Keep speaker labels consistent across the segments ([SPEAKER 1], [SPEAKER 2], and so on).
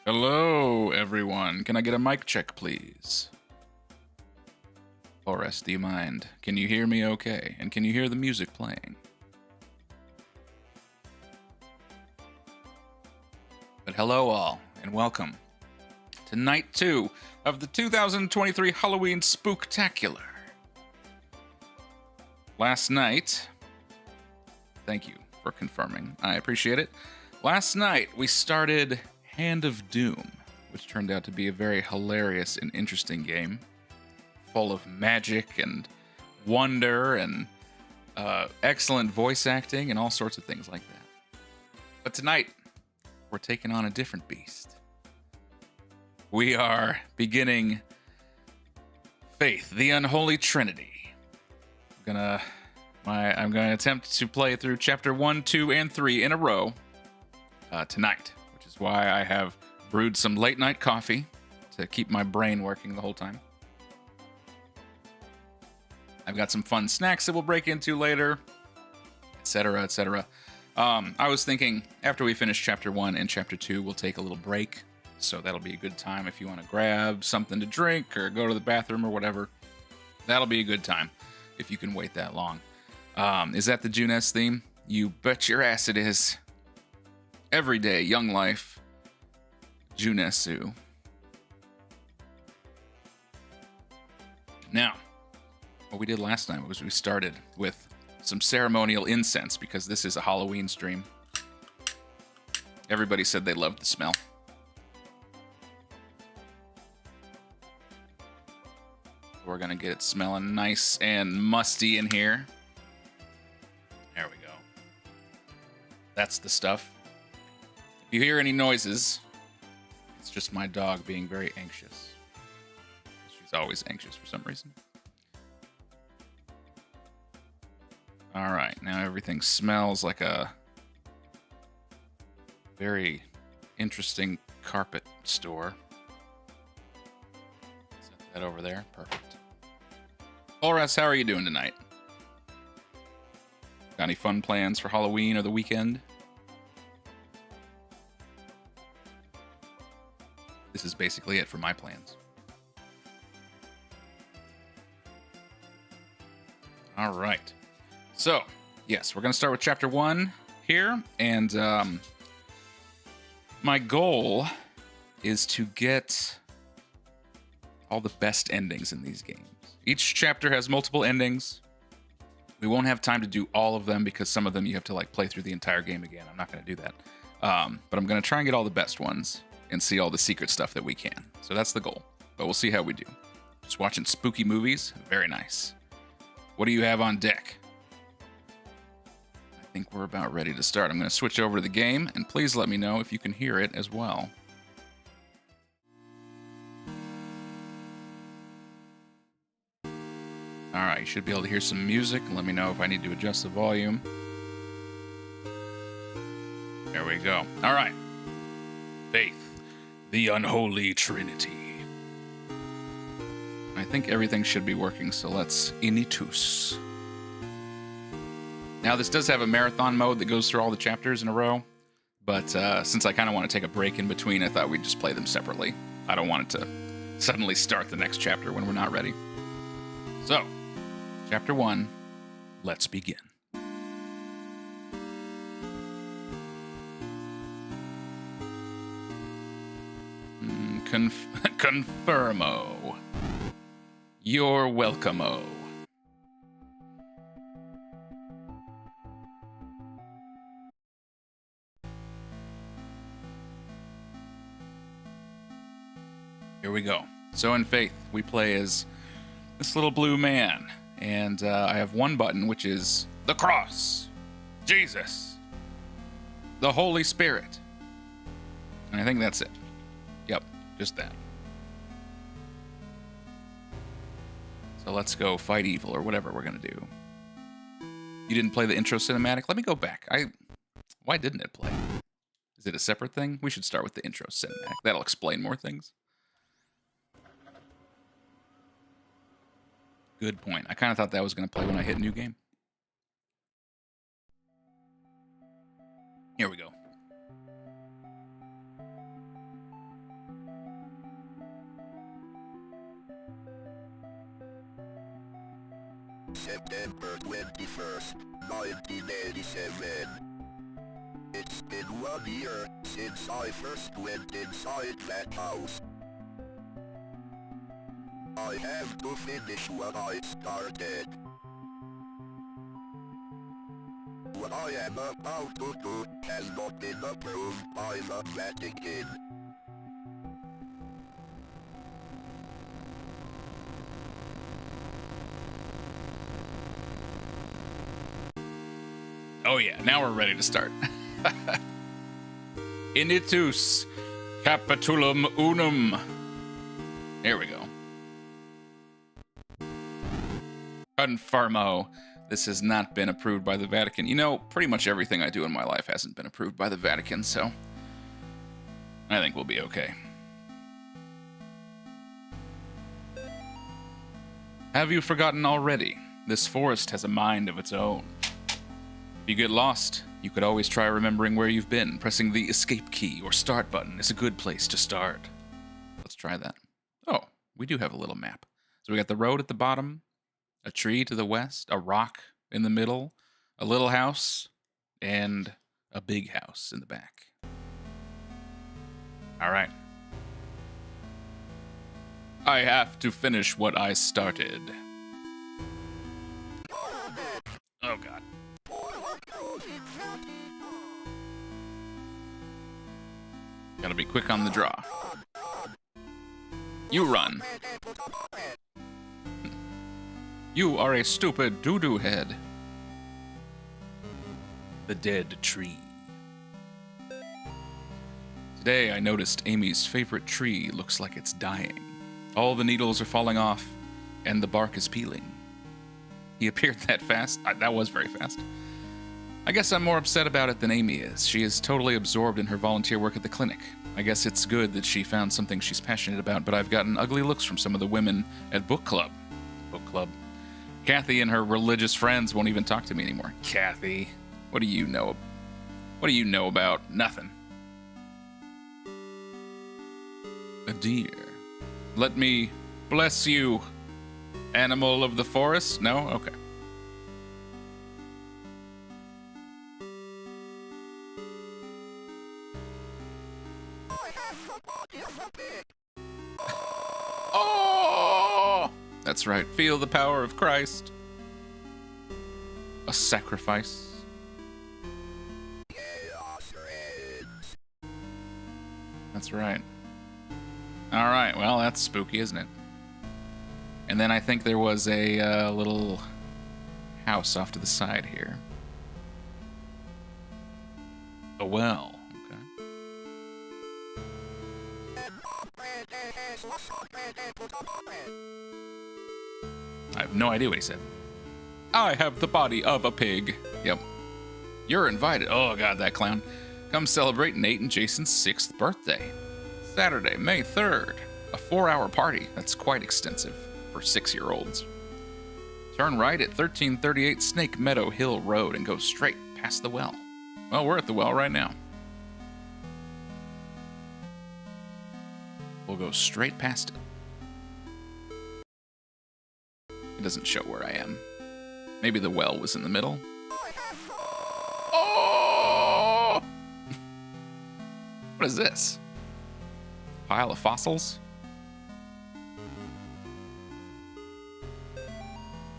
[SPEAKER 1] Hello, everyone. Can I get a mic check, please? Forrest, do you mind? Can you hear me okay? And can you hear the music playing? But hello all, and welcome to night 2 of the 2023 Halloween Spooktacular. Last night, thank you for confirming. I appreciate it. Last night, we started Hand of Doom, which turned out to be a very hilarious and interesting game, full of magic and wonder and excellent voice acting and all sorts of things like that. But tonight, we're taking on a different beast. We are beginning Faith, the Unholy Trinity. I'm gonna attempt to play through chapter 1, 2, and 3 in a row tonight, which is why I have brewed some late night coffee to keep my brain working the whole time. I've got some fun snacks that we'll break into later, etc., etc. I was thinking after we finish chapter 1 and chapter 2, we'll take a little break. So that'll be a good time if you want to grab something to drink or go to the bathroom or whatever. That'll be a good time if you can wait that long. Is that the Juness theme? You bet your ass it is. Every day, Young Life, Junesu. Now, what we did last night was we started with some ceremonial incense because this is a Halloween stream. Everybody said they loved the smell. We're gonna get it smelling nice and musty in here. There we go. That's the stuff. If you hear any noises, it's just my dog being very anxious. She's always anxious for some reason. All right, now everything smells like a very interesting carpet store. Set that over there. Perfect. Olras, how are you doing tonight? Got any fun plans for Halloween or the weekend? This is basically it for my plans. All right. So, yes, we're going to start with chapter 1 here, and my goal is to get all the best endings in these games. Each chapter has multiple endings. We won't have time to do all of them because some of them you have to like play through the entire game again. I'm not going to do that. But I'm going to try and get all the best ones and see all the secret stuff that we can. So that's the goal, but we'll see how we do. Just watching spooky movies, very nice. What do you have on deck? I think we're about ready to start. I'm going to switch over to the game, and please let me know if you can hear it as well. All right, you should be able to hear some music. Let me know if I need to adjust the volume. There we go. All right. Faith, the Unholy Trinity. I think everything should be working, so let's initus. Now, this does have a marathon mode that goes through all the chapters in a row, but since I kind of want to take a break in between, I thought we'd just play them separately. I don't want it to suddenly start the next chapter when we're not ready. So, chapter 1, let's begin. Confirmo. You're welcome-o. Here we go. So in Faith, we play as this little blue man, and I have one button, which is the cross, Jesus, the Holy Spirit, and I think that's it. Yep, just that. So let's go fight evil or whatever we're gonna do. You didn't play the intro cinematic? Let me go back. Why didn't it play? Is it a separate thing? We should start with the intro cinematic. That'll explain more things. Good point. I kind of thought that was going to play when I hit new game. Here we go.
[SPEAKER 2] September 21st, 1987. It's been 1 year since I first went inside that house. I have to finish what I started. What I am about to do has not been approved by the Vatican.
[SPEAKER 1] Oh yeah, now we're ready to start. Initus capitulum unum. Here we go. Confirmo. This has not been approved by the Vatican. You know, pretty much everything I do in my life hasn't been approved by the Vatican, so I think we'll be okay. Have you forgotten already? This forest has a mind of its own. If you get lost, you could always try remembering where you've been. Pressing the escape key or start button is a good place to start. Let's try that. Oh, we do have a little map. So we got the road at the bottom, a tree to the west, a rock in the middle, a little house, and a big house in the back. All right. I have to finish what I started. Oh, God. Gotta be quick on the draw. You run. You are a stupid doo-doo head. The dead tree. Today I noticed Amy's favorite tree looks like it's dying. All the needles are falling off, and the bark is peeling. He appeared that fast. That was very fast. I guess I'm more upset about it than Amy is. She is totally absorbed in her volunteer work at the clinic. I guess it's good that she found something she's passionate about, but I've gotten ugly looks from some of the women at book club. Book club. Kathy and her religious friends won't even talk to me anymore. Kathy, what do you know? What do you know about nothing? A deer. Let me bless you, animal of the forest. No? Okay. Oh! That's right. Feel the power of Christ. A sacrifice. That's right. All right. Well, that's spooky, isn't it? And then I think there was a little house off to the side here. A well. I have no idea what he said. I have the body of a pig. Yep. You're invited. Oh, God, that clown. Come celebrate Nate and Jason's 6th birthday. Saturday, May 3rd. A 4-hour party. That's quite extensive for 6-year-olds. Turn right at 1338 Snake Meadow Hill Road and go straight past the well. Well, we're at the well right now. We'll go straight past it. It doesn't show where I am. Maybe the well was in the middle. Oh! What is this? Pile of fossils?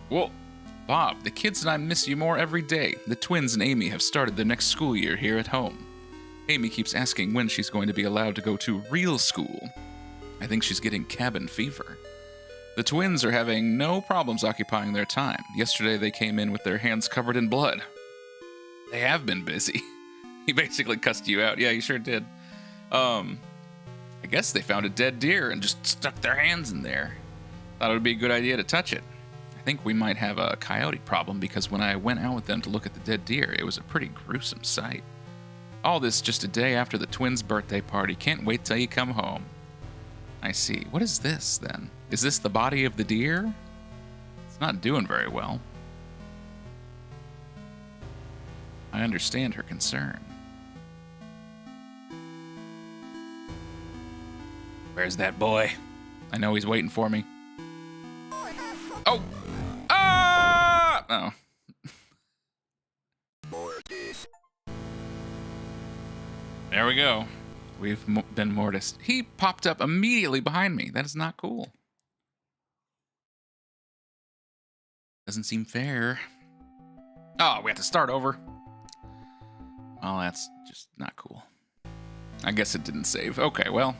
[SPEAKER 1] Whoa. Bob, the kids and I miss you more every day. The twins and Amy have started their next school year here at home. Amy keeps asking when she's going to be allowed to go to real school. I think she's getting cabin fever. The twins are having no problems occupying their time. Yesterday they came in with their hands covered in blood. They have been busy. He basically cussed you out. Yeah, he sure did. I guess they found a dead deer and just stuck their hands in there. Thought it would be a good idea to touch it. I think we might have a coyote problem because when I went out with them to look at the dead deer, it was a pretty gruesome sight. All this just a day after the twins' birthday party. Can't wait till you come home. I see. What is this, then? Is this the body of the deer? It's not doing very well. I understand her concern. Where's that boy? I know he's waiting for me. Oh! Ah! Oh.
[SPEAKER 2] Mortis.
[SPEAKER 1] There we go. We've been mortised. He popped up immediately behind me. That is not cool. Doesn't seem fair. Oh, we have to start over. Well, that's just not cool. I guess it didn't save. Okay, well.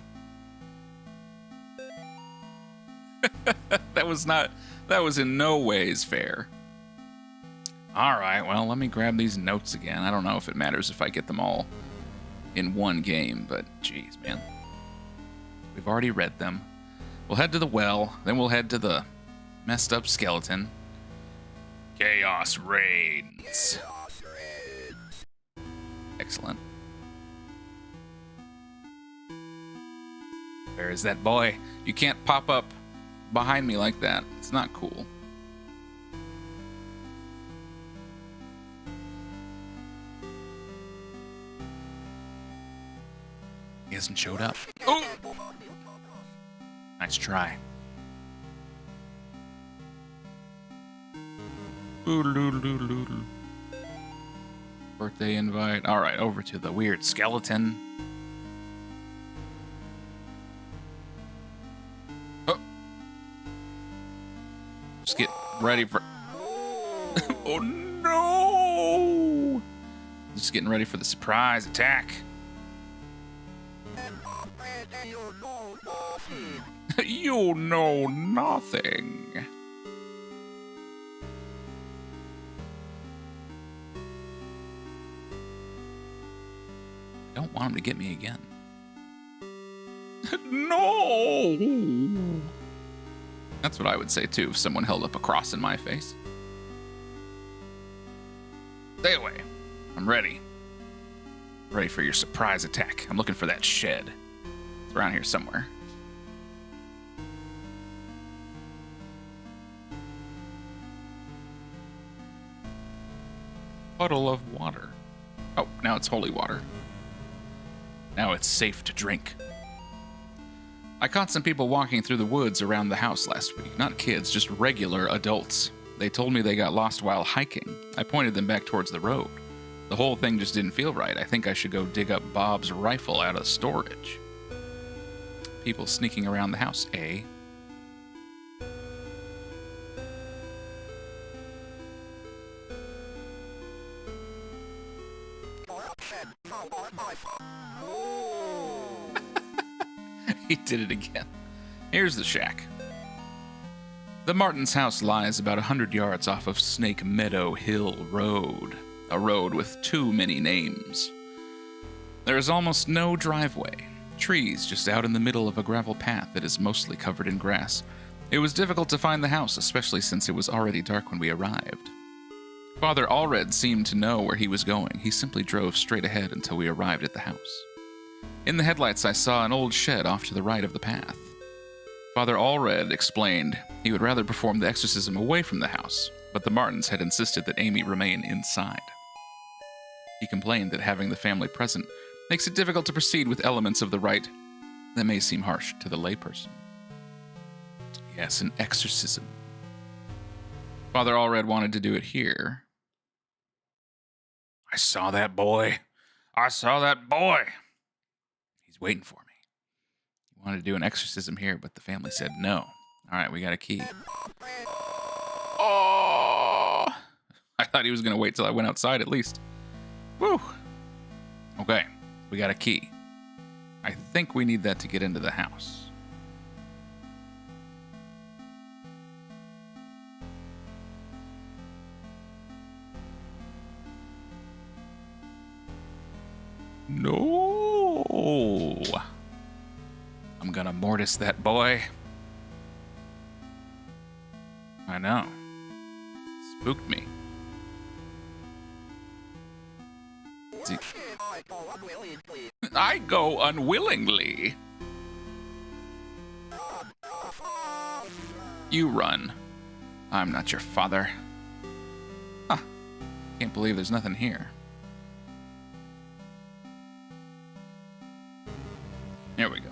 [SPEAKER 1] That was in no ways fair. All right, well, let me grab these notes again. I don't know if it matters if I get them all in one game, but geez, man. We've already read them. We'll head to the well, then we'll head to the messed up skeleton. Chaos reigns.
[SPEAKER 2] Chaos reigns.
[SPEAKER 1] Excellent. Where is that boy? You can't pop up behind me like that. It's not cool. He hasn't showed up. Oh! Nice try. Birthday invite. All right, over to the weird skeleton. Oh. Just get ready for... Oh, no! Just getting ready for the surprise attack. You know nothing. I don't want him to get me again. No! That's what I would say too if someone held up a cross in my face. Stay away. I'm ready. Ready for your surprise attack. I'm looking for that shed. It's around here somewhere. Puddle of water. Oh, now it's holy water. Now it's safe to drink. I caught some people walking through the woods around the house last week. Not kids, just regular adults. They told me they got lost while hiking. I pointed them back towards the road. The whole thing just didn't feel right. I think I should go dig up Bob's rifle out of storage. People sneaking around the house, eh? He did it again. Here's the shack. The Martins' house lies about 100 yards off of Snake Meadow Hill Road, a road with too many names. There is almost no driveway, trees just out in the middle of a gravel path that is mostly covered in grass. It was difficult to find the house, especially since it was already dark when we arrived. Father Allred seemed to know where he was going. He simply drove straight ahead until we arrived at the house. In the headlights, I saw an old shed off to the right of the path. Father Allred explained he would rather perform the exorcism away from the house, but the Martins had insisted that Amy remain inside. He complained that having the family present makes it difficult to proceed with elements of the rite that may seem harsh to the layperson. Yes, an exorcism. Father Allred wanted to do it here. I saw that boy. I saw that boy. He's waiting for me. He wanted to do an exorcism here, but the family said no. All right, we got a key. Oh! I thought he was going to wait till I went outside at least. Woo! Okay, we got a key. I think we need that to get into the house. No! I'm gonna mortis that boy. I know. Spooked me. I go unwillingly. You run. I'm not your father. Huh. Can't believe there's nothing here. Here we go.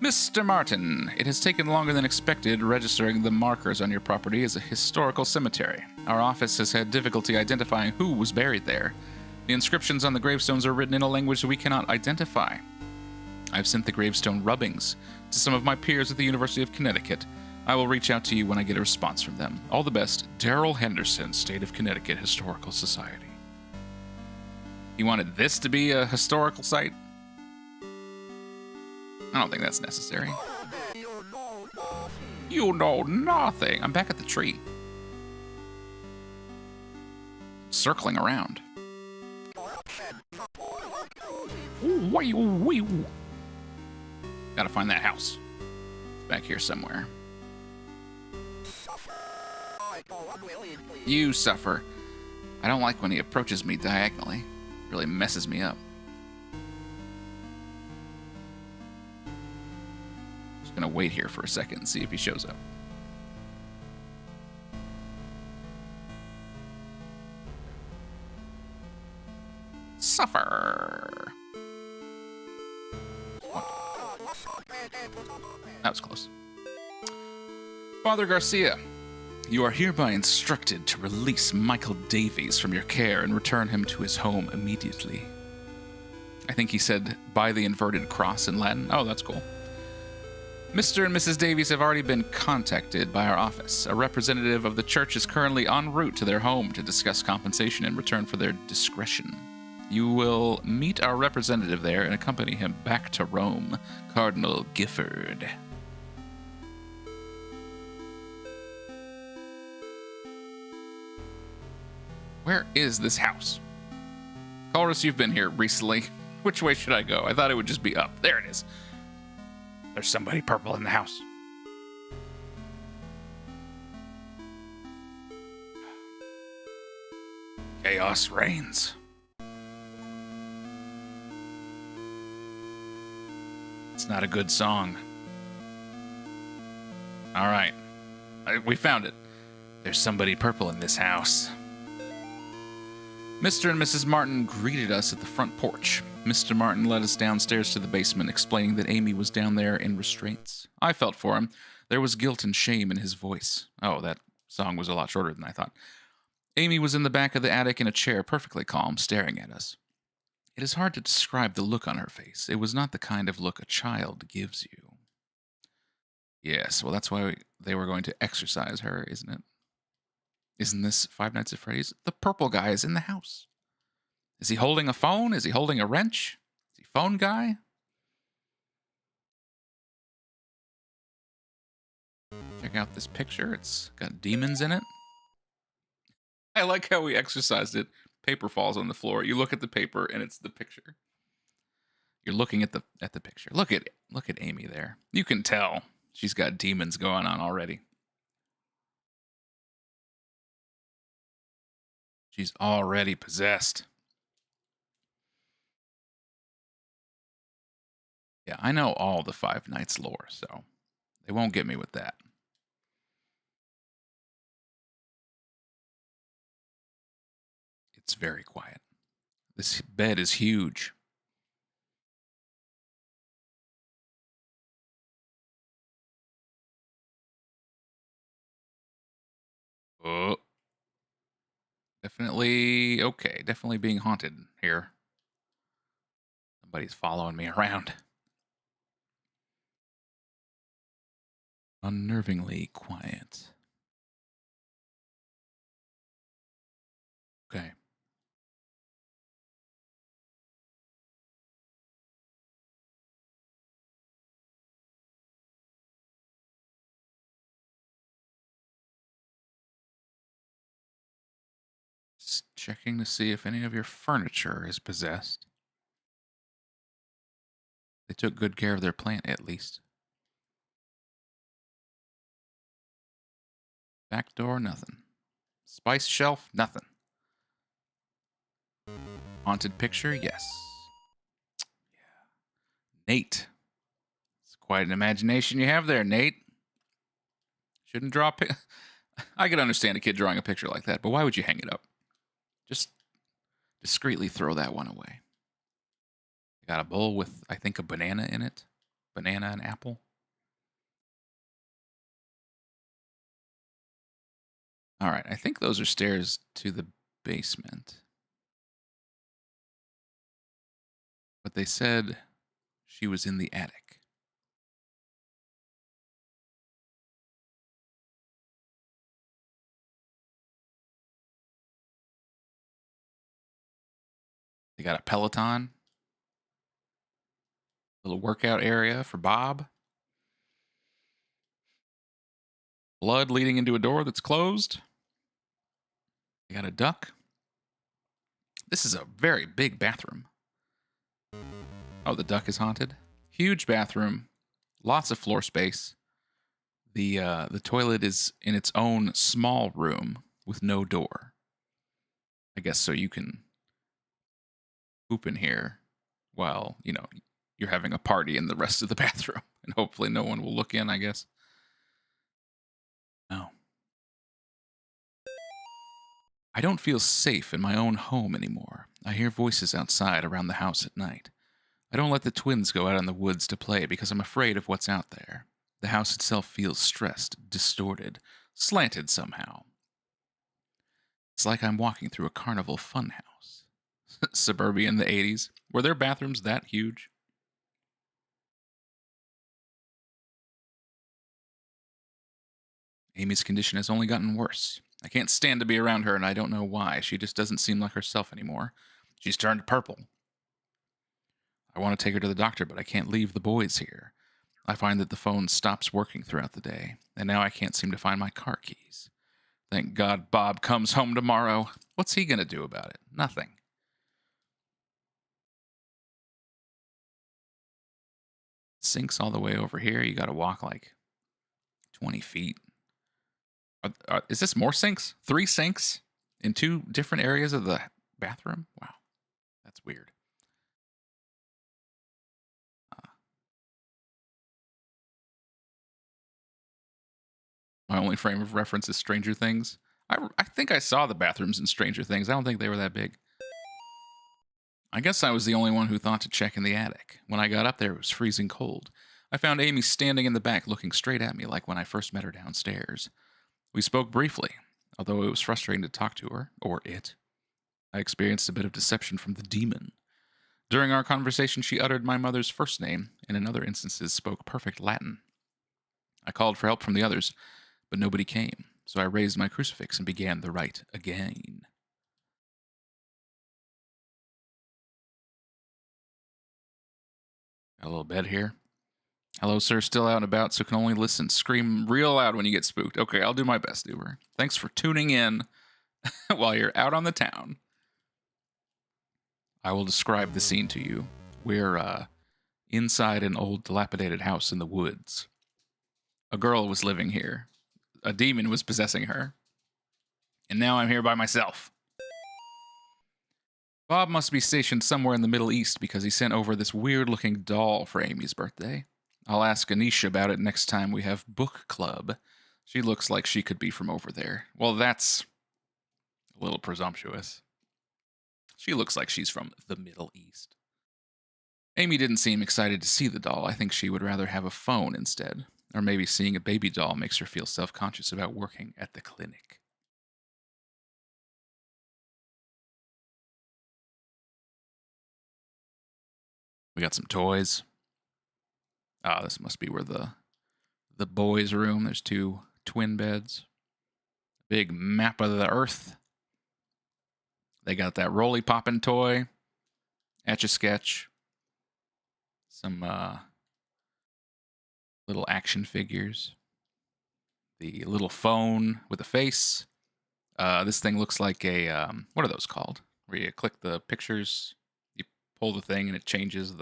[SPEAKER 1] Mr. Martin, it has taken longer than expected registering the markers on your property as a historical cemetery. Our office has had difficulty identifying who was buried there. The inscriptions on the gravestones are written in a language we cannot identify. I've sent the gravestone rubbings to some of my peers at the University of Connecticut. I will reach out to you when I get a response from them. All the best, Daryl Henderson, State of Connecticut Historical Society. You wanted this to be a historical site? I don't think that's necessary. You know nothing. I'm back at the tree. Circling around. Gotta find that house. It's back here somewhere. You suffer. I don't like when he approaches me diagonally. It really messes me up. Just gonna wait here for a second and see if he shows up. Suffer. That was close. Father Garcia, you are hereby instructed to release Michael Davies from your care and return him to his home immediately. I think he said, by the inverted cross in Latin. Oh, that's cool. Mr. and Mrs. Davies have already been contacted by our office. A representative of the church is currently en route to their home to discuss compensation in return for their discretion. You will meet our representative there and accompany him back to Rome, Cardinal Gifford. Where is this house? Colress, you've been here recently. Which way should I go? I thought it would just be up. There it is. There's somebody purple in the house. Chaos reigns. It's not a good song. All right. We found it. There's somebody purple in this house. Mr. and Mrs. Martin greeted us at the front porch. Mr. Martin led us downstairs to the basement, explaining that Amy was down there in restraints. I felt for him. There was guilt and shame in his voice. Oh, that song was a lot shorter than I thought. Amy was in the back of the attic in a chair, perfectly calm, staring at us. It is hard to describe the look on her face. It was not the kind of look a child gives you. Yes, well, that's why they were going to exorcise her, isn't it? Isn't this Five Nights at Freddy's? The purple guy is in the house. Is he holding a phone? Is he holding a wrench? Is he phone guy? Check out this picture. It's got demons in it. I like how we exercised it. Paper falls on the floor. You look at the paper and it's the picture. You're looking at the picture. Look at Amy there. You can tell she's got demons going on already. She's already possessed. Yeah, I know all the Five Nights lore, so they won't get me with that. It's very quiet. This bed is huge. Oh. Definitely, okay, definitely being haunted here. Somebody's following me around. Unnervingly quiet. Okay. Just checking to see if any of your furniture is possessed. They took good care of their plant, at least. Back door, nothing. Spice shelf, nothing. Haunted picture, yes. Yeah. Nate. It's quite an imagination you have there, Nate. Shouldn't draw I could understand a kid drawing a picture like that, but why would you hang it up? Just discreetly throw that one away. I got a bowl with, I think, a banana in it. banana and apple. All right, I think those are stairs to the basement. But they said she was in the attic. They got a Peloton, little workout area for Bob. Blood leading into a door that's closed. They got a duck. This is a very big bathroom. Oh, the duck is haunted. Huge bathroom, lots of floor space. The toilet is in its own small room with no door. I guess so you can poop in here while, you're having a party in the rest of the bathroom. And hopefully no one will look in, I guess. No. I don't feel safe in my own home anymore. I hear voices outside around the house at night. I don't let the twins go out in the woods to play because I'm afraid of what's out there. The house itself feels stressed, distorted, slanted somehow. It's like I'm walking through a carnival funhouse. Suburbia in the 80s. Were their bathrooms that huge? Amy's condition has only gotten worse. I can't stand to be around her, and I don't know why. She just doesn't seem like herself anymore. She's turned purple. I want to take her to the doctor, but I can't leave the boys here. I find that the phone stops working throughout the day, and now I can't seem to find my car keys. Thank God Bob comes home tomorrow. What's he going to do about it? Nothing. Sinks all the way over here. You got to walk like 20 feet. Is this more sinks? 3 sinks in 2 different areas of the bathroom? Wow. That's weird. My only frame of reference is Stranger Things. I think I saw the bathrooms in Stranger Things. I don't think they were that big. I guess I was the only one who thought to check in the attic. When I got up there, it was freezing cold. I found Amy standing in the back looking straight at me like when I first met her downstairs. We spoke briefly, although it was frustrating to talk to her, or it. I experienced a bit of deception from the demon. During our conversation, she uttered my mother's first name, and in other instances spoke perfect Latin. I called for help from the others, but nobody came, so I raised my crucifix and began the rite again. Got a little bed here. Hello, sir. Still out and about, so can only listen. Scream real loud when you get spooked. Okay, I'll do my best, Uber. Thanks for tuning in while you're out on the town. I will describe the scene to you. We're inside an old dilapidated house in the woods. A girl was living here. A demon was possessing her. And now I'm here by myself. Bob must be stationed somewhere in the Middle East because he sent over this weird-looking doll for Amy's birthday. I'll ask Anisha about it next time we have book club. She looks like she could be from over there. Well, that's a little presumptuous. She looks like she's from the Middle East. Amy didn't seem excited to see the doll. I think she would rather have a phone instead. Or maybe seeing a baby doll makes her feel self-conscious about working at the clinic. We got some toys. Ah, this must be where the boys' room. There's 2 twin beds. Big map of the earth. They got that roly-poppin' toy. Etch-a-sketch. Some little action figures. The little phone with a face. This thing looks like a, what are those called? Where you click the pictures, you pull the thing and it changes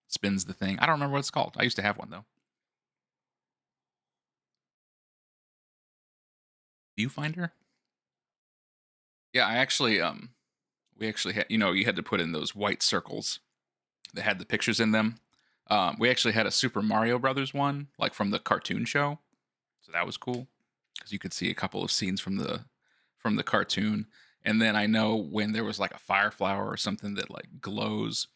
[SPEAKER 1] spins the thing. I don't remember what it's called. I used to have one though. Viewfinder? Yeah, we actually had, you had to put in those white circles that had the pictures in them. We actually had a Super Mario Brothers one, like from the cartoon show. So that was cool because you could see a couple of scenes from the cartoon. And then I know when there was like a fire flower or something that like glows,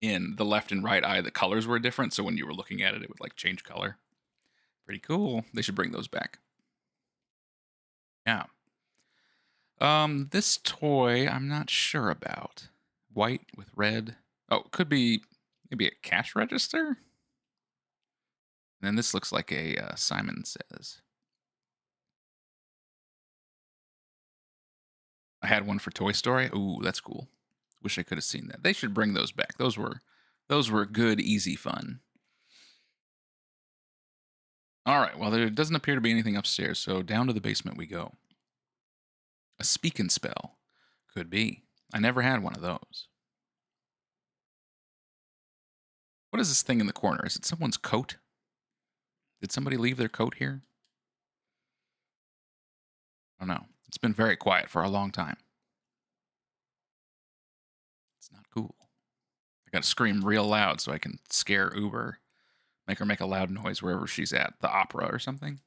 [SPEAKER 1] in the left and right eye, the colors were different. So when you were looking at it, it would like change color. Pretty cool. They should bring those back. Yeah. This toy I'm not sure about. White with red. Oh, could be maybe a cash register. And then this looks like a Simon Says. I had one for Toy Story. Ooh, that's cool. Wish I could have seen that. They should bring those back. Those were good, easy fun. All right. Well, there doesn't appear to be anything upstairs, so down to the basement we go. A speak and spell. Could be. I never had one of those. What is this thing in the corner? Is it someone's coat? Did somebody leave their coat here? I don't know. It's been very quiet for a long time. It's not cool. I gotta scream real loud so I can scare Uber. Make her make a loud noise wherever she's at. The opera or something.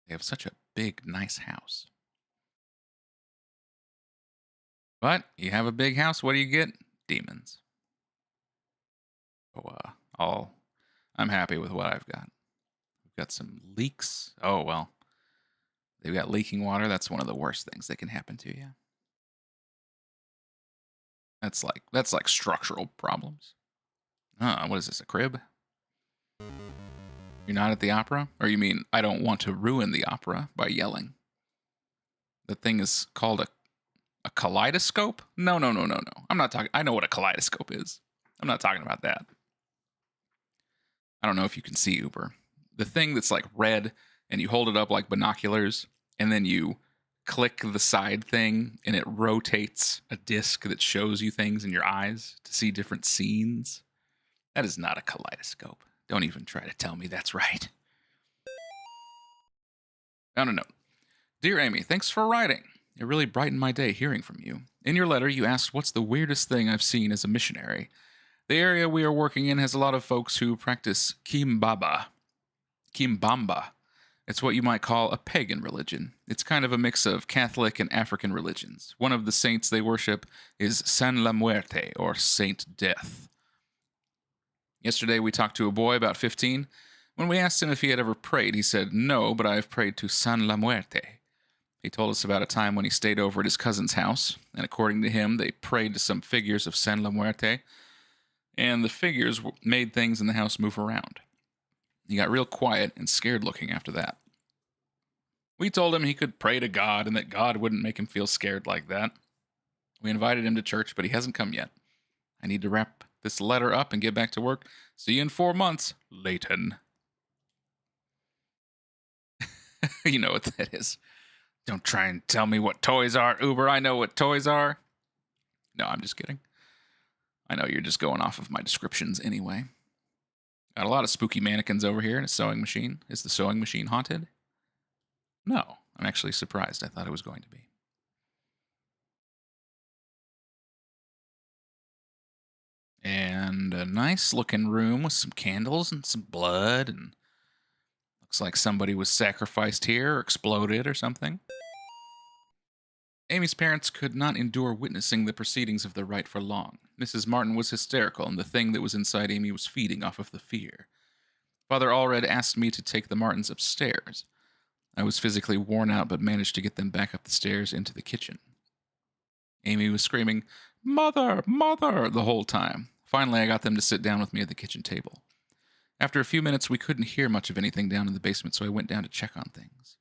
[SPEAKER 1] They have such a big, nice house. But you have a big house, what do you get? Demons. Oh, I'm happy with what I've got. We've got some leaks. Oh, well. They've got leaking water. That's one of the worst things that can happen to you. That's like structural problems. What is this, a crib? You're not at the opera? Or you mean I don't want to ruin the opera by yelling? The thing is called a kaleidoscope? No. I'm not talking. I know what a kaleidoscope is. I'm not talking about that. I don't know if you can see Uber. The thing that's like red and you hold it up like binoculars and then you click the side thing and it rotates a disc that shows you things in your eyes to see different scenes. That is not a kaleidoscope. Don't even try to tell me that's right. Found a note. Dear Amy, thanks for writing. It really brightened my day hearing from you. In your letter, you asked what's the weirdest thing I've seen as a missionary. The area we are working in has a lot of folks who practice Kimbamba. It's what you might call a pagan religion. It's kind of a mix of Catholic and African religions. One of the saints they worship is San La Muerte, or Saint Death. Yesterday we talked to a boy about 15. When we asked him if he had ever prayed, he said, no, but I have prayed to San La Muerte. He told us about a time when he stayed over at his cousin's house, and according to him, they prayed to some figures of San La Muerte, and the figures made things in the house move around. He got real quiet and scared looking after that. We told him he could pray to God and that God wouldn't make him feel scared like that. We invited him to church, but he hasn't come yet. I need to wrap this letter up and get back to work. See you in 4 months, Leighton. You know what that is. Don't try and tell me what toys are, Uber. I know what toys are. No, I'm just kidding. I know you're just going off of my descriptions anyway. Got a lot of spooky mannequins over here and a sewing machine. Is the sewing machine haunted? No, I'm actually surprised. I thought it was going to be. And a nice looking room with some candles and some blood, and looks like somebody was sacrificed here or exploded or something. Amy's parents could not endure witnessing the proceedings of the rite for long. Mrs. Martin was hysterical, and the thing that was inside Amy was feeding off of the fear. Father Allred asked me to take the Martins upstairs. I was physically worn out, but managed to get them back up the stairs into the kitchen. Amy was screaming, "Mother, Mother," the whole time. Finally, I got them to sit down with me at the kitchen table. After a few minutes, we couldn't hear much of anything down in the basement, so I went down to check on things.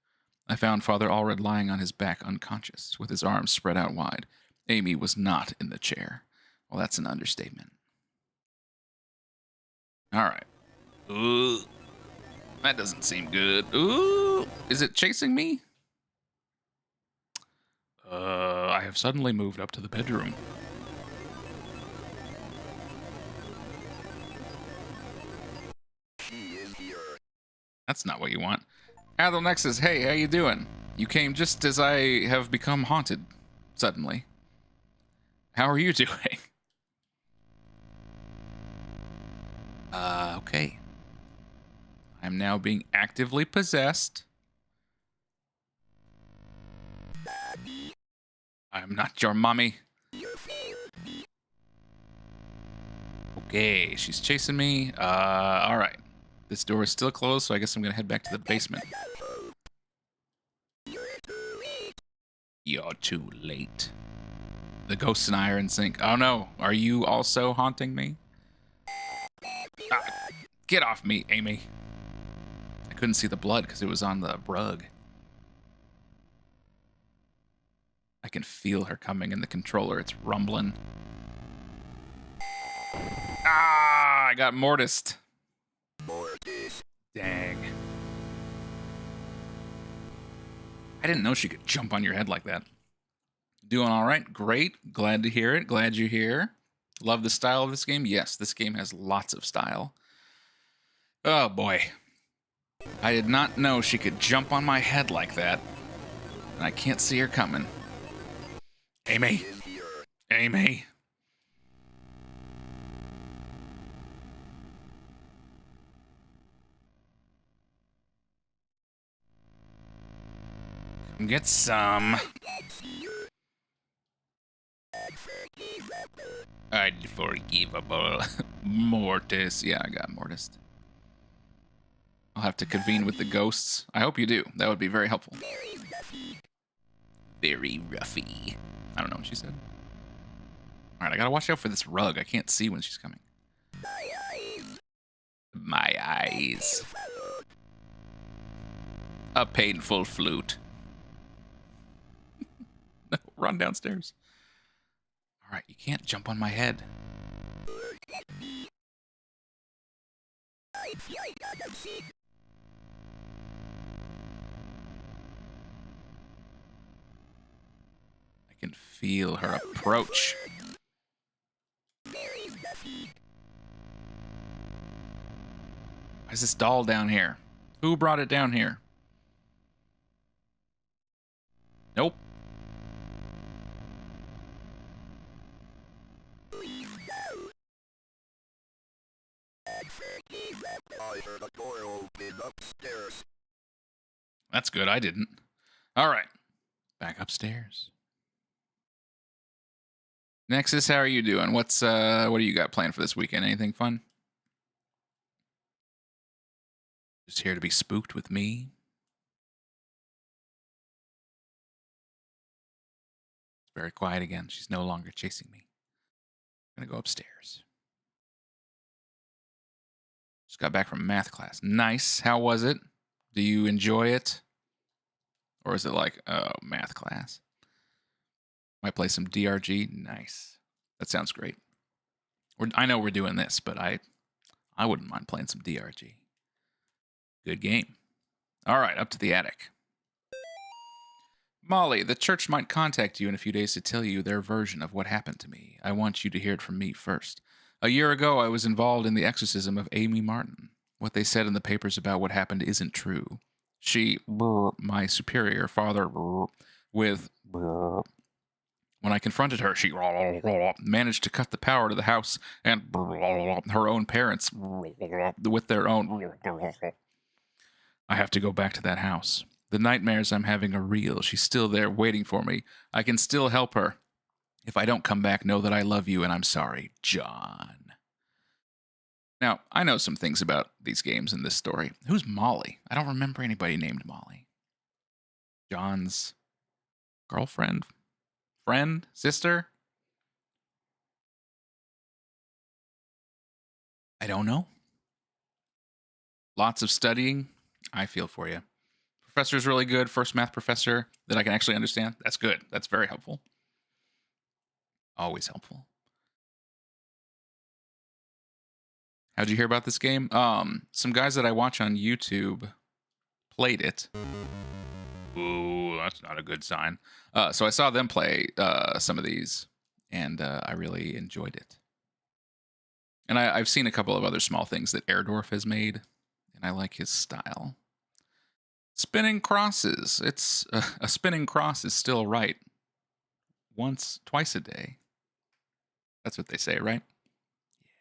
[SPEAKER 1] I found Father Allred lying on his back unconscious, with his arms spread out wide. Amy was not in the chair. Well, that's an understatement. All right. Ooh, that doesn't seem good. Ooh, is it chasing me? I have suddenly moved up to the bedroom.
[SPEAKER 2] She is here.
[SPEAKER 1] That's not what you want. Adel Nexus, hey, how you doing? You came just as I have become haunted, suddenly. How are you doing? Okay. I'm now being actively possessed. I'm not your mommy. Okay, she's chasing me. All right. This door is still closed, so I guess I'm gonna head back to the basement. You're too late. The ghosts and I are in sync. Oh no, are you also haunting me? Ah, get off me, Amy. I couldn't see the blood because it was on the rug. I can feel her coming in the controller. It's rumbling. Ah, I got mortised. Dang. I didn't know she could jump on your head like that. Doing all right. Great. Glad to hear it. Glad you're here. Love the style of this game. Yes, this game has lots of style. Oh, boy. I did not know she could jump on my head like that. And I can't see her coming. Amy. Amy. Come get some. Unforgivable. Mortis. Yeah, I got mortised. I'll have to convene with the ghosts. I hope you do. That would be very helpful. Very roughy. I don't know what she said. Alright, I gotta watch out for this rug. I can't see when she's coming. My eyes. A painful flute. No, run downstairs. Alright, you can't jump on my head. I can feel her approach. Why is this doll down here? Who brought it down here? Nope.
[SPEAKER 2] I heard a door open upstairs.
[SPEAKER 1] That's good, I didn't. Alright. Back upstairs. Nexus, how are you doing? What do you got planned for this weekend? Anything fun? Just here to be spooked with me? It's very quiet again. She's no longer chasing me. I'm gonna go upstairs. Just got back from math class. Nice. How was it? Do you enjoy it? Or is it like, oh, math class? Might play some DRG. Nice. That sounds great. I know we're doing this, but I wouldn't mind playing some DRG. Good game. All right, up to the attic. Molly, the church might contact you in a few days to tell you their version of what happened to me. I want you to hear it from me first. A year ago, I was involved in the exorcism of Amy Martin. What they said in the papers about what happened isn't true. She, my superior father, with... When I confronted her, she managed to cut the power to the house and her own parents with their own. I have to go back to that house. The nightmares I'm having are real. She's still there waiting for me. I can still help her. If I don't come back, know that I love you and I'm sorry, John. Now, I know some things about these games in this story. Who's Molly? I don't remember anybody named Molly. John's girlfriend? Friend? Sister? I don't know. Lots of studying. I feel for you. Professor's really good. First math professor that I can actually understand. That's good. That's very helpful. Always helpful. How'd you hear about this game? Some guys that I watch on YouTube played it. Ooh, that's not a good sign. So I saw them play some of these, and I really enjoyed it. And I've seen a couple of other small things that AIRDORF has made, and I like his style. Spinning crosses. It's a spinning cross is still right. Twice a day. That's what they say, right? Yeah.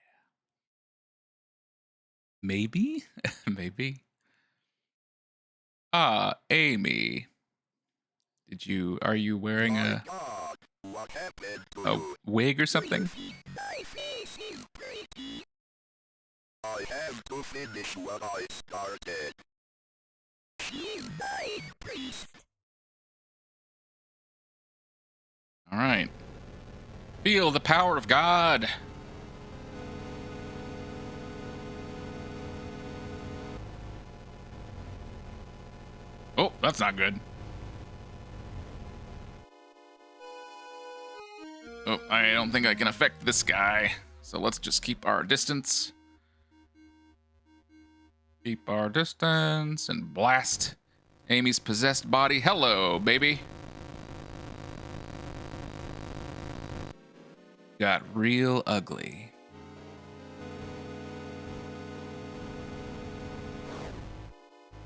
[SPEAKER 1] Maybe? Maybe. Amy. Are you wearing
[SPEAKER 2] My God, what happened to
[SPEAKER 1] A
[SPEAKER 2] you?
[SPEAKER 1] wig or something?
[SPEAKER 2] My face is pretty. I have to finish what I started. She's my priest.
[SPEAKER 1] All right. Feel the power of God. Oh, that's not good. Oh, I don't think I can affect this guy. So let's just keep our distance. Keep our distance and blast Amy's possessed body. Hello, baby. Got real ugly.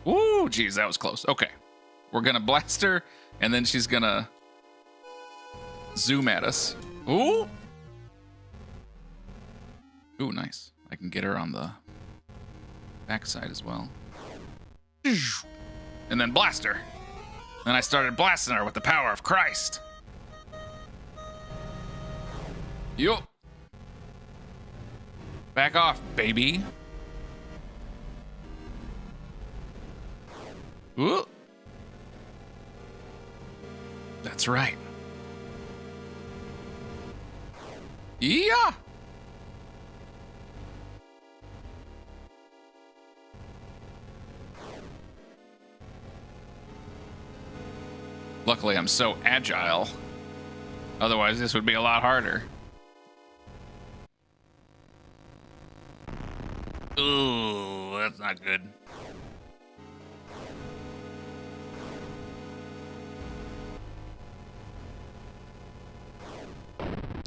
[SPEAKER 1] Ooh, geez, that was close. Okay. We're gonna blast her, and then she's gonna zoom at us. Ooh! Ooh, nice. I can get her on the backside as well. And then blast her. Then I started blasting her with the power of Christ. Yo. Back off, baby. Ooh. That's right. Yeah. Luckily, I'm so agile. Otherwise, this would be a lot harder. Ooh, that's not good.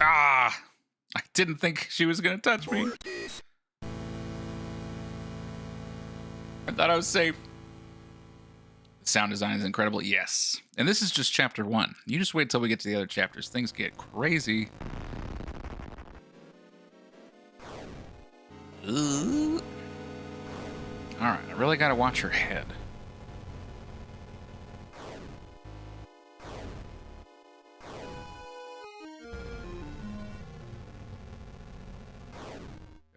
[SPEAKER 1] Ah! I didn't think she was gonna touch me. I thought I was safe. The sound design is incredible. Yes. And this is just chapter 1. You just wait till we get to the other chapters. Things get crazy. Ooh. All right, I really gotta watch her head.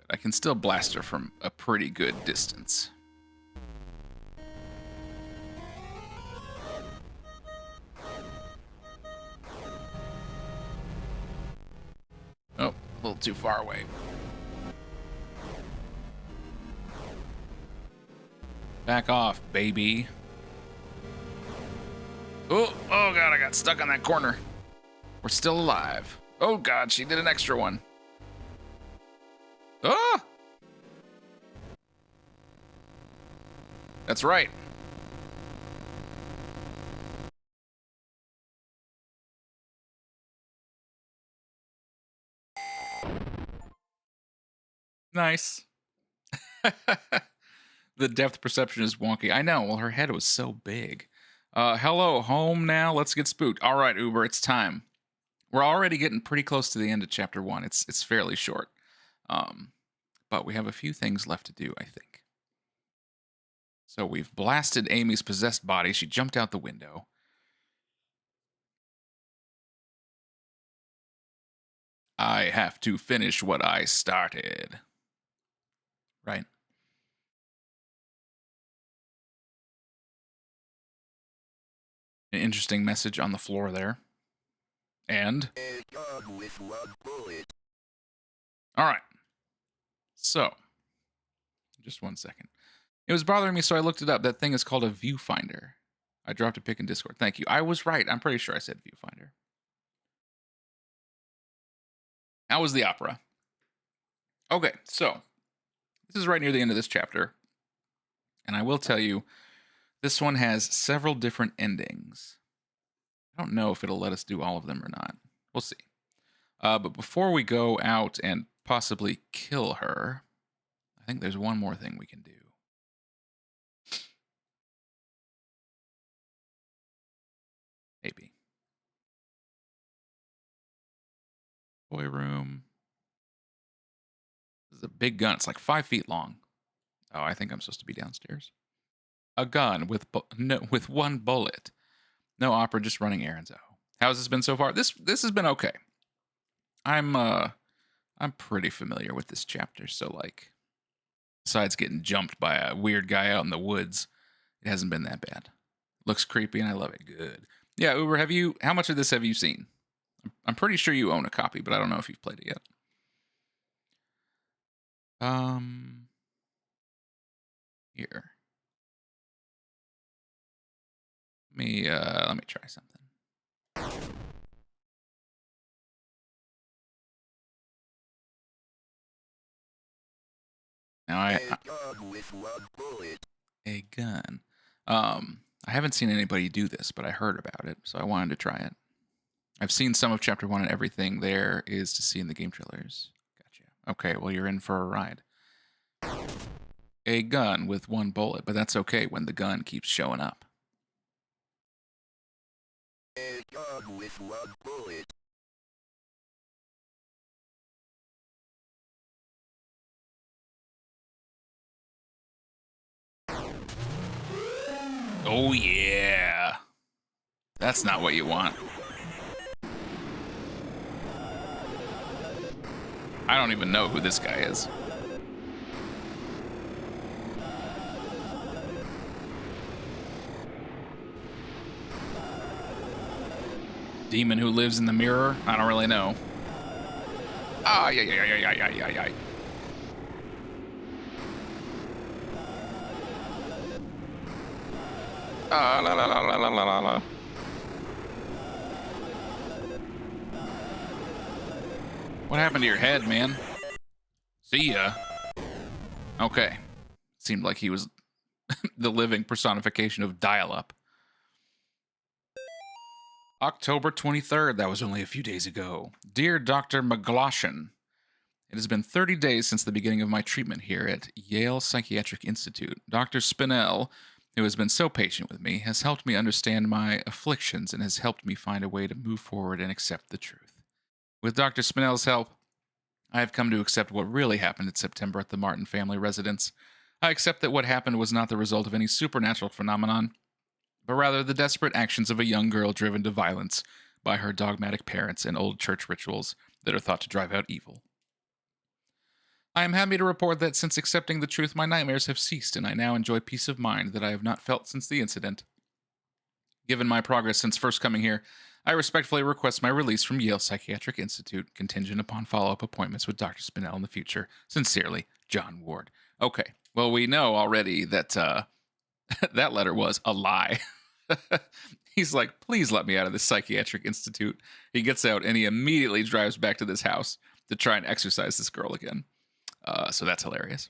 [SPEAKER 1] I can still blast her from a pretty good distance. Oh, a little too far away. Back off, baby. Oh God, I got stuck on that corner. We're still alive. Oh God, she did an extra one. Ah! That's right. Nice. The depth perception is wonky. I know. Well, her head was so big. Hello, home now. Let's get spooked. All right, Uber, it's time. We're already getting pretty close to the end of chapter 1. It's fairly short. But we have a few things left to do, I think. So we've blasted Amy's possessed body. She jumped out the window. I have to finish what I started. Right? An interesting message on the floor there. And? All right. So, just one second. It was bothering me, so I looked it up. That thing is called a viewfinder. I dropped a pic in Discord. Thank you. I was right. I'm pretty sure I said viewfinder. How was the opera? Okay, so this is right near the end of this chapter. And I will tell you, this one has several different endings. I don't know if it'll let us do all of them or not. We'll see. But before we go out and possibly kill her, I think there's one more thing we can do. Maybe. Toy room. This is a big gun. It's like 5 feet long. Oh, I think I'm supposed to be downstairs. A gun with with one bullet. No opera, just running errands. Oh. How's this been so far? This has been okay. I'm pretty familiar with this chapter, so like, besides getting jumped by a weird guy out in the woods, it hasn't been that bad. Looks creepy and I love it. Good. Yeah, Uber, how much of this have you seen? I'm pretty sure you own a copy, but I don't know if you've played it yet. Here. Let me try something. Now
[SPEAKER 2] A gun with one bullet.
[SPEAKER 1] a gun. I haven't seen anybody do this, but I heard about it, so I wanted to try it. I've seen some of chapter 1 and everything there is to see in the game trailers. Gotcha. Okay, well, you're in for a ride. A gun with one bullet, but that's okay when the gun keeps showing up.
[SPEAKER 2] A gun with one bullet.
[SPEAKER 1] Oh, yeah. That's not what you want. I don't even know who this guy is. Demon who lives in the mirror? I don't really know. Ah, yeah. Ah, la. What happened to your head, man? See ya. Okay. Seemed like he was the living personification of dial-up. October 23rd, that was only a few days ago. Dear Dr. McGloshin, it has been 30 days since the beginning of my treatment here at Yale Psychiatric Institute. Dr. Spinell, who has been so patient with me, has helped me understand my afflictions and has helped me find a way to move forward and accept the truth. With Dr. Spinell's help, I have come to accept what really happened in September at the Martin family residence. I accept that what happened was not the result of any supernatural phenomenon, but rather the desperate actions of a young girl driven to violence by her dogmatic parents and old church rituals that are thought to drive out evil. I am happy to report that since accepting the truth, my nightmares have ceased, and I now enjoy peace of mind that I have not felt since the incident. Given my progress since first coming here, I respectfully request my release from Yale Psychiatric Institute, contingent upon follow-up appointments with Dr. Spinell in the future. Sincerely, John Ward. Okay, well, we know already that that letter was a lie. He's like, please let me out of this psychiatric institute. He gets out and he immediately drives back to this house to try and exorcise this girl again. So that's hilarious.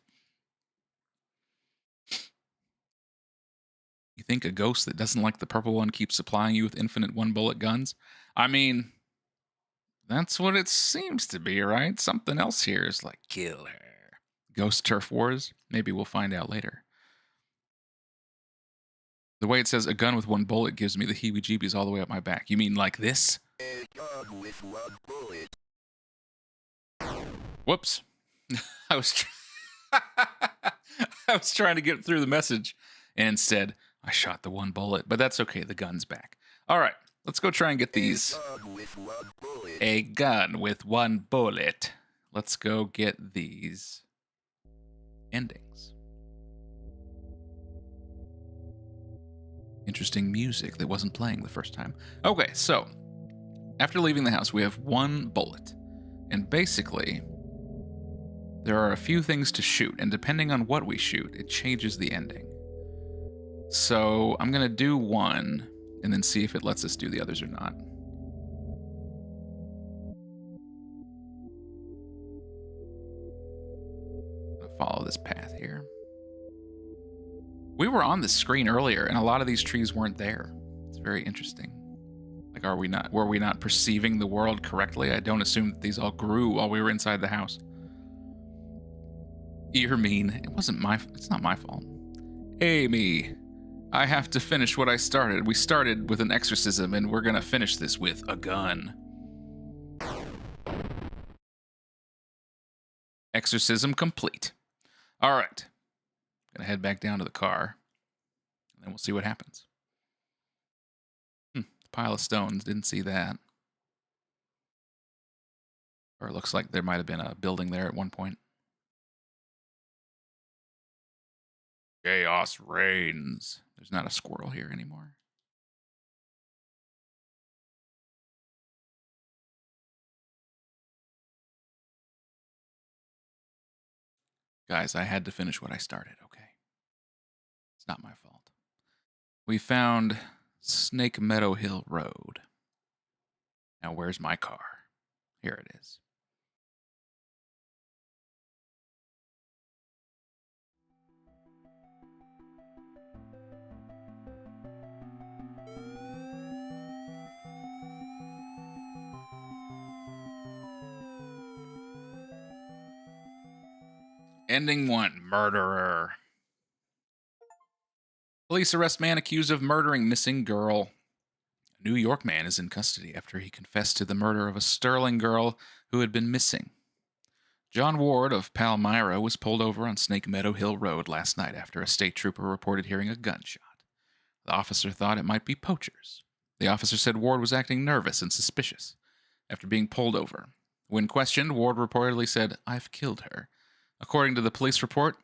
[SPEAKER 1] You think a ghost that doesn't like the purple one keeps supplying you with infinite one-bullet guns? I mean, that's what it seems to be, right? Something else here is like, kill her. Ghost turf wars? Maybe we'll find out later. The way it says a gun with one bullet gives me the heebie-jeebies all the way up my back. You mean like this?
[SPEAKER 2] A gun with one bullet.
[SPEAKER 1] Whoops. I was trying to get through the message, and instead I shot the one bullet. But that's okay. The gun's back. All right, let's go try and get these.
[SPEAKER 2] A gun with one bullet.
[SPEAKER 1] A gun with one bullet. Let's go get these endings. Interesting music that wasn't playing the first time. Okay, so after leaving the house, we have one bullet. And basically, there are a few things to shoot, and depending on what we shoot, it changes the ending. So I'm going to do one, and then see if it lets us do the others or not. I'll follow this path here. We were on the screen earlier, and a lot of these trees weren't there. It's very interesting. Like, were we not perceiving the world correctly? I don't assume that these all grew while we were inside the house. You're mean. It's not my fault. Amy, I have to finish what I started. We started with an exorcism, and we're gonna finish this with a gun. Exorcism complete. All right. Gonna head back down to the car, and then we'll see what happens. The pile of stones. Didn't see that. Or it looks like there might have been a building there at one point. Chaos reigns. There's not a squirrel here anymore. Guys, I had to finish what I started, okay? It's not my fault. We found Snake Meadow Hill Road. Now, where's my car? Here it is. Ending 1, murderer. Police arrest man accused of murdering missing girl. A New York man is in custody after he confessed to the murder of a Sterling girl who had been missing. John Ward of Palmyra was pulled over on Snake Meadow Hill Road last night after a state trooper reported hearing a gunshot. The officer thought it might be poachers. The officer said Ward was acting nervous and suspicious after being pulled over. When questioned, Ward reportedly said, "I've killed her." According to the police report,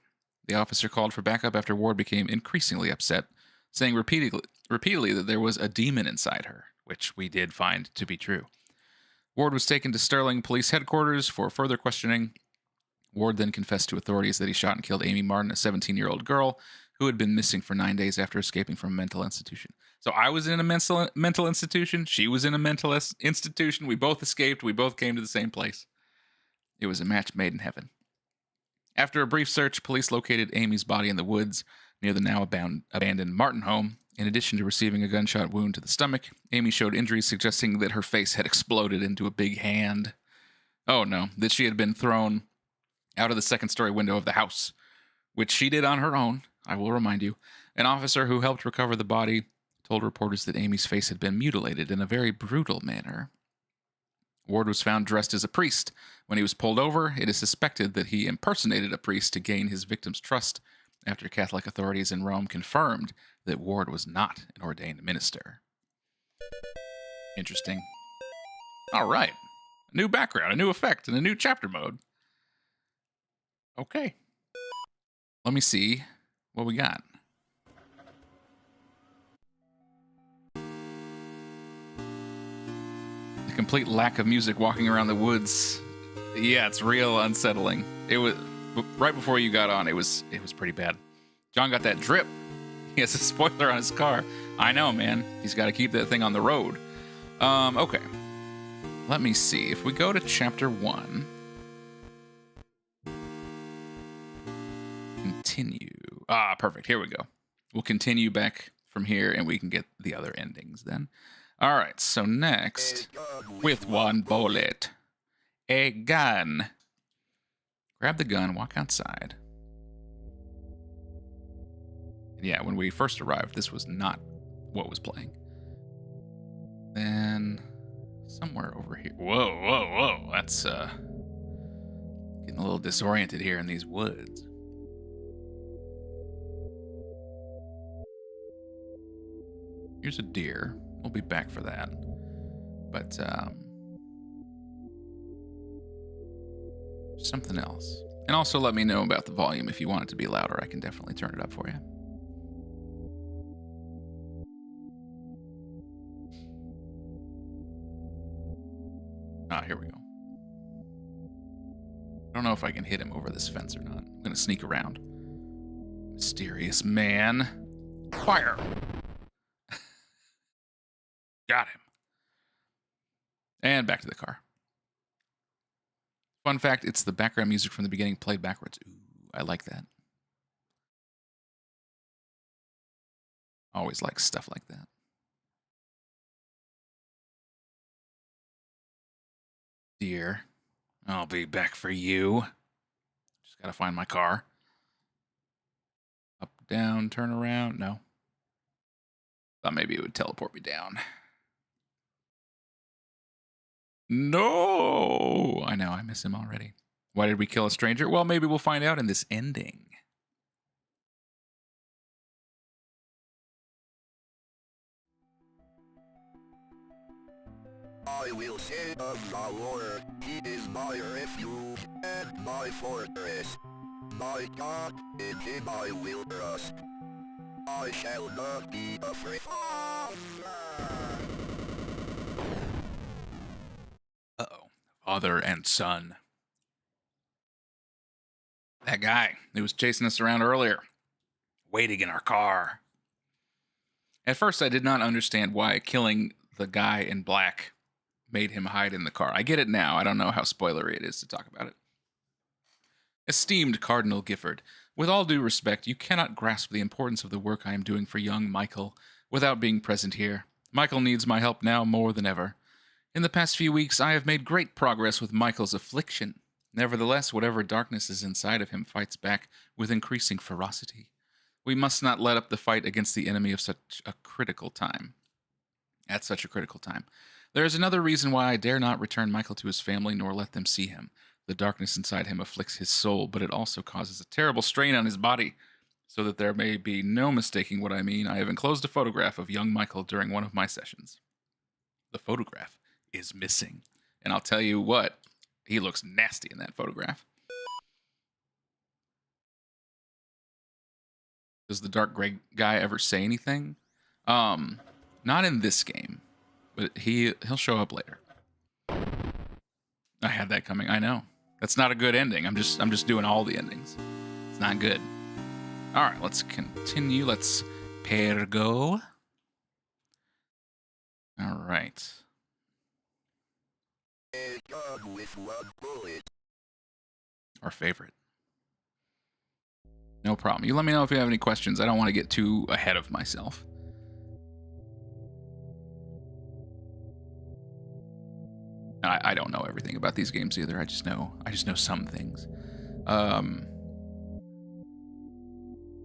[SPEAKER 1] the officer called for backup after Ward became increasingly upset, saying repeatedly that there was a demon inside her, which we did find to be true. Ward was taken to Sterling Police Headquarters for further questioning. Ward then confessed to authorities that he shot and killed Amy Martin, a 17-year-old girl who had been missing for 9 days after escaping from a mental institution. So I was in a mental institution. She was in a mental institution. We both escaped. We both came to the same place. It was a match made in heaven. After a brief search, police located Amy's body in the woods near the now abandoned Martin home. In addition to receiving a gunshot wound to the stomach, Amy showed injuries suggesting that her face had exploded into a big hand. Oh no, that she had been thrown out of the second-story window of the house, which she did on her own, I will remind you. An officer who helped recover the body told reporters that Amy's face had been mutilated in a very brutal manner. Ward was found dressed as a priest. When he was pulled over, it is suspected that he impersonated a priest to gain his victim's trust after Catholic authorities in Rome confirmed that Ward was not an ordained minister. Interesting. All right. A new background, a new effect, and a new chapter mode. Okay. Let me see what we got. The complete lack of music walking around the woods. Yeah, it's real unsettling. It was right before you got on. It was pretty bad. John got that drip. He has a spoiler on his car. I know, man. He's got to keep that thing on the road. Okay. Let me see. If we go to chapter 1, continue. Perfect. Here we go. We'll continue back from here, and we can get the other endings then. All right. So next, with one bullet, a gun. Grab the gun, walk outside. Yeah, when we first arrived, this was not what was playing. Then somewhere over here. Whoa, whoa, whoa. That's getting a little disoriented here in these woods. Here's a deer. We'll be back for that. But something else. And also let me know about the volume if you want it to be louder. I can definitely turn it up for you. Here we go. I don't know if I can hit him over this fence or not. I'm going to sneak around. Mysterious man. Fire! Got him. And back to the car. Fun fact, it's the background music from the beginning played backwards. Ooh, I like that. Always like stuff like that. Dear, I'll be back for you. Just gotta find my car. Up, down, turn around. No. Thought maybe it would teleport me down. No! I know, I miss him already. Why did we kill a stranger? Well, maybe we'll find out in this ending.
[SPEAKER 2] I will say of the Lord, He is my refuge and my fortress. My God, in Him I will trust. I shall not be afraid.
[SPEAKER 1] Uh-oh. Father and son. That guy who was chasing us around earlier, waiting in our car. At first, I did not understand why killing the guy in black made him hide in the car. I get it now. I don't know how spoilery it is to talk about it. Esteemed Cardinal Gifford, with all due respect, you cannot grasp the importance of the work I am doing for young Michael without being present here. Michael needs my help now more than ever. In the past few weeks, I have made great progress with Michael's affliction. Nevertheless, whatever darkness is inside of him fights back with increasing ferocity. We must not let up the fight against the enemy of such a critical time. At such a critical time. There is another reason why I dare not return Michael to his family nor let them see him. The darkness inside him afflicts his soul, but it also causes a terrible strain on his body. So that there may be no mistaking what I mean, I have enclosed a photograph of young Michael during one of my sessions. The photograph is missing. And I'll tell you what, he looks nasty in that photograph. Does the dark gray guy ever say anything? Not in this game, but he'll show up later. I had that coming. I know. That's not a good ending. I'm just doing all the endings. It's not good. All right, let's continue. Let's pergo. All right.
[SPEAKER 2] With one bullet.
[SPEAKER 1] Our favorite. No problem. You let me know if you have any questions. I don't want to get too ahead of myself. I don't know everything about these games either. I just know some things. All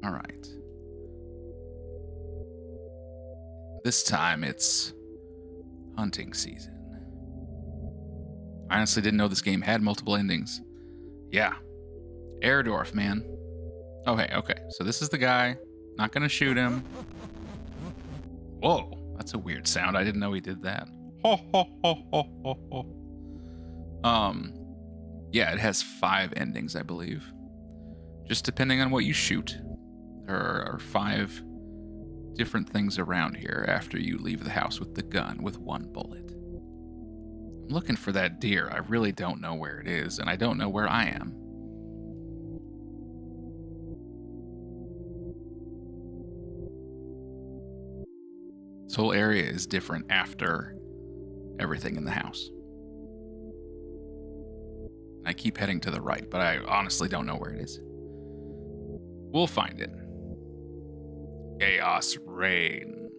[SPEAKER 1] right. This time it's hunting season. I honestly didn't know this game had multiple endings. Yeah. AIRDORF, man. Okay. So this is the guy. Not gonna shoot him. Whoa, that's a weird sound. I didn't know he did that. Yeah, it has 5 endings, I believe. Just depending on what you shoot. There are 5 different things around here after you leave the house with the gun with 1 bullet. I'm looking for that deer. I really don't know where it is, and I don't know where I am. This whole area is different after everything in the house. I keep heading to the right, but I honestly don't know where it is. We'll find it. Chaos reigns.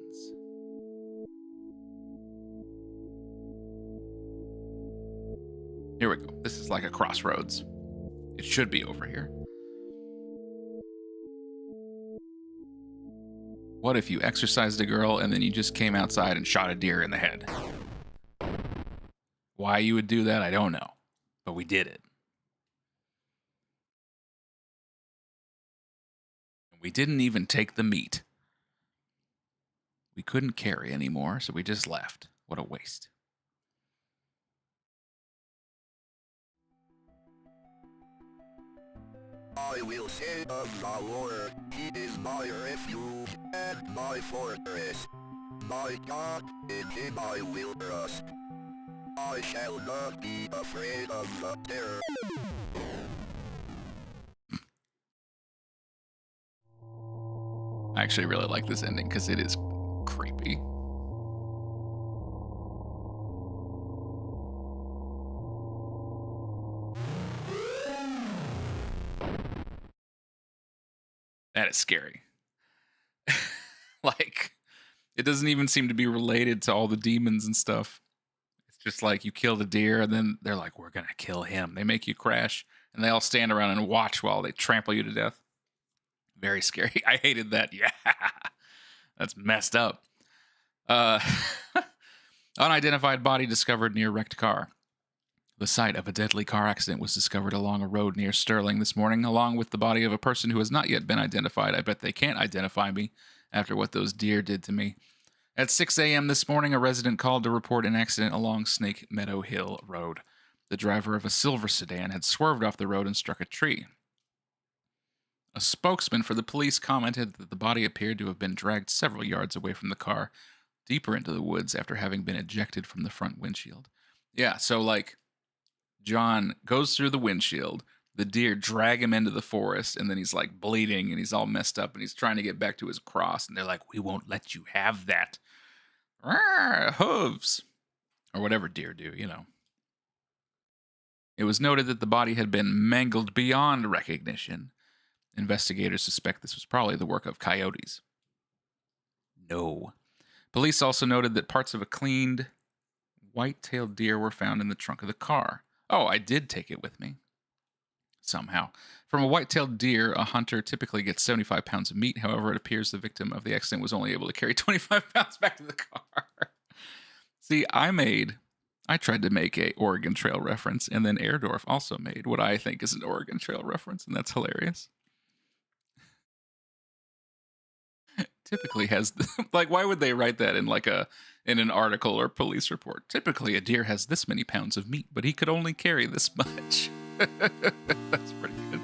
[SPEAKER 1] Here we go. This is like a crossroads. It should be over here. What if you exorcised a girl and then you just came outside and shot a deer in the head? Why you would do that, I don't know. But we did it. We didn't even take the meat. We couldn't carry anymore, so we just left. What a waste.
[SPEAKER 2] I will say of the Lord, He is my refuge and my fortress. My God, in Him I will trust. I shall not be afraid of the terror.
[SPEAKER 1] I actually really like this ending because it is creepy. That is scary. Like, it doesn't even seem to be related to all the demons and stuff. It's just like you kill the deer and then they're like, we're going to kill him. They make you crash and they all stand around and watch while they trample you to death. Very scary. I hated that. Yeah. That's messed up. Unidentified body discovered near wrecked car. The site of a deadly car accident was discovered along a road near Sterling this morning, along with the body of a person who has not yet been identified. I bet they can't identify me after what those deer did to me. At 6 a.m. this morning, a resident called to report an accident along Snake Meadow Hill Road. The driver of a silver sedan had swerved off the road and struck a tree. A spokesman for the police commented that the body appeared to have been dragged several yards away from the car, deeper into the woods after having been ejected from the front windshield. Yeah, so like John goes through the windshield, the deer drag him into the forest, and then he's like bleeding and he's all messed up and he's trying to get back to his cross, and they're like, "We won't let you have that." Rawr, hooves. Or whatever deer do, you know. It was noted that the body had been mangled beyond recognition. Investigators suspect this was probably the work of coyotes. No. Police also noted that parts of a cleaned white-tailed deer were found in the trunk of the car. Oh, I did take it with me. Somehow. From a white-tailed deer, a hunter typically gets 75 pounds of meat. However, it appears the victim of the accident was only able to carry 25 pounds back to the car. See, I tried to make a Oregon Trail reference, and then AIRDORF also made what I think is an Oregon Trail reference, and that's hilarious. Typically has, like, why would they write that in in an article or police report? Typically, a deer has this many pounds of meat, but he could only carry this much. That's pretty good.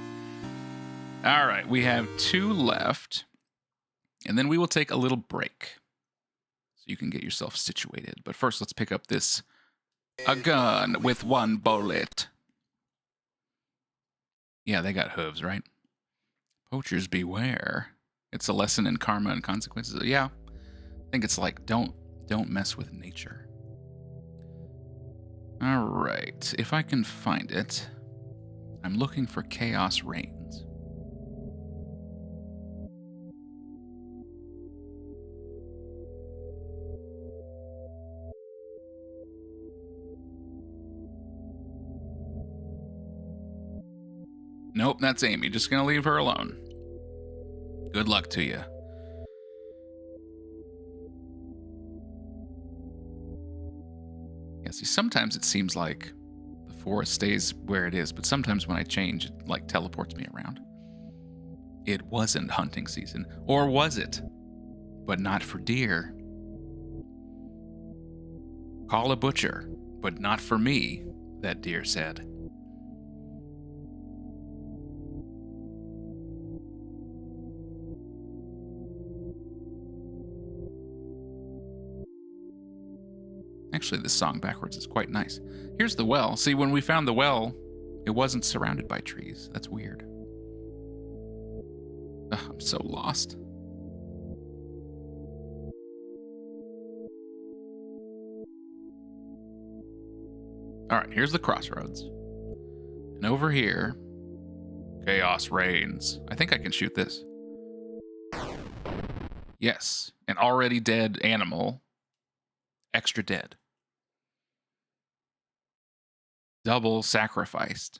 [SPEAKER 1] All right, we have 2 left, and then we will take a little break so you can get yourself situated. But first, let's pick up this A Gun with 1 Bullet. Yeah, they got hooves, right? Poachers beware. It's a lesson in karma and consequences. Yeah, I think it's like don't mess with nature. All right, if I can find it, I'm looking for Chaos Reigns. Nope, that's Amy. Just gonna leave her alone. Good luck to you. Yeah, see, sometimes it seems like the forest stays where it is, but sometimes when I change, it like teleports me around. It wasn't hunting season. Or was it? But not for deer. Call a butcher, but not for me, that deer said. Actually, this song backwards is quite nice. Here's the well. See, when we found the well, it wasn't surrounded by trees. That's weird. Ugh, I'm so lost. All right, here's the crossroads. And over here, chaos reigns. I think I can shoot this. Yes, an already dead animal. Extra dead. Double sacrificed.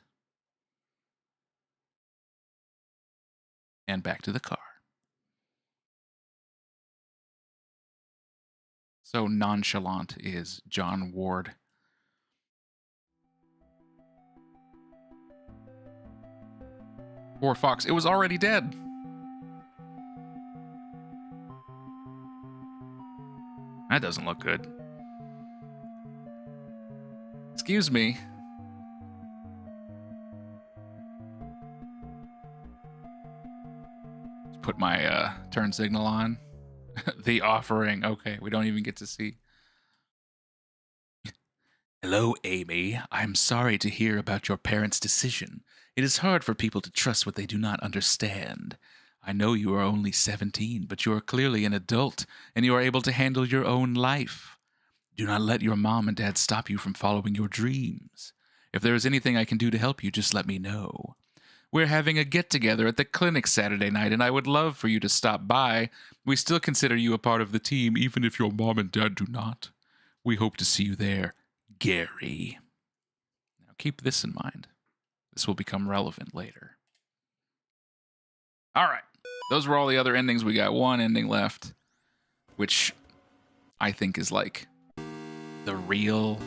[SPEAKER 1] And back to the car. So nonchalant is John Ward. Poor fox. It was already dead. That doesn't look good. Excuse me. Let's put my turn signal on. The offering. Okay, we don't even get to see. Hello, Amy. I'm sorry to hear about your parents' decision. It is hard for people to trust what they do not understand. I know you are only 17, but you are clearly an adult, and you are able to handle your own life. Do not let your mom and dad stop you from following your dreams. If there is anything I can do to help you, just let me know. We're having a get-together at the clinic Saturday night, and I would love for you to stop by. We still consider you a part of the team, even if your mom and dad do not. We hope to see you there, Gary. Now keep this in mind. This will become relevant later. All right. Those were all the other endings. We got one ending left, which I think is like the real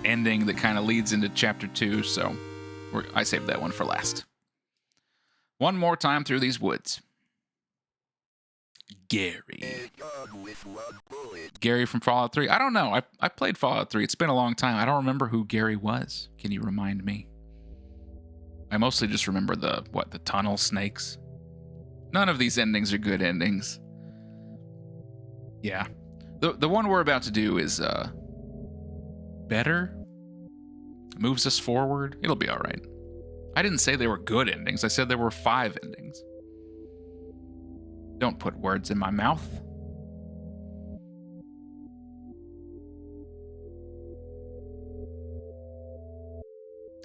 [SPEAKER 1] ending that kind of leads into chapter 2, so I saved that one for last. One more time through these woods. Gary.
[SPEAKER 2] A gun with 1 bullet.
[SPEAKER 1] Gary from Fallout 3. I don't know. I played Fallout 3. It's been a long time. I don't remember who Gary was. Can you remind me? I mostly just remember the tunnel snakes. None of these endings are good endings. Yeah. The one we're about to do is better. Moves us forward. It'll be all right. I didn't say they were good endings. I said there were 5 endings. Don't put words in my mouth.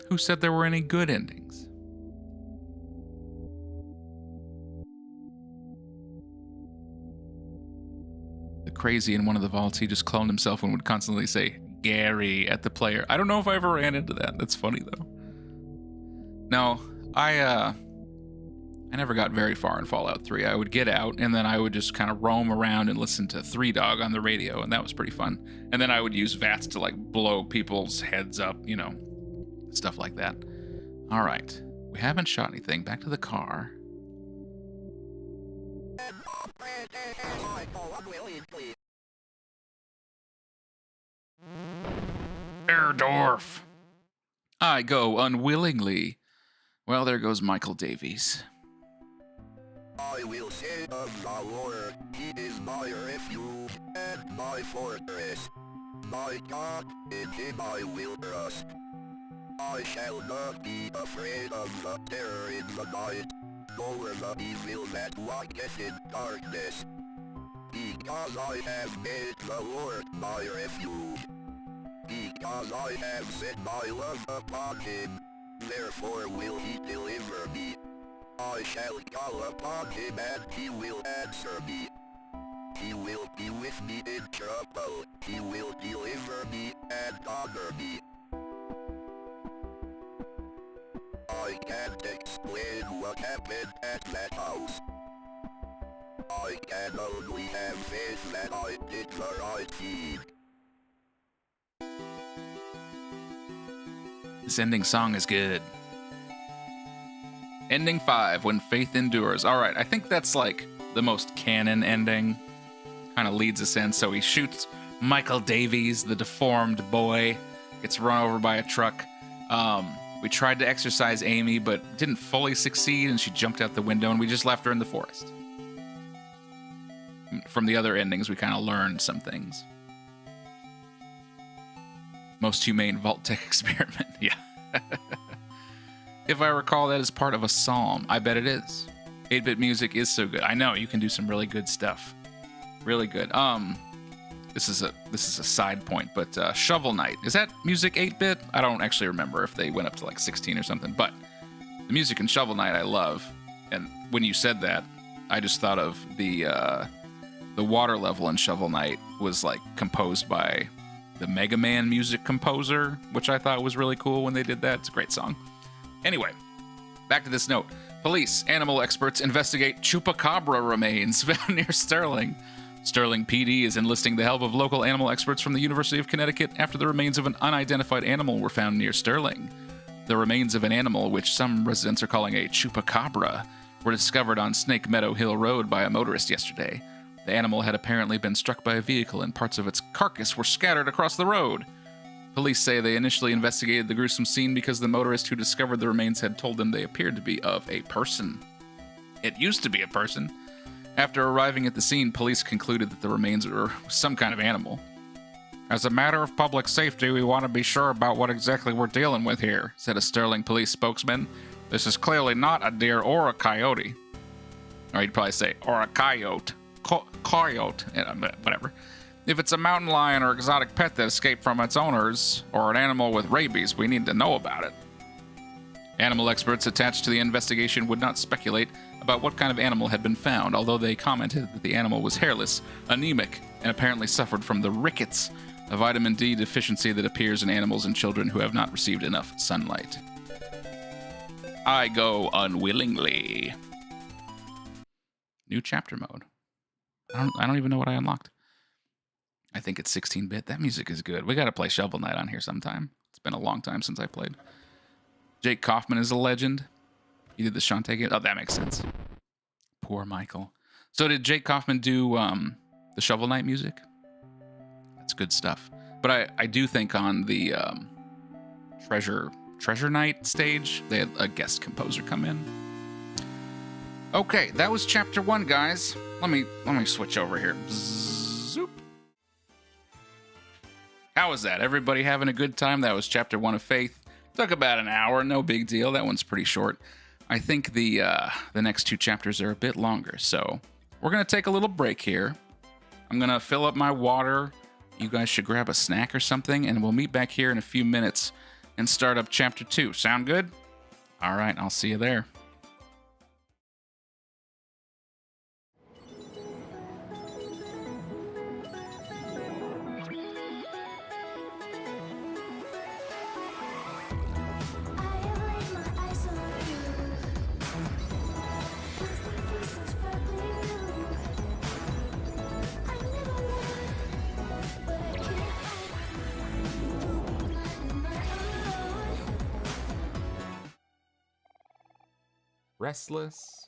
[SPEAKER 1] Who said there were any good endings? The crazy in one of the vaults, he just cloned himself and would constantly say Gary at the player. I don't know if I ever ran into that. That's funny though. No, I never got very far in Fallout 3. I would get out and then I would just kind of roam around and listen to Three Dog on the radio, and that was pretty fun. And then I would use VATS to like blow people's heads up, you know, stuff like that. All right, we haven't shot anything. Back to the car. AIRDORF. I go unwillingly. Well, there goes Michael Davies.
[SPEAKER 2] I will say of the Lord, he is my refuge and my fortress. My God, in him I will trust. I shall not be afraid of the terror in the night, nor the evil that walketh in darkness. Because I have made the Lord my refuge. Because I have set my love upon him, therefore will he deliver me. I shall call upon him and he will answer me. He will be with me in trouble. He will deliver me and honor me. I can't explain what happened at that house. I can only have faith that I did the right thing.
[SPEAKER 1] This ending song is good. Ending 5, When Faith Endures. All right, I think that's like the most canon ending. Kind of leads us in. So he shoots Michael Davies, the deformed boy, gets run over by a truck. We tried to exorcise Amy, but didn't fully succeed, and she jumped out the window, and we just left her in the forest. From the other endings, we kind of learned some things. Most humane vault tech experiment. Yeah. If I recall, that is part of a psalm. I bet it is. 8-bit music is so good. I know you can do some really good stuff. Really good. This is a side point, but Shovel Knight, is that music 8-bit? I don't actually remember if they went up to like 16 or something, but the music in Shovel Knight I love. And when you said that, I just thought of the water level in Shovel Knight was like composed by the Mega Man music composer, which I thought was really cool when they did that. It's a great song. Anyway, back to this note. Police, animal experts investigate chupacabra remains found near Sterling. Sterling PD is enlisting the help of local animal experts from the University of Connecticut after the remains of an unidentified animal were found near Sterling. The remains of an animal, which some residents are calling a chupacabra, were discovered on Snake Meadow Hill Road by a motorist yesterday. The animal had apparently been struck by a vehicle and parts of its carcass were scattered across the road. Police say they initially investigated the gruesome scene because the motorist who discovered the remains had told them they appeared to be of a person. It used to be a person. After arriving at the scene, police concluded that the remains were some kind of animal. As a matter of public safety, we want to be sure about what exactly we're dealing with here, said a Sterling police spokesman. This is clearly not a deer or a coyote. Or he'd probably say, or a coyote. Coyote. Whatever. If it's a mountain lion or exotic pet that escaped from its owners, or an animal with rabies, we need to know about it. Animal experts attached to the investigation would not speculate about what kind of animal had been found, although they commented that the animal was hairless, anemic, and apparently suffered from the rickets, a vitamin D deficiency that appears in animals and children who have not received enough sunlight. I go unwillingly. New chapter mode. I don't even know what I unlocked. I think it's 16-bit. That music is good. We got to play Shovel Knight on here sometime. It's been a long time since I played. Jake Kaufman is a legend. He did the Shantae game. Oh, that makes sense. Poor Michael. So did Jake Kaufman do the Shovel Knight music? That's good stuff. But I do think on the Treasure Knight stage, they had a guest composer come in. Okay, that was chapter 1, guys. Let me switch over here. Zoop. How was that? Everybody having a good time? That was chapter 1 of Faith. Took about an hour, no big deal. That one's pretty short. I think the next 2 chapters are a bit longer, so we're gonna take a little break here. I'm gonna fill up my water. You guys should grab a snack or something, and we'll meet back here in a few minutes and start up chapter 2. Sound good? All right, I'll see you there.
[SPEAKER 3] Restless.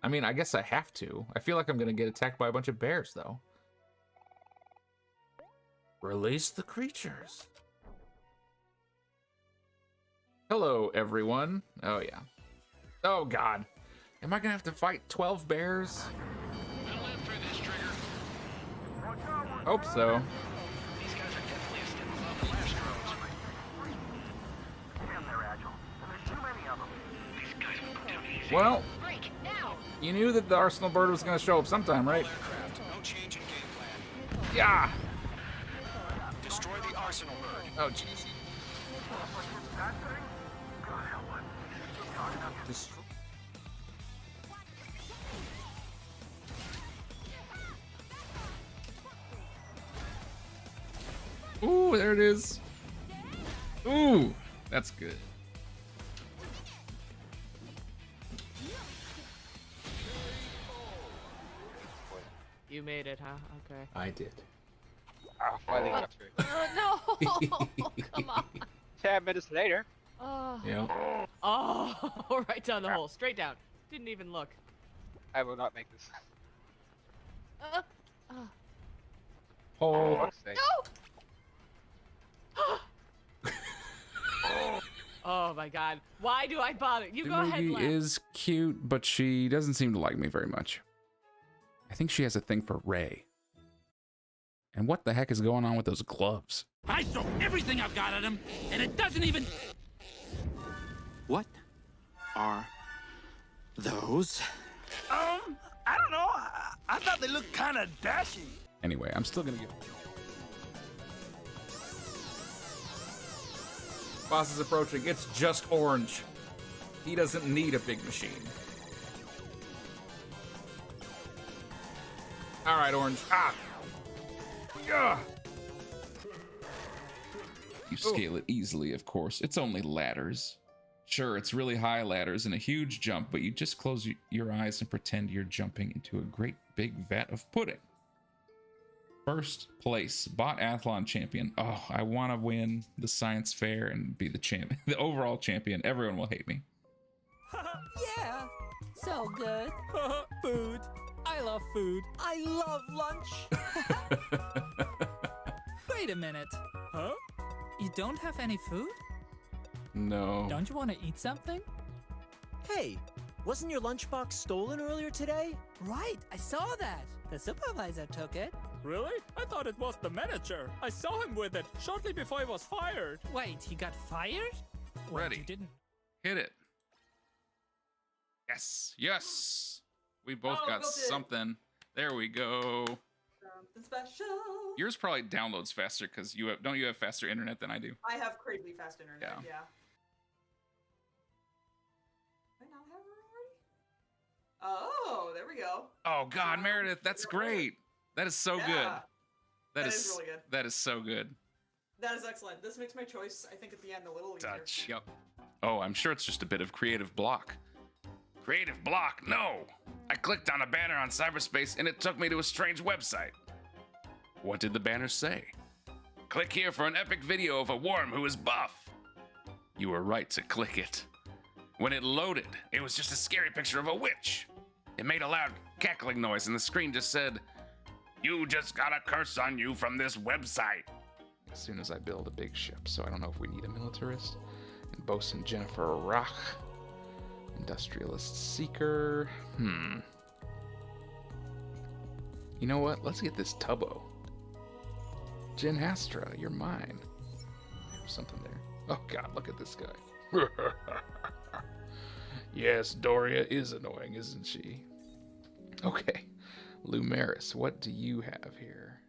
[SPEAKER 3] I mean, I guess I have to. I feel like I'm gonna get attacked by a bunch of bears, though. Release the creatures. Hello, everyone. Oh, yeah. Oh, God. Am I gonna have to fight 12 bears?
[SPEAKER 4] We'll live through this, Trigger.
[SPEAKER 3] Hope so.
[SPEAKER 4] These guys are definitely a step above the last drones.
[SPEAKER 5] Damn, they're agile. And there's too many of them.
[SPEAKER 4] These guys will go down easy.
[SPEAKER 3] Well,
[SPEAKER 4] Break now.
[SPEAKER 3] you knew that the Arsenal bird was gonna show up sometime, right?
[SPEAKER 4] Aircraft, no change in game plan.
[SPEAKER 3] Yeah.
[SPEAKER 4] Destroy the Arsenal bird.
[SPEAKER 3] Oh, jeez.
[SPEAKER 5] That thing? God help it.
[SPEAKER 3] Destroy. Ooh, there it is. Ooh, that's good.
[SPEAKER 6] You made it, huh? Okay.
[SPEAKER 3] I did.
[SPEAKER 7] Oh, finally got through.
[SPEAKER 6] No! Come on.
[SPEAKER 7] 10 minutes later.
[SPEAKER 6] Oh.
[SPEAKER 3] Yeah.
[SPEAKER 6] Oh, right down the hole. Straight down. Didn't even look.
[SPEAKER 7] I will not make this.
[SPEAKER 3] Oh.
[SPEAKER 7] Fuck's sake.
[SPEAKER 6] Oh my god. Why do I bother? You go ahead,
[SPEAKER 3] Mugi
[SPEAKER 6] Len.
[SPEAKER 3] is cute, but she doesn't seem to like me very much. I think she has a thing for Ray. And what the heck is going on with those gloves?
[SPEAKER 8] I throw everything I've got at him, and it doesn't even... What are those?
[SPEAKER 9] I don't know. I thought they looked kind of dashing.
[SPEAKER 3] Anyway, I'm still gonna give. Boss is approaching. It's just Orange. He doesn't need a big machine. All right, Orange. Ah. Yeah.
[SPEAKER 1] You scale it easily, of course. It's only ladders. Sure, it's really high ladders and a huge jump, but you just close your eyes and pretend you're jumping into a great big vat of pudding. First place, bot athlon champion. Oh, I want to win the science fair and be the champion, the overall champion. Everyone will hate me.
[SPEAKER 10] Yeah, so good. Food. I love food. I love lunch. Wait a minute. Huh? You don't have any food?
[SPEAKER 1] No.
[SPEAKER 10] Don't you want to eat something?
[SPEAKER 11] Hey, wasn't your lunchbox stolen earlier today?
[SPEAKER 10] Right, I saw that. The supervisor took it.
[SPEAKER 12] Really? I thought it was the manager. I saw him with it shortly before he was fired.
[SPEAKER 10] Wait, he got fired? Wait,
[SPEAKER 1] Ready.
[SPEAKER 10] you didn't.
[SPEAKER 1] Hit it. Yes. Yes. We both got something. There we go.
[SPEAKER 13] Something special.
[SPEAKER 1] Yours probably downloads faster because don't you have faster internet than I do?
[SPEAKER 13] I have crazy fast internet,
[SPEAKER 1] Yeah.
[SPEAKER 13] yeah. Do I not have it already? Oh, there we go.
[SPEAKER 1] Oh God, Meredith, that's great. That is so good.
[SPEAKER 13] Yeah.
[SPEAKER 1] That
[SPEAKER 13] That
[SPEAKER 1] is
[SPEAKER 13] is really good.
[SPEAKER 1] That is so good.
[SPEAKER 13] That is excellent. This makes my choice, I think, at the end a little easier.
[SPEAKER 1] Touch. Yep. Oh, I'm sure it's just a bit of creative block. Creative block? No! I clicked on a banner on cyberspace and it took me to a strange website. What did the banner say? Click here for an epic video of a worm who is buff. You were right to click it. When it loaded, it was just a scary picture of a witch. It made a loud
[SPEAKER 3] cackling noise, and the screen just said, "You just got a curse on you from this website." As soon as I build a big ship, so I don't know if we need a militarist. And Bosun Jennifer Roch, industrialist seeker. You know what? Let's get this Tubbo. Jen Astra, you're mine. There's something there. Oh God, look at this guy. Yes, Doria is annoying, isn't she? Okay, Lumeris, what do you have here?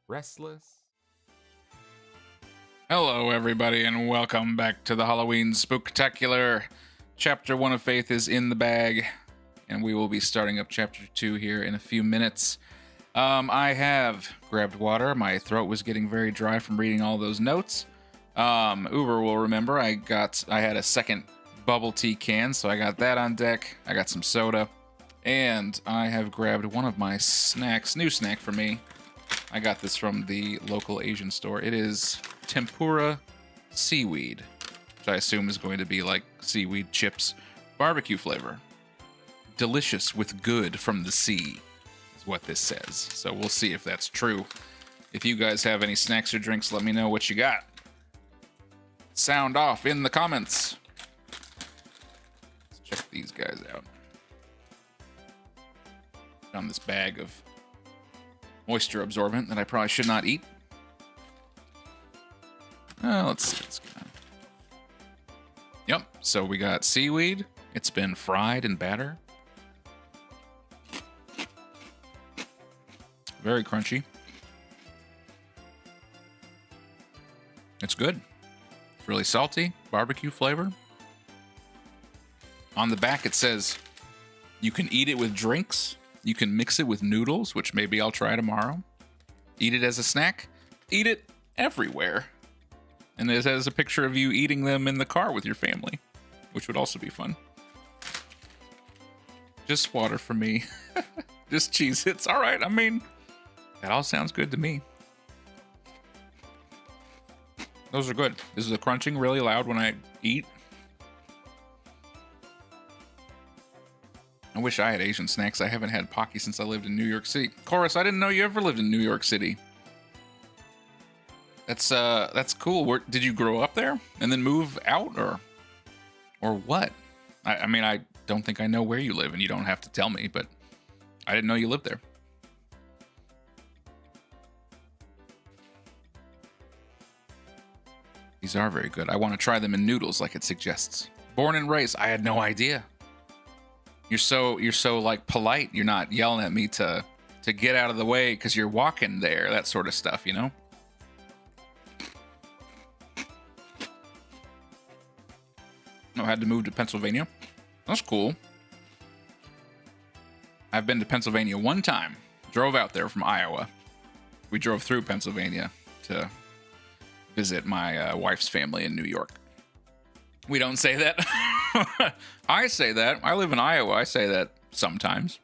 [SPEAKER 3] Restless. Hello, everybody, and welcome back to the Halloween Spooktacular. Chapter 1 of Faith is in the bag, and we will be starting up Chapter 2 here in a few minutes. I have grabbed water. My throat was getting very dry from reading all those notes. Uber will remember I had a second bubble tea can, so I got that on deck. I got some soda, and I have grabbed one of my snacks, new snack for me. I got this from the local Asian store. It is tempura seaweed, which I assume is going to be like seaweed chips, barbecue flavor. Delicious with good from the sea is what this says. So we'll see if that's true. If you guys have any snacks or drinks, let me know what you got. Sound off in the comments. Let's check these guys out. Found this bag of moisture absorbent that I probably should not eat. Let's see what's going on. Yep, so we got seaweed. It's been fried in batter. Very crunchy. It's good. It's really salty, barbecue flavor. On the back it says you can eat it with drinks. You can mix it with noodles, which maybe I'll try tomorrow. Eat it as a snack. Eat it everywhere. And it has a picture of you eating them in the car with your family, which would also be fun. Just water for me. Just Cheez-Its. All right, I mean, that all sounds good to me. Those are good. Is the crunching really loud when I eat? I wish I had Asian snacks. I haven't had Pocky since I lived in New York City. Chorus, I didn't know you ever lived in New York City. That's cool. Did you grow up there and then move out, or what? I mean, I don't think I know where you live, and you don't have to tell me, but I didn't know you lived there. These are very good. I want to try them in noodles like it suggests. Born and raised. I had no idea. You're so like polite. You're not yelling at me to get out of the way because you're walking there, that sort of stuff, you know? I had to move to Pennsylvania. That's cool. I've been to Pennsylvania one time. Drove out there from Iowa. We drove through Pennsylvania to visit my wife's family in New York. We don't say that. I say that. I live in Iowa. I say that sometimes.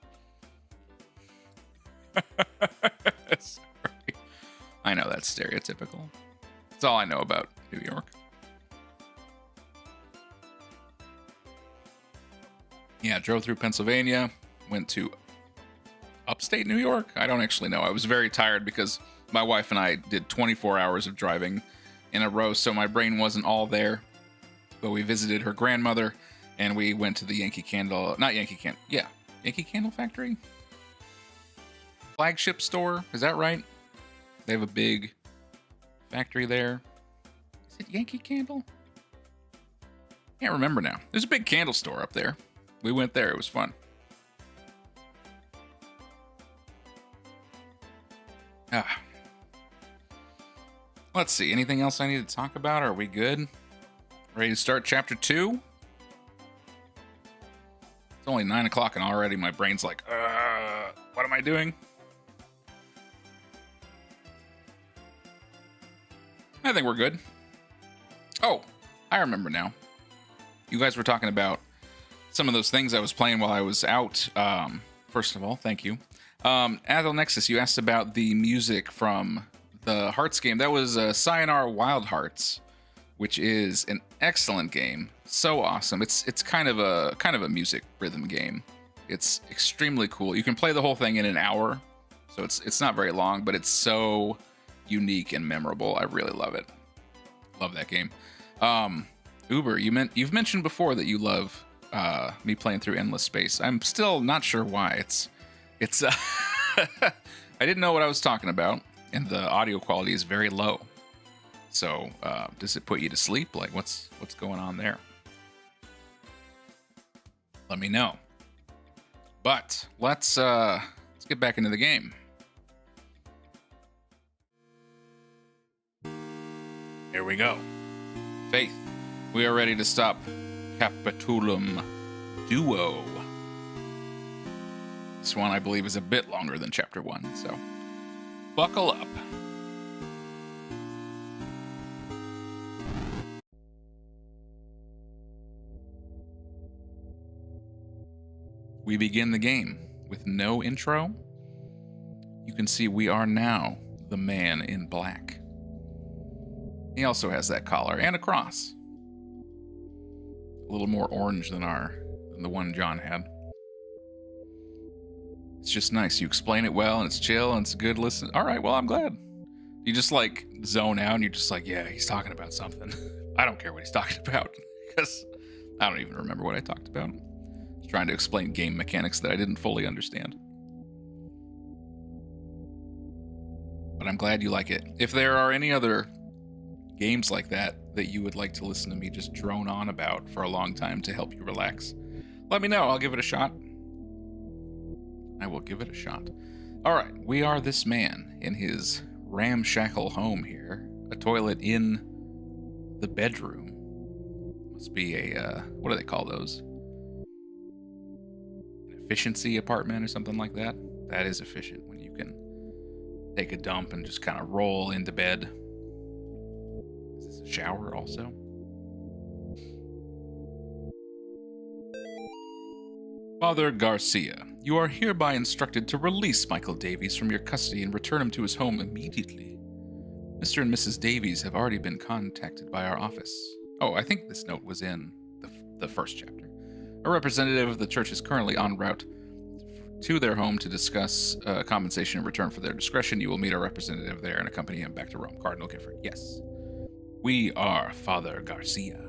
[SPEAKER 3] Sorry. I know that's stereotypical. That's all I know about New York. Yeah, drove through Pennsylvania, went to upstate New York. I don't actually know. I was very tired because my wife and I did 24 hours of driving in a row, so my brain wasn't all there. But we visited her grandmother, and we went to the Yankee Candle Factory? Flagship store, is that right? They have a big factory there. Is it Yankee Candle? Can't remember now. There's a big candle store up there. We went there, it was fun. Let's see, anything else I need to talk about? Are we good? Ready to start chapter 2? It's only 9 o'clock and already my brain's like, what am I doing?
[SPEAKER 1] I think we're good. Oh, I remember now. You guys were talking about some of those things I was playing while I was out. First of all, thank you. Adel Nexus, you asked about the music from the Hearts game. That was Sayonara Wild Hearts, which is an excellent game. So awesome. It's kind of a music rhythm game. It's extremely cool. You can play the whole thing in an hour, so it's not very long, but it's so unique and memorable. I really love it. Love that game. Uber, you've mentioned before that you love me playing through Endless Space. I'm still not sure why. It's I didn't know what I was talking about, and the audio quality is very low. So does it put you to sleep? Like what's going on there? Let me know. But let's get back into the game. Here we go. Faith, we are ready to stop Capitulum Duo. This one, I believe, is a bit longer than Chapter 1, so buckle up. We begin the game with no intro. You can see we are now the man in black. He also has that collar and a cross. A little more orange than the one John had. It's just nice. You explain it well, and it's chill, and it's a good listen. All right, well, I'm glad. You just like zone out, and you're just like, yeah, he's talking about something. I don't care what he's talking about, because I don't even remember what I talked about. I was trying to explain game mechanics that I didn't fully understand. But I'm glad you like it. If there are any other games like that you would like to listen to me just drone on about for a long time to help you relax, let me know. I'll give it a shot. I will give it a shot. All right, we are this man in his ramshackle home here. A toilet in the bedroom. Must be a, what do they call those? An efficiency apartment or something like that? That is efficient when you can take a dump and just kind of roll into bed. Is this a shower also? Father Garcia, you are hereby instructed to release Michael Davies from your custody and return him to his home immediately. Mr. and Mrs. Davies have already been contacted by our office. Oh, I think this note was in the first chapter. A representative of the church is currently en route to their home to discuss compensation in return for their discretion. You will meet our representative there and accompany him back to Rome. Cardinal Gifford. Yes. We are Father Garcia.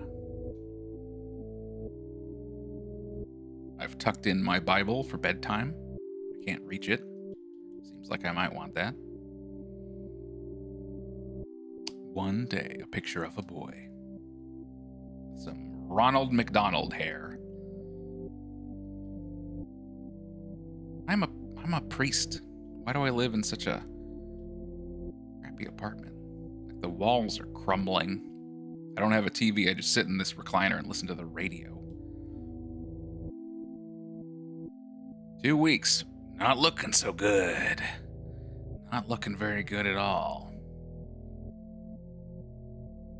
[SPEAKER 1] I've tucked in my Bible for bedtime. I can't reach it. Seems like I might want that. One day, a picture of a boy. Some Ronald McDonald hair. I'm a priest. Why do I live in such a crappy apartment? Like the walls are crumbling. I don't have a TV. I just sit in this recliner and listen to the radio. 2 weeks. Not looking so good. Not looking very good at all.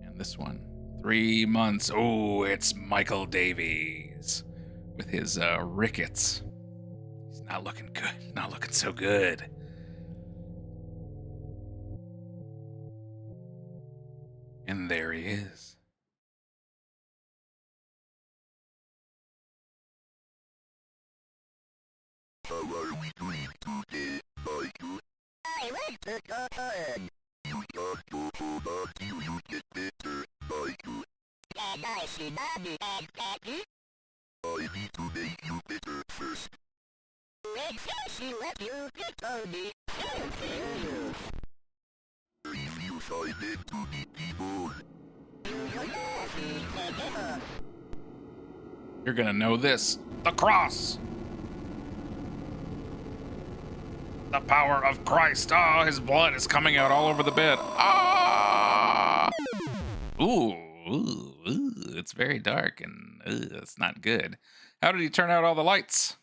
[SPEAKER 1] And this one. 3 months. Oh, it's Michael Davies. With his rickets. He's not looking good. Not looking so good. And there he is.
[SPEAKER 2] How are we doing today, Michael? I like to go home. You can't go home until you get better, Michael. And I see Mommy and Daddy. I need to make you better first. When she let you get on me, I'll kill you. If you find them to be people,
[SPEAKER 1] you're gonna know this. The cross! The power of Christ. Oh, his blood is coming out all over the bed. Ah! Ooh, it's very dark and it's not good. How did he turn out all the lights?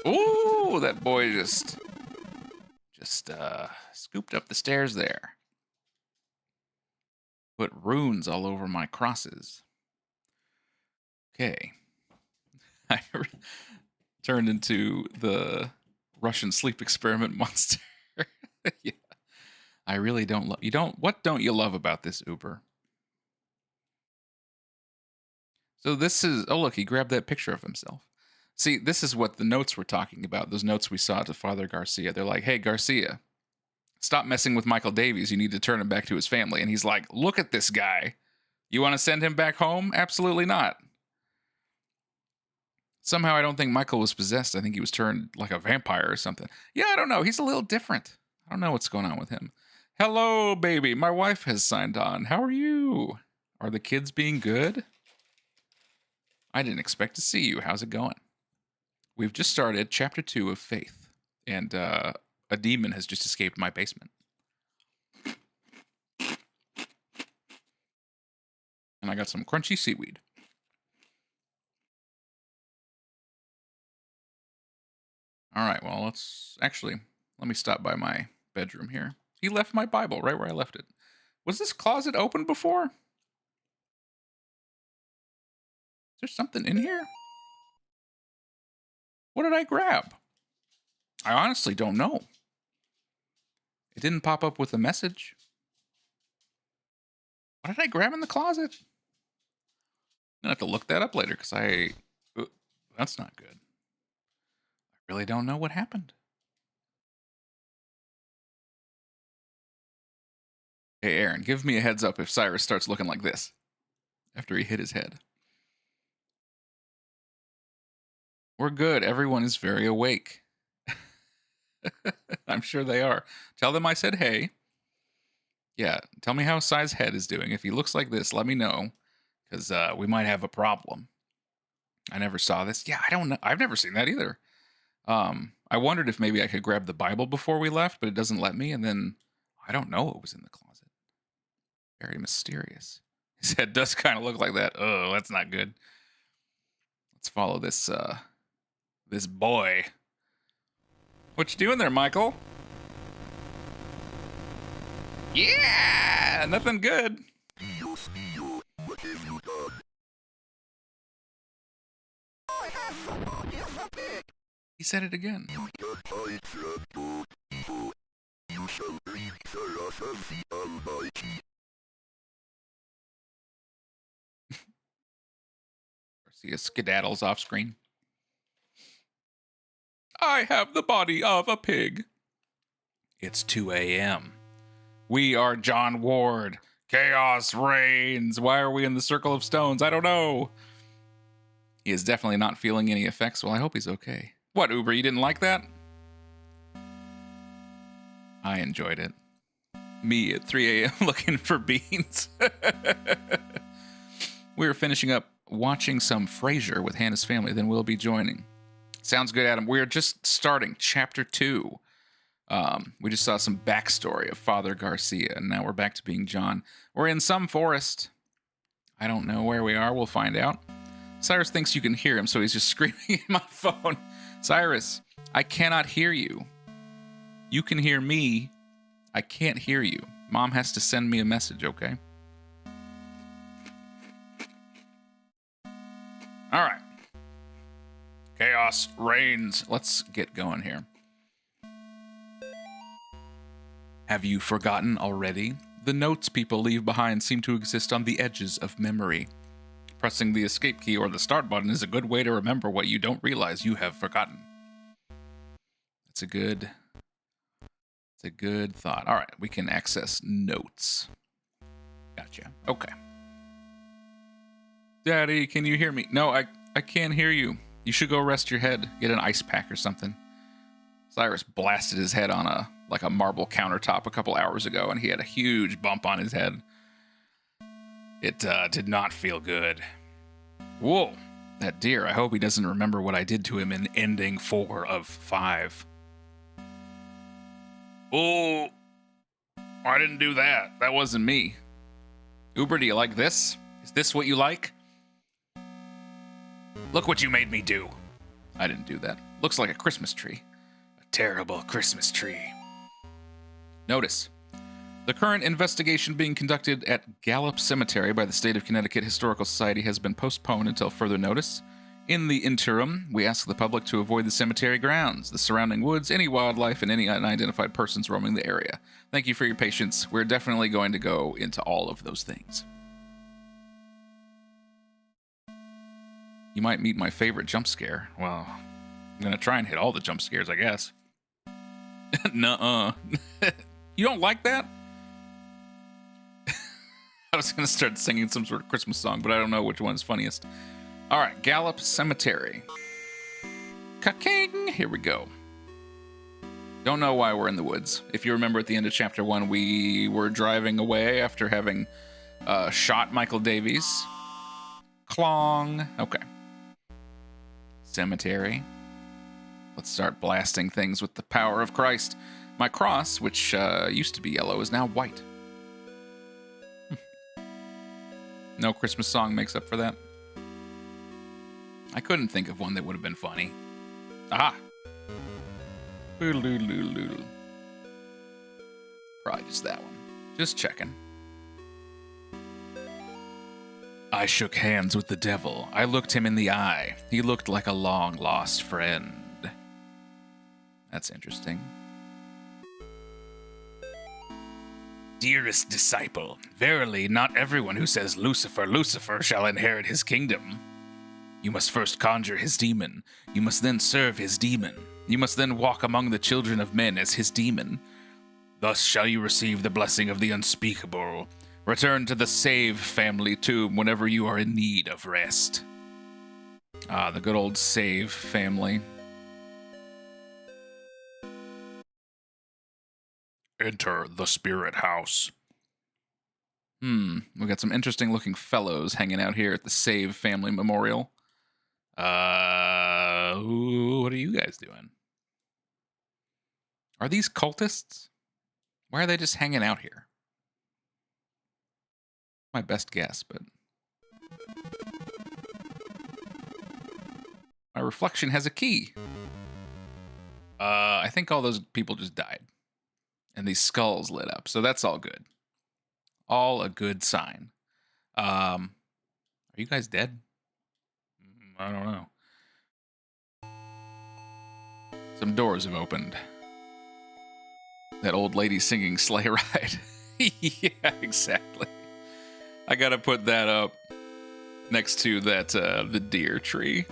[SPEAKER 1] Ooh, that boy just Just scooped up the stairs there. Put runes all over my crosses. Okay. I turned into the Russian sleep experiment monster. Yeah. I really don't love what don't you love about this Uber? So this is look, he grabbed that picture of himself. See, this is what the notes were talking about. Those notes we saw to Father Garcia. They're like, "Hey Garcia, stop messing with Michael Davies. You need to turn him back to his family." And he's like, "Look at this guy. You want to send him back home? Absolutely not." Somehow I don't think Michael was possessed. I think he was turned like a vampire or something. Yeah, I don't know. He's a little different. I don't know what's going on with him. Hello, baby. My wife has signed on. How are you? Are the kids being good? I didn't expect to see you. How's it going? We've just started chapter 2 of Faith, and a demon has just escaped my basement. And I got some crunchy seaweed. All right, well, let me stop by my bedroom here. He left my Bible right where I left it. Was this closet open before? Is there something in here? What did I grab? I honestly don't know. It didn't pop up with a message. What did I grab in the closet? I'm gonna have to look that up later because that's not good. I really don't know what happened. Hey, Aaron, give me a heads up if Cyrus starts looking like this after he hit his head. We're good. Everyone is very awake. I'm sure they are. Tell them I said hey. Yeah, tell me how Cy's head is doing. If he looks like this, let me know, because we might have a problem. I never saw this. Yeah, I don't know. I've never seen that either. I wondered if maybe I could grab the Bible before we left, but it doesn't let me, and then I don't know what was in the closet. Very mysterious. His head does kind of look like that. Oh, that's not good. Let's follow this this boy. What you doing there, Michael? Yeah, nothing good. He said it again. See a skedaddles off screen. I have the body of a pig. It's 2 a.m. We are John Ward. Chaos reigns. Why are we in the circle of stones? I don't know. He is definitely not feeling any effects. Well, I hope he's okay. What, Uber, you didn't like that? I enjoyed it. Me at 3 a.m. looking for beans. We're finishing up watching some Frasier with Hannah's family, then we'll be joining. Sounds good, Adam. We're just starting chapter 2. We just saw some backstory of Father Garcia, and now we're back to being John. We're in some forest. I don't know where we are. We'll find out. Cyrus thinks you can hear him, so he's just screaming in my phone. Cyrus, I cannot hear you. You can hear me. I can't hear you. Mom has to send me a message, okay? All right. Chaos reigns. Let's get going here. Have you forgotten already? The notes people leave behind seem to exist on the edges of memory. Pressing the escape key or the start button is a good way to remember what you don't realize you have forgotten. It's a good thought. All right, we can access notes. Gotcha. Okay. Daddy, can you hear me? No, I can't hear you. You should go rest your head. Get an ice pack or something. Cyrus blasted his head on a marble countertop a couple hours ago, and he had a huge bump on his head. It did not feel good. Whoa, that deer. I hope he doesn't remember what I did to him in ending 4 of 5. Oh, I didn't do that. That wasn't me. Uber, do you like this? Is this what you like? Look what you made me do. I didn't do that. Looks like a Christmas tree. A terrible Christmas tree. Notice. The current investigation being conducted at Gallup Cemetery by the State of Connecticut Historical Society has been postponed until further notice. In the interim, we ask the public to avoid the cemetery grounds, the surrounding woods, any wildlife, and any unidentified persons roaming the area. Thank you for your patience. We're definitely going to go into all of those things. You might meet my favorite jump scare. Well, I'm going to try and hit all the jump scares, I guess. Nuh-uh. You don't like that? I was going to start singing some sort of Christmas song, but I don't know which one's funniest. All right, Gallup Cemetery. Ka-king! Here we go. Don't know why we're in the woods. If you remember at the end of Chapter 1, we were driving away after having shot Michael Davies. Clong. Okay. Cemetery. Let's start blasting things with the power of Christ. My cross, which used to be yellow, is now white. No Christmas song makes up for that. I couldn't think of one that would have been funny. Aha! Boodle-doodle-doodle-doodle. Probably just that one. Just checking. I shook hands with the devil. I looked him in the eye. He looked like a long-lost friend. That's interesting. Dearest disciple, verily not everyone who says Lucifer, Lucifer shall inherit his kingdom. You must first conjure his demon. You must then serve his demon. You must then walk among the children of men as his demon. Thus shall you receive the blessing of the unspeakable. Return to the Save family tomb whenever you are in need of rest. Ah, the good old Save family. Enter the spirit house. We got some interesting looking fellows hanging out here at the Save family memorial. What are you guys doing? Are these cultists? Why are they just hanging out here? My best guess, but my reflection has a key. I think all those people just died. And these skulls lit up, so that's all good. All a good sign. Are you guys dead? I don't know. Some doors have opened. That old lady singing Sleigh Ride. Yeah, exactly. I gotta put that up next to that, the deer tree.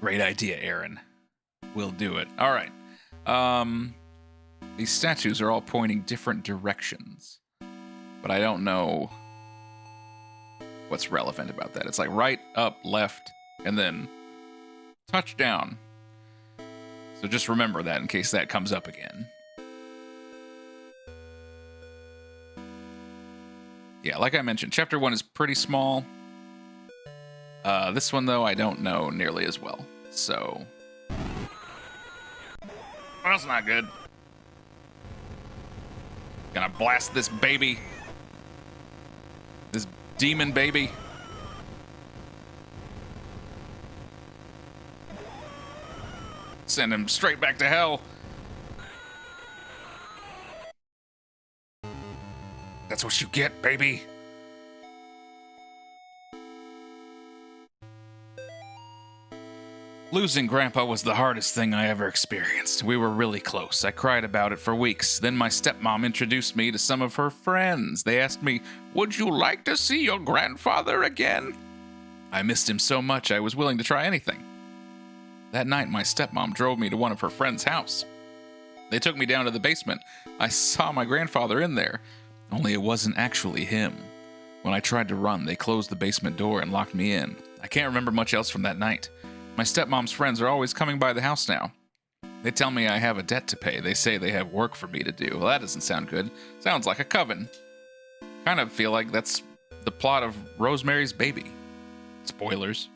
[SPEAKER 1] Great idea, Aaron. We'll do it. All right. These statues are all pointing different directions, but I don't know what's relevant about that. It's like right, up, left, and then touchdown. So just remember that in case that comes up again. Yeah, like I mentioned, Chapter 1 is pretty small. This one, though, I don't know nearly as well. So, that's not good. Gonna blast this baby. This demon baby. Send him straight back to hell. That's what you get, baby. Losing Grandpa was the hardest thing I ever experienced. We were really close. I cried about it for weeks. Then my stepmom introduced me to some of her friends. They asked me, "Would you like to see your grandfather again?" I missed him so much I was willing to try anything. That night, my stepmom drove me to one of her friends' house. They took me down to the basement. I saw my grandfather in there, only it wasn't actually him. When I tried to run, they closed the basement door and locked me in. I can't remember much else from that night. My stepmom's friends are always coming by the house now. They tell me I have a debt to pay. They say they have work for me to do. Well, that doesn't sound good. Sounds like a coven. Kind of feel like that's the plot of Rosemary's Baby. Spoilers.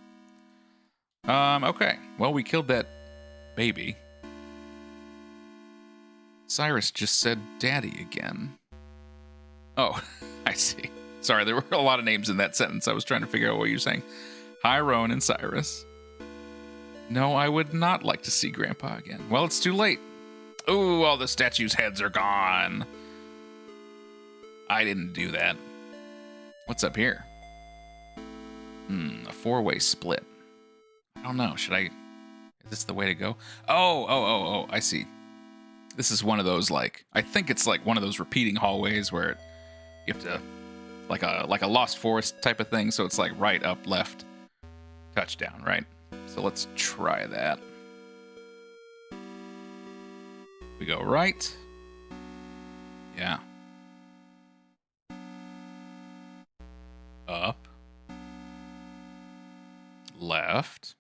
[SPEAKER 1] Okay. Well, we killed that baby. Cyrus just said daddy again. Oh, I see. Sorry, there were a lot of names in that sentence. I was trying to figure out what you're saying. Hi, Rowan and Cyrus. No, I would not like to see Grandpa again. Well, it's too late. Ooh, all the statues' heads are gone. I didn't do that. What's up here? A four-way split. I don't know. Should I... Is this the way to go? Oh, I see. This is one of those, like... I think it's like one of those repeating hallways where you have to... Like a Lost Forest type of thing, so it's like right, up, left, touchdown, right? So let's try that. We go right. Yeah. Up. Left.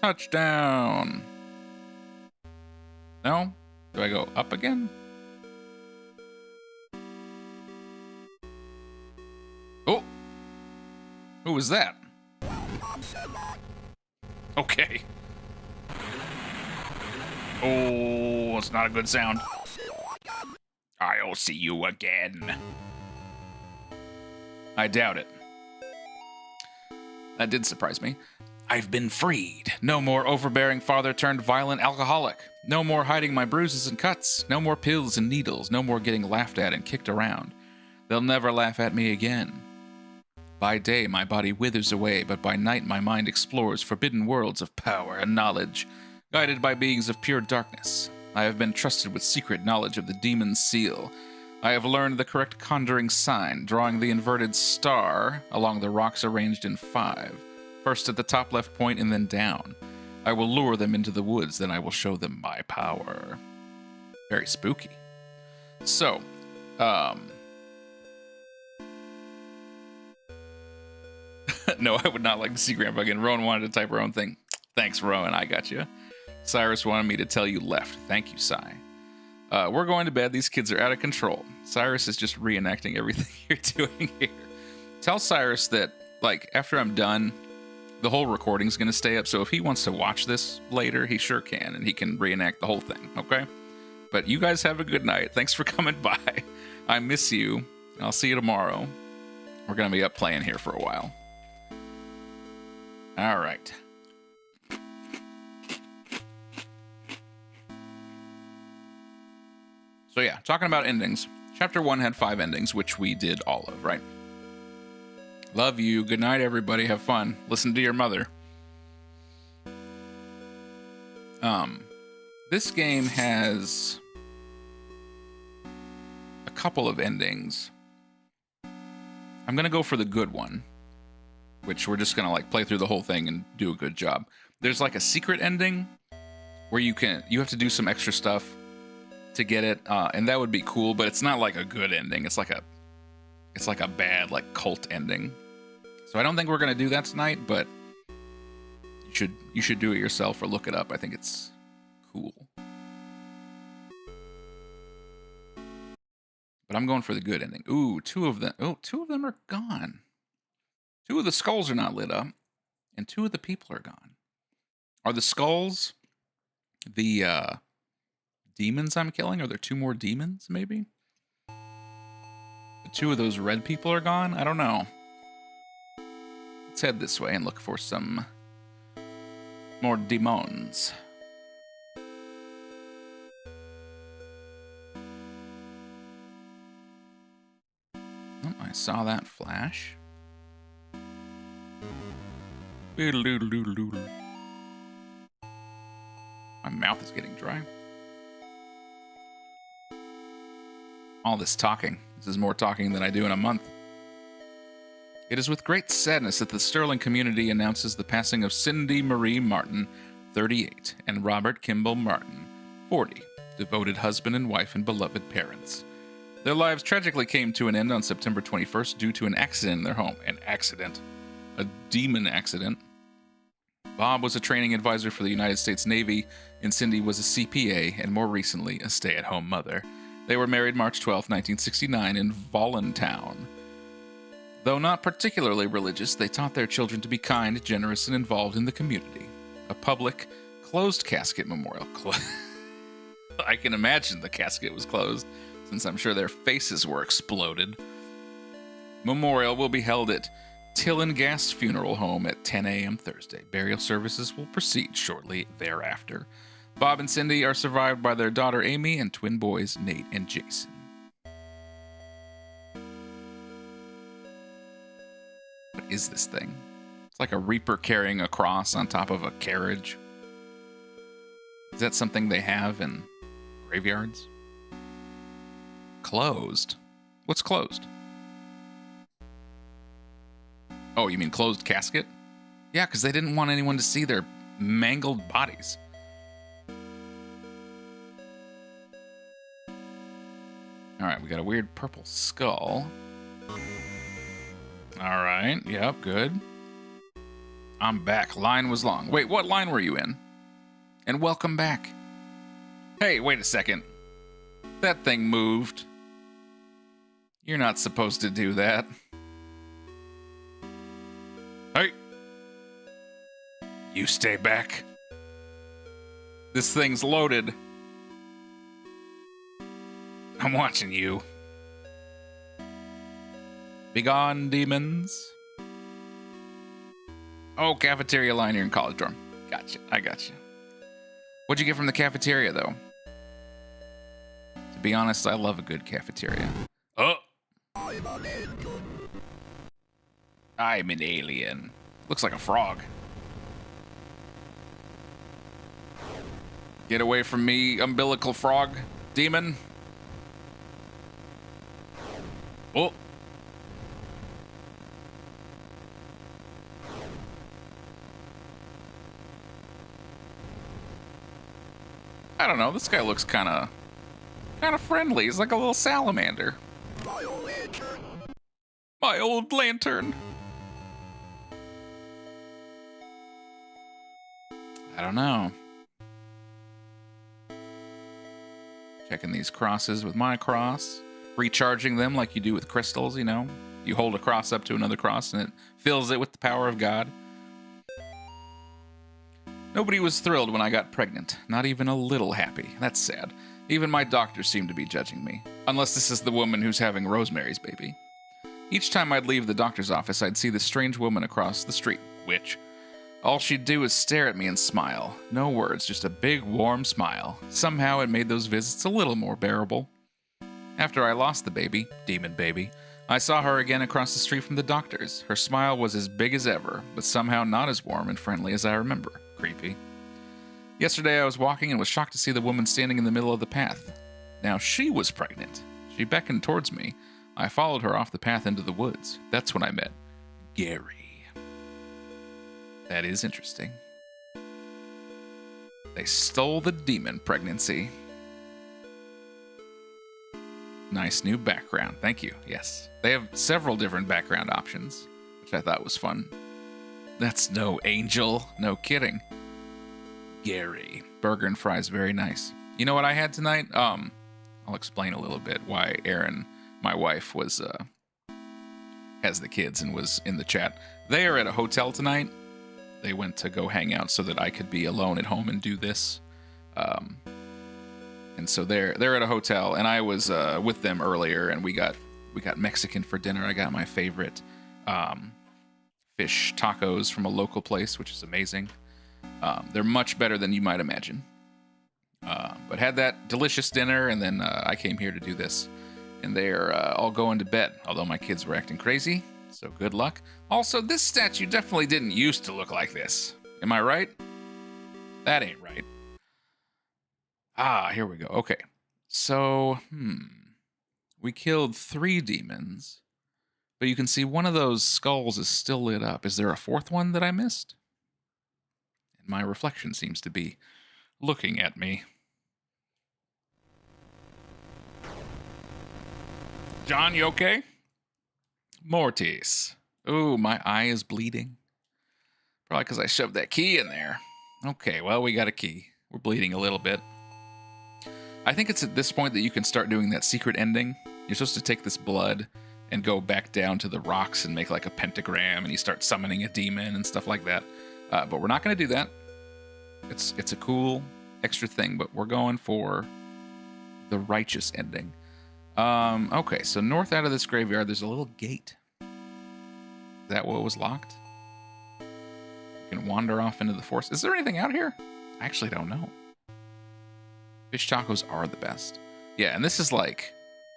[SPEAKER 1] Touchdown. No? Do I go up again? Oh! Who was that? Okay. Oh, it's not a good sound. I'll see you again. I doubt it. That did surprise me. I've been freed. No more overbearing father turned violent alcoholic. No more hiding my bruises and cuts. No more pills and needles. No more getting laughed at and kicked around. They'll never laugh at me again. By day, my body withers away, but by night, my mind explores forbidden worlds of power and knowledge, guided by beings of pure darkness. I have been trusted with secret knowledge of the demon's seal. I have learned the correct conjuring sign, drawing the inverted star along the rocks arranged in 5. First at the top left point and then down. I will lure them into the woods, then I will show them my power. Very spooky. So, no, I would not like to see Grandpa again. Rowan wanted to type her own thing. Thanks, Rowan. I got you. Cyrus wanted me to tell you left. Thank you, Cy. We're going to bed. These kids are out of control. Cyrus is just reenacting everything you're doing here. Tell Cyrus that, like, after I'm done, the whole recording's going to stay up. So if he wants to watch this later, he sure can. And he can reenact the whole thing. Okay? But you guys have a good night. Thanks for coming by. I miss you. I'll see you tomorrow. We're going to be up playing here for a while. All right. So yeah, talking about endings. Chapter 1 had 5 endings, which we did all of, right? Love you. Good night, everybody. Have fun. Listen to your mother. This game has a couple of endings. I'm going to go for the good one, which we're just going to like play through the whole thing and do a good job. There's like a secret ending where you have to do some extra stuff to get it, and that would be cool, but it's not like a good ending. It's like a bad like cult ending. So I don't think we're gonna do that tonight, but you should do it yourself or look it up. I think it's cool. But I'm going for the good ending. Ooh, 2 of them. Oh, 2 of them are gone. 2 of the skulls are not lit up, and 2 of the people are gone. Are the skulls the demons I'm killing? Are there 2 more demons, maybe? The 2 of those red people are gone? I don't know. Let's head this way and look for some more demons. Oh, I saw that flash. My mouth is getting dry. All this talking. This is more talking than I do in a month. It is with great sadness that the Sterling community announces the passing of Cindy Marie Martin, 38, and Robert Kimball Martin, 40, devoted husband and wife and beloved parents. Their lives tragically came to an end on September 21st due to an accident in their home. An accident. A demon accident. Bob was a training advisor for the United States Navy, and Cindy was a CPA and more recently a stay-at-home mother. They were married March 12, 1969 in Voluntown. Though not particularly religious, they taught their children to be kind, generous, and involved in the community. A public, closed casket memorial. I can imagine the casket was closed, since I'm sure their faces were exploded. Memorial will be held at Tillingast Funeral Home at 10 a.m. Thursday. Burial services will proceed shortly thereafter. Bob and Cindy are survived by their daughter Amy and twin boys Nate and Jason. What is this thing? It's like a reaper carrying a cross on top of a carriage. Is that something they have in graveyards? Closed? What's closed? Oh, you mean closed casket? Yeah, because they didn't want anyone to see their mangled bodies. All right, we got a weird purple skull. All right, yep, good. I'm back. Line was long. Wait, what line were you in? And welcome back. Hey, wait a second. That thing moved. You're not supposed to do that. Hey. You stay back. This thing's loaded. I'm watching you. Begone, demons. Oh, cafeteria line here in college dorm. Gotcha. I gotcha. What'd you get from the cafeteria, though? To be honest, I love a good cafeteria. Oh! I'm an alien. Looks like a frog. Get away from me, umbilical frog, demon. Oh! I don't know, this guy looks kind of friendly. He's like a little salamander.
[SPEAKER 2] My old lantern.
[SPEAKER 1] My old lantern. I don't know. Checking these crosses with my cross. Recharging them like you do with crystals, you know. You hold a cross up to another cross and it fills it with the power of God. Nobody was thrilled when I got pregnant. Not even a little happy. That's sad. Even my doctors seem to be judging me. Unless this is the woman who's having Rosemary's baby. Each time I'd leave the doctor's office, I'd see this strange woman across the street. Witch. All she'd do is stare at me and smile. No words, just a big, warm smile. Somehow it made those visits a little more bearable. After I lost the baby, demon baby, I saw her again across the street from the doctor's. Her smile was as big as ever, but somehow not as warm and friendly as I remember. Creepy. Yesterday I was walking and was shocked to see the woman standing in the middle of the path. Now she was pregnant. She beckoned towards me. I followed her off the path into the woods. That's when I met Gary. That is interesting. They stole the demon pregnancy. Nice new background. Thank you. Yes. They have several different background options, which I thought was fun. That's no angel. No kidding. Gary. Burger and fries. Very nice. You know what I had tonight? I'll explain a little bit why Erin, my wife, was has the kids and was in the chat. They are at a hotel tonight. They went to go hang out so that I could be alone at home and do this. And so they're at a hotel, and I was with them earlier, and we got Mexican for dinner. I got my favorite fish tacos from a local place, which is amazing. They're much better than you might imagine. But had that delicious dinner, and then I came here to do this. And they're all going to bed, although my kids were acting crazy. So good luck. Also, this statue definitely didn't used to look like this. Am I right? That ain't right. Ah, here we go. Okay. So, we killed 3 demons. But you can see one of those skulls is still lit up. Is there a 4th one that I missed? And my reflection seems to be looking at me. John, you okay? Mortis. Ooh, my eye is bleeding. Probably because I shoved that key in there. Okay, well, we got a key. We're bleeding a little bit. I think it's at this point that you can start doing that secret ending. You're supposed to take this blood and go back down to the rocks and make like a pentagram, and you start summoning a demon and stuff like that. But we're not going to do that. It's a cool extra thing, but we're going for the righteous ending. Okay, so north out of this graveyard, there's a little gate. that what was locked? You can wander off into the forest. Is there anything out here? I actually don't know. Fish tacos are the best. Yeah, and this is like,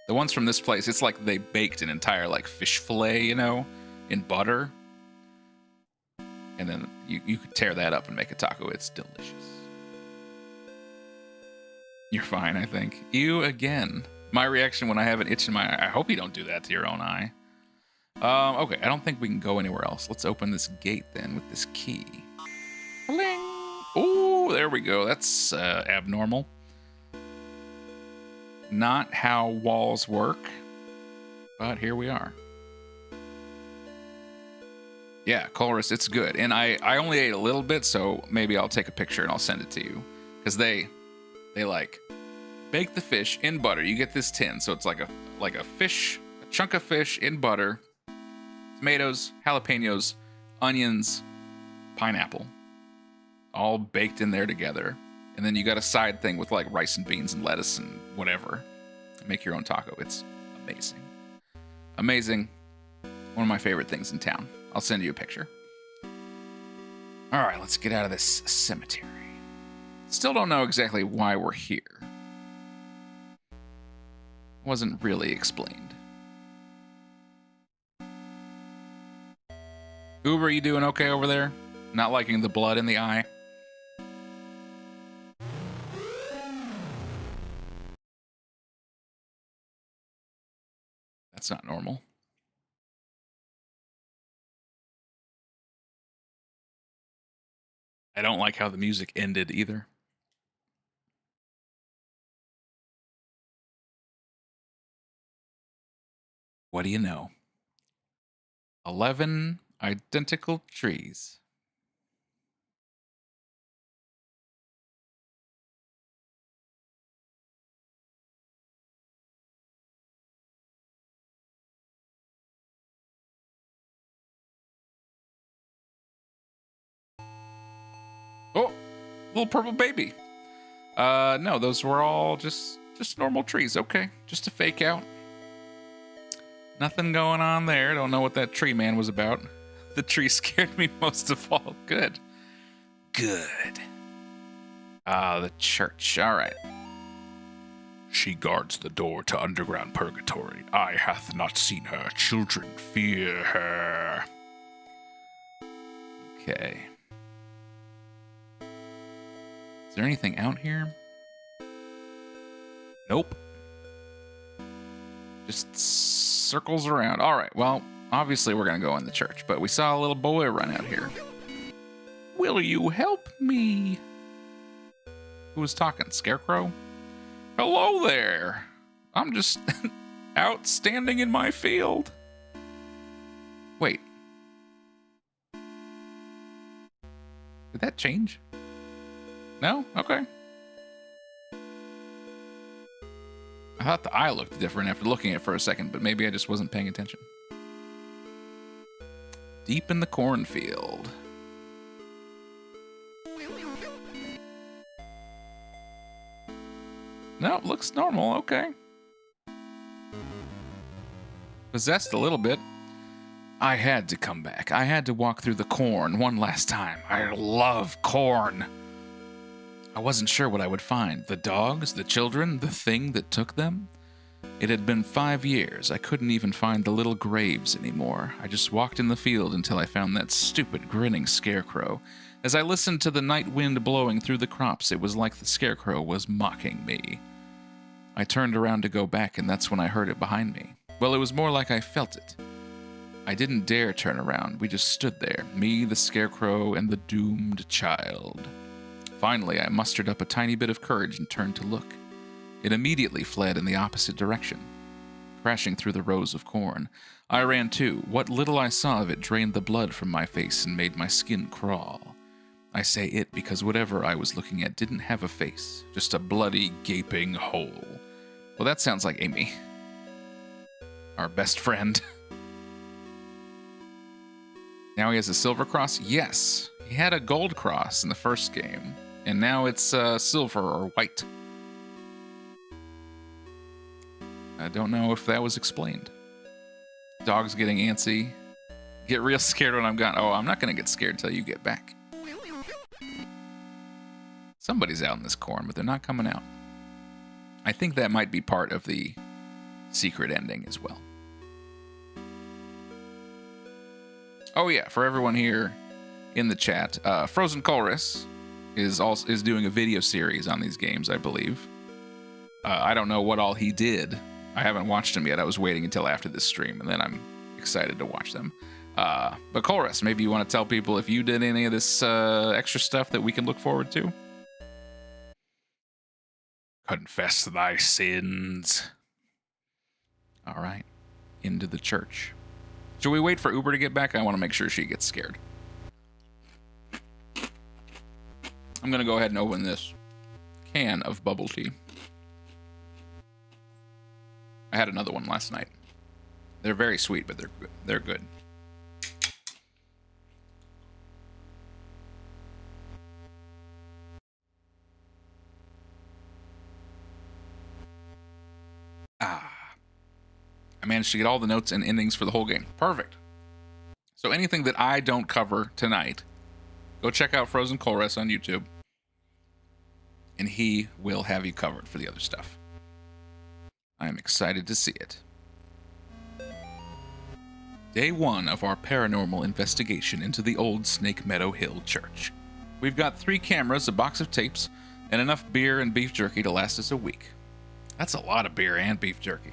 [SPEAKER 1] the ones from this place, it's like they baked an entire like fish fillet, you know, in butter. And then you could tear that up and make a taco. It's delicious. You're fine, I think. You again. My reaction when I have an itch in my eye. I hope you don't do that to your own eye. Okay, I don't think we can go anywhere else. Let's open this gate then with this key. Bling! Oh, there we go. That's abnormal. Not how walls work, but here we are. Yeah, Colress, it's good. And I only ate a little bit, so maybe I'll take a picture and I'll send it to you. Because they like bake the fish in butter. You get this tin, so it's like a fish, a chunk of fish in butter, tomatoes, jalapenos, onions, pineapple, all baked in there together. And then you got a side thing with like rice and beans and lettuce and whatever. Make your own taco. It's amazing. Amazing. One of my favorite things in town. I'll send you a picture. All right, let's get out of this cemetery. Still don't know exactly why we're here. Wasn't really explained. Uber, you doing okay over there? Not liking the blood in the eye? That's not normal. I don't like how the music ended either. What do you know? 11 identical trees. Oh, little purple baby. No, those were all just normal trees. Okay, just a fake out. Nothing going on there. Don't know what that tree man was about. The tree scared me most of all. Good. Good. The church. All right. She guards the door to underground purgatory. Eye hath not seen her. Children fear her. Okay. Is there anything out here? Nope. Just circles around. All right, well, obviously we're going to go in the church, but we saw a little boy run out here. Will you help me? Who was talking? Scarecrow? Hello there. I'm just out standing in my field. Wait. Did that change? No? Okay. I thought the eye looked different after looking at it for a second, but maybe I just wasn't paying attention. Deep in the cornfield. No, it looks normal. Okay. Possessed a little bit. I had to come back. I had to walk through the corn one last time. I love corn. I wasn't sure what I would find. The dogs, the children, the thing that took them. It had been 5 years. I couldn't even find the little graves anymore. I just walked in the field until I found that stupid, grinning scarecrow. As I listened to the night wind blowing through the crops, it was like the scarecrow was mocking me. I turned around to go back, and that's when I heard it behind me. Well, it was more like I felt it. I didn't dare turn around. We just stood there, me, the scarecrow, and the doomed child. Finally, I mustered up a tiny bit of courage and turned to look. It immediately fled in the opposite direction, crashing through the rows of corn. I ran too. What little I saw of it drained the blood from my face and made my skin crawl. I say it because whatever I was looking at didn't have a face, just a bloody, gaping hole. Well, that sounds like Amy. Our best friend. Now he has a silver cross? Yes. He had a gold cross in the first game. And now it's silver or white. I don't know if that was explained. Dog's getting antsy. Get real scared when I'm gone. Oh, I'm not going to get scared till you get back. Somebody's out in this corn, but they're not coming out. I think that might be part of the secret ending as well. Oh yeah, for everyone here in the chat, Frozen Chorus is doing a video series on these games, I believe. I don't know what all he did. I haven't watched them yet. I was waiting until after this stream, and then I'm excited to watch them. But Chorus, maybe you want to tell people if you did any of this extra stuff that we can look forward to? Confess thy sins. All right, into the church. Should we wait for Uber to get back? I want to make sure she gets scared. I'm going to go ahead and open this can of bubble tea. I had another one last night. They're very sweet, but they're good. They're good. I managed to get all the notes and endings for the whole game. Perfect. So anything that I don't cover tonight, go check out Frozen Chorus on YouTube, and he will have you covered for the other stuff. I am excited to see it. Day 1 of our paranormal investigation into the old Snake Meadow Hill Church. We've got 3 cameras, a box of tapes, and enough beer and beef jerky to last us a week. That's a lot of beer and beef jerky.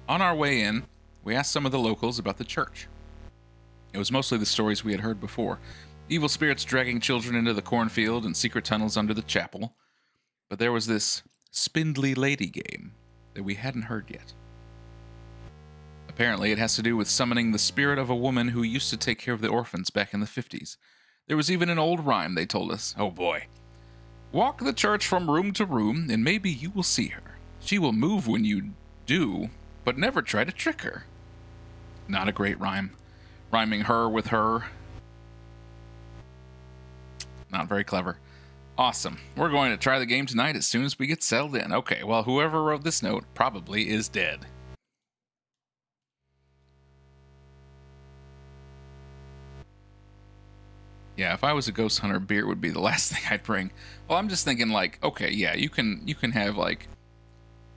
[SPEAKER 1] On our way in, we asked some of the locals about the church. It was mostly the stories we had heard before. Evil spirits dragging children into the cornfield and secret tunnels under the chapel. But there was this spindly lady game that we hadn't heard yet. Apparently, it has to do with summoning the spirit of a woman who used to take care of the orphans back in the 50s. There was even an old rhyme they told us. Oh boy. Walk the church from room to room, and maybe you will see her. She will move when you do, but never try to trick her. Not a great rhyme. Rhyming her with her. Not very clever. Awesome. We're going to try the game tonight as soon as we get settled in. Okay, well, whoever wrote this note probably is dead. Yeah, if I was a ghost hunter, beer would be the last thing I'd bring. Well, I'm just thinking like, okay, yeah, you can have like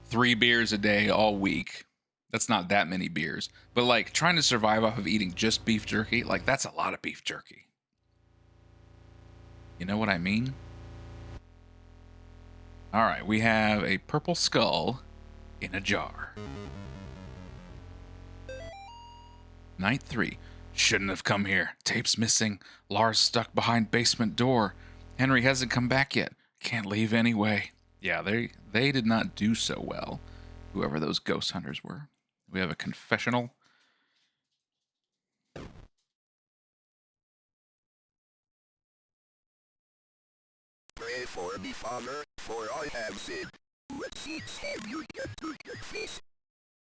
[SPEAKER 1] 3 beers a day all week. That's not that many beers. But like trying to survive off of eating just beef jerky, like that's a lot of beef jerky. You know what I mean? All right, we have a purple skull in a jar. Night 3. Shouldn't have come here. Tape's missing. Lars stuck behind basement door. Henry hasn't come back yet. Can't leave anyway. Yeah, they did not do so well, whoever those ghost hunters were. We have a confessional.
[SPEAKER 2] Pray for me, Father, for I have sinned. What sins have you done to confess?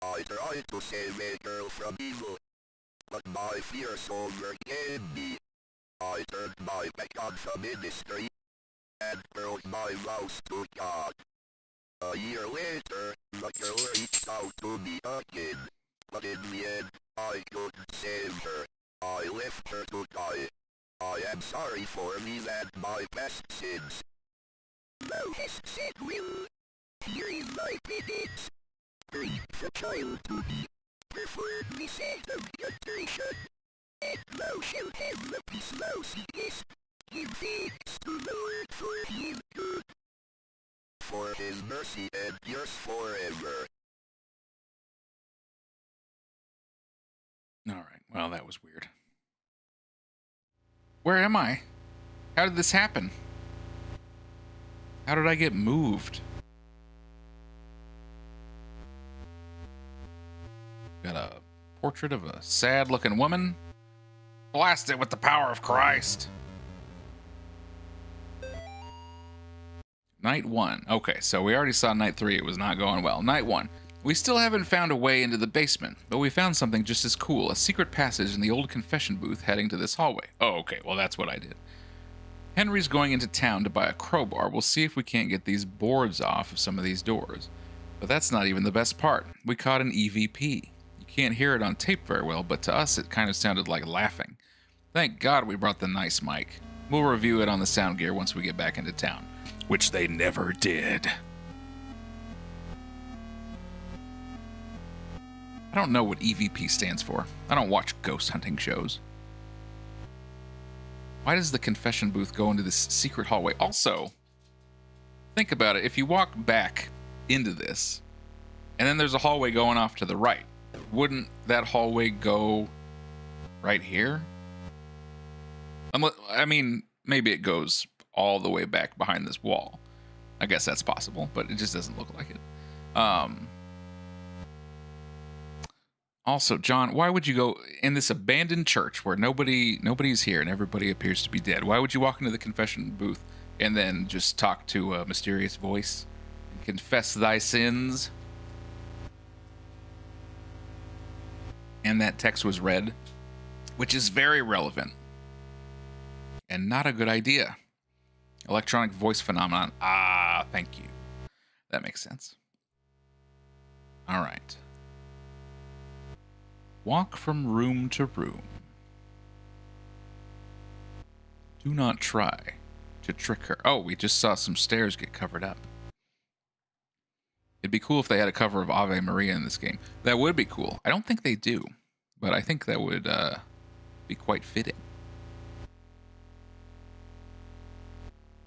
[SPEAKER 2] I tried to save a girl from evil, but my fears overcame me. I turned my back on the ministry and broke my vows to God. A year later, the girl reached out to me again, but in the end, I couldn't save her. I left her to die. I am sorry for me and my past sins. Thou hast said will. Here is my penance. Bring the child to me. Perform the act of contrition, and thou shalt have the peace thou seekest. Give thanks to the Lord for his good, for his mercy endures forever.
[SPEAKER 1] All right, well, that was weird. Where am I? How did this happen? How did I get moved? Got a portrait of a sad-looking woman. Blast it with the power of Christ. Night 1. Okay, so we already saw night 3. It was not going well. Night 1. We still haven't found a way into the basement, but we found something just as cool. A secret passage in the old confession booth heading to this hallway. Oh, okay. Well, that's what I did. Henry's going into town to buy a crowbar. We'll see if we can't get these boards off of some of these doors. But that's not even the best part. We caught an EVP. You can't hear it on tape very well, but to us it kind of sounded like laughing. Thank God we brought the nice mic. We'll review it on the sound gear once we get back into town. Which they never did. I don't know what EVP stands for. I don't watch ghost hunting shows. Why does the confession booth go into this secret hallway? Also, think about it. If you walk back into this, and then there's a hallway going off to the right, wouldn't that hallway go right here? I mean, maybe it goes all the way back behind this wall. I guess that's possible, but it just doesn't look like it. Also, John, why would you go in this abandoned church where nobody's here and everybody appears to be dead? Why would you walk into the confession booth and then just talk to a mysterious voice and confess thy sins? And that text was read, which is very relevant and not a good idea. Electronic voice phenomenon. Ah, thank you. That makes sense. All right. Walk from room to room. Do not try to trick her. Oh, we just saw some stairs get covered up. It'd be cool if they had a cover of Ave Maria in this game. That would be cool. I don't think they do, but I think that would be quite fitting.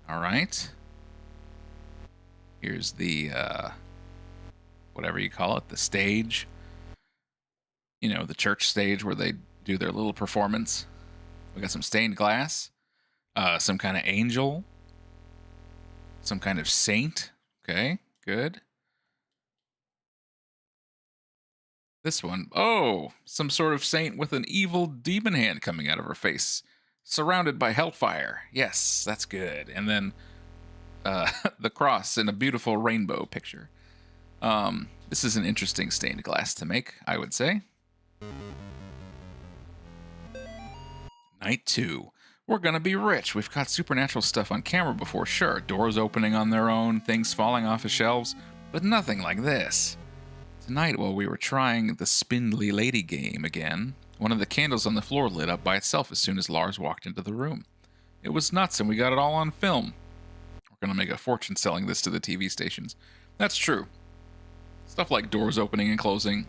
[SPEAKER 1] All right. Here's the, whatever you call it, the stage. You know, the church stage where they do their little performance. We got some stained glass, some kind of angel, some kind of saint. Okay, good. This one, oh, some sort of saint with an evil demon hand coming out of her face, surrounded by hellfire. Yes, that's good. And then the cross in a beautiful rainbow picture. This is an interesting stained glass to make, I would say. Night 2. We're gonna be rich. We've caught supernatural stuff on camera before, sure. Doors opening on their own, things falling off of shelves, but nothing like this. Tonight, while we were trying the Spindly Lady game again, one of the candles on the floor lit up by itself as soon as Lars walked into the room. It was nuts, and we got it all on film. We're gonna make a fortune selling this to the TV stations. That's true. Stuff like doors opening and closing,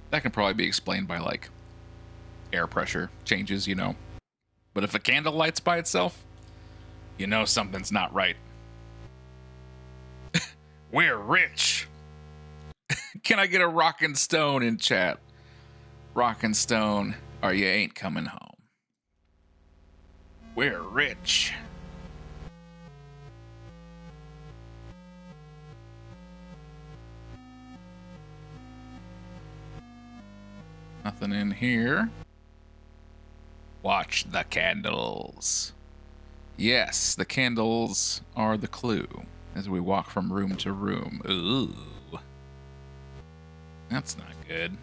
[SPEAKER 1] that can probably be explained by, like, air pressure changes, you know. But if a candle lights by itself, you know something's not right. We're rich. Can I get a rockin' stone in chat? Rockin' stone, or you ain't coming home. We're rich. Nothing in here. Watch the candles. Yes, the candles are the clue as we walk from room to room. Ooh. That's not good.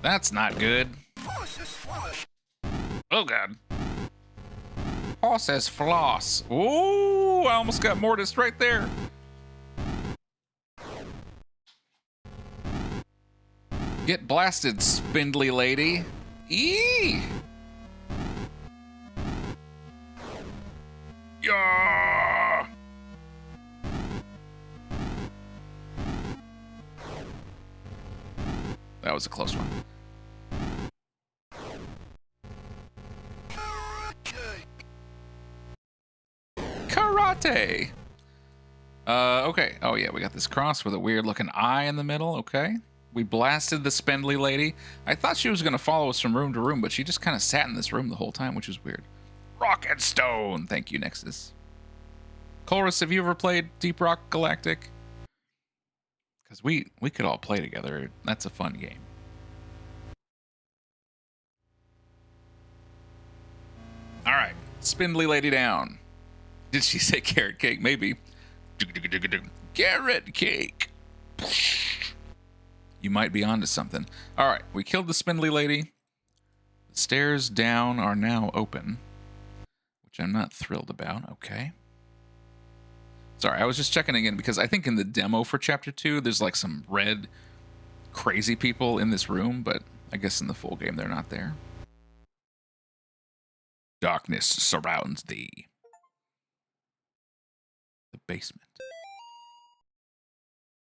[SPEAKER 1] That's not good. Oh, God. Horses floss. Ooh, I almost got mortised right there. Get blasted, spindly lady. Eee! Yeah! That was a close one. Karate! Okay. Oh, yeah, we got this cross with a weird-looking eye in the middle. Okay. We blasted the spindly lady. I thought she was going to follow us from room to room, but she just kind of sat in this room the whole time, which is weird. Rock and Stone. Thank you, Nexus. Chorus, have you ever played Deep Rock Galactic? Because we could all play together. That's a fun game. All right. Spindly lady down. Did she say carrot cake? Maybe. Carrot cake. You might be onto something. All right. We killed the spindly lady. The stairs down are now open, which I'm not thrilled about. Okay. Sorry, I was just checking again because I think in the demo for Chapter 2, there's like some red crazy people in this room, but I guess in the full game they're not there. Darkness surrounds thee. The basement.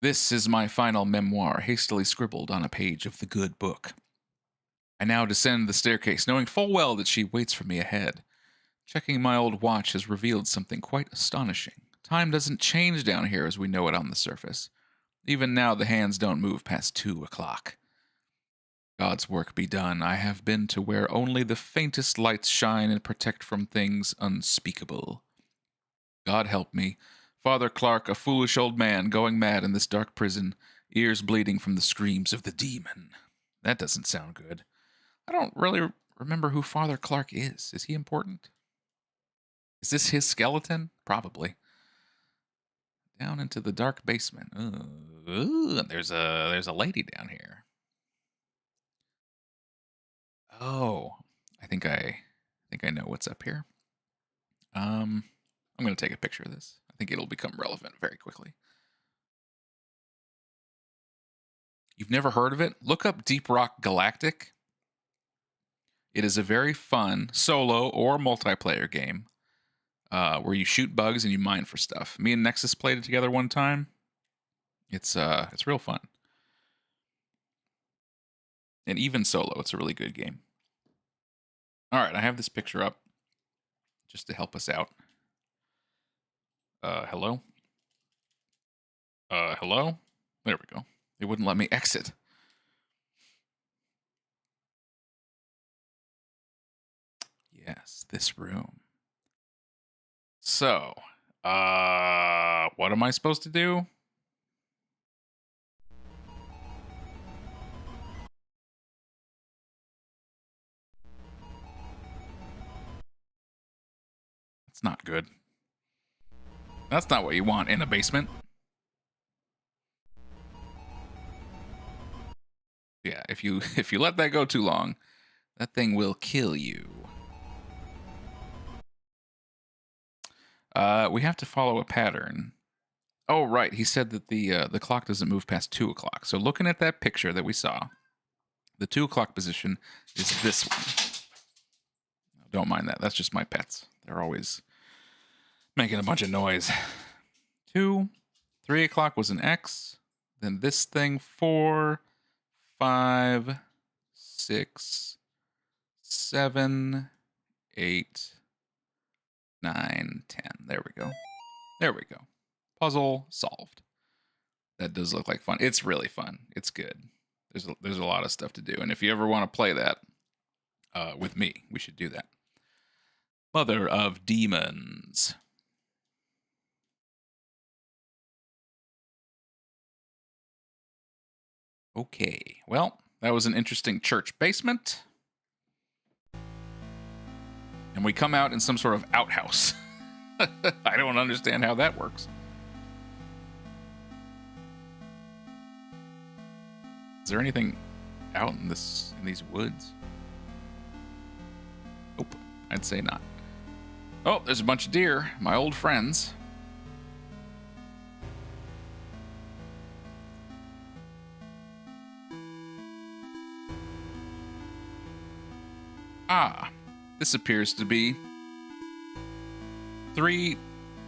[SPEAKER 1] This is my final memoir, hastily scribbled on a page of the good book. I now descend the staircase, knowing full well that she waits for me ahead. Checking my old watch has revealed something quite astonishing. Time doesn't change down here as we know it on the surface. Even now the hands don't move past 2 o'clock. God's work be done. I have been to where only the faintest lights shine and protect from things unspeakable. God help me. Father Clark, a foolish old man, going mad in this dark prison, ears bleeding from the screams of the demon. That doesn't sound good. I don't really remember who Father Clark is. Is he important? Is this his skeleton? Probably. Down into the dark basement. Ooh, there's a lady down here. Oh, I think I know what's up here. I'm gonna take a picture of this. I think it'll become relevant very quickly. You've never heard of it? Look up Deep Rock Galactic. It is a very fun solo or multiplayer game where you shoot bugs and you mine for stuff. Me and Nexus played it together one time. It's real fun. And even solo, it's a really good game. All right, I have this picture up just to help us out. Hello? Hello? There we go. It wouldn't let me exit. Yes, this room. So, what am I supposed to do? It's not good. That's not what you want in a basement. Yeah, if you let that go too long, that thing will kill you. We have to follow a pattern. Oh, right. He said that the clock doesn't move past 2 o'clock. So looking at that picture that we saw, the 2 o'clock position is this one. Don't mind that. That's just my pets. They're always making a bunch of noise. 2, 3 o'clock was an X. Then this thing, 4, 5, 6, 7, 8, 9, 10. There we go. There we go. Puzzle solved. That does look like fun. It's really fun. It's good. There's a lot of stuff to do. And if you ever want to play that with me, we should do that. Mother of Demons. Okay. Well, that was an interesting church basement. And we come out in some sort of outhouse. I don't understand how that works. Is there anything out in these woods? Nope, I'd say not. Oh, there's a bunch of deer, my old friends. Ah, this appears to be 3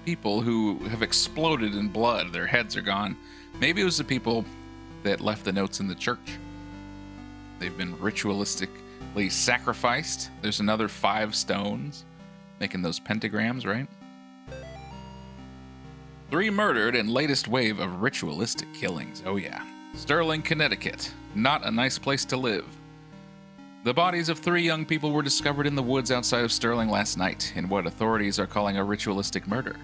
[SPEAKER 1] people who have exploded in blood. Their heads are gone. Maybe it was the people that left the notes in the church. They've been ritualistically sacrificed. There's another 5 stones, making those pentagrams, right? 3 murdered and latest wave of ritualistic killings. Oh yeah. Sterling, Connecticut. Not a nice place to live. The bodies of 3 young people were discovered in the woods outside of Sterling last night in what authorities are calling a ritualistic murder.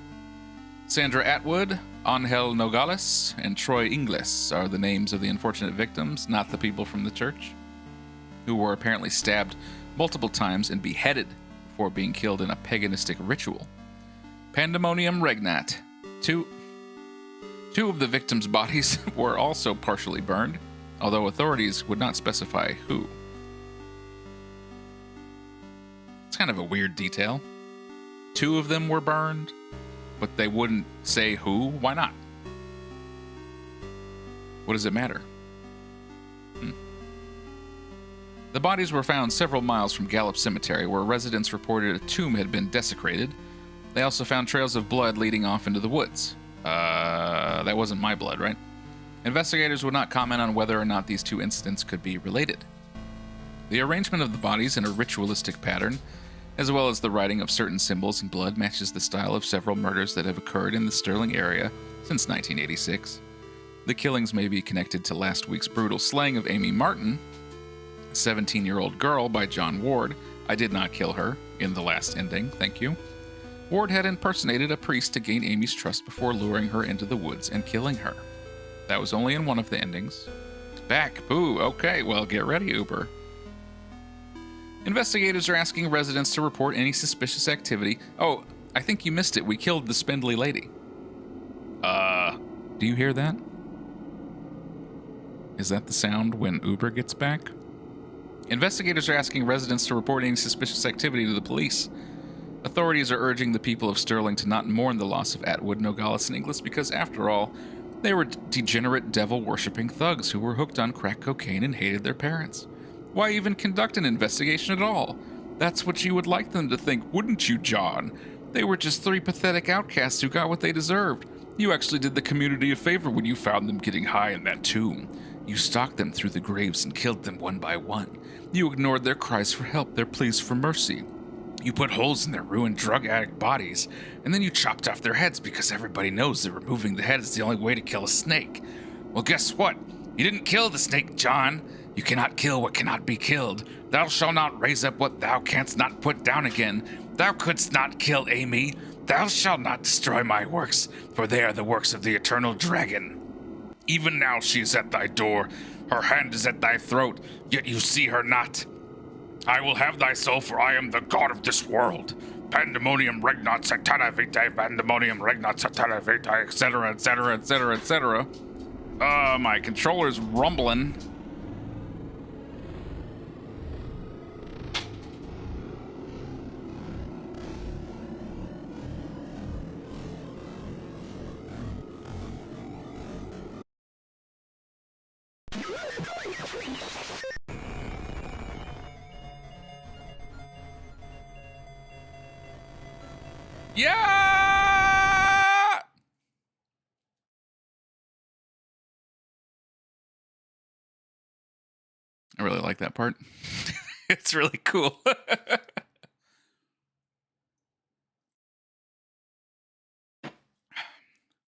[SPEAKER 1] Sandra Atwood, Angel Nogales, and Troy Ingles are the names of the unfortunate victims, not the people from the church, who were apparently stabbed multiple times and beheaded before being killed in a paganistic ritual. Pandemonium regnat. Two of the victims' bodies were also partially burned, although authorities would not specify who. It's kind of a weird detail. 2 of them were burned, but they wouldn't say who. Why not? What does it matter? The bodies were found several miles from Gallup Cemetery, where residents reported a tomb had been desecrated. They also found trails of blood leading off into the woods. That wasn't my blood, right? Investigators would not comment on whether or not these two incidents could be related. The arrangement of the bodies in a ritualistic pattern, as well as the writing of certain symbols in blood, matches the style of several murders that have occurred in the Sterling area since 1986. The killings may be connected to last week's brutal slaying of Amy Martin, a 17-year-old girl, by John Ward. I did not kill her in the last ending, thank you. Ward had impersonated a priest to gain Amy's trust before luring her into the woods and killing her. That was only in one of the endings. Back, boo, okay, well, get ready, Uber. Investigators are asking residents to report any suspicious activity. Oh, I think you missed it. We killed the spindly lady. Do you hear that? Is that the sound when Uber gets back? Investigators are asking residents to report any suspicious activity to the police. Authorities are urging the people of Sterling to not mourn the loss of Atwood, Nogales, and Inglis because, after all, they were degenerate, devil-worshipping thugs who were hooked on crack cocaine and hated their parents. Why even conduct an investigation at all? That's what you would like them to think, wouldn't you, John? They were just three pathetic outcasts who got what they deserved. You actually did the community a favor when you found them getting high in that tomb. You stalked them through the graves and killed them one by one. You ignored their cries for help, their pleas for mercy. You put holes in their ruined drug addict bodies, and then you chopped off their heads because everybody knows that removing the head is the only way to kill a snake. Well, guess what? You didn't kill the snake, John. You cannot kill what cannot be killed. Thou shalt not raise up what thou canst not put down again. Thou couldst not kill Amy. Thou shalt not destroy my works, for they are the works of the eternal dragon. Even now she is at thy door. Her hand is at thy throat, yet you see her not. I will have thy soul, for I am the god of this world. Pandemonium regnat satana vitae, pandemonium regnat satana vitae, etc., etc., etc., etc. My controller's rumbling. Yeah! I really like that part. It's really cool.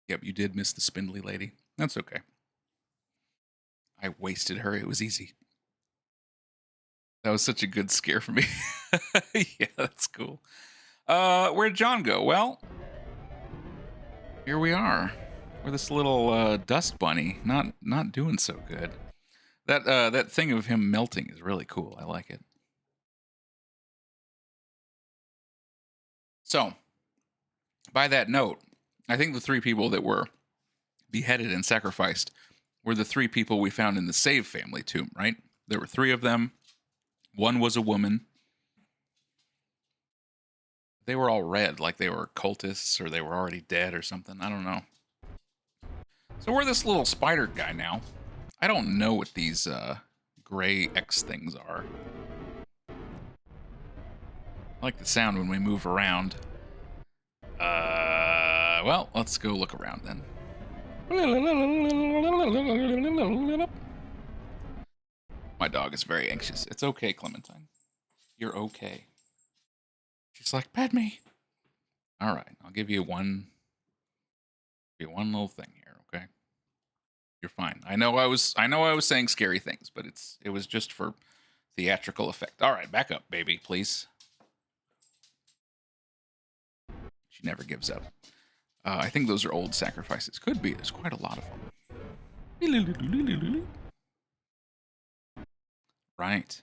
[SPEAKER 1] Yep, you did miss the spindly lady. That's okay. I wasted her. It was easy. That was such a good scare for me. Yeah, that's cool. Where'd John go? Well, here we are. We're this little dust bunny, not doing so good. That thing of him melting is really cool. I like it. So, by that note, I think the three people that were beheaded and sacrificed were the three people we found in the Save family tomb, right? There were three of them. One was a woman. They were all red, like they were cultists or they were already dead or something. I don't know. So we're this little spider guy now. I don't know what these gray X things are. I like the sound when we move around. Well, let's go look around then. My dog is very anxious. It's okay, Clementine. You're okay. She's like, pet me. All right, I'll give you one little thing here, okay? You're fine. I know I was saying scary things, but it was just for theatrical effect. All right, back up, baby, please. She never gives up. I think those are old sacrifices. Could be. There's quite a lot of them. Right.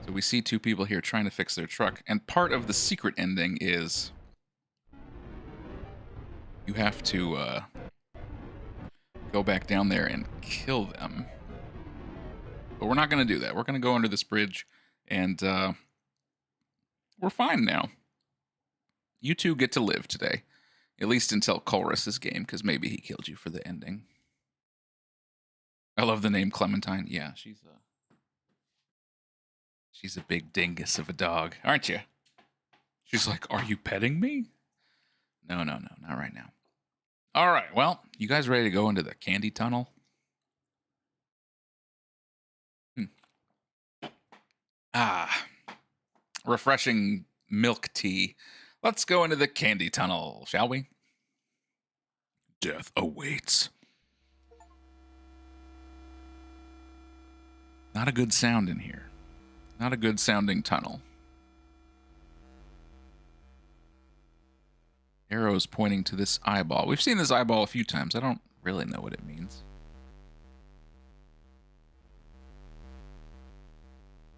[SPEAKER 1] So we see two people here trying to fix their truck, and part of the secret ending is you have to go back down there and kill them. But we're not going to do that. We're going to go under this bridge, and we're fine now. you two get to live today. At least until Colress's game, because maybe he killed you for the ending. I love the name Clementine. Yeah, she's a big dingus of a dog, aren't you? She's like, are you petting me? No, not right now. All right, well, you guys ready to go into the candy tunnel? Refreshing milk tea. Let's go into the candy tunnel, shall we? Death awaits. Not a good sound in here. Not a good sounding tunnel. Arrows pointing to this eyeball. We've seen this eyeball a few times. I don't really know what it means.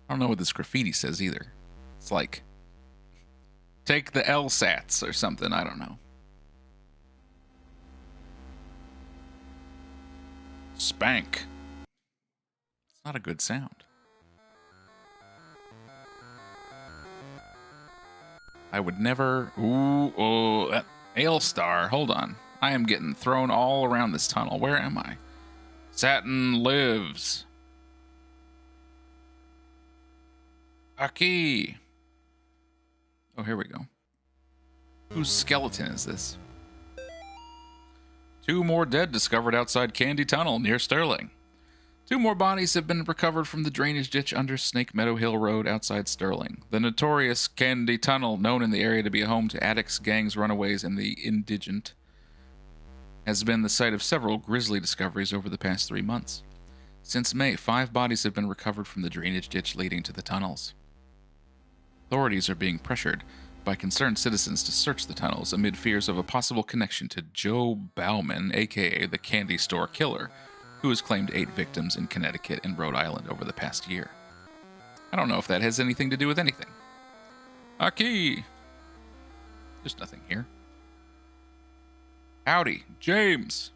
[SPEAKER 1] I don't know what this graffiti says either. It's like, take the LSATs or something. I don't know. Spank. It's not a good sound. I would never... Ooh, that Ailstar. Hold on. I am getting thrown all around this tunnel. Where am I? Satin lives. A key. Oh, here we go. Whose skeleton is this? 2 more dead discovered outside Candy Tunnel near Sterling. 2 more bodies have been recovered from the drainage ditch under Snake Meadow Hill Road outside Sterling. The notorious Candy Tunnel, known in the area to be a home to addicts, gangs, runaways, and the indigent, has been the site of several grisly discoveries over the past 3 months. Since May, 5 bodies have been recovered from the drainage ditch leading to the tunnels. Authorities are being pressured by concerned citizens to search the tunnels amid fears of a possible connection to Joe Bauman, aka the Candy Store Killer, who has claimed 8 victims in Connecticut and Rhode Island over the past year. I don't know if that has anything to do with anything. A key! There's nothing here. Howdy, James!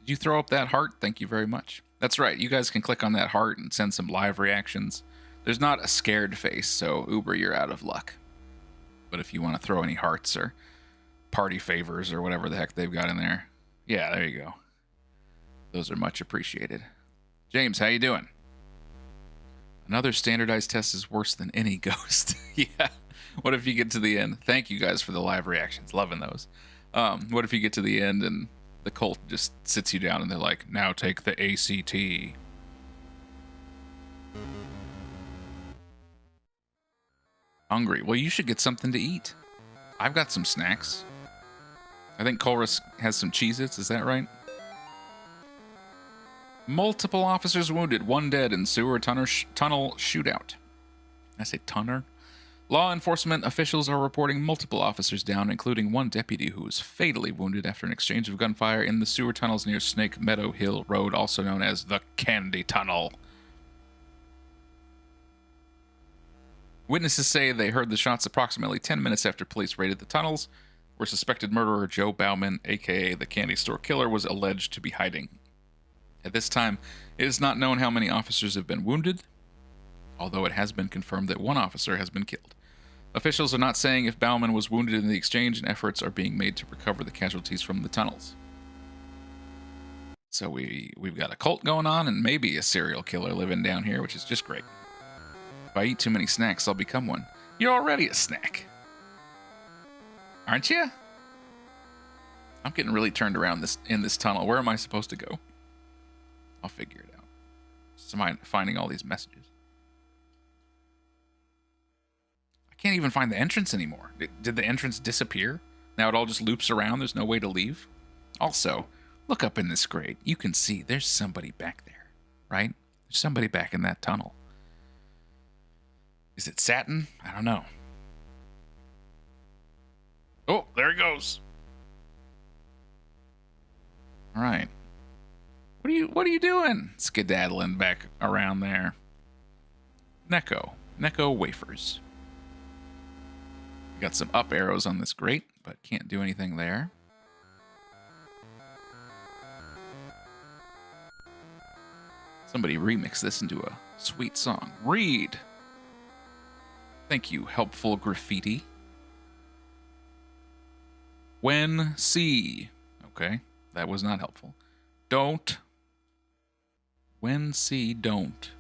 [SPEAKER 1] Did you throw up that heart? Thank you very much. That's right, you guys can click on that heart and send some live reactions. There's not a scared face, so Uber, you're out of luck. But if you want to throw any hearts or party favors or whatever the heck they've got in there, yeah, there you go. Those are much appreciated. James, how you doing? Another standardized test is worse than any ghost. Yeah. What if you get to the end? Thank you guys for the live reactions. Loving those. What if you get to the end and the cult just sits you down and they're like, now take the ACT. Hungry. Well, you should get something to eat. I've got some snacks. I think Colress has some Cheez-Its. Is that right? Multiple officers wounded, 1 dead in sewer tunnel shootout. I say tunner? Law enforcement officials are reporting multiple officers down, including 1 deputy who was fatally wounded after an exchange of gunfire in the sewer tunnels near Snake Meadow Hill Road, also known as the Candy Tunnel. Witnesses say they heard the shots approximately 10 minutes after police raided the tunnels, where suspected murderer Joe Bauman, aka the Candy Store Killer, was alleged to be hiding. At this time, it is not known how many officers have been wounded, although it has been confirmed that 1 officer has been killed. Officials are not saying if Bauman was wounded in the exchange, and efforts are being made to recover the casualties from the tunnels. So we've got a cult going on and maybe a serial killer living down here, which is just great. If I eat too many snacks, I'll become one. You're already a snack. Aren't you? I'm getting really turned around in this tunnel. Where am I supposed to go? I'll figure it out. Just finding all these messages. I can't even find the entrance anymore. Did the entrance disappear? Now it all just loops around. There's no way to leave. Also, look up in this grate. You can see there's somebody back there, right? There's somebody back in that tunnel. Is it satin? I don't know. Oh, there he goes. All right. What are you doing? Skedaddling back around there. Necco wafers. Got some up arrows on this grate, but can't do anything there. Somebody remix this into a sweet song. Read. Thank you, helpful graffiti. When see. Okay, that was not helpful. Don't. When see, don't.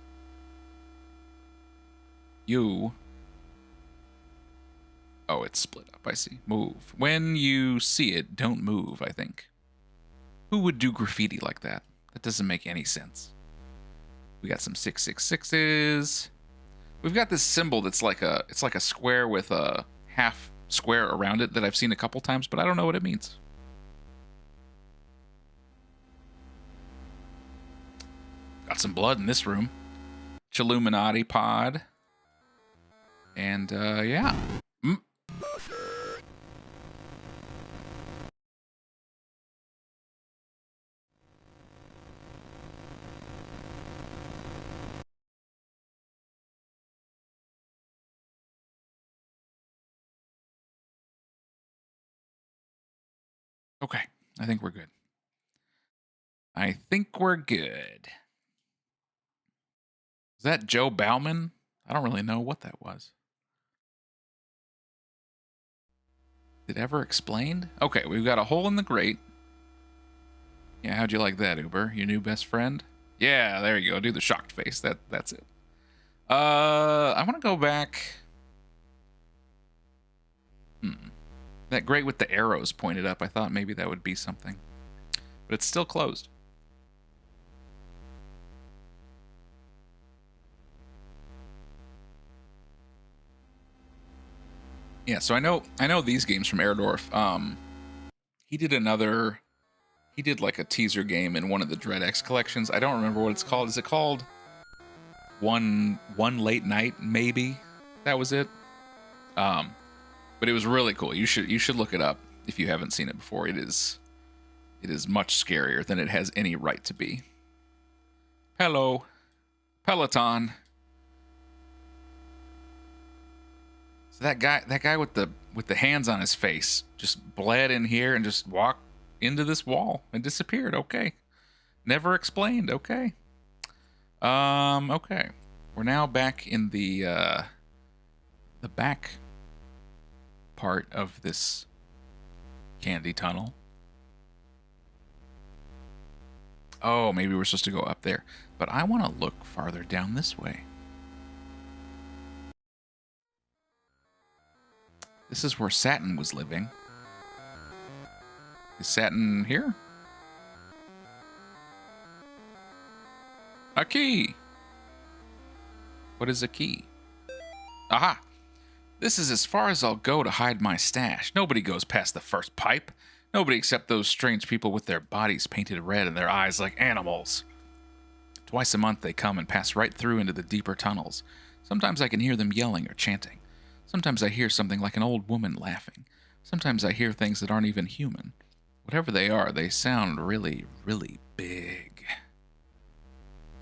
[SPEAKER 1] You. Oh, it's split up. I see. Move. When you see it, don't move, I think. Who would do graffiti like that? That doesn't make any sense. We got some 666s. We've got this symbol that's like a square with a half square around it that I've seen a couple times, but I don't know what it means. Got some blood in this room. Chilluminati pod. And yeah. Okay, I think we're good. I think we're good. Is that Joe Bauman? I don't really know what that was. Did ever explained? Okay, we've got a hole in the grate. Yeah, how'd you like that, Uber? Your new best friend? Yeah, there you go. Do the shocked face. That's it. I want to go back. That grate with the arrows pointed up. I thought maybe that would be something. But it's still closed. Yeah, so I know these games from AIRDORF. He did like a teaser game in one of the DreadX collections. I don't remember what it's called. Is it called One Late Night? Maybe that was it. But it was really cool. You should look it up if you haven't seen it before. It is much scarier than it has any right to be. Hello, Peloton. So that guy with the hands on his face just bled in here and just walked into this wall and disappeared. Okay. Never explained. Okay. Okay. We're now back in the back part of this candy tunnel. Oh, maybe we're supposed to go up there. But I want to look farther down this way. This is where Satin was living. Is Satin here? A key! What is a key? Aha! This is as far as I'll go to hide my stash. Nobody goes past the first pipe. Nobody except those strange people with their bodies painted red and their eyes like animals. Twice a month they come and pass right through into the deeper tunnels. Sometimes I can hear them yelling or chanting. Sometimes I hear something like an old woman laughing. Sometimes I hear things that aren't even human. Whatever they are, they sound really, really big.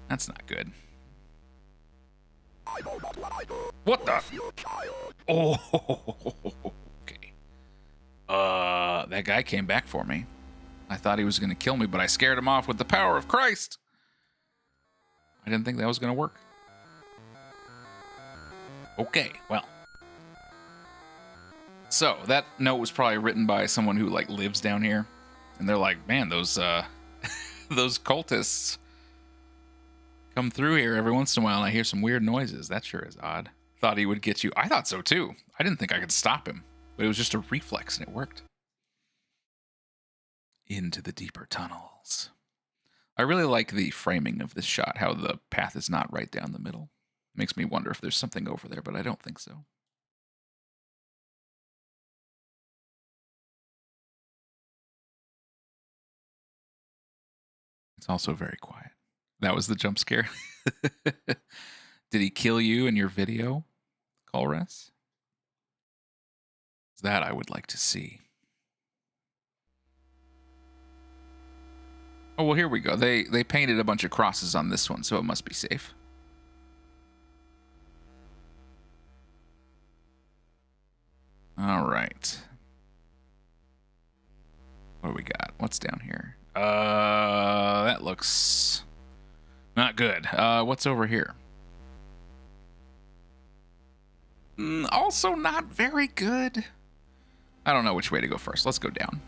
[SPEAKER 1] That's not good. What the? Oh, okay. That guy came back for me. I thought he was going to kill me, but I scared him off with the power of Christ. I didn't think that was going to work. Okay, well. So, that note was probably written by someone who, like, lives down here. And they're like, man, those cultists come through here every once in a while and I hear some weird noises. That sure is odd. Thought he would get you. I thought so too. I didn't think I could stop him, but it was just a reflex and it worked. Into the deeper tunnels. I really like the framing of this shot, how the path is not right down the middle. Makes me wonder if there's something over there, but I don't think so. It's also very quiet. That was the jump scare. Did he kill you in your video, Colress? That I would like to see. Oh, well, here we go. They painted a bunch of crosses on this one, so it must be safe. All right. What do we got? What's down here? That looks not good. What's over here? Also not very good. I don't know which way to go first. Let's go down.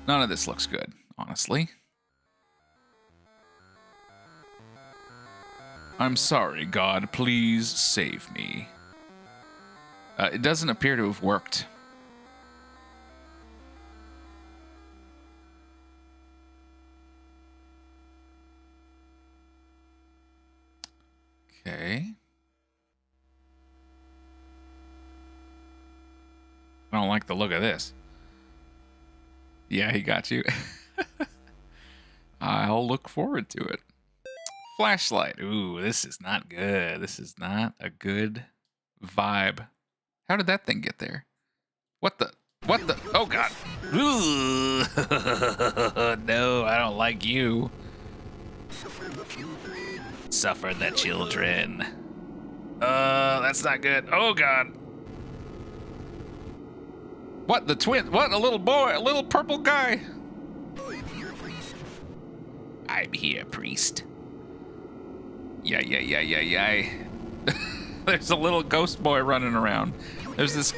[SPEAKER 1] None of this looks good, honestly. I'm sorry, God. Please save me. It doesn't appear to have worked. Okay. I don't like the look of this. Yeah, he got you. I'll look forward to it. Flashlight. Ooh, this is not good. This is not a good vibe. How did that thing get there? What the? What the? Oh, God. Ooh. No, I don't like you. Suffer the children. That's not good. Oh, God. What, the twin? What, a little boy? A little purple guy? I'm here, priest. Yeah. There's a little ghost boy running around. There's this...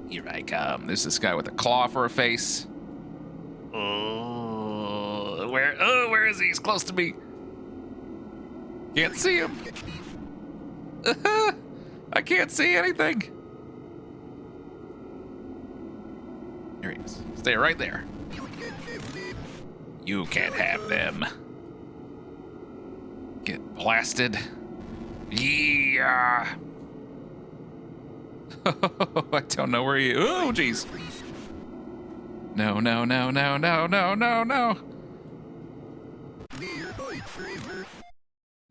[SPEAKER 1] Here I come. There's this guy with a claw for a face. Oh, where is he? He's close to me. Can't see him. I can't see anything. There he is. Stay right there. You can't have them. Get blasted. Yeah. I don't know where he... Oh, jeez. No.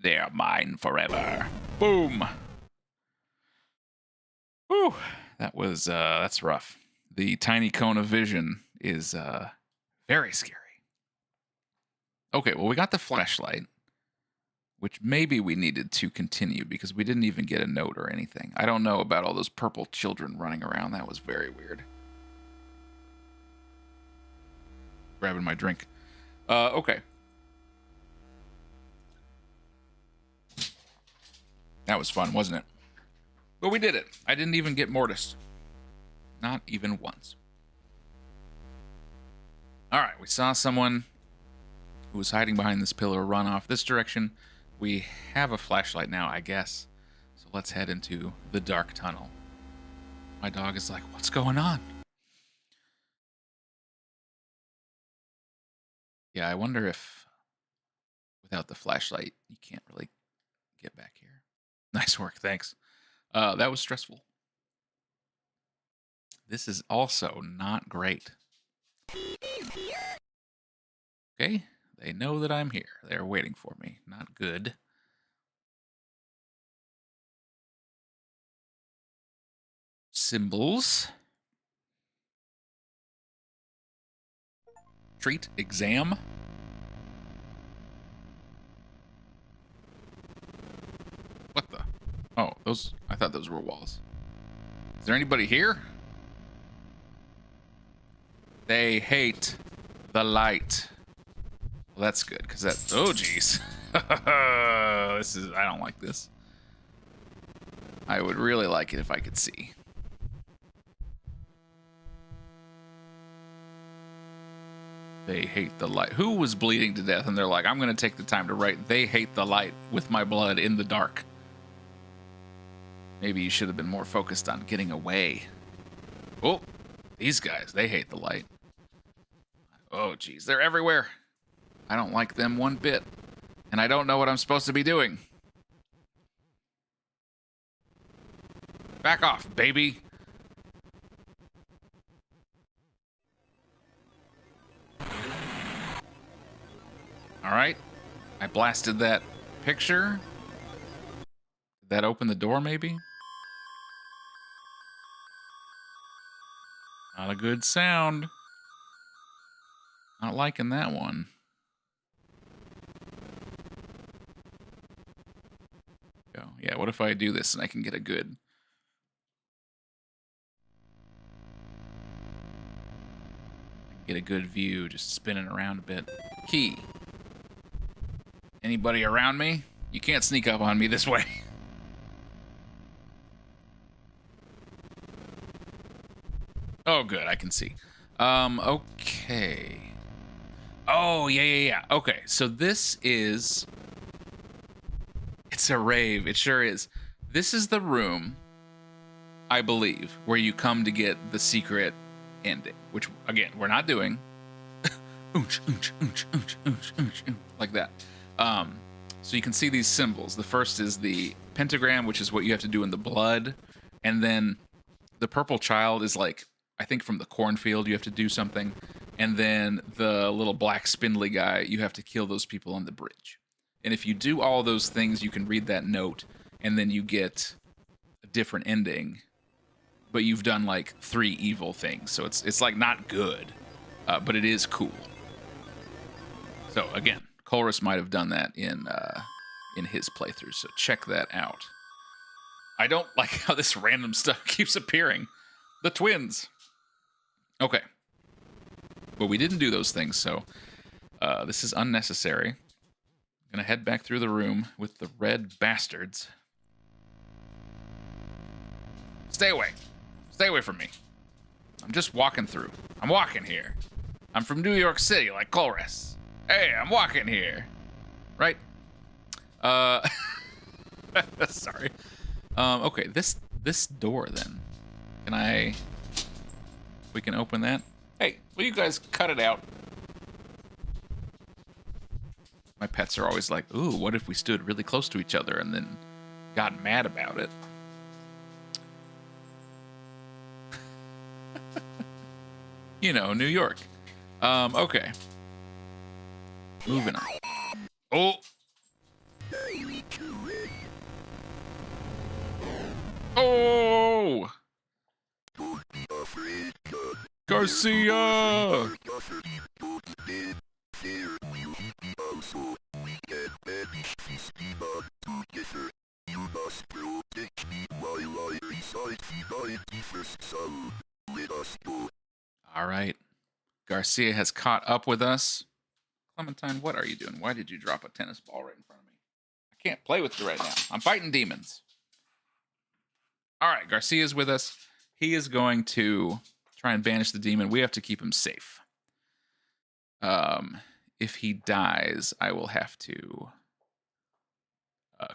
[SPEAKER 1] They're mine forever. Boom. Whew. That was, that's rough. The tiny cone of vision is, very scary. Okay, well, we got the flashlight, which maybe we needed to continue because we didn't even get a note or anything. I don't know about all those purple children running around. That was very weird. Grabbing my drink. Okay. That was fun, wasn't it? But we did it. I didn't even get mortised. Not even once. All right, we saw someone who was hiding behind this pillar run off this direction. We have a flashlight now, I guess. So let's head into the dark tunnel. My dog is like, what's going on? Yeah, I wonder if without the flashlight, you can't really get back here. Nice work, thanks. That was stressful. This is also not great. Okay, they know that I'm here. They're waiting for me. Not good. Symbols. Treat exam. What the? Oh, those, I thought those were walls. Is there anybody here? They hate the light. Well, that's good, because that's... Oh, jeez. This is... I don't like this. I would really like it if I could see. They hate the light. Who was bleeding to death? And they're like, I'm going to take the time to write, they hate the light with my blood in the dark. Maybe you should have been more focused on getting away. Oh, these guys, they hate the light. Oh, geez, they're everywhere. I don't like them one bit. And I don't know what I'm supposed to be doing. Back off, baby. All right. I blasted that picture. Did that open the door, maybe? Not a good sound. Not liking that one. Go. Yeah, what if I do this and I can get a good... Get a good view, just spinning around a bit. Key. Anybody around me? You can't sneak up on me this way. Oh, good. I can see. Okay. Oh, yeah. Okay, so this is... It's a rave. It sure is. This is the room, I believe, where you come to get the secret ending, which, again, we're not doing. Like that. So you can see these symbols. The first is the pentagram, which is what you have to do in the blood. And then the purple child is like, I think from the cornfield you have to do something. And then the little black spindly guy, you have to kill those people on the bridge. And if you do all those things, you can read that note, and then you get a different ending. But you've done like 3 evil things, so it's like not good, but it is cool. So again, Colrus might have done that in his playthrough, so check that out. I don't like how this random stuff keeps appearing. The twins. Okay. But we didn't do those things, so this is unnecessary. I'm gonna head back through the room with the red bastards. Stay away. Stay away from me. I'm just walking through. I'm walking here. I'm from New York City, like Colress. Hey, I'm walking here. Right? Sorry. Okay, this door then. We can open that? Hey, will you guys cut it out? My pets are always like, ooh, what if we stood really close to each other and then got mad about it? You know, New York. Okay. Moving on. Oh! Oh! Garcia! All right. Garcia has caught up with us. Clementine, what are you doing? Why did you drop a tennis ball right in front of me? I can't play with you right now. I'm fighting demons. All right, Garcia's with us. He is going to try and banish the demon. We have to keep him safe. If he dies, I will have to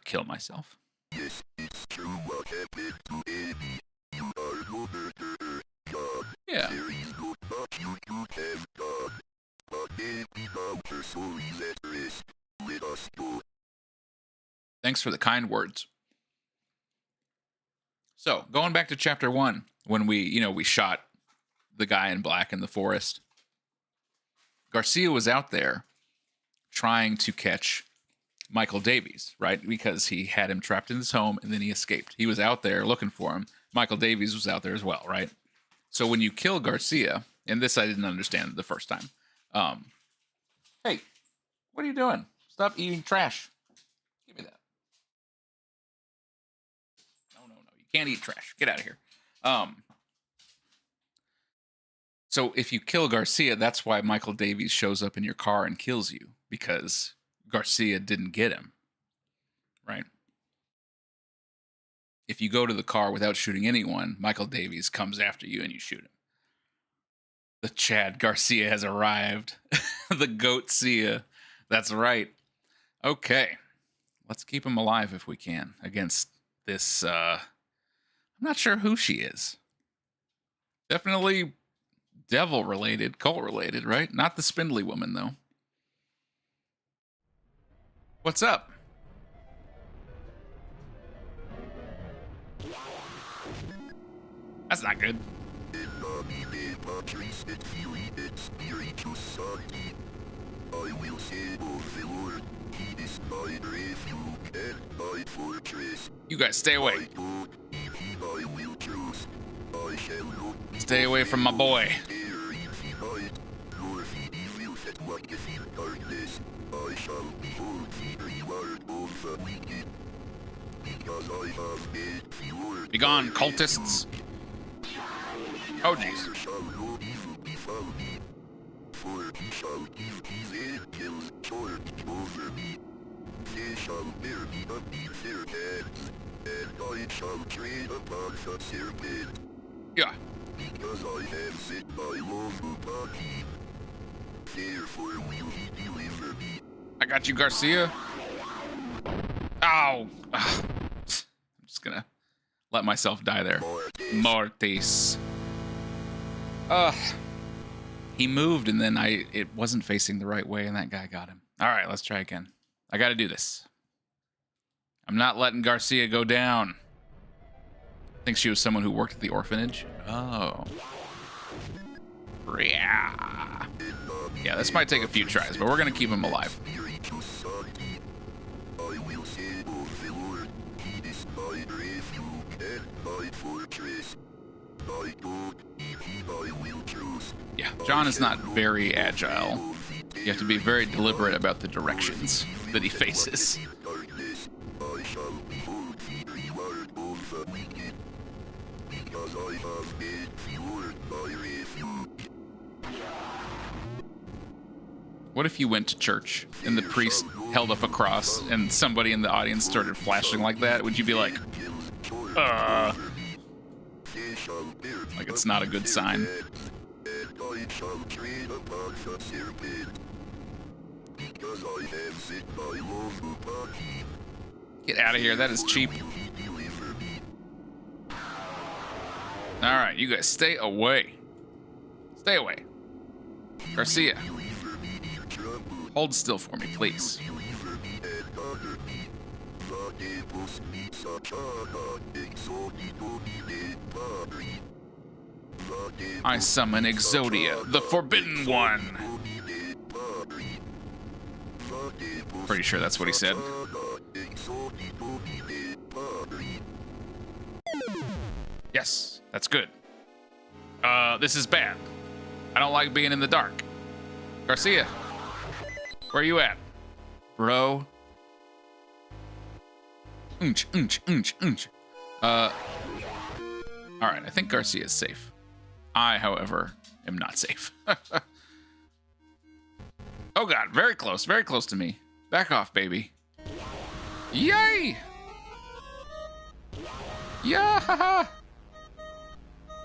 [SPEAKER 1] kill myself.
[SPEAKER 2] Yes, it's true what happened to Eddie. You are no murderer, God.
[SPEAKER 1] Yeah.
[SPEAKER 2] There is no but you could have God. But Eddie now her soul is at rest. Let us go.
[SPEAKER 1] Thanks for the kind words. So, going back to chapter 1, when we shot the guy in black in the forest. Garcia was out there trying to catch Michael Davies, right? Because he had him trapped in his home and then he escaped. He was out there looking for him. Michael Davies was out there as well, right? So when you kill Garcia, and this I didn't understand the first time. Hey, what are you doing? Stop eating trash. Give me that. No. You can't eat trash. Get out of here. So if you kill Garcia, that's why Michael Davies shows up in your car and kills you, because Garcia didn't get him, right? If you go to the car without shooting anyone, Michael Davies comes after you and you shoot him. The Chad Garcia has arrived. The goat Sia. That's right. Okay. Let's keep him alive if we can against this, I'm not sure who she is. Definitely devil-related, cult-related, right? Not the spindly woman, though. What's up? That's not good.
[SPEAKER 2] I will say of the Lord, he is my refuge and my fortress.
[SPEAKER 1] You guys stay away. Stay away from my boy.
[SPEAKER 2] I shall behold the reward of the wicked, because I have made the Lord.
[SPEAKER 1] Be gone, cultists. Oh, jeez.
[SPEAKER 2] There shall no evil befall me, for he shall give his angels charge over me. They shall bear me up in their hands, and I shall tread upon the serpent.
[SPEAKER 1] Yeah.
[SPEAKER 2] Because I have set my love upon him. Therefore will he deliver me.
[SPEAKER 1] I got you, Garcia. Ow. I'm just gonna let myself die there. Mortis. He moved and then it wasn't facing the right way and that guy got him. All right, let's try again. I gotta do this. I'm not letting Garcia go down. I think she was someone who worked at the orphanage. Oh. Yeah. Yeah, this might take a few tries, but we're gonna keep him alive.
[SPEAKER 2] I will say of the Lord, he is my refuge and my fortress. My God, in him I will trust.
[SPEAKER 1] Yeah, John is not very agile. You have to be very deliberate about the directions that he faces.
[SPEAKER 2] Darkness, I shall behold the reward of the wicked. Because I have made the Lord my refuge.
[SPEAKER 1] What if you went to church and the priest held up a cross and somebody in the audience started flashing like that? Would you be like, like it's not a good sign?
[SPEAKER 2] And I shall tread upon the serpent. Because I have set my love upon him.
[SPEAKER 1] Get out of here, that is cheap. Alright, you guys stay away. Stay away. Garcia. Hold still for me, please. I summon Exodia, the Forbidden One. Pretty sure that's what he said. Yes, that's good. This is bad. I don't like being in the dark. Garcia, where you at, bro? All right, I think Garcia is safe. I, however, am not safe. Oh God, very close to me. Back off, baby. Yay! Yeah!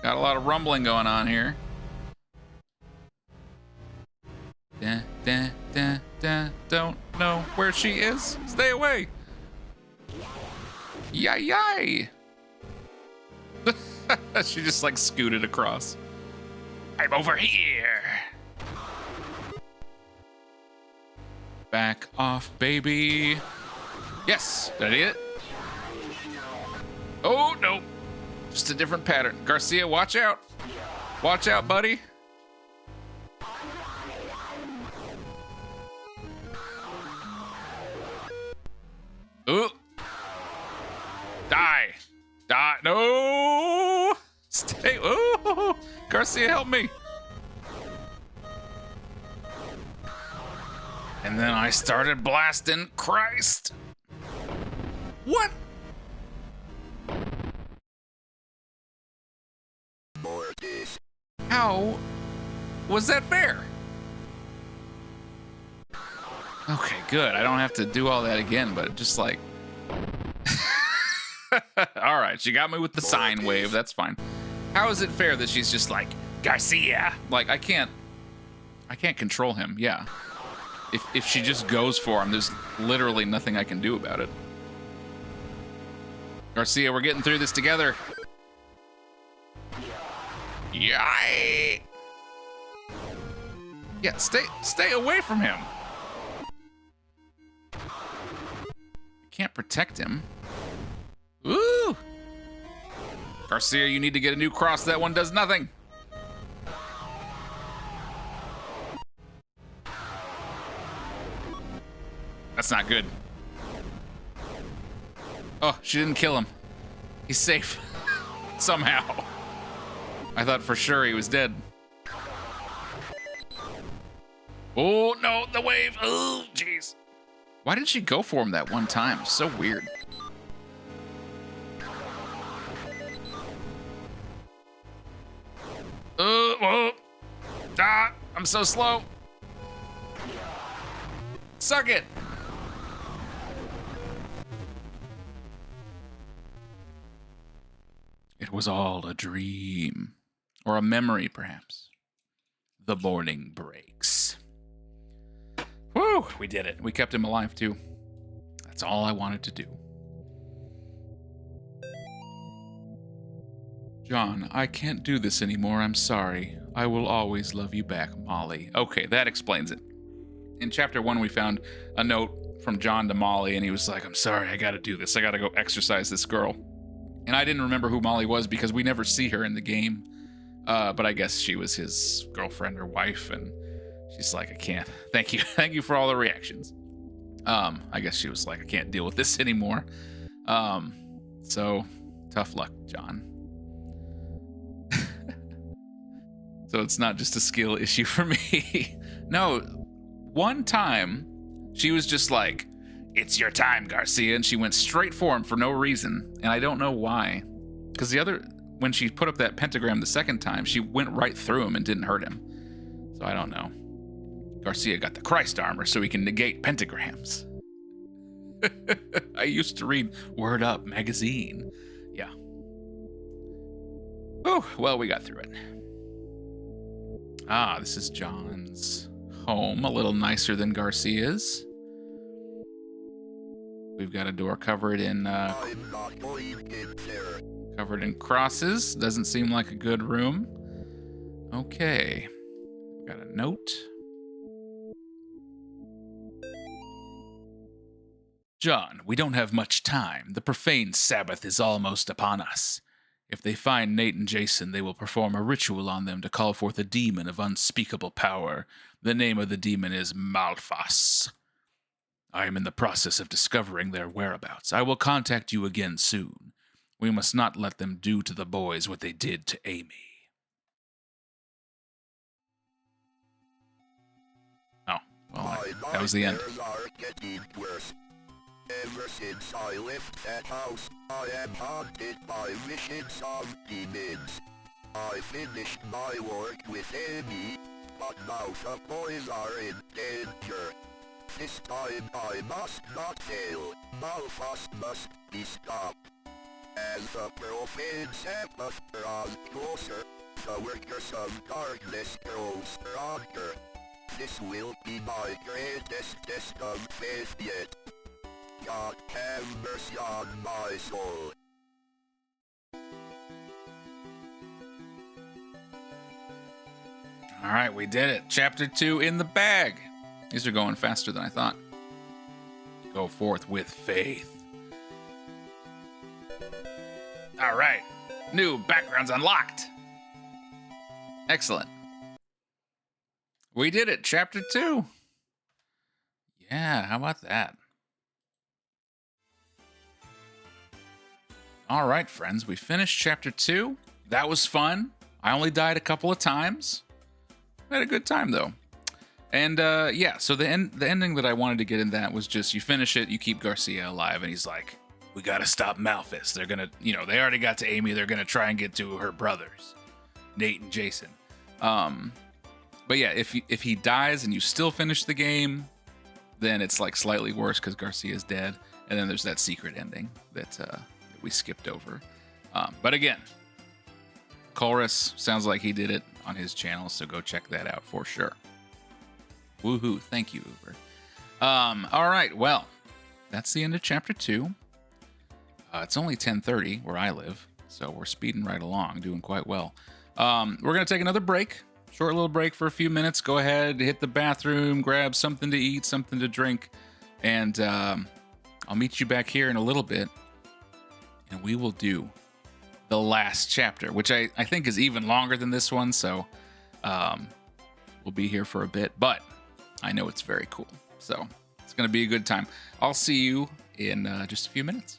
[SPEAKER 1] Got a lot of rumbling going on here. Don't know where she is. Stay away. Yay! She just like scooted across. I'm over here. Back off, baby. Yes, did I get it? Oh, no. Just a different pattern. Garcia, watch out. Watch out, buddy. Ooh. Die. Die. No. Stay. Ooh. Garcia, help me. And then I started blasting. Christ. What? How was that fair? Okay, good. I don't have to do all that again, but just like... All right, she got me with the sine wave. That's fine. How is it fair that she's just like, Garcia? Like, I can't control him. Yeah. If she just goes for him, there's literally nothing I can do about it. Garcia, we're getting through this together. Yay! Yeah, stay away from him. Can't protect him. Ooh! Garcia, you need to get a new cross. That one does nothing. That's not good. Oh, she didn't kill him. He's safe. Somehow. I thought for sure he was dead. Oh, no, the wave. Oh, jeez. Why did she go for him that one time? So weird. Whoa. Ah, I'm so slow. Suck it. It was all a dream. Or a memory, perhaps. The morning breaks. Woo! We did it. We kept him alive, too. That's all I wanted to do. John, I can't do this anymore. I'm sorry. I will always love you back, Molly. Okay, that explains it. In chapter 1, we found a note from John to Molly, and he was like, I'm sorry, I gotta do this. I gotta go exorcise this girl. And I didn't remember who Molly was because we never see her in the game. But I guess she was his girlfriend or wife, and she's like, I can't. Thank you. Thank you for all the reactions. I guess she was like, I can't deal with this anymore. So tough luck, John. So it's not just a skill issue for me. No, one time she was just like, it's your time, Garcia. And she went straight for him for no reason. And I don't know why. Because when she put up that pentagram the second time, she went right through him and didn't hurt him. So I don't know. Garcia got the Christ armor so he can negate pentagrams. I used to read Word Up magazine. Yeah. Oh, well, we got through it. Ah, this is John's home. A little nicer than Garcia's. We've got a door covered in crosses. Doesn't seem like a good room. Okay. We've got a note. John, we don't have much time. The profane Sabbath is almost upon us. If they find Nate and Jason, they will perform a ritual on them to call forth a demon of unspeakable power. The name of the demon is Malphas. I am in the process of discovering their whereabouts. I will contact you again soon. We must not let them do to the boys what they did to Amy. Oh, well, that was the end.
[SPEAKER 2] Ever since I left that house, I am haunted by visions of demons. I finished my work with Amy, but now the boys are in danger. This time I must not fail. Malphas must be stopped. As the profane Sabbath draws closer, the workers of darkness grow stronger. This will be my greatest test of faith yet. God have mercy on my soul.
[SPEAKER 1] All right, we did it. Chapter 2 in the bag. These are going faster than I thought. Go forth with faith. All right. New backgrounds unlocked. Excellent. We did it. Chapter 2. Yeah, how about that? All right, friends, we finished chapter 2. That was fun. I only died a couple of times. I had a good time, though. And, yeah, so the ending that I wanted to get in that was just, you finish it, you keep Garcia alive, and he's like, we gotta stop Malphas. They're gonna, they already got to Amy. They're gonna try and get to her brothers, Nate and Jason. But yeah, if he dies and you still finish the game, then it's, like, slightly worse because Garcia's dead. And then there's that secret ending that we skipped over. But again, Chorus sounds like he did it on his channel, so go check that out for sure. Woohoo, thank you, Uber. All right, well, that's the end of chapter 2. It's only 10:30 where I live, so we're speeding right along, doing quite well. We're going to take another break, short little break for a few minutes. Go ahead, hit the bathroom, grab something to eat, something to drink, and I'll meet you back here in a little bit, and we will do the last chapter, which I think is even longer than this one, so we'll be here for a bit, but I know it's very cool, so it's going to be a good time. I'll see you in just a few minutes.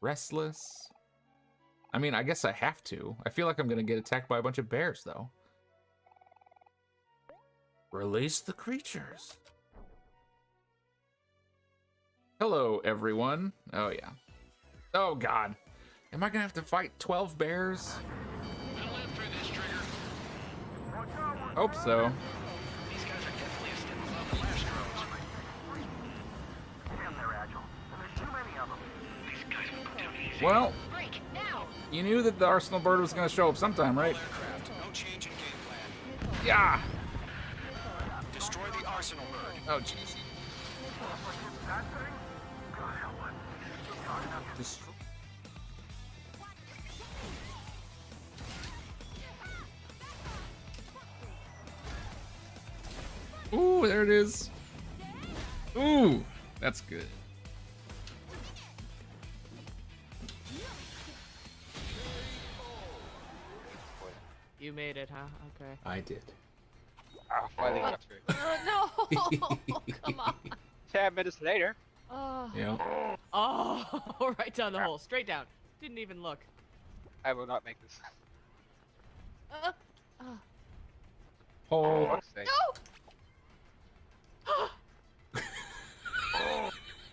[SPEAKER 3] Restless I mean, I guess I have to. I feel like I'm gonna get attacked by a bunch of bears, though. Release the creatures. Hello, everyone. Oh, yeah. Oh, God. Am I gonna have to fight 12 bears?
[SPEAKER 4] I'll live through this, Trigger.
[SPEAKER 3] Hope so.
[SPEAKER 4] These guys are definitely a step above flash drones.
[SPEAKER 5] Damn, they're agile. And there's too many of them.
[SPEAKER 4] These guys will go down easy.
[SPEAKER 3] Well,
[SPEAKER 4] Break now.
[SPEAKER 3] you knew that the Arsenal bird was gonna show up sometime, right?
[SPEAKER 4] Aircraft, no change in game plan.
[SPEAKER 3] Yeah.
[SPEAKER 4] Destroy the arsenal bird.
[SPEAKER 3] Oh, jeez.
[SPEAKER 5] That thing? God help us.
[SPEAKER 3] Just... Ooh, there it is. Ooh, that's good.
[SPEAKER 6] You made it, huh? Okay.
[SPEAKER 3] I did.
[SPEAKER 7] Oh, finally got through.
[SPEAKER 6] No! Come on.
[SPEAKER 7] 10 minutes later.
[SPEAKER 6] Oh.
[SPEAKER 3] Yeah.
[SPEAKER 6] Oh, right down the hole. Straight down. Didn't even look.
[SPEAKER 7] I will not make this.
[SPEAKER 3] Hole.
[SPEAKER 7] Fuck's sake.
[SPEAKER 6] No!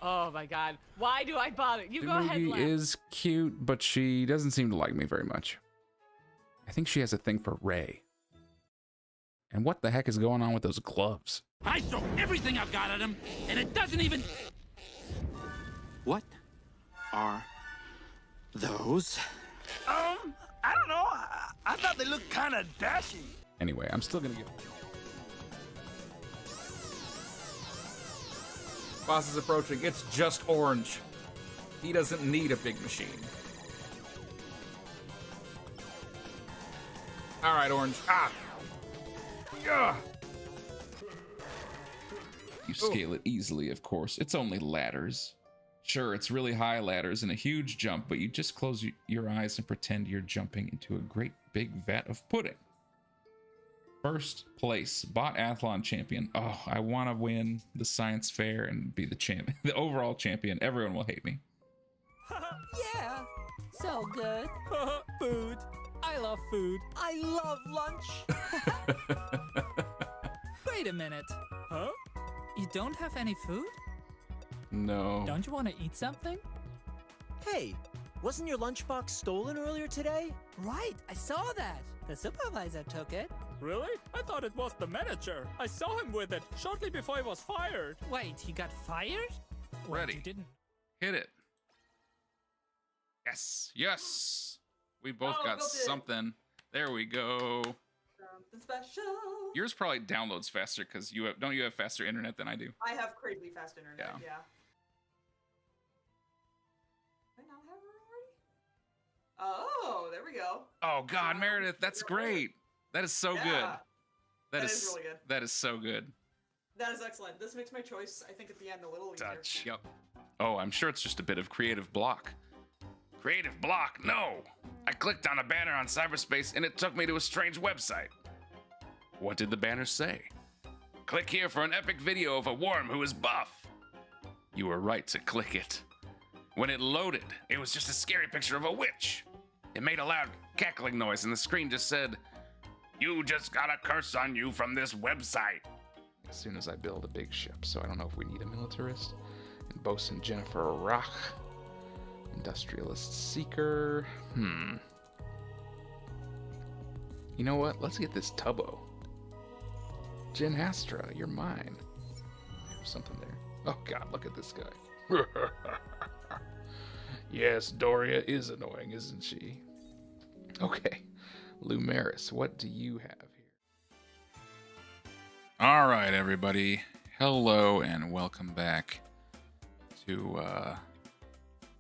[SPEAKER 6] Oh my god. Why do I bother? You go ahead,
[SPEAKER 3] Dumugi
[SPEAKER 6] Len.
[SPEAKER 3] is cute, but she doesn't seem to like me very much. I think she has a thing for Ray. And what the heck is going on with those gloves?
[SPEAKER 8] I throw everything I've got at him, and it doesn't even... What are those?
[SPEAKER 9] I don't know. I thought they looked kind of dashing.
[SPEAKER 3] Anyway, I'm still gonna get... Boss is approaching. It's just orange. He doesn't need a big machine. All right, orange. Ah! Ugh.
[SPEAKER 1] You scale it easily, of course. It's only ladders. Sure, it's really high ladders and a huge jump, but you just close your eyes and pretend you're jumping into a great big vat of pudding. First place, bot athlon champion. Oh, I want to win the science fair and be the champion, the overall champion. Everyone will hate me.
[SPEAKER 10] Yeah, so good. Food. I love food. I love lunch. Wait a minute. Huh? You don't have any food?
[SPEAKER 3] No.
[SPEAKER 10] Don't you want to eat something?
[SPEAKER 11] Hey, wasn't your lunchbox stolen earlier today?
[SPEAKER 10] Right, I saw that. The supervisor took it.
[SPEAKER 12] Really? I thought it was the manager. I saw him with it shortly before he was fired.
[SPEAKER 10] Wait, he got fired? Wait,
[SPEAKER 1] Ready.
[SPEAKER 10] you didn't.
[SPEAKER 1] Hit it. Yes. Yes. We both
[SPEAKER 13] Oh,
[SPEAKER 1] got
[SPEAKER 13] built it.
[SPEAKER 1] something. There we go.
[SPEAKER 13] Something special.
[SPEAKER 1] Yours probably downloads faster because don't you have faster internet than I do?
[SPEAKER 13] I have crazy fast internet.
[SPEAKER 1] Yeah.
[SPEAKER 13] Yeah. I now have it already. Oh, there we go.
[SPEAKER 1] Oh God, Meredith, that's great. That is so good.
[SPEAKER 13] Yeah.
[SPEAKER 1] That
[SPEAKER 13] That
[SPEAKER 1] is
[SPEAKER 13] is really good.
[SPEAKER 1] That is so good.
[SPEAKER 13] That is excellent. This makes my choice, I think, at the end a little easier.
[SPEAKER 1] Touch. Yep. Oh, I'm sure it's just a bit of creative block. Creative block? No! I clicked on a banner on cyberspace and it took me to a strange website. What did the banner say? Click here for an epic video of a worm who is buff. You were right to click it. When it loaded, it was just a scary picture of a witch. It made a loud cackling noise and the screen just said, "You just got a curse on you from this website." As soon as I build a big ship, so I don't know if we need a militarist. And Bosun Jennifer Rock. Industrialist Seeker. You know what? Let's get this Tubbo. Jen Hastra, you're mine. There's something there. Oh God, look at this guy. Yes, Doria is annoying, isn't she? Okay. Lumeris, what do you have here? All right, everybody. Hello and welcome back to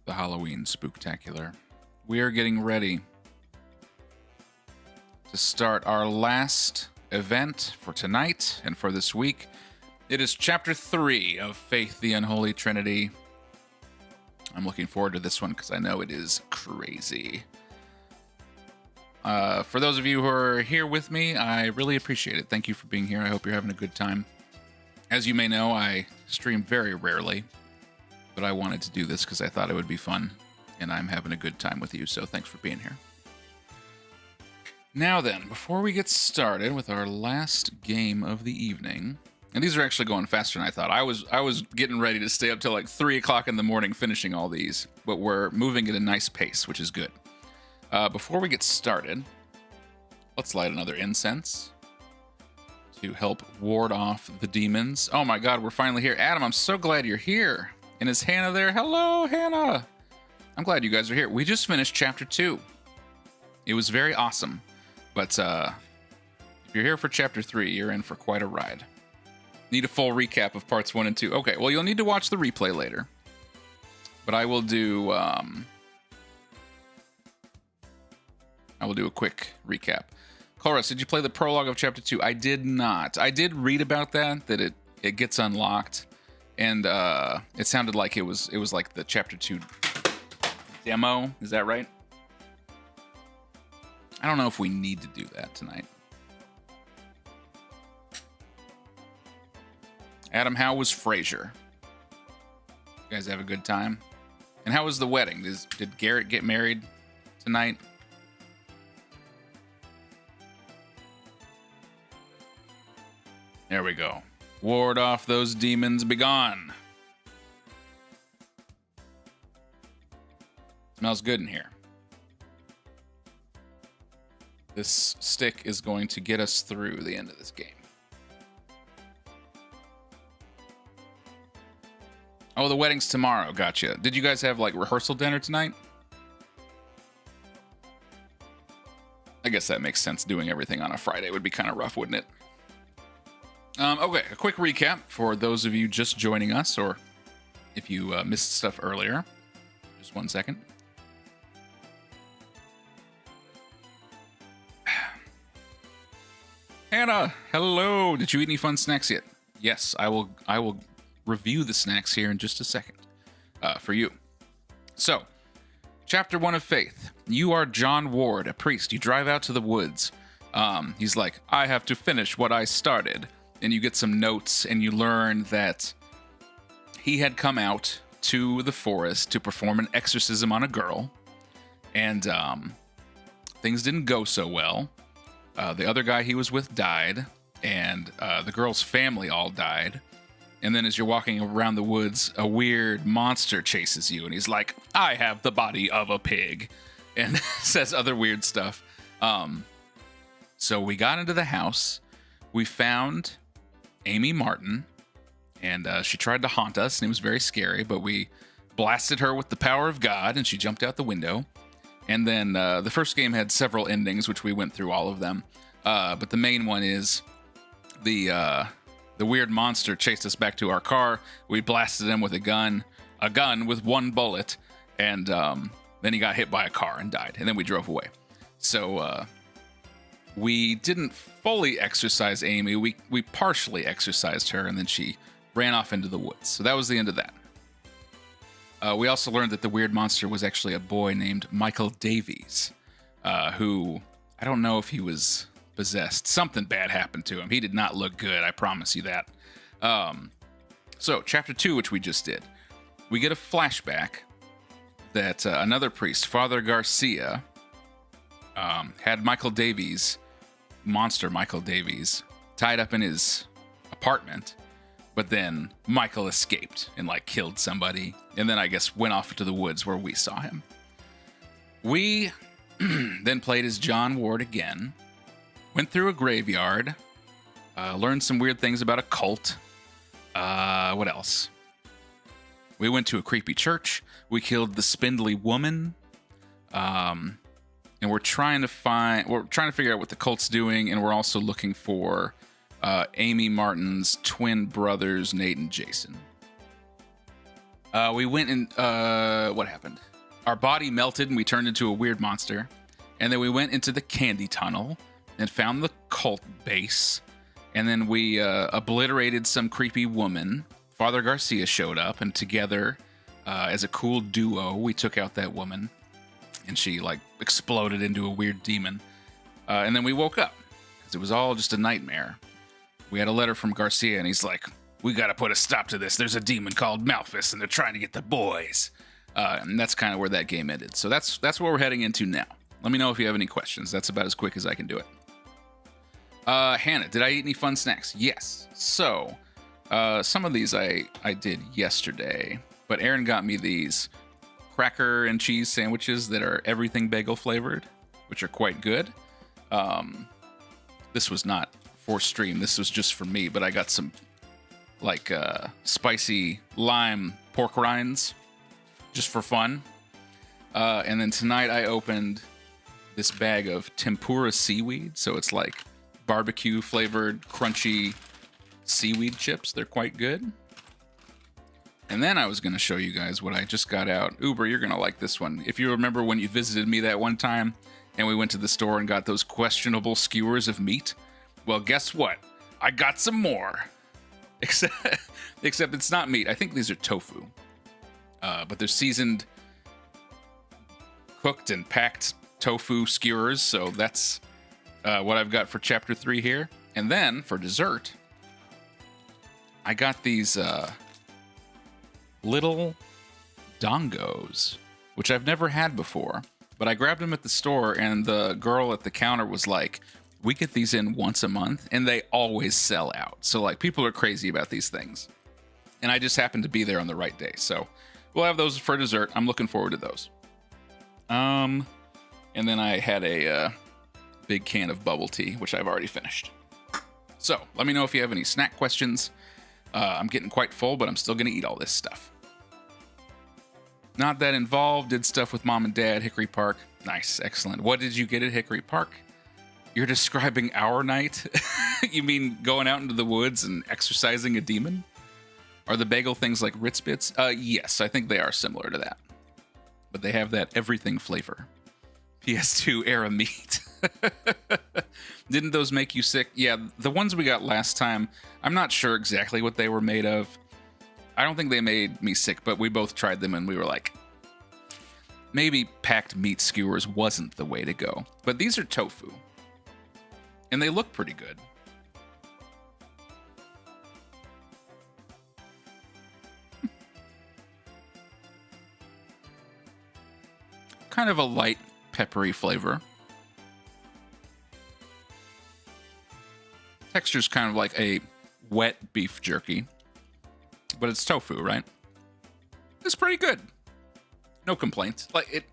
[SPEAKER 1] the Halloween Spooktacular. We are getting ready to start our last event for tonight and for this week. It is Chapter 3 of Faith, the Unholy Trinity. I'm looking forward to this one because I know it is crazy. For those of you who are here with me, I really appreciate it. Thank you for being here. I hope you're having a good time. As you may know, I stream very rarely, but I wanted to do this because I thought it would be fun. and I'm having a good time with you, so thanks for being here. Now then, before we get started with our last game of the evening, and these are actually going faster than I thought. I was getting ready to stay up till like 3 o'clock in the morning finishing all these, but we're moving at a nice pace, which is good. Before we get started, let's light another incense to help ward off the demons. Oh my god, we're finally here. Adam, I'm so glad you're here. And is Hannah there? Hello, Hannah. I'm glad you guys are here. We just finished chapter 2. It was very awesome. But if you're here for chapter 3, you're in for quite a ride. Need a full recap of parts 1 and 2. Okay, well, you'll need to watch the replay later. But I will do a quick recap. Chorus, did you play the prologue of chapter 2? I did not. I did read about that it gets unlocked. And it sounded like it was like the chapter 2 demo. Is that right? I don't know if we need to do that tonight. Adam, how was Frasier? You guys have a good time? And how was the wedding? Did Garrett get married tonight? There we go. Ward off those demons, be gone. Smells good in here. This stick is going to get us through the end of this game. Oh, the wedding's tomorrow. Gotcha. Did you guys have like rehearsal dinner tonight? I guess that makes sense. Doing everything on a Friday would be kind of rough, wouldn't it? Okay, a quick recap for those of you just joining us, or if you missed stuff earlier. Just 1 second. Hannah, hello. Did you eat any fun snacks yet? Yes, I will review the snacks here in just a second for you. So, chapter 1 of Faith. You are John Ward, a priest. You drive out to the woods. He's like, I have to finish what I started. And you get some notes, and you learn that he had come out to the forest to perform an exorcism on a girl. And things didn't go so well. The other guy he was with died, and the girl's family all died. And then as you're walking around the woods, a weird monster chases you, and he's like, I have the body of a pig, and says other weird stuff. So we got into the house. We found Amy Martin, and she tried to haunt us, and it was very scary, but we blasted her with the power of God, and she jumped out the window. And then the first game had several endings, which we went through all of them. But the main one is the weird monster chased us back to our car. We blasted him with a gun with one bullet, and then he got hit by a car and died. And then we drove away. So we didn't fully exorcise Amy. We partially exorcised her, and then she ran off into the woods. So that was the end of that. We also learned that the weird monster was actually a boy named Michael Davies, who, I don't know if he was possessed. Something bad happened to him. He did not look good, I promise you that. So, chapter 2, which we just did, we get a flashback that another priest, Father Garcia, had Michael Davies, monster Michael Davies, tied up in his apartment. But then Michael escaped and like killed somebody, and then I guess went off to the woods where we saw him. We then played as John Ward again, went through a graveyard, learned some weird things about a cult. What else? We went to a creepy church. We killed the spindly woman, and we're trying to figure out what the cult's doing, and we're also looking for Amy Martin's twin brothers, Nate and Jason. We went and what happened? Our body melted and we turned into a weird monster. And then we went into the candy tunnel and found the cult base. And then we obliterated some creepy woman. Father Garcia showed up, and together, as a cool duo, we took out that woman. And she like exploded into a weird demon. And then we woke up because it was all just a nightmare. We had a letter from Garcia, and he's like, we got to put a stop to this. There's a demon called Malphus, and they're trying to get the boys. And that's kind of where that game ended. So that's what we're heading into now. Let me know if you have any questions. That's about as quick as I can do it. Hannah, did I eat any fun snacks? Yes. So, some of these I did yesterday, but Aaron got me these cracker and cheese sandwiches that are everything bagel flavored, which are quite good. This was not for stream. This was just for me, but I got some like spicy lime pork rinds just for fun. And then tonight I opened this bag of tempura seaweed. So it's like barbecue flavored crunchy seaweed chips. They're quite good. And then I was going to show you guys what I just got out. Uber, you're going to like this one. If you remember when you visited me that one time and we went to the store and got those questionable skewers of meat, well, guess what? I got some more. Except it's not meat. I think these are tofu. But they're seasoned, cooked and packed tofu skewers. So that's what I've got for chapter 3 here. And then for dessert, I got these little dongos, which I've never had before. But I grabbed them at the store, and the girl at the counter was like, we get these in once a month, and they always sell out. So, like, people are crazy about these things. And I just happened to be there on the right day. So, we'll have those for dessert. I'm looking forward to those. And then I had a big can of bubble tea, which I've already finished. So, let me know if you have any snack questions. I'm getting quite full, but I'm still going to eat all this stuff. Not that involved. Did stuff with mom and dad, Hickory Park. Nice, excellent. What did you get at Hickory Park? You're describing our night? You mean going out into the woods and exercising a demon? Are the bagel things like Ritz Bits? Yes, I think they are similar to that. But they have that everything flavor. PS2 era meat. Didn't those make you sick? Yeah, the ones we got last time, I'm not sure exactly what they were made of. I don't think they made me sick, but we both tried them and we were like, maybe packed meat skewers wasn't the way to go. But these are tofu. And they look pretty good. Kind of a light, peppery flavor. Texture's kind of like a wet beef jerky. But it's tofu, right? It's pretty good. No complaints. Like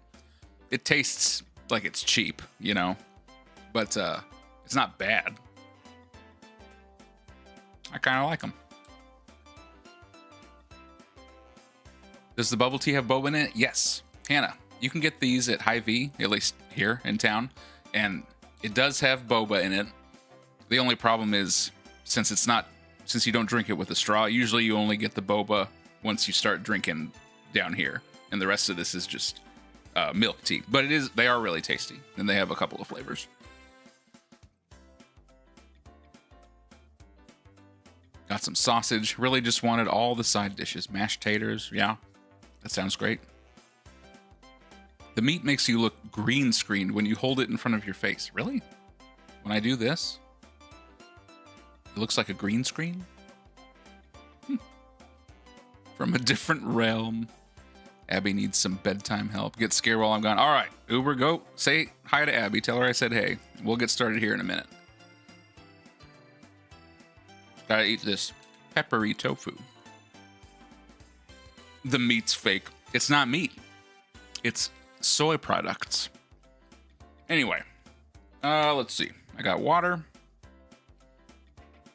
[SPEAKER 1] it tastes like it's cheap, you know? But it's not bad. I kind of like them. Does the bubble tea have boba in it? Yes. Hannah, you can get these at Hy-Vee, at least here in town, and it does have boba in it. The only problem is, since you don't drink it with a straw, usually you only get the boba once you start drinking down here, and the rest of this is just milk tea. But they are really tasty, and they have a couple of flavors. Got some sausage. Really just wanted all the side dishes. Mashed taters. Yeah, that sounds great. The meat makes you look green screened when you hold it in front of your face. Really? When I do this, it looks like a green screen? From a different realm. Abby needs some bedtime help. Get scared while I'm gone. All right, Uber, go. Say hi to Abby. Tell her I said hey. We'll get started here in a minute. Gotta eat this peppery tofu. The meat's fake. It's not meat. It's soy products. Anyway, let's see. I got water.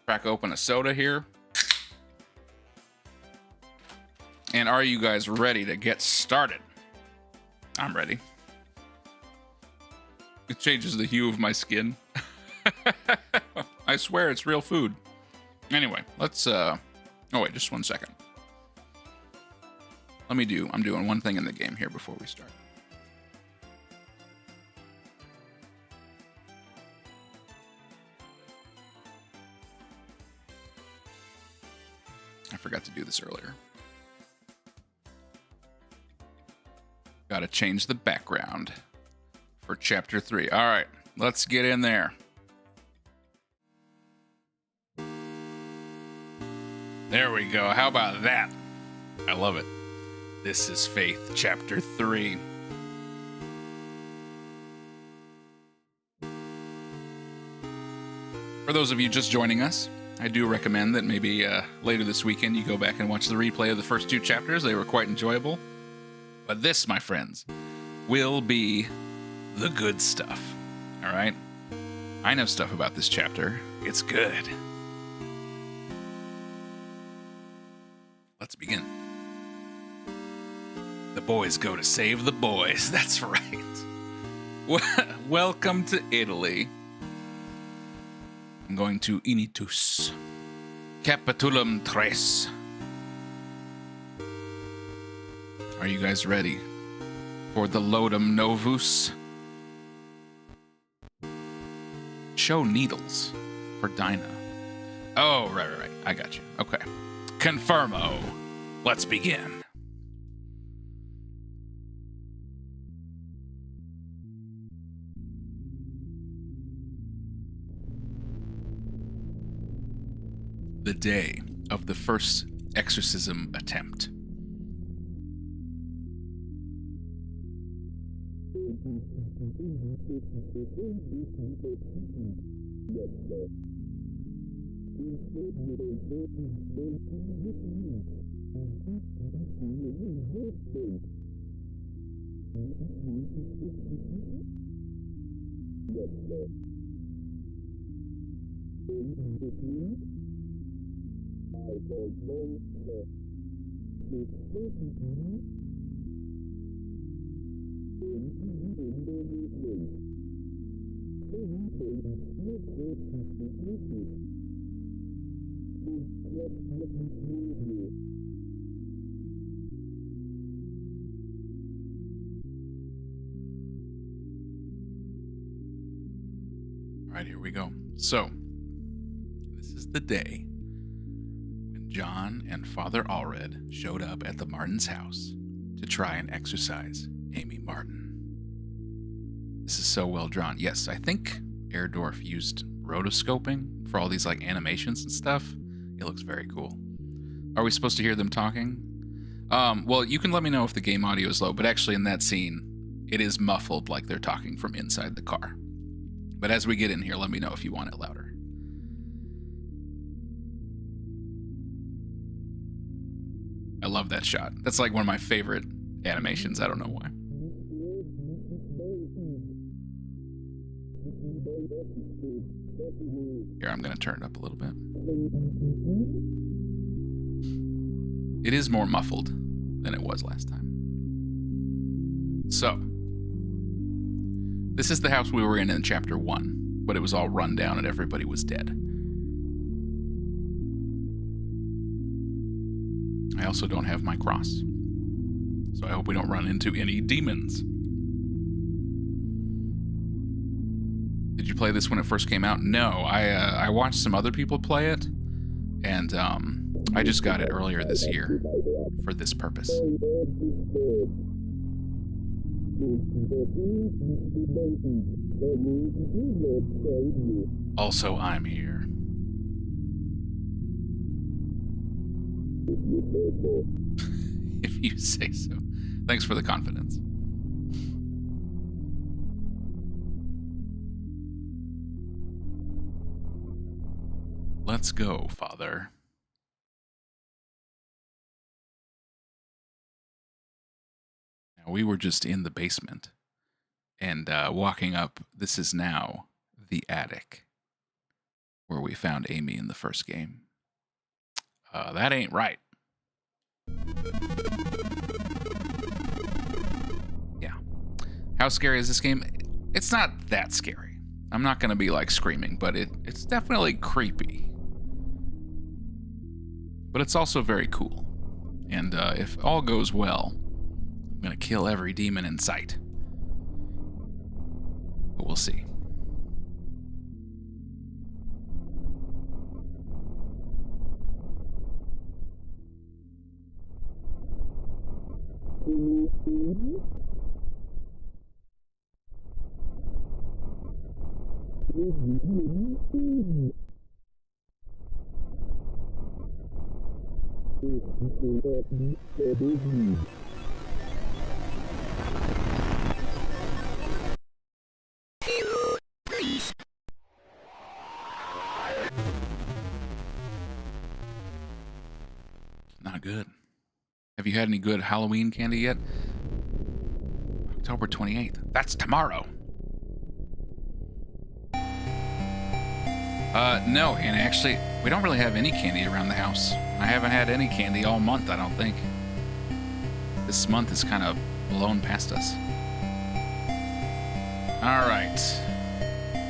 [SPEAKER 1] Crack open a soda here. And are you guys ready to get started? I'm ready. It changes the hue of my skin. I swear it's real food. Anyway, let's oh wait, just 1 second. I'm doing one thing in the game here before we start. I forgot to do this earlier. Gotta change the background for chapter 3. All right, let's get in there. There we go. How about that? I love it. This is Faith, Chapter 3. For those of you just joining us, I do recommend that maybe later this weekend you go back and watch the replay of the first 2 chapters. They were quite enjoyable. But this, my friends, will be the good stuff. All right? I know stuff about this chapter. It's good. Let's begin. The boys go to save the boys. That's right. Welcome to Italy. I'm going to Initus. Capitulum 3. Are you guys ready for the Lodum Novus? Show needles for Dinah. Oh, right. I got you. Okay. Confirmo. Let's begin. The day of the first exorcism attempt. All right, here we go. So, this is the day when John and Father Allred showed up at the Martins' house to try and exorcise Amy Martin. This is so well drawn. Yes, I think AIRDORF used rotoscoping for all these like animations and stuff. It looks very cool. Are we supposed to hear them talking? Well, you can let me know if the game audio is low, but actually in that scene, it is muffled like they're talking from inside the car. But as we get in here, let me know if you want it louder. I love that shot. That's like one of my favorite animations. I don't know why. Here, I'm going to turn it up a little bit. It is more muffled than it was last time. So, this is the house we were in Chapter 1, but it was all run down and everybody was dead. I also don't have my cross, so I hope we don't run into any demons. Did you play this when it first came out? No, I watched some other people play it, and I just got it earlier this year for this purpose. Also, I'm here. If you say so. Thanks for the confidence. Let's go, Father. Now, we were just in the basement and walking up. This is now the attic where we found Amy in the first game. That ain't right. Yeah. How scary is this game? It's not that scary. I'm not going to be like screaming, but it's definitely creepy. But it's also very cool. And if all goes well, I'm going to kill every demon in sight. But we'll see. good. Have you had any good Halloween candy yet? October 28th. That's tomorrow. No, and actually, we don't really have any candy around the house. I haven't had any candy all month, I don't think. This month is kind of blown past us. All right.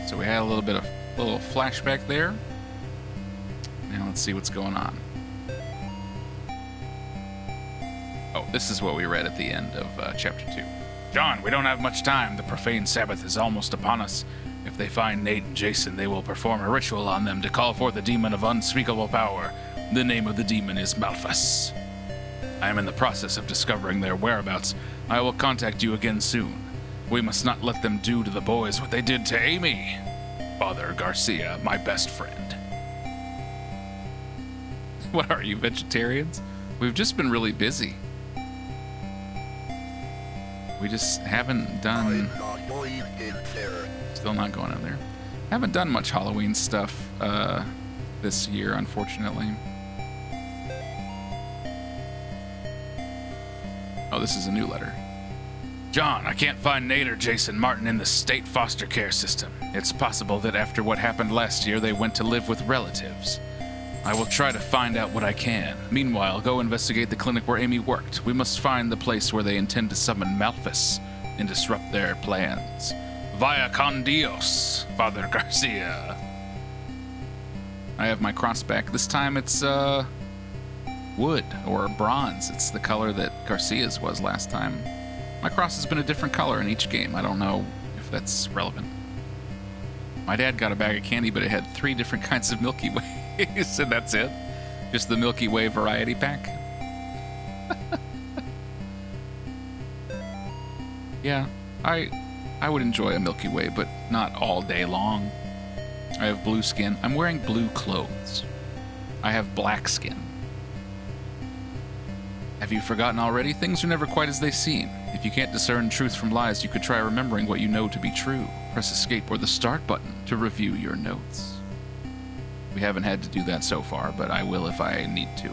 [SPEAKER 1] So we had a little bit of little flashback there. Now let's see what's going on. Oh, this is what we read at the end of chapter 2. John, we don't have much time. The profane Sabbath is almost upon us. If they find Nate and Jason, they will perform a ritual on them to call forth a demon of unspeakable power. The name of the demon is Malphus. I am in the process of discovering their whereabouts. I will contact you again soon. We must not let them do to the boys what they did to Amy. Father Garcia, my best friend. What are you, vegetarians? We've just been really busy. We just haven't done... Still not going in there. Haven't done much Halloween stuff this year, unfortunately. Oh, this is a new letter. John, I can't find Nate or Jason Martin in the state foster care system. It's possible that after what happened last year, they went to live with relatives. I will try to find out what I can. Meanwhile, go investigate the clinic where Amy worked. We must find the place where they intend to summon Malphus and disrupt their plans. Vaya con Dios, Father Garcia. I have my cross back. This time it's wood or bronze. It's the color that Garcia's was last time. My cross has been a different color in each game. I don't know if that's relevant. My dad got a bag of candy, but it had 3 different kinds of Milky Ways, and that's it. Just the Milky Way variety pack. Yeah, I would enjoy a Milky Way, but not all day long. I have blue skin. I'm wearing blue clothes. I have black skin. Have you forgotten already? Things are never quite as they seem. If you can't discern truth from lies, you could try remembering what you know to be true. Press escape or the start button to review your notes. We haven't had to do that so far, but I will if I need to.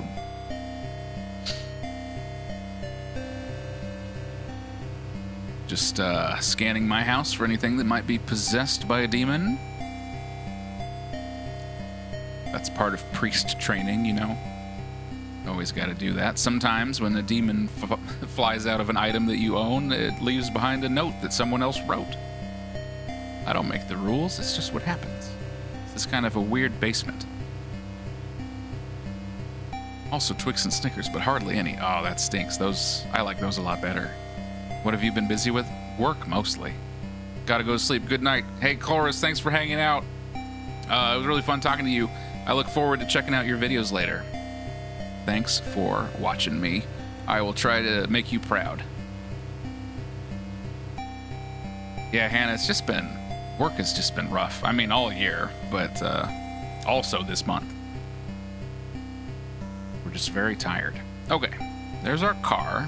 [SPEAKER 1] Just scanning my house for anything that might be possessed by a demon. That's part of priest training, you know. Always got to do that. Sometimes when a demon flies out of an item that you own, it leaves behind a note that someone else wrote. I don't make the rules, it's just what happens. It's kind of a weird basement. Also Twix and Snickers, but hardly any. Oh, that stinks. I like those a lot better. What have you been busy with? Work, mostly. Gotta go to sleep. Good night. Hey, Chorus, thanks for hanging out. It was really fun talking to you. I look forward to checking out your videos later. Thanks for watching me. I will try to make you proud. Yeah, Hannah, work has just been rough. I mean, all year, but also this month. We're just very tired. Okay, there's our car.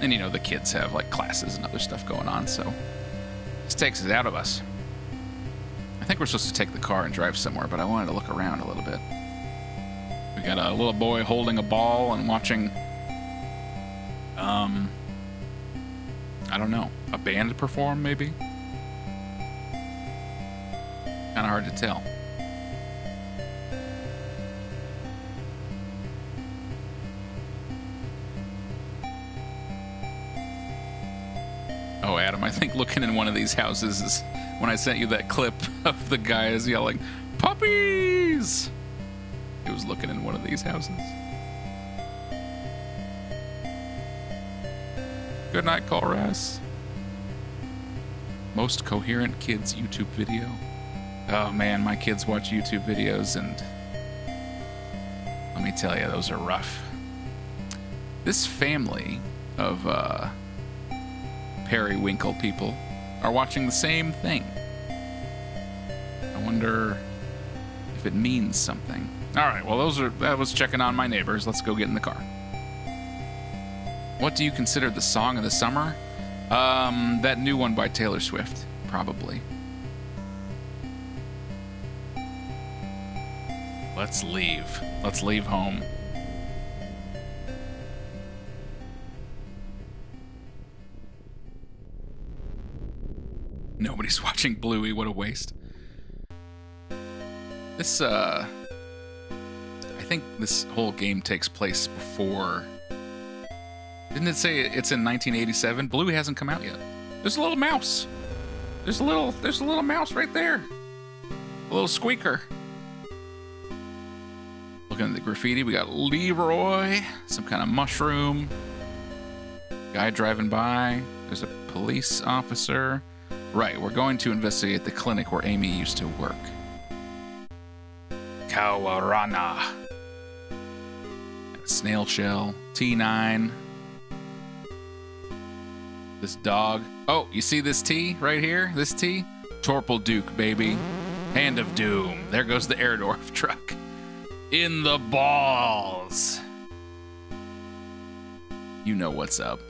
[SPEAKER 1] And you know, the kids have like classes and other stuff going on, so this takes it out of us. I think we're supposed to take the car and drive somewhere, but I wanted to look around a little bit. We got a little boy holding a ball and watching, I don't know, a band perform, maybe? Kind of hard to tell. Oh, Adam, I think looking in one of these houses is when I sent you that clip of the guys yelling, "Puppies!" He was looking in one of these houses. Good night, Colras. Most coherent kids YouTube video. Oh man, my kids watch YouTube videos and let me tell you, those are rough. This family of periwinkle people are watching the same thing. I wonder if it means something. All right, well, that was checking on my neighbors. Let's go get in the car. What do you consider the song of the summer? That new one by Taylor Swift, probably. Let's leave. Let's leave home. Nobody's watching Bluey. What a waste. This, I think this whole game takes place before... Didn't it say it's in 1987? Bluey hasn't come out yet. There's a little mouse. There's a little mouse right there. A little squeaker. Looking at the graffiti, we got Leroy, some kind of mushroom. Guy driving by. There's a police officer. Right, we're going to investigate the clinic where Amy used to work. Kawarana. Snail shell. T9. This dog. Oh, you see this T right here? This T? Torpal Duke, baby. Hand of Doom. There goes the AIRDORF truck. In the balls. You know what's up.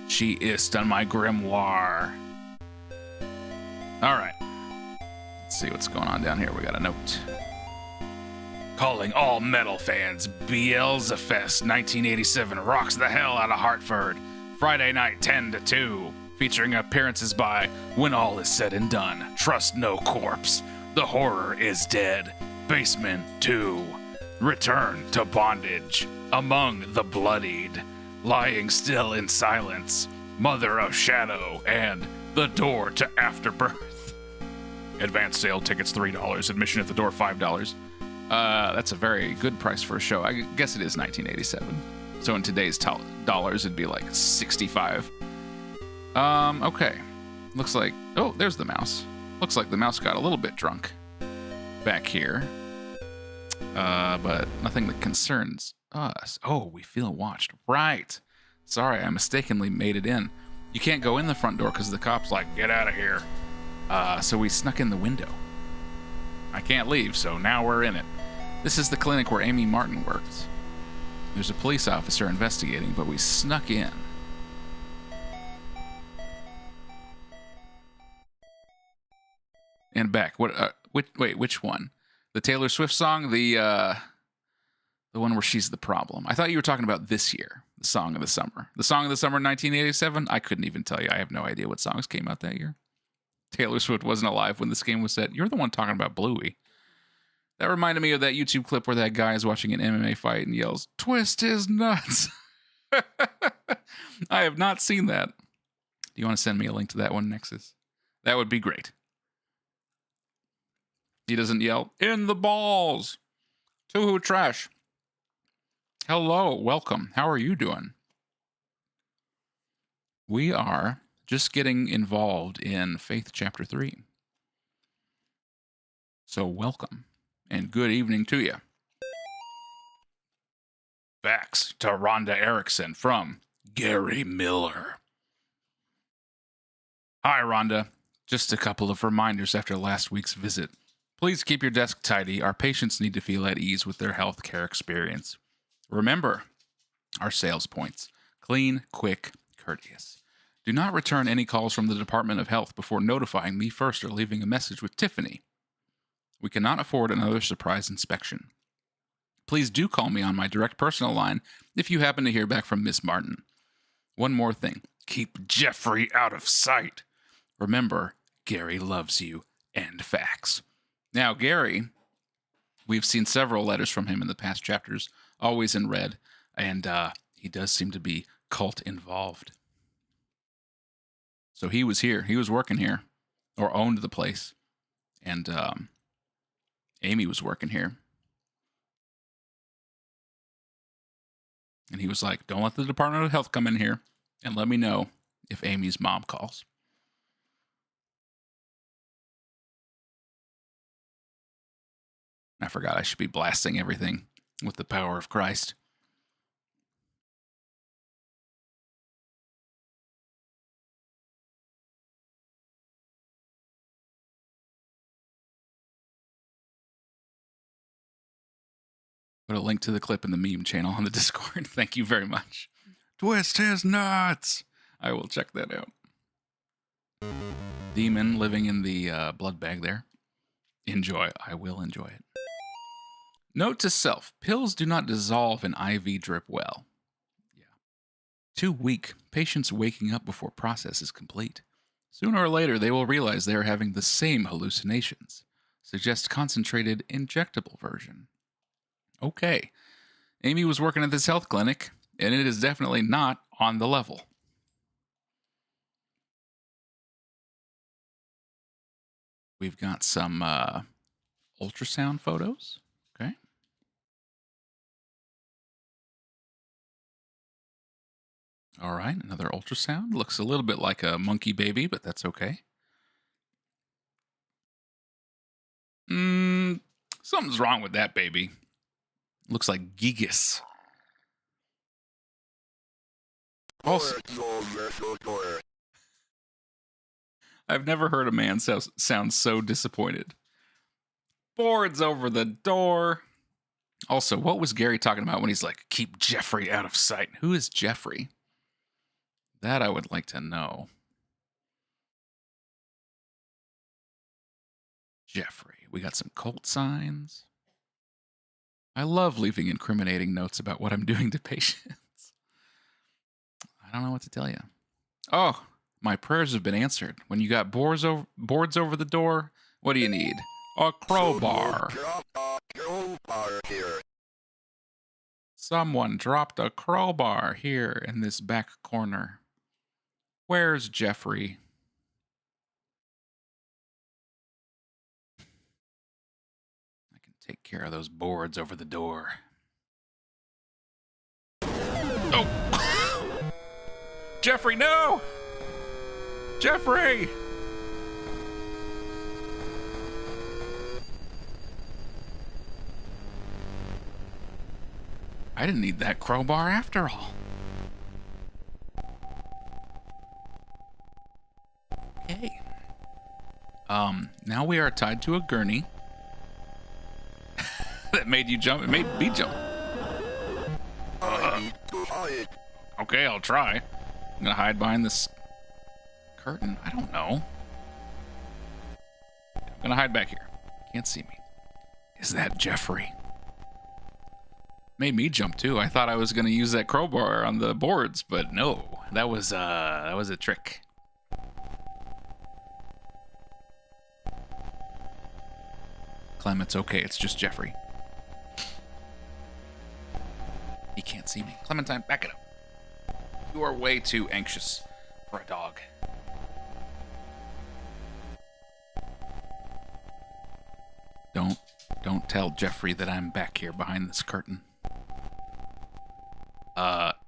[SPEAKER 1] She ist on my grimoire. All right. Let's see what's going on down here. We got a note. Calling all metal fans, Beelzefest 1987 rocks the hell out of Hartford. Friday night 10 to 2. Featuring appearances by When All Is Said and Done, Trust No Corpse, The Horror Is Dead, Basement 2, Return to Bondage, Among the Bloodied, Lying Still in Silence, Mother of Shadow, and The Door to Afterbirth. Advance sale tickets $3, admission at the door $5. That's a very good price for a show. I guess it is 1987. So in today's dollars, it'd be like 65. Okay. Looks like... Oh, there's the mouse. Looks like the mouse got a little bit drunk back here. But nothing that concerns us. Oh, we feel watched. Right. Sorry, I mistakenly made it in. You can't go in the front door because the cop's like, get out of here. So we snuck in the window. I can't leave, so now we're in it. This is the clinic where Amy Martin worked. There's a police officer investigating, but we snuck in. And back. What? Wait, which one? The Taylor Swift song? The one where she's the problem. I thought you were talking about this year. The Song of the Summer. The Song of the Summer 1987? I couldn't even tell you. I have no idea what songs came out that year. Taylor Swift wasn't alive when this game was set. You're the one talking about Bluey. That reminded me of that YouTube clip where that guy is watching an MMA fight and yells, "Twist his nuts." I have not seen that. Do you want to send me a link to that one, Nexus? That would be great. He doesn't yell, "In the balls." Toohoo Trash. Hello, welcome. How are you doing? We are just getting involved in Faith Chapter 3. So welcome, and good evening to you. Facts to Rhonda Erickson from Gary Miller. Hi, Rhonda. Just a couple of reminders after last week's visit. Please keep your desk tidy. Our patients need to feel at ease with their healthcare experience. Remember our sales points. Clean, quick, courteous. Do not return any calls from the Department of Health before notifying me first or leaving a message with Tiffany. We cannot afford another surprise inspection. Please do call me on my direct personal line if you happen to hear back from Miss Martin. One more thing. Keep Jeffrey out of sight. Remember, Gary loves you, and facts. Now, Gary, we've seen several letters from him in the past chapters, always in red, and he does seem to be cult involved. So he was here. He was working here, or owned the place, and Amy was working here. And he was like, don't let the Department of Health come in here, and let me know if Amy's mom calls. I forgot I should be blasting everything with the power of Christ. Put a link to the clip in the meme channel on the Discord. Thank you very much. Twist his nuts. I will check that out. Demon living in the blood bag there. Enjoy. I will enjoy it. Note to self. Pills do not dissolve in IV drip well. Yeah. too weak, patients waking up before process is complete. Sooner or later, they will realize they are having the same hallucinations. Suggest concentrated, injectable version. Okay. Amy was working at this health clinic, and it is definitely not on the level. We've got some ultrasound photos. Okay. All right, another ultrasound. Looks a little bit like a monkey baby, but that's okay. Something's wrong with that baby. Looks like Gigas. Also, I've never heard a man sound so disappointed. Boards over the door. Also, what was Gary talking about when he's like, keep Jeffrey out of sight? Who is Jeffrey? That I would like to know. Jeffrey. We got some cult signs. I love leaving incriminating notes about what I'm doing to patients. I don't know what to tell you. Oh, my prayers have been answered. When you got boards over the door, what do you need? A crowbar. Someone dropped a crowbar here in this back corner. Where's Jeffrey? I can take care of those boards over the door. Oh! Jeffrey, no! Jeffrey! I didn't need that crowbar after all. Okay. Now we are tied to a gurney. That made you jump. It made me jump. Okay, I'll try. I'm gonna hide behind this curtain. I don't know. I'm gonna hide back here. Can't see me. Is that Jeffrey? Made me jump too. I thought I was gonna use that crowbar on the boards, but no. That was a trick. Clem, it's okay. It's just Jeffrey. He can't see me. Clementine, back it up. You are way too anxious for a dog. Don't tell Jeffrey that I'm back here behind this curtain.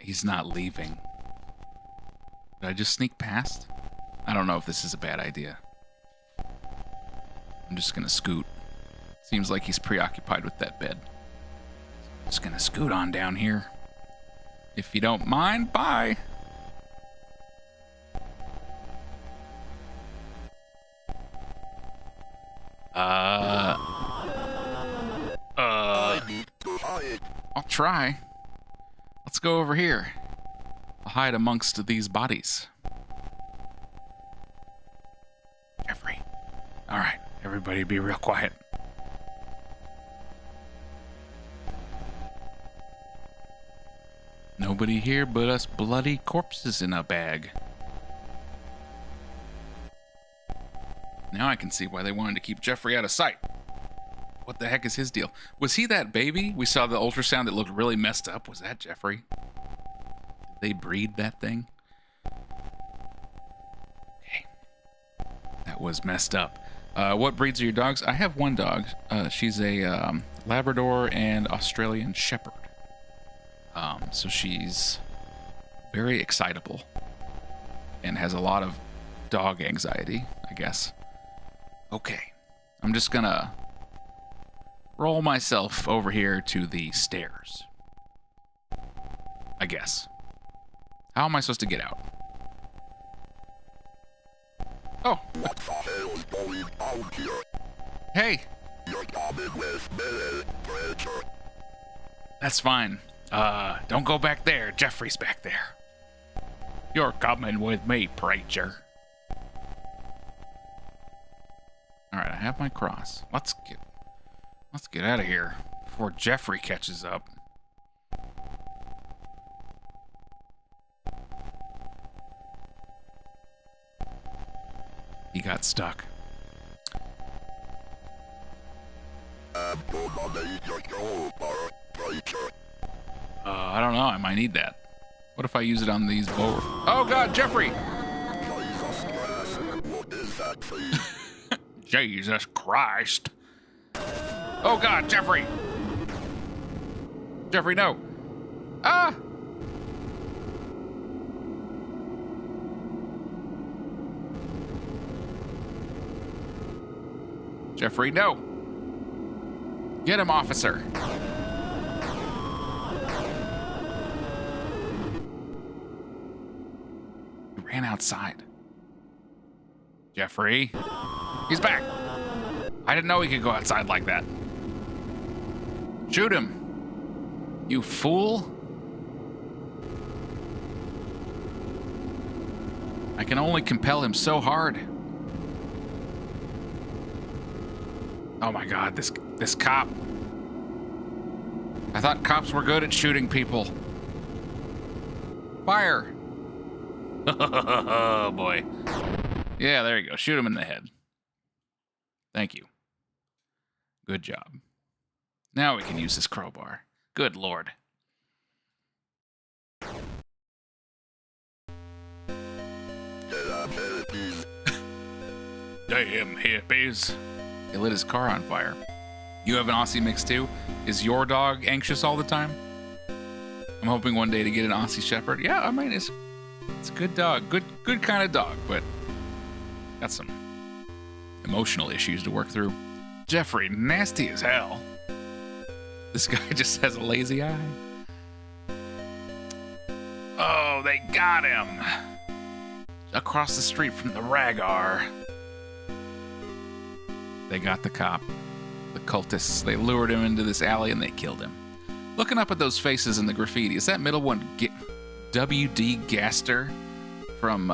[SPEAKER 1] He's not leaving. Did I just sneak past? I don't know if this is a bad idea. I'm just gonna scoot. Seems like he's preoccupied with that bed. Just gonna scoot on down here. If you don't mind, bye. I'll try. Let's go over here. I'll hide amongst these bodies. Jeffrey. All right, everybody be real quiet. Nobody here but us bloody corpses in a bag. Now I can see why they wanted to keep Jeffrey out of sight. What the heck is his deal? Was he that baby? We saw the ultrasound that looked really messed up. Was that Jeffrey? Did they breed that thing? Okay. That was messed up. What breeds are your dogs? I have one dog. She's a Labrador and Australian Shepherd. So she's very excitable and has a lot of dog anxiety, I guess. Okay. I'm just gonna roll myself over here to the stairs. I guess. How am I supposed to get out? Oh.
[SPEAKER 2] What the hell is going on here?
[SPEAKER 1] Hey.
[SPEAKER 2] You're coming with me, Preacher.
[SPEAKER 1] That's fine. Don't go back there. Jeffrey's back there. You're coming with me, Preacher. Alright, I have my cross. Let's get out of here before Jeffrey catches up. He got stuck. I don't know. I might need that. What if I use it on these board? Oh God, Jeffrey! Jesus Christ! Oh God, Jeffrey! Jeffrey, no! Ah! Jeffrey, no! Get him, officer! He ran outside. Jeffrey. He's back! I didn't know he could go outside like that. Shoot him! You fool! I can only compel him so hard. Oh my God, this cop. I thought cops were good at shooting people. Fire! Oh boy. Yeah, there you go. Shoot him in the head. Thank you. Good job. Now we can use this crowbar. Good Lord. Damn hippies. He lit his car on fire. You have an Aussie mix too? Is your dog anxious all the time? I'm hoping one day to get an Aussie Shepherd. Yeah, I mean, it's a good dog. Good kind of dog, but got some emotional issues to work through. Jeffrey, nasty as hell. This guy just has a lazy eye. Oh, they got him. Across the street from the Ragar. They got the cop. The cultists. They lured him into this alley and they killed him. Looking up at those faces in the graffiti, is that middle one W.D. Gaster from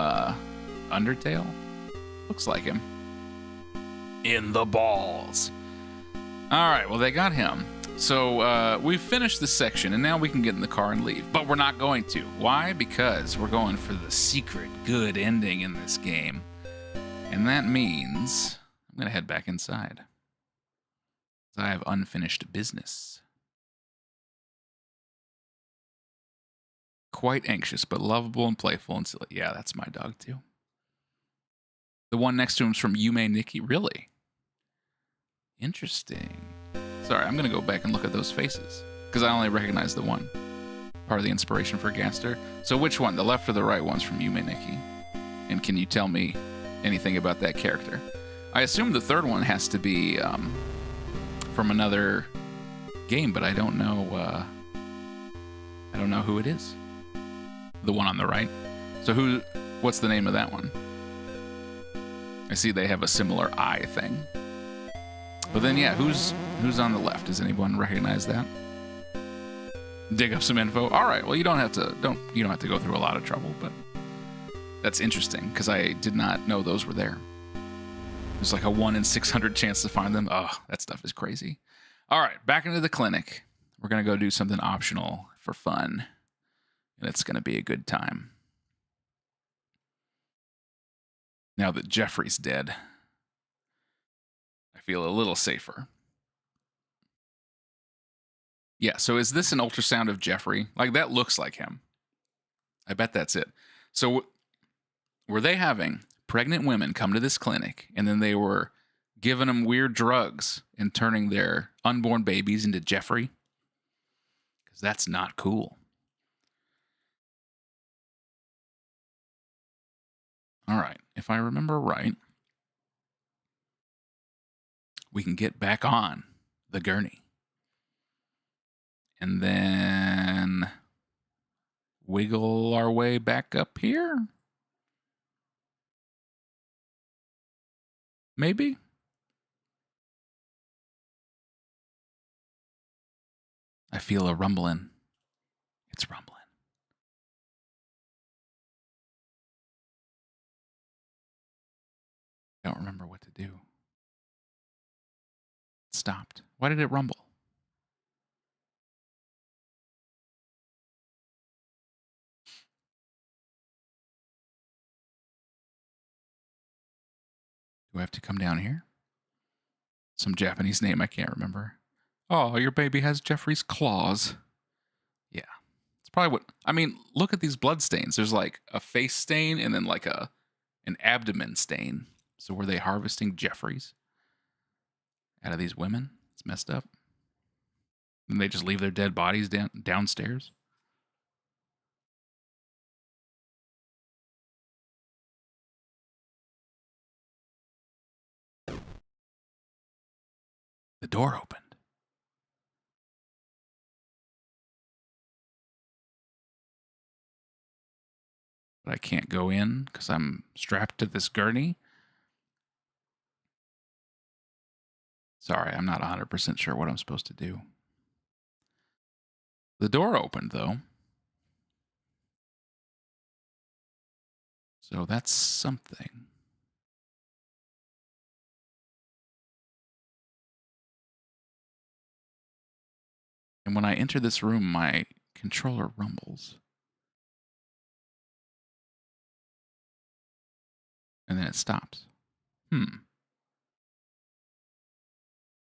[SPEAKER 1] Undertale? Looks like him. In the balls. All right, well, they got him. So we've finished this section, and now we can get in the car and leave. But we're not going to. Why? Because we're going for the secret good ending in this game. And that means I'm going to head back inside. I have unfinished business. Quite anxious, but lovable and playful and silly. Yeah, that's my dog, too. The one next to him is from Yume Nikki. Really? Interesting. Sorry, I'm going to go back and look at those faces, because I only recognize the one. Part of the inspiration for Gaster. So which one? The left or the right one's from Yume Nikki? And can you tell me anything about that character? I assume the third one has to be from another game, but I don't know who it is. The one on the right. So what's the name of that one? I see they have a similar eye thing. But then, yeah, who's on the left? Does anyone recognize that? Dig up some info. All right. Well, you don't have to go through a lot of trouble, but that's interesting because I did not know those were there. There's like a 1 in 600 chance to find them. Oh, that stuff is crazy. All right, back into the clinic. We're gonna go do something optional for fun, and it's gonna be a good time. Now that Jeffrey's dead, I feel a little safer. Yeah, so is this an ultrasound of Jeffrey? Like, that looks like him. I bet that's it. So were they having pregnant women come to this clinic, and then they were giving them weird drugs and turning their unborn babies into Jeffrey? Because that's not cool. All right, if I remember right, we can get back on the gurney. And then wiggle our way back up here? Maybe? I feel a rumbling. It's rumbling. I don't remember what to do. It stopped. Why did it rumble? Do I have to come down here? Some Japanese name I can't remember. Oh, your baby has Jeffrey's claws. Yeah. It's probably what... I mean, look at these blood stains. There's like a face stain and then like an abdomen stain. So were they harvesting Jeffries out of these women? It's messed up. And they just leave their dead bodies downstairs? The door opened. But I can't go in because I'm strapped to this gurney. Sorry, I'm not 100% sure what I'm supposed to do. The door opened, though. So that's something. And when I enter this room, my controller rumbles. And then it stops.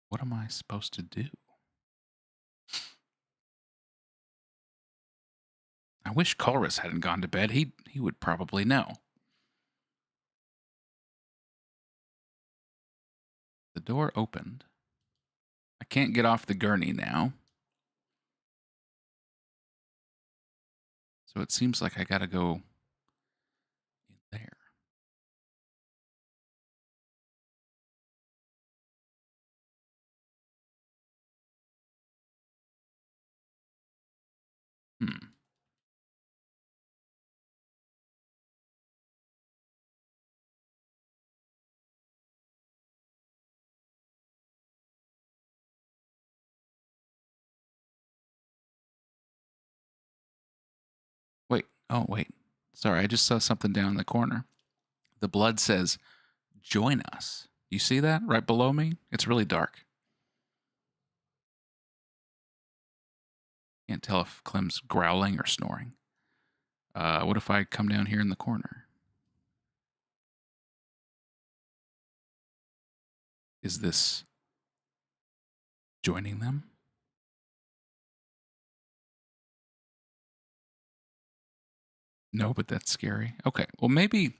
[SPEAKER 1] What am I supposed to do? I wish Colress hadn't gone to bed. He would probably know. The door opened. I can't get off the gurney now. So it seems like I gotta go in there. Wait. Oh, wait. Sorry, I just saw something down in the corner. The blood says, join us. You see that right below me? It's really dark. Can't tell if Clem's growling or snoring. What if I come down here in the corner? Is this joining them? No, but that's scary. Okay, well, maybe...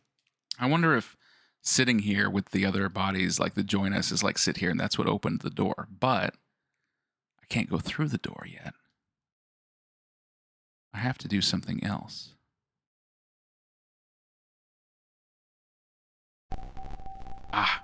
[SPEAKER 1] I wonder if sitting here with the other bodies, like the join us, is like sit here and that's what opened the door. But I can't go through the door yet. I have to do something else. Ah.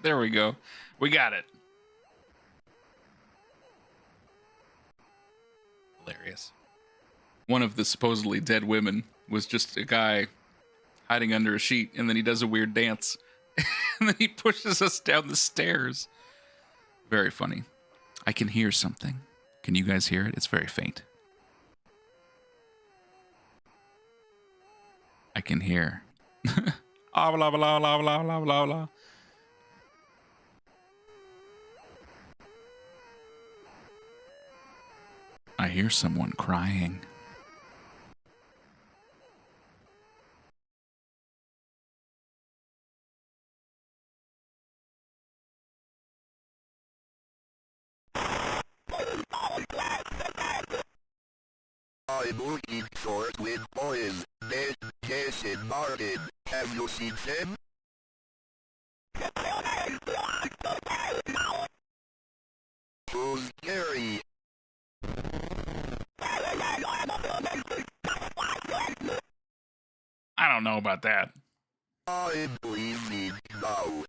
[SPEAKER 1] There we go. We got it. Hilarious. One of the supposedly dead women was just a guy hiding under a sheet, and then he does a weird dance. And then he pushes us down the stairs. Very funny. I can hear something. Can you guys hear it? It's very faint. I can hear. Ah, blah, blah, blah, blah, blah, blah, blah. I hear someone crying.
[SPEAKER 2] I'm looking for twin boys, Ben, Jess, and Martin. Have you seen them? Who's Gary?
[SPEAKER 1] I don't know about that.
[SPEAKER 2] I'm leaving now.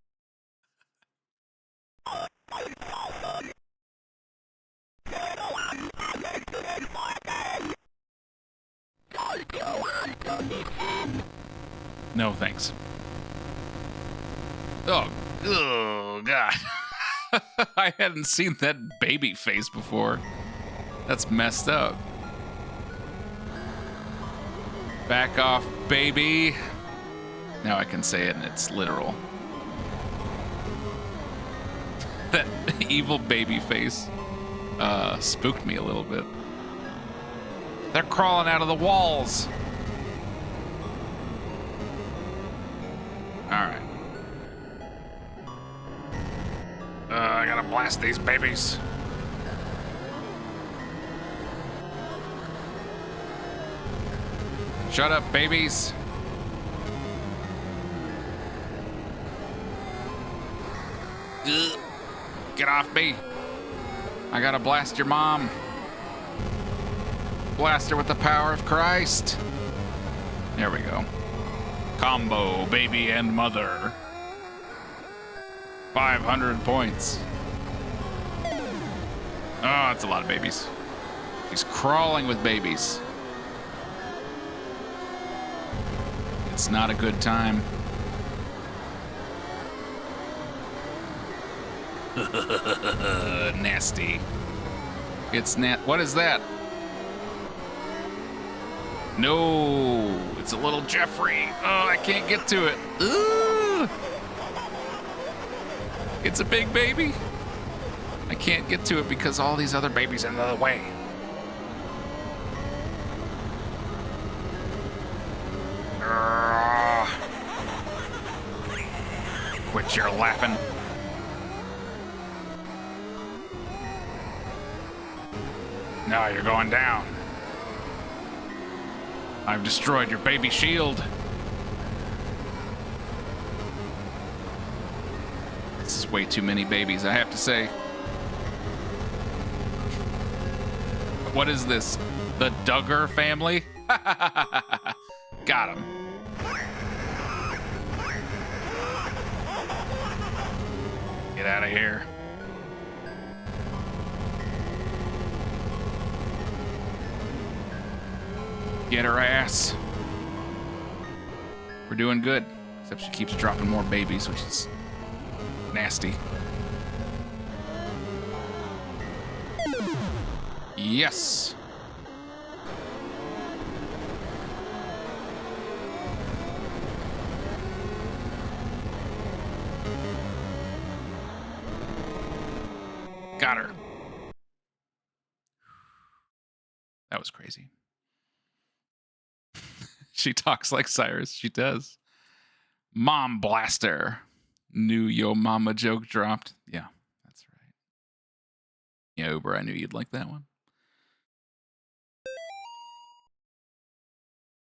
[SPEAKER 1] No, thanks. Oh, God. I hadn't seen that baby face before. That's messed up. Back off, baby. Now I can say it and it's literal. That evil baby face spooked me a little bit. They're crawling out of the walls. All right. I gotta blast these babies. Shut up, babies. Ugh. Get off me. I gotta blast your mom. Blast her with the power of Christ. There we go. Combo, baby and mother. 500 points. Oh, that's a lot of babies. He's crawling with babies. It's not a good time. Nasty. It's what is that? No, it's a little Jeffrey. Oh, I can't get to it. Ooh. It's a big baby. I can't get to it because all these other babies are in the way. Quit your laughing. No, you're going down. I've destroyed your baby shield. This is way too many babies, I have to say. What is this? The Duggar family? Got him. Get out of here. Get her ass. We're doing good. Except she keeps dropping more babies, which is nasty. Yes. Got her. That was crazy. She talks like Cyrus. She does. Mom blaster. New yo mama joke dropped. Yeah, that's right. Yeah, Uber, I knew you'd like that one.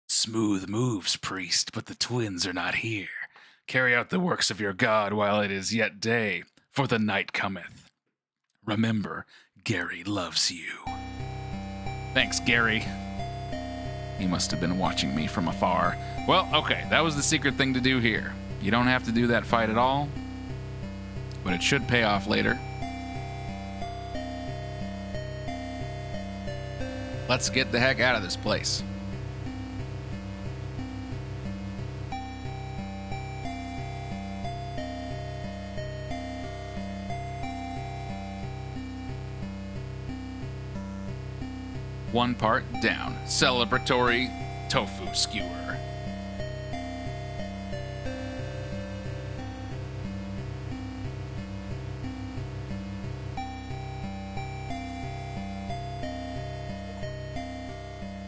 [SPEAKER 1] Smooth moves, priest, but the twins are not here. Carry out the works of your God while it is yet day, for the night cometh. Remember, Gary loves you. Thanks, Gary. He must have been watching me from afar. Well, okay, that was the secret thing to do here. You don't have to do that fight at all, but it should pay off later. Let's get the heck out of this place. One part down. Celebratory tofu skewer.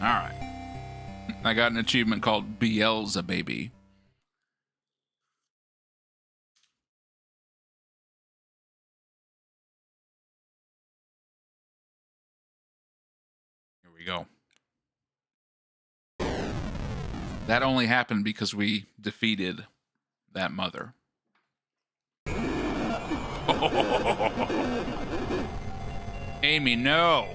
[SPEAKER 1] All right. I got an achievement called Beelzebaby. Here we go. That only happened because we defeated that mother. Amy, no.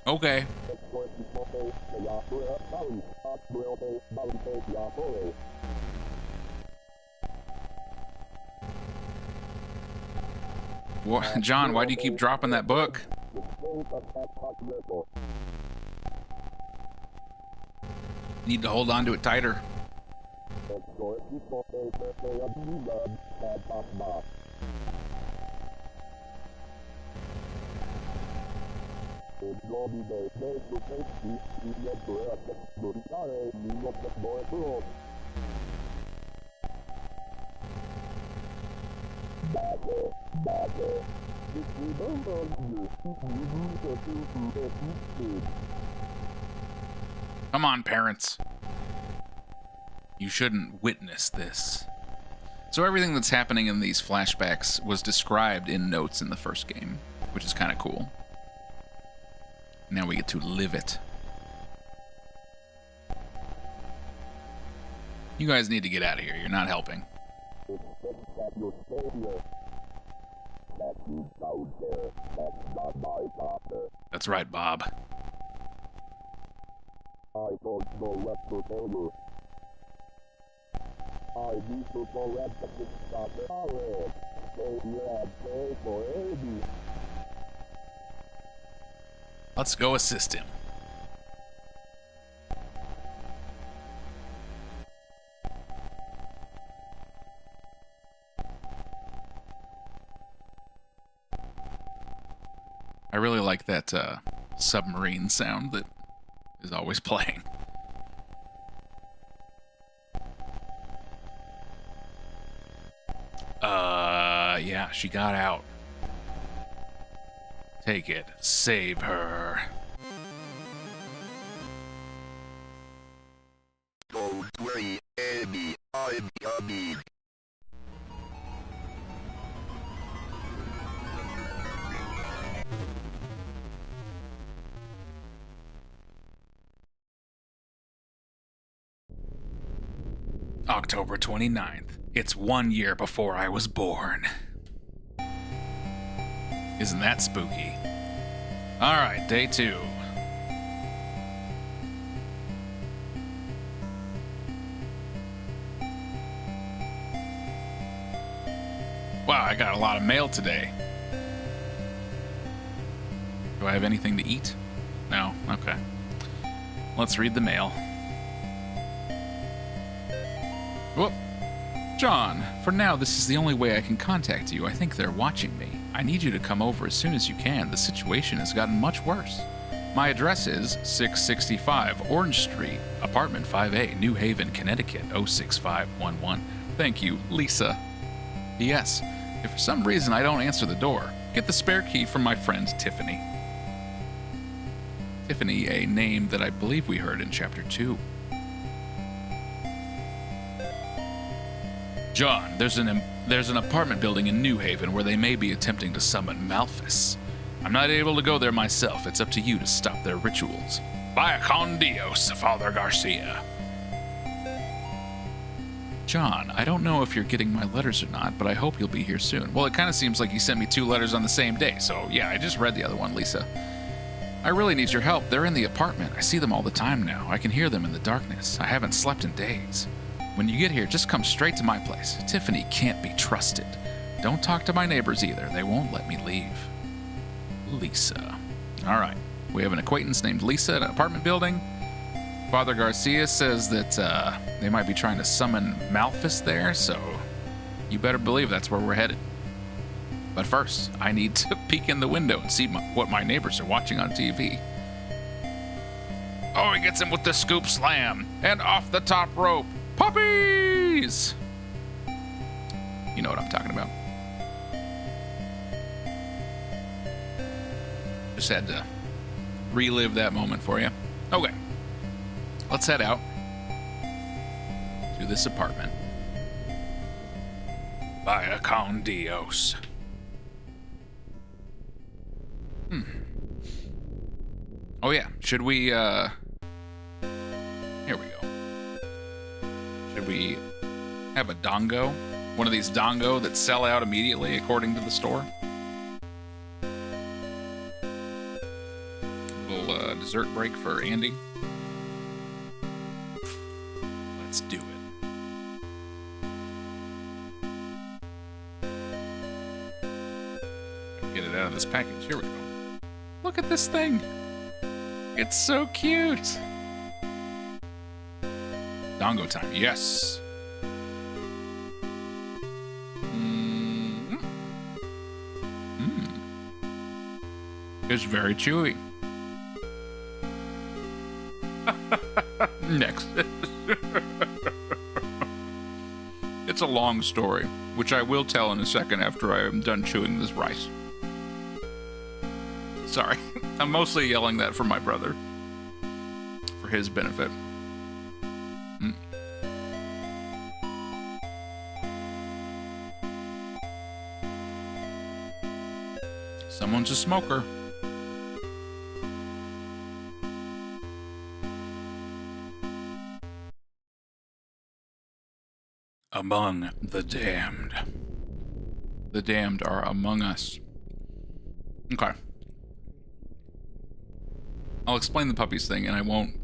[SPEAKER 1] Okay. John, why do you keep dropping that book? Need to hold on to it tighter. Come on, parents. You shouldn't witness this. So everything that's happening in these flashbacks was described in notes in the first game, which is kind of cool. Now we get to live it. You guys need to get out of here. You're not helping. That's right, Bob.
[SPEAKER 2] I don't know what to tell you. I need to go at the Spooktacular. Pay for Amy.
[SPEAKER 1] Let's go assist him. I really like that submarine sound that is always playing. Yeah, she got out. Take it. Save her.
[SPEAKER 2] Don't worry, Amy. I'm coming.
[SPEAKER 1] October 29th. It's 1 year before I was born. Isn't that spooky? Alright, day 2. Wow, I got a lot of mail today. Do I have anything to eat? No? Okay. Let's read the mail. Whoop. John, for now, this is the only way I can contact you. I think they're watching me. I need you to come over as soon as you can. The situation has gotten much worse. My address is 665 Orange Street, apartment 5A, New Haven, Connecticut, 06511. Thank you, Lisa. P.S. If for some reason I don't answer the door, get the spare key from my friend Tiffany. Tiffany, a name that I believe we heard in Chapter 2. John, there's an apartment building in New Haven where they may be attempting to summon Malphus. I'm not able to go there myself. It's up to you to stop their rituals. Vaya con Dios, Father Garcia. John, I don't know if you're getting my letters or not, but I hope you'll be here soon. Well, it kind of seems like you sent me 2 letters on the same day, so yeah, I just read the other one, Lisa. I really need your help. They're in the apartment. I see them all the time now. I can hear them in the darkness. I haven't slept in days. When you get here, just come straight to my place. Tiffany can't be trusted. Don't talk to my neighbors either. They won't let me leave. Lisa. All right. We have an acquaintance named Lisa at an apartment building. Father Garcia says that they might be trying to summon Malphus there, so you better believe that's where we're headed. But first, I need to peek in the window and see what my neighbors are watching on TV. Oh, he gets him with the scoop slam and off the top rope. Puppies! You know what I'm talking about. Just had to relive that moment for you. Okay. Let's head out to this apartment. Vaya con Dios. Oh yeah, should we, here we go. Should we have a dongo? One of these dongo that sell out immediately according to the store? A little dessert break for Andy. Let's do it. get it out of this package. Here we go. Look at this thing. It's so cute. Dongo time. Yes. It's very chewy. Next. It's a long story, which I will tell in a second after I am done chewing this rice. Sorry. I'm mostly yelling that for my brother. For his benefit. Someone's a smoker. Among the damned. The damned are among us. Okay. I'll explain the puppies thing, and I won't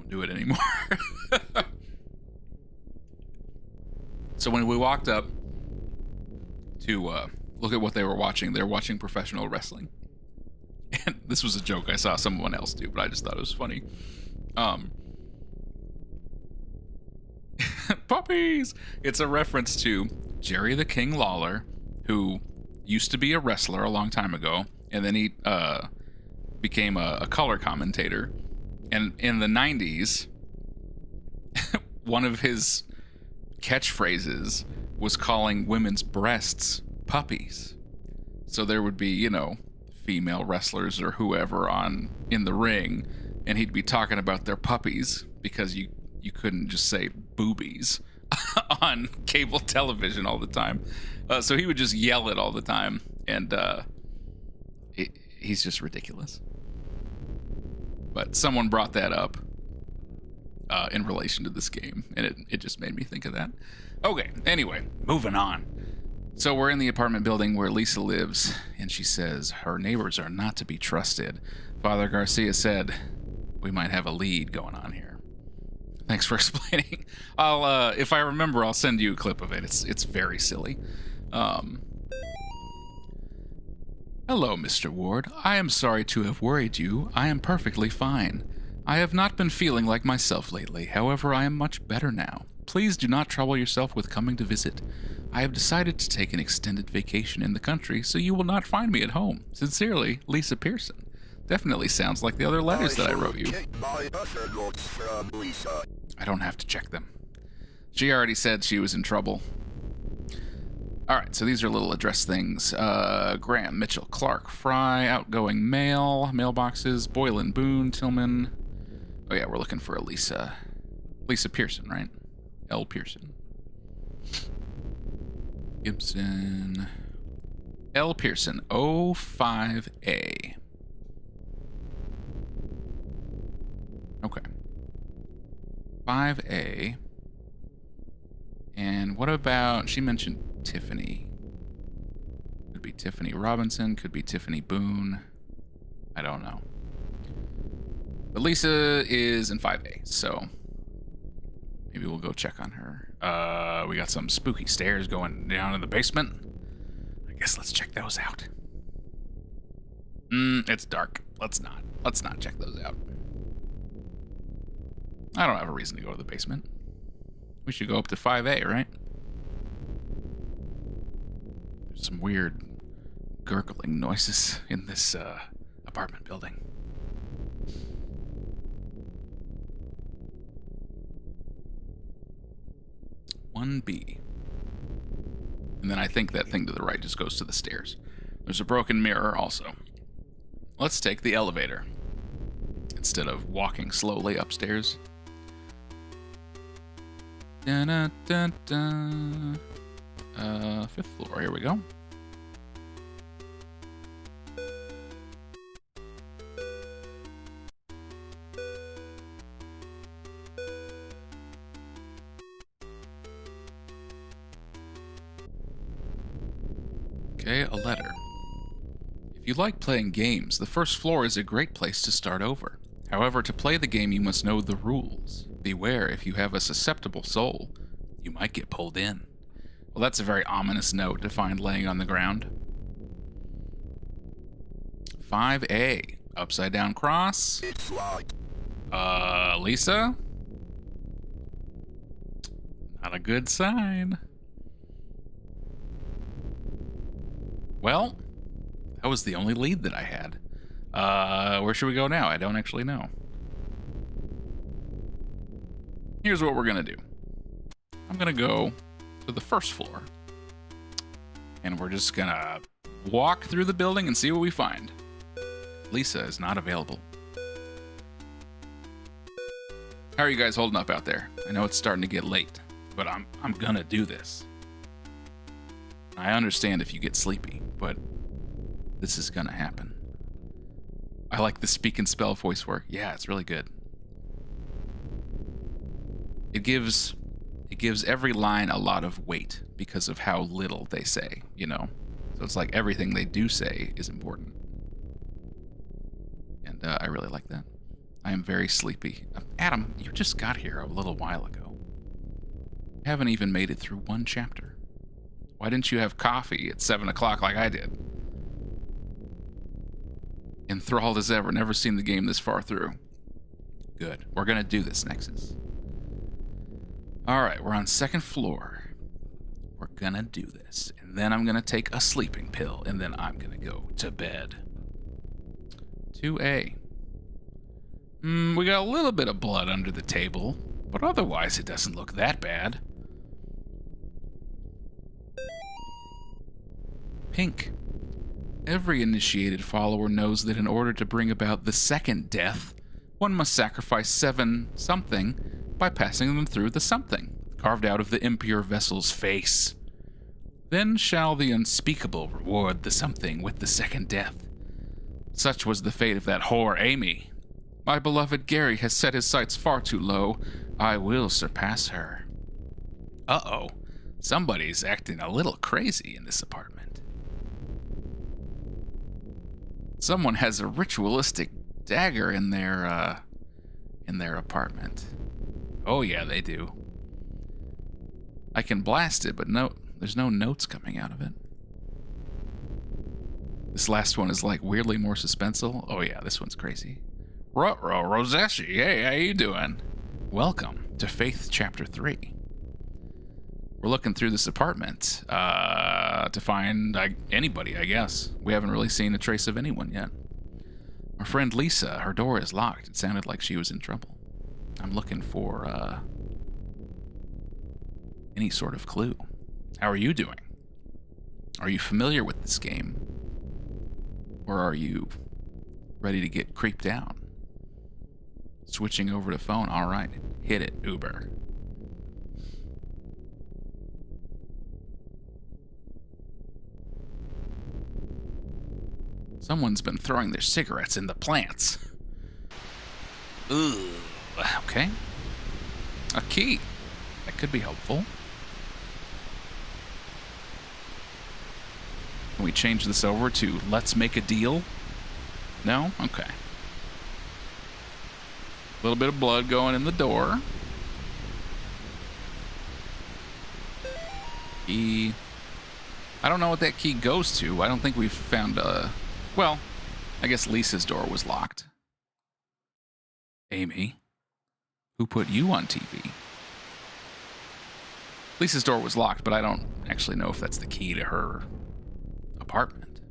[SPEAKER 1] do it anymore. So when we walked up to look at what they were watching, they were watching professional wrestling. And this was a joke I saw someone else do, but I just thought it was funny. Puppies! It's a reference to Jerry the King Lawler, who used to be a wrestler a long time ago, and then he became a color commentator. And in the 90s, one of his catchphrases was calling women's breasts puppies. So there would be, you know, female wrestlers or whoever in the ring, and he'd be talking about their puppies because you couldn't just say boobies on cable television all the time. So he would just yell it all the time, and he's just ridiculous. But someone brought that up in relation to this game, and it just made me think of that. Okay, anyway, moving on. So we're in the apartment building where Lisa lives, and she says her neighbors are not to be trusted. Father Garcia said we might have a lead going on here. Thanks for explaining. I'll, if I remember, I'll send you a clip of it. It's very silly. Hello, Mr. Ward. I am sorry to have worried you. I am perfectly fine. I have not been feeling like myself lately. However, I am much better now. Please do not trouble yourself with coming to visit. I have decided to take an extended vacation in the country, so you will not find me at home. Sincerely, Lisa Pearson. Definitely sounds like the other letters that I wrote you. I don't have to check them. She already said she was in trouble. Alright, so these are little address things. Graham, Mitchell, Clark, Fry, outgoing mail, mailboxes, Boylan, Boone, Tillman. Oh yeah, we're looking for a Lisa. Lisa Pearson, right? L. Pearson. Gibson. L. Pearson, 05A. Okay. 5A. And what about, she mentioned Tiffany. Could be Tiffany Robinson, could be Tiffany Boone. I don't know. But Lisa is in 5A, so maybe we'll go check on her. We got some spooky stairs going down in the basement. I guess let's check those out. It's dark. Let's not check those out. I don't have a reason to go to the basement. We should go up to 5A, right? There's some weird gurgling noises in this apartment building. One B. And then I think that thing to the right just goes to the stairs. There's a broken mirror also. Let's take the elevator instead of walking slowly upstairs. Da-da-da-da. 5th floor, here we go. Okay, a letter. If you like playing games, the 1st floor is a great place to start over. However, to play the game, you must know the rules. Beware, if you have a susceptible soul, you might get pulled in. Well, that's a very ominous note to find laying on the ground. 5A. Upside down cross.
[SPEAKER 2] It's locked.
[SPEAKER 1] Lisa? Not a good sign. Well, that was the only lead that I had. Where should we go now? I don't actually know. Here's what we're gonna do. I'm gonna go to the first floor. And we're just gonna walk through the building and see what we find. Lisa is not available. How are you guys holding up out there? I know it's starting to get late, but I'm gonna do this. I understand if you get sleepy, but this is gonna happen. I like the speak and spell voice work. Yeah, it's really good. It gives every line a lot of weight because of how little they say, you know? So it's like everything they do say is important. And I really like that. I am very sleepy. Adam, you just got here a little while ago. You haven't even made it through one chapter. Why didn't you have coffee at 7 o'clock like I did? Enthralled as ever, never seen the game this far through. Good. We're gonna do this, Nexus. Alright, we're on second floor. We're gonna do this. And then I'm gonna take a sleeping pill, and then I'm gonna go to bed. 2A. We got a little bit of blood under the table, but otherwise it doesn't look that bad. Pink. Every initiated follower knows that in order to bring about the second death, one must sacrifice 7 something by passing them through the something, carved out of the impure vessel's face. Then shall the unspeakable reward the something with the second death. Such was the fate of that whore Amy. My beloved Gary has set his sights far too low. I will surpass her. Uh-oh. Somebody's acting a little crazy in this apartment. Someone has a ritualistic dagger in their apartment. Oh yeah, they do. I can blast it, but no, there's no notes coming out of it. This last one is like weirdly more suspenseful. Oh yeah, this one's crazy. Ruh-roh, Roseshi, hey, how you doing? Welcome to Faith Chapter 3. We're looking through this apartment to find anybody, I guess. We haven't really seen a trace of anyone yet. Our friend Lisa, her door is locked. It sounded like she was in trouble. I'm looking for any sort of clue. How are you doing? Are you familiar with this game? Or are you ready to get creeped out? Switching over to phone. All right. Hit it, Uber. Someone's been throwing their cigarettes in the plants. Ooh. Okay. A key. That could be helpful. Can we change this over to let's make a deal? No? Okay. A little bit of blood going in the door. Key. I don't know what that key goes to. I don't think we've found a... Well, I guess Lisa's door was locked. Amy, who put you on TV? Lisa's door was locked, but I don't actually know if that's the key to her apartment.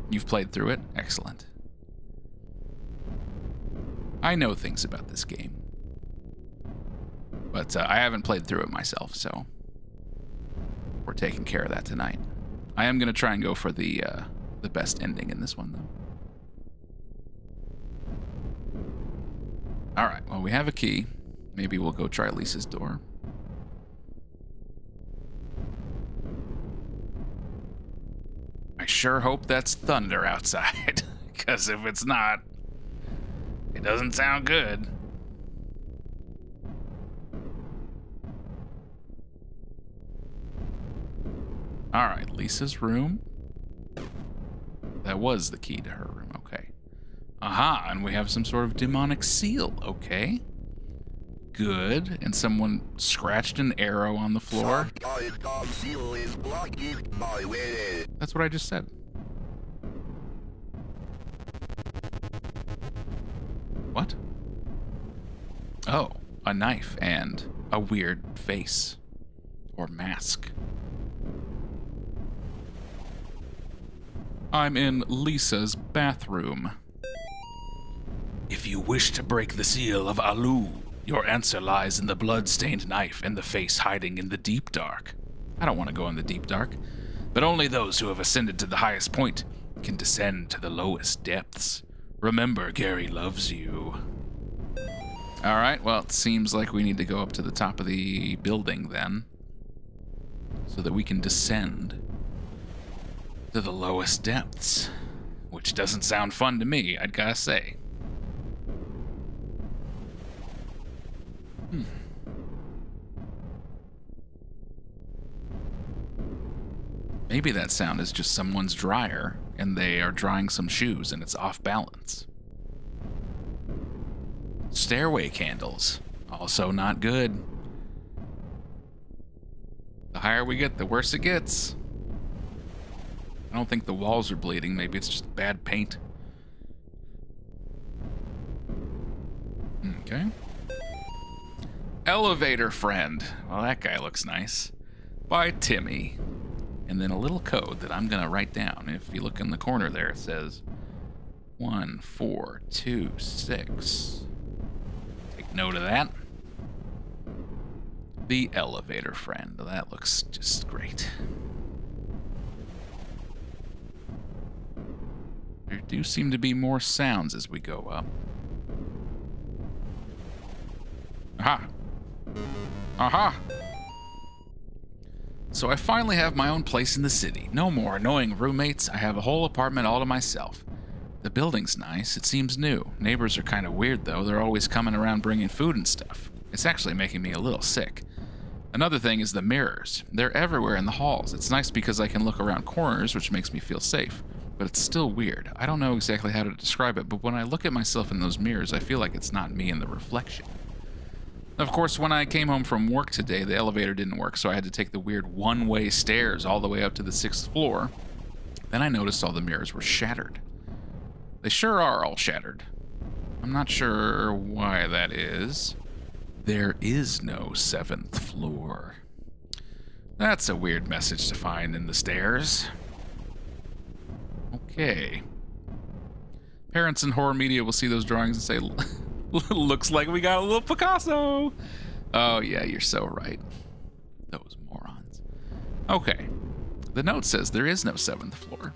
[SPEAKER 1] You've played through it? Excellent. I know things about this game. But I haven't played through it myself, so we're taking care of that tonight. I am going to try and go for the best ending in this one, though. All right, well, we have a key. Maybe we'll go try Lisa's door. I sure hope that's thunder outside, because if it's not, it doesn't sound good. All right, Lisa's room. That was the key to her room, okay. Aha, and we have some sort of demonic seal, okay. Good, and someone scratched an arrow on the floor.
[SPEAKER 2] Seal is blocked my way.
[SPEAKER 1] That's what I just said. What? Oh, a knife and a weird face. Or mask. I'm in Lisa's bathroom. If you wish to break the seal of Alu, your answer lies in the blood-stained knife and the face hiding in the deep dark. I don't want to go in the deep dark, but only those who have ascended to the highest point can descend to the lowest depths. Remember, Gary loves you. All right, well, it seems like we need to go up to the top of the building then, so that we can descend to the lowest depths, which doesn't sound fun to me, I'd gotta say. Maybe that sound is just someone's dryer, and they are drying some shoes, and it's off balance. Stairway candles, also not good. The higher we get, the worse it gets. I don't think the walls are bleeding. Maybe it's just bad paint. Okay. Elevator friend. Well, that guy looks nice. By Timmy. And then a little code that I'm gonna write down. If you look in the corner there, it says 1426. Take note of that. The elevator friend. That looks just great. There do seem to be more sounds as we go up. Aha! Aha! So I finally have my own place in the city. No more annoying roommates. I have a whole apartment all to myself. The building's nice. It seems new. Neighbors are kind of weird, though. They're always coming around bringing food and stuff. It's actually making me a little sick. Another thing is the mirrors. They're everywhere in the halls. It's nice because I can look around corners, which makes me feel safe. But it's still weird. I don't know exactly how to describe it, but when I look at myself in those mirrors, I feel like it's not me in the reflection. Of course, when I came home from work today, the elevator didn't work, so I had to take the weird one-way stairs all the way up to the 6th floor. Then I noticed all the mirrors were shattered. They sure are all shattered. I'm not sure why that is. There is no 7th floor. That's a weird message to find in the stairs. Okay. Parents in horror media will see those drawings and say, looks like we got a little Picasso. Oh, yeah, you're so right. Those morons. Okay. The note says there is no 7th floor.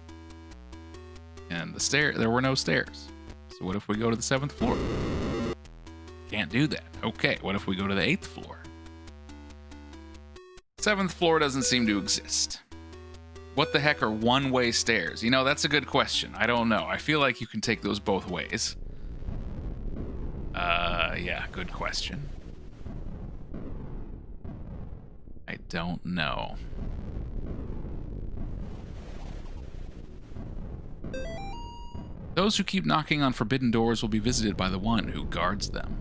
[SPEAKER 1] And there were no stairs. So what if we go to the 7th floor? Can't do that. Okay, what if we go to the 8th floor? 7th floor doesn't seem to exist. What the heck are one-way stairs? You know, that's a good question. I don't know. I feel like you can take those both ways. Yeah, good question. I don't know. Those who keep knocking on forbidden doors will be visited by the one who guards them.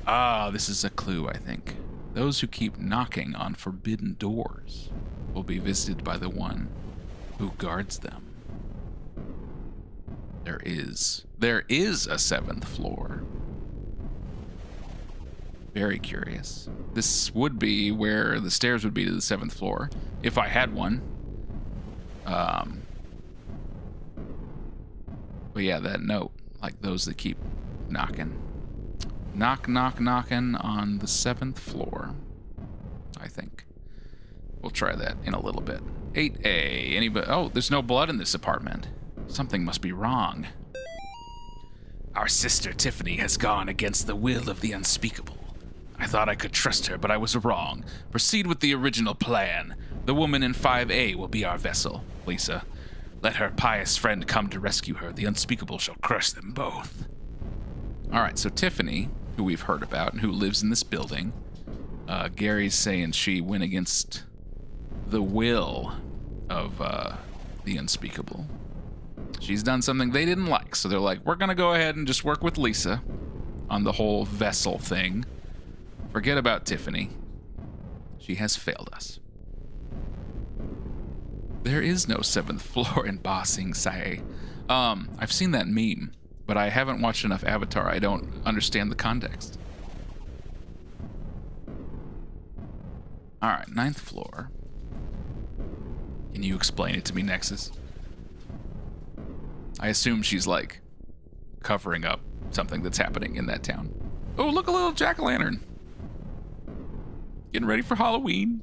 [SPEAKER 1] Ah, this is a clue, I think. Those who keep knocking on forbidden doors will be visited by the one who guards them. There is a 7th floor. Very curious. This would be where the stairs would be to the 7th floor, if I had one. But yeah, that note, like those that keep knocking. Knock, knock, knocking on the 7th floor, I think. We'll try that in a little bit. 8A, anybody? Oh, there's no blood in this apartment. Something must be wrong. Our sister Tiffany has gone against the will of the unspeakable. I thought I could trust her, but I was wrong. Proceed with the original plan. The woman in 5A will be our vessel. Lisa, let her pious friend come to rescue her. The unspeakable shall crush them both. All right, so Tiffany, who we've heard about and who lives in this building, Gary's saying she went against the will of the unspeakable. She's done something they didn't like, so they're like, we're going to go ahead and just work with Lisa on the whole vessel thing. Forget about Tiffany. She has failed us. There is no 7th floor in Ba Sing Se. I've seen that meme, but I haven't watched enough Avatar. I don't understand the context. All right, 9th floor. Can you explain it to me, Nexus? I assume she's like covering up something that's happening in that town. Oh, look, a little jack-o'-lantern. Getting ready for Halloween.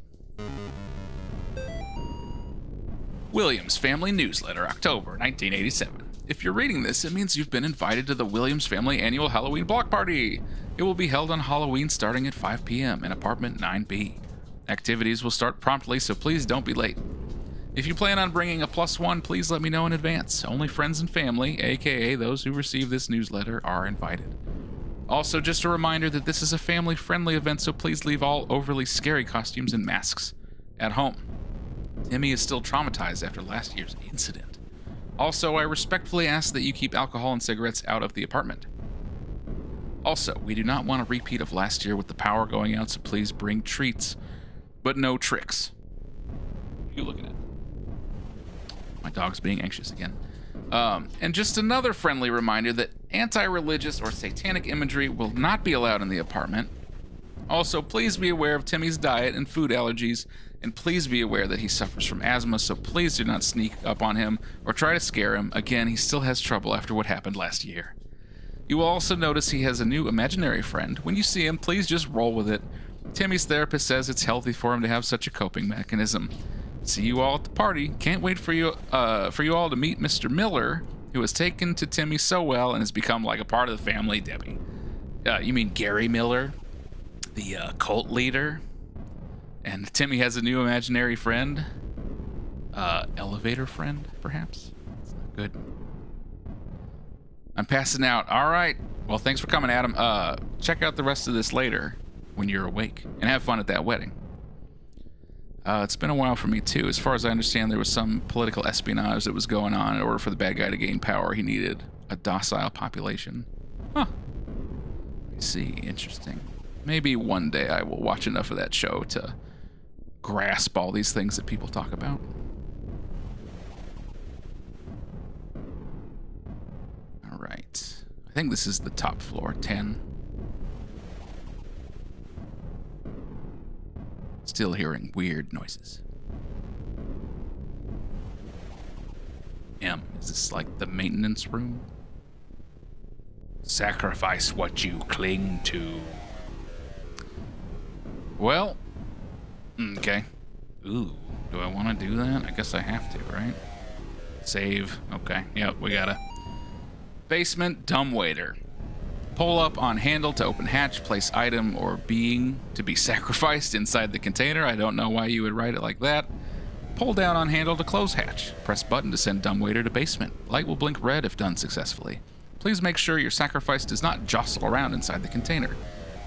[SPEAKER 1] Williams Family Newsletter, October 1987. If you're reading this, it means you've been invited to the Williams Family Annual Halloween Block Party. It will be held on Halloween starting at 5 p.m. in apartment 9B. Activities will start promptly, so please don't be late. If you plan on bringing a +1, please let me know in advance. Only friends and family, aka those who receive this newsletter, are invited. Also, just a reminder that this is a family-friendly event, so please leave all overly scary costumes and masks at home. Timmy is still traumatized after last year's incident. Also, I respectfully ask that you keep alcohol and cigarettes out of the apartment. Also, we do not want a repeat of last year with the power going out, so please bring treats, but no tricks. What are you looking at? My dog's being anxious again. And just another friendly reminder that anti-religious or satanic imagery will not be allowed in the apartment. Also, please be aware of Timmy's diet and food allergies, and please be aware that he suffers from asthma, so please do not sneak up on him or try to scare him. Again, he still has trouble after what happened last year. You will also notice he has a new imaginary friend. When you see him, please just roll with it. Timmy's therapist says it's healthy for him to have such a coping mechanism. See you all at the party. Can't wait for you all to meet Mr. Miller, who has taken to Timmy so well and has become like a part of the family. Debbie. You mean Gary Miller, the cult leader? And Timmy has a new imaginary friend. Elevator friend, perhaps? That's not good. I'm passing out. All right. Well, thanks for coming, Adam. Check out the rest of this later when you're awake. And have fun at that wedding. It's been a while for me, too. As far as I understand, there was some political espionage that was going on. In order for the bad guy to gain power, he needed a docile population. Huh. I see. Interesting. Maybe one day I will watch enough of that show to grasp all these things that people talk about. All right. I think this is the top floor, 10. Still hearing weird noises. Is this like the maintenance room? Sacrifice what you cling to. Well, okay. Ooh, do I want to do that? I guess I have to, right? Save. Okay, yep, we gotta. Basement dumbwaiter. Pull up on handle to open hatch, place item or being to be sacrificed inside the container. I don't know why you would write it like that. Pull down on handle to close hatch. Press button to send dumbwaiter to basement. Light will blink red if done successfully. Please make sure your sacrifice does not jostle around inside the container.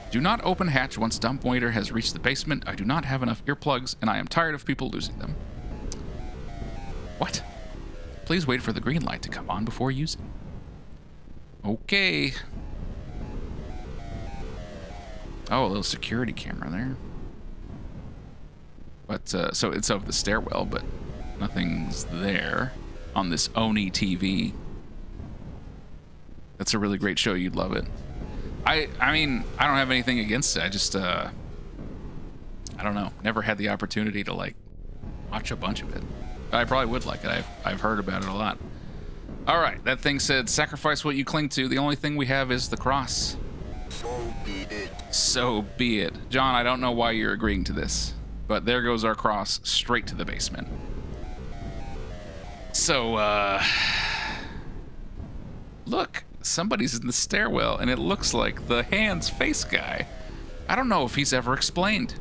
[SPEAKER 1] Do not open hatch once dumbwaiter has reached the basement. I do not have enough earplugs, and I am tired of people losing them. What? Please wait for the green light to come on before using. Okay. Oh, a little security camera there. But, so it's of the stairwell, but nothing's there on this Oni TV. That's a really great show. You'd love it. I mean, I don't have anything against it. I just, I don't know. Never had the opportunity to, like, watch a bunch of it. I probably would like it. I've heard about it a lot. All right. That thing said, sacrifice what you cling to. The only thing we have is the cross.
[SPEAKER 2] So be it.
[SPEAKER 1] So be it. John, I don't know why you're agreeing to this, but there goes our cross straight to the basement. So, look, somebody's in the stairwell, and it looks like the hands face guy. I don't know if he's ever explained.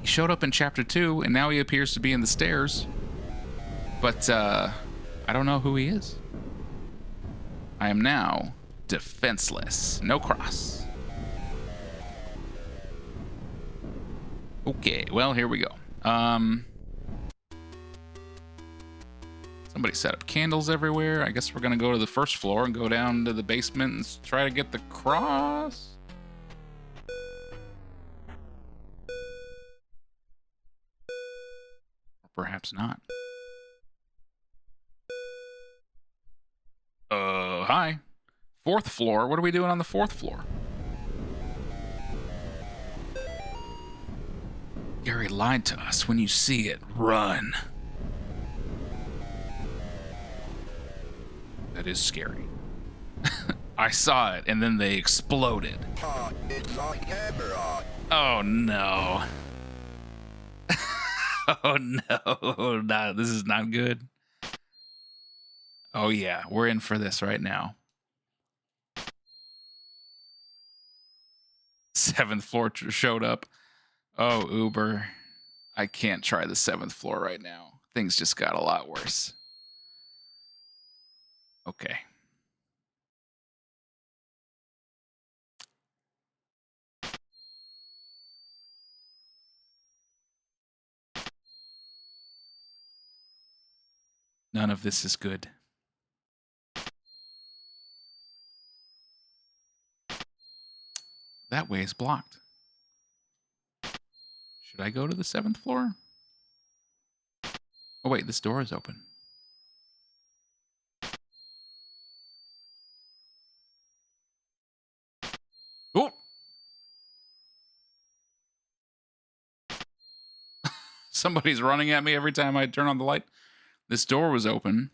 [SPEAKER 1] He showed up in chapter 2, and now he appears to be in the stairs. But, I don't know who he is. I am now defenseless. No cross. Okay, well, here we go. Somebody set up candles everywhere. I guess we're gonna go to the first floor and go down to the basement and try to get the cross. Or perhaps not. Hi. 4th floor? What are we doing on the 4th floor? Gary lied to us. When you see it, run. That is scary. I saw it, and then they exploded.
[SPEAKER 2] It's on camera.
[SPEAKER 1] Oh, no. Oh, no. Nah, this is not good. Oh, yeah. We're in for this right now. 7th floor showed up. Oh, Uber. I can't try the 7th floor right now. Things just got a lot worse. Okay. None of this is good. That way is blocked. Should I go to the 7th floor? Oh, wait, this door is open. Oh! Somebody's running at me every time I turn on the light. This door was open.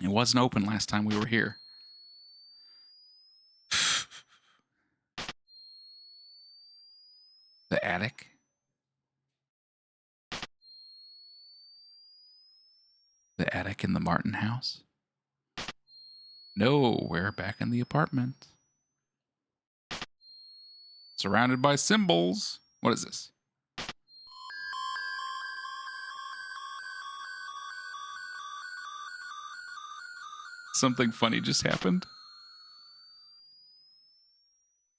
[SPEAKER 1] It wasn't open last time we were here. The attic. The attic in the Martin house. No, we're back in the apartment. Surrounded by symbols. What is this? Something funny just happened.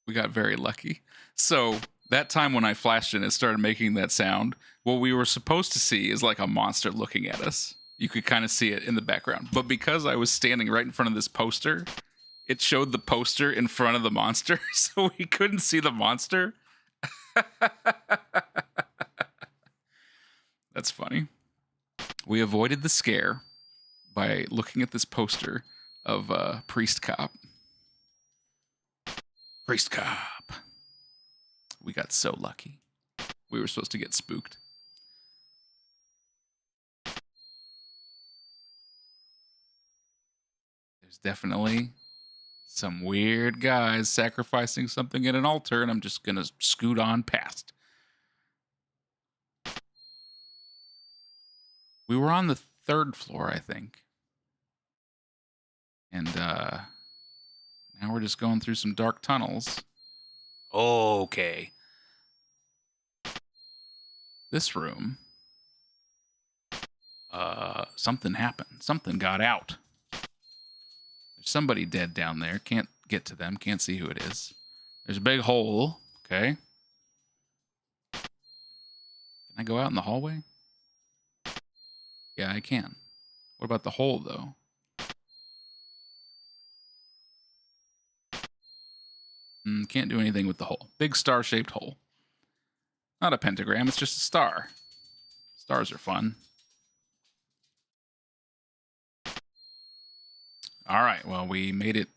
[SPEAKER 1] We got very lucky. So that time when I flashed and it started making that sound, what we were supposed to see is like a monster looking at us. You could kind of see it in the background. But because I was standing right in front of this poster, it showed the poster in front of the monster, so we couldn't see the monster. That's funny. We avoided the scare by looking at this poster of Priest Cop. Priest Cop. We got so lucky. We were supposed to get spooked. There's definitely some weird guys sacrificing something at an altar, and I'm just gonna scoot on past. We were on the 3rd floor, I think. And now we're just going through some dark tunnels. Okay. This room. Something happened. Something got out. There's somebody dead down there. Can't get to them. Can't see who it is. There's a big hole. Okay. Can I go out in the hallway? Yeah, I can. What about the hole, though? Can't do anything with the hole. Big star-shaped hole. Not a pentagram, it's just a star. Stars are fun. All right, well, we made it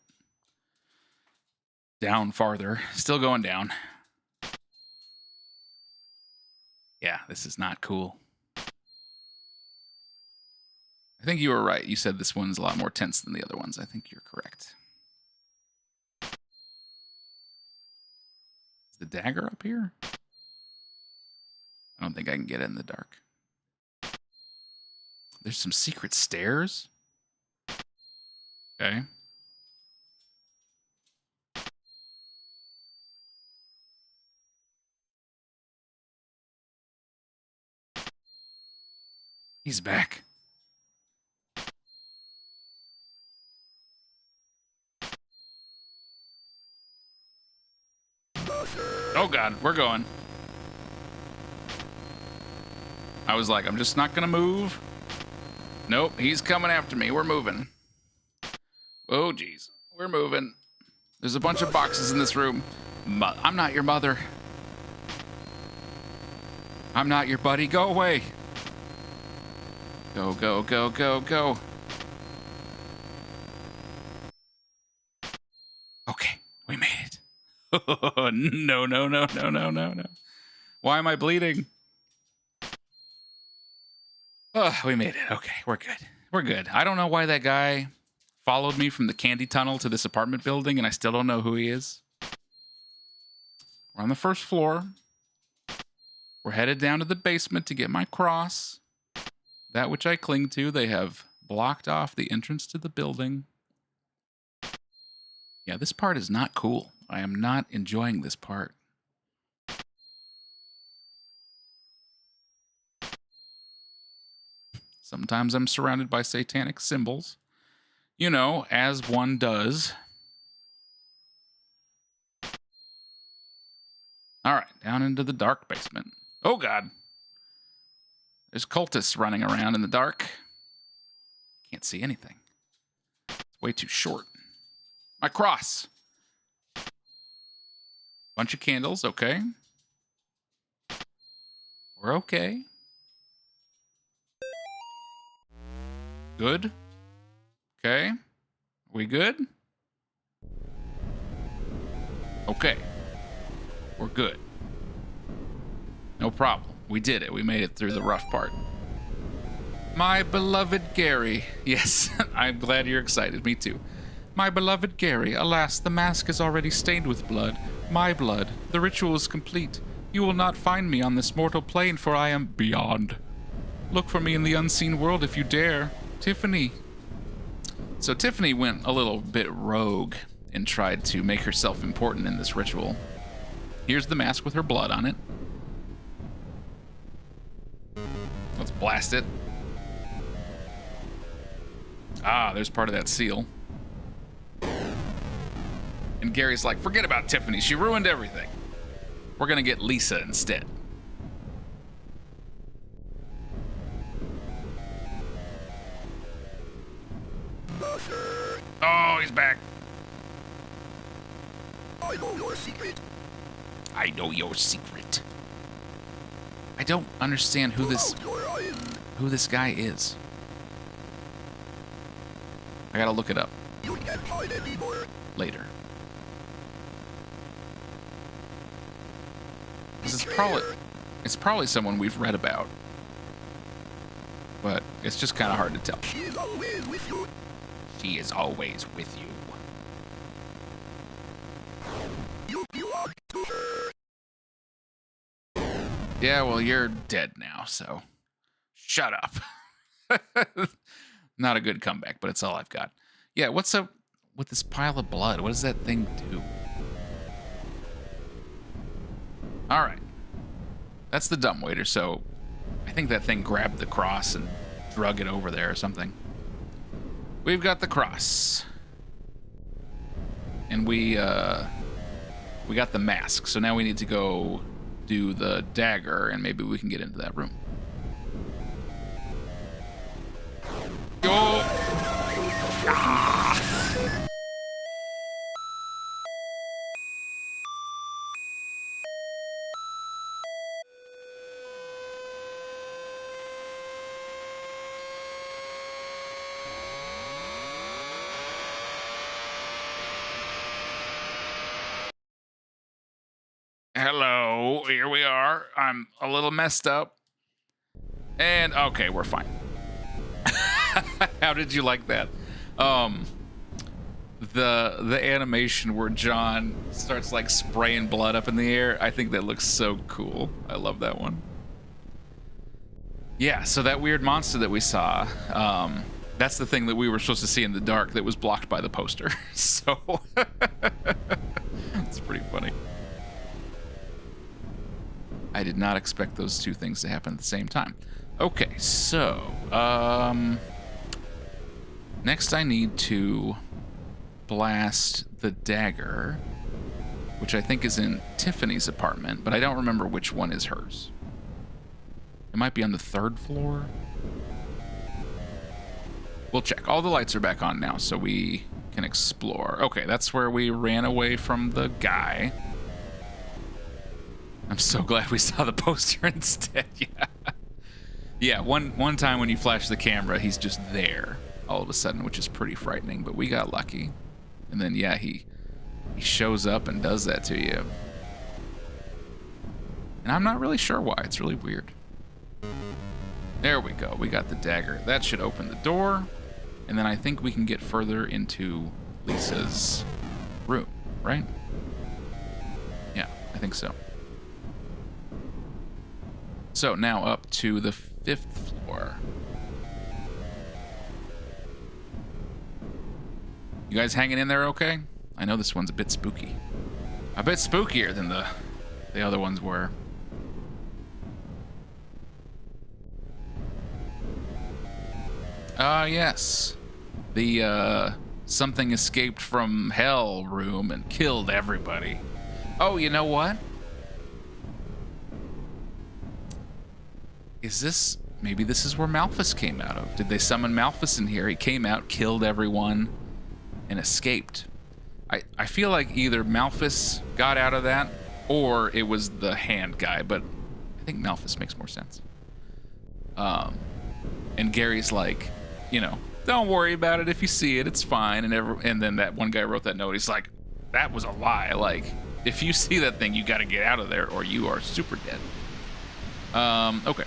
[SPEAKER 1] down farther. Still going down. Yeah, this is not cool. I think you were right. You said this one's a lot more tense than the other ones. I think you're correct. Is the dagger up here? I don't think I can get it in the dark. There's some secret stairs. Okay. He's back. Oh God, we're going. I was like, I'm just not gonna move. Nope, he's coming after me. We're moving. Oh, geez. We're moving. There's a bunch of boxes in this room. I'm not your mother. I'm not your buddy. Go away. Go, go, go, go, go. Okay, we made it. No, no, no, no, no, no, no. Why am I bleeding? Oh, we made it. Okay, we're good. We're good. I don't know why that guy followed me from the candy tunnel to this apartment building, and I still don't know who he is. We're on the first floor. We're headed down to the basement to get my cross. That which I cling to. They have blocked off the entrance to the building. Yeah, this part is not cool. I am not enjoying this part. Sometimes I'm surrounded by satanic symbols. You know, as one does. All right, down into the dark basement. Oh, God. There's cultists running around in the dark. Can't see anything. It's way too short. My cross. Bunch of candles, okay. We're okay. Good. Okay. Are we good? Okay. We're good. No problem. We did it. We made it through the rough part. My beloved Gary. Yes, I'm glad you're excited. Me too. My beloved Gary, alas, the mask is already stained with blood. My blood. The ritual is complete. You will not find me on this mortal plane, for I am beyond. Look for me in the unseen world if you dare. Tiffany. So Tiffany went a little bit rogue and tried to make herself important in this ritual. Here's the mask with her blood on it. Let's blast it. Ah, there's part of that seal. And Gary's like, forget about Tiffany. She ruined everything. We're going to get Lisa instead. Oh, he's back.
[SPEAKER 2] I know your secret.
[SPEAKER 1] I know your secret. I don't understand who this guy is. I gotta look it up.
[SPEAKER 2] You can't hide anymore.
[SPEAKER 1] Later. This is it's probably someone we've read about. But it's just kind of hard to tell.
[SPEAKER 2] She is always with you.
[SPEAKER 1] She is always with you.
[SPEAKER 2] You belong to her.
[SPEAKER 1] Yeah, well, you're dead now, so shut up. Not a good comeback, but it's all I've got. Yeah, what's up with this pile of blood? What does that thing do? All right. That's the dumbwaiter, so I think that thing grabbed the cross and drug it over there or something. We've got the cross. And we got the mask, so now we need to go do the dagger, and maybe we can get into that room. Go! Ah! Hello, here we are. I'm a little messed up. And okay, we're fine. How did you like that? The animation where John starts like spraying blood up in the air, I think that looks so cool. I love that one. Yeah, so that weird monster that we saw, that's the thing that we were supposed to see in the dark that was blocked by the poster. So it's pretty funny. I did not expect those two things to happen at the same time. Okay, so next I need to blast the dagger, which I think is in Tiffany's apartment, but I don't remember which one is hers. It might be on the 3rd floor. We'll check. All the lights are back on now, so we can explore. Okay, that's where we ran away from the guy. I'm so glad we saw the poster instead. Yeah. Yeah, one time when you flash the camera, he's just there all of a sudden, which is pretty frightening, but we got lucky. And then, yeah, he shows up and does that to you. And I'm not really sure why. It's really weird. There we go. We got the dagger. That should open the door. And then I think we can get further into Lisa's room, right? Yeah, I think so. So now up to the 5th floor. You guys hanging in there okay? I know this one's a bit spooky. A bit spookier than the other ones were. Yes. The, something escaped from hell room and killed everybody. Oh, you know what? Is this... Maybe this is where Malphus came out of. Did they summon Malphus in here? He came out, killed everyone, and escaped. I feel like either Malphus got out of that, or it was the hand guy, but I think Malphus makes more sense. And Gary's like, you know, don't worry about it. If you see it, it's fine. And then that one guy wrote that note. He's like, that was a lie. Like, if you see that thing, you got to get out of there, or you are super dead. Okay.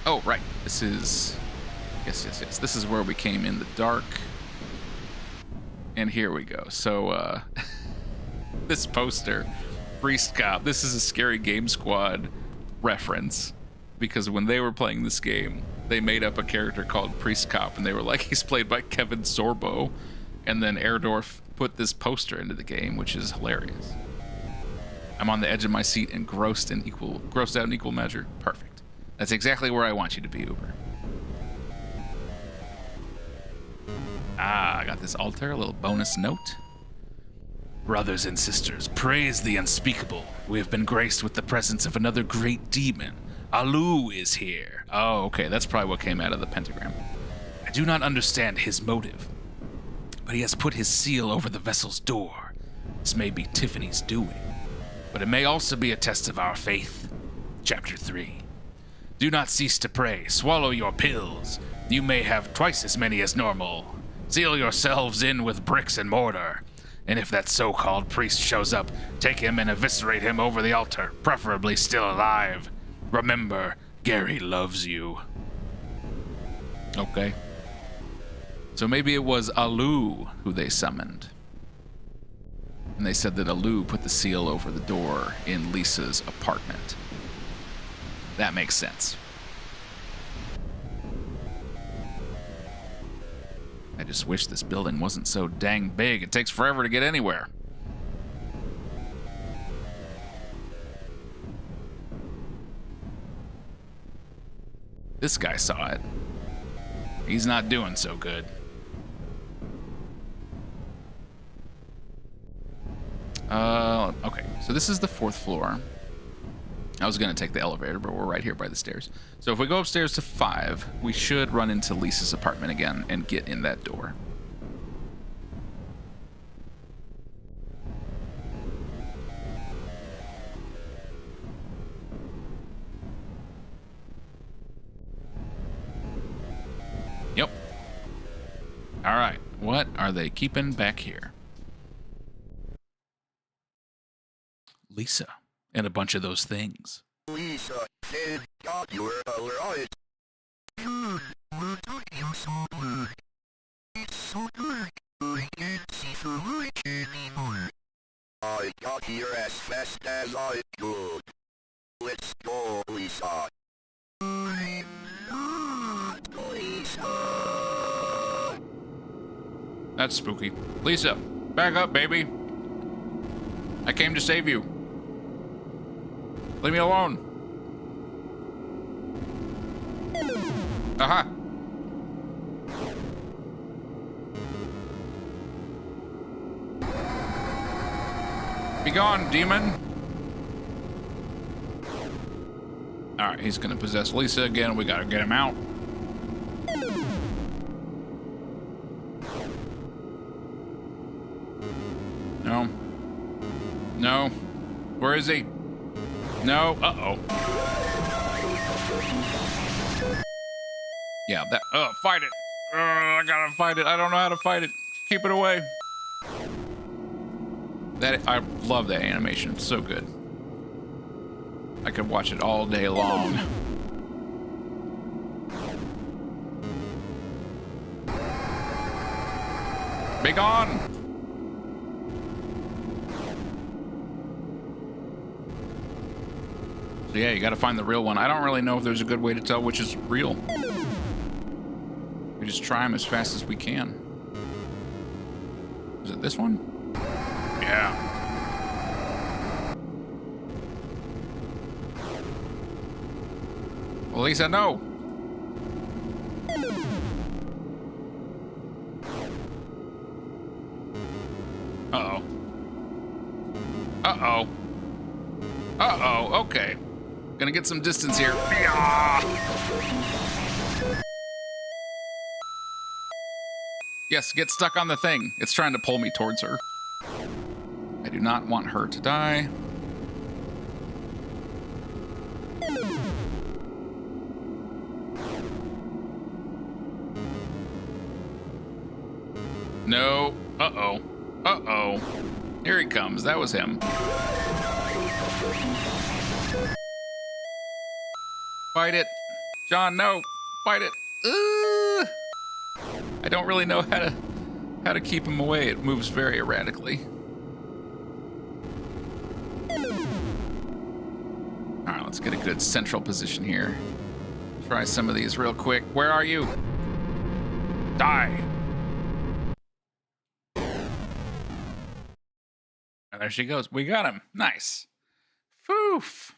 [SPEAKER 1] Oh, right. This is... Yes. This is where we came in the dark. And here we go. So, this poster, Priest Cop, this is a Scary Game Squad reference. Because when they were playing this game, they made up a character called Priest Cop, and they were like, he's played by Kevin Sorbo. And then AIRDORF put this poster into the game, which is hilarious. I'm on the edge of my seat and grossed out in equal measure. Perfect. That's exactly where I want you to be, Uber. I got this altar, a little bonus note. Brothers and sisters, praise the unspeakable. We have been graced with the presence of another great demon. Alu is here. Oh, okay, that's probably what came out of the pentagram. I do not understand his motive, but he has put his seal over the vessel's door. This may be Tiffany's doing, but it may also be a test of our faith. Chapter 3. Do not cease to pray. Swallow your pills. You may have twice as many as normal. Seal yourselves in with bricks and mortar. And if that so-called priest shows up, take him and eviscerate him over the altar, preferably still alive. Remember, Gary loves you. Okay. So maybe it was Alu who they summoned. And they said that Alu put the seal over the door in Lisa's apartment. That makes sense. I just wish this building wasn't so dang big. It takes forever to get anywhere. This guy saw it. He's not doing so good. Okay, so this is the 4th floor. I was going to take the elevator, but we're right here by the stairs. So if we go upstairs to 5, we should run into Lisa's apartment again and get in that door. Yep. All right. What are they keeping back here? Lisa. And a bunch of those things.
[SPEAKER 2] Lisa, thank God you're alright. Dude, what are you so good? It's so dark. I can't see the light anymore. I got here as fast as I could. Let's go, Lisa. I'm not Lisa.
[SPEAKER 1] That's spooky. Lisa, back up, baby. I came to save you. Leave me alone. Aha. Be gone, demon. Alright, he's gonna possess Lisa again. We gotta get him out. No. No. Where is he? No. Uh-oh. Yeah, that... fight it. I gotta fight it. I don't know how to fight it. Keep it away. I love that animation. It's so good. I could watch it all day long. Be gone! So yeah, you gotta find the real one. I don't really know if there's a good way to tell which is real. We just try them as fast as we can. Is it this one? Yeah. Well, Lisa, no. Uh-oh. Uh-oh. Uh-oh, okay. Gonna get some distance here. Yes, get stuck on the thing. It's trying to pull me towards her. I do not want her to die. No. Uh-oh. Uh-oh. Here he comes. That was him. Fight it. John, no. Fight it. I don't really know how to keep him away. It moves very erratically. All right, let's get a good central position here. Try some of these real quick. Where are you? Die. And there she goes. We got him. Nice. Foof.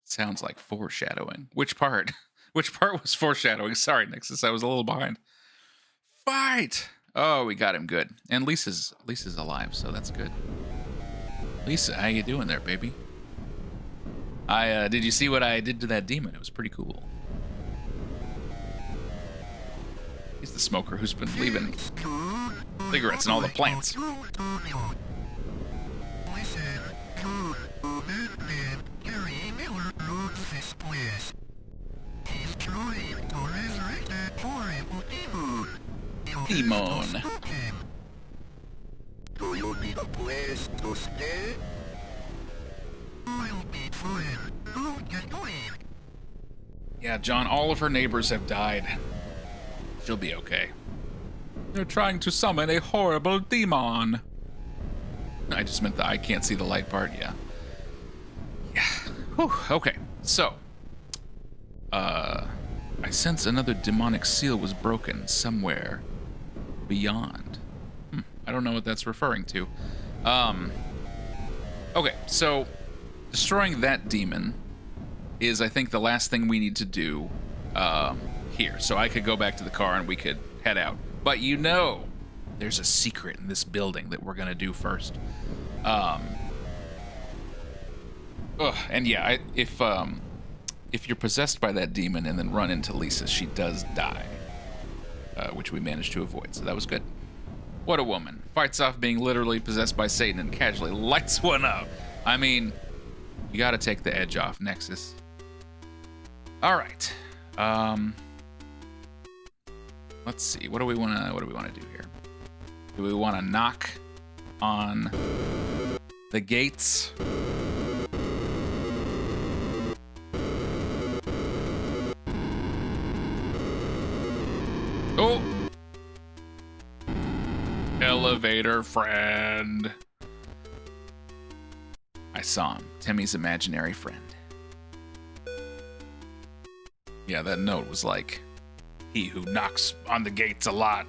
[SPEAKER 1] Sounds like foreshadowing. Which part? Which part was foreshadowing? Sorry, Nixus. I was a little behind. Fight! Oh, we got him good. And Lisa's alive, so that's good. Lisa, how you doing there, baby? Did you see what I did to that demon? It was pretty cool. He's the smoker who's been leaving cigarettes in all the plants. Demon.
[SPEAKER 2] Do you need a place to stay? I'll be fine. Don't get going.
[SPEAKER 1] Yeah, John, all of her neighbors have died. She'll be okay. They're trying to summon a horrible demon. I just meant the I can't see the light part, yeah. Yeah. Whew, okay, so. I sense another demonic seal was broken somewhere beyond. I don't know what that's referring to. Okay, so destroying that demon is, I think, the last thing we need to do here. So I could go back to the car and we could head out. But you know, there's a secret in this building that we're gonna do first. And yeah, if you're possessed by that demon and then run into Lisa, she does die, which we managed to avoid. So that was good. What a woman. Fights off being literally possessed by Satan and casually lights one up. I mean, you gotta take the edge off, Nexus. All right. Let's see. What do we wanna do here? Do we wanna knock on the gates? Oh! Elevator friend. I saw him. Timmy's imaginary friend. Yeah, that note was like, he who knocks on the gates a lot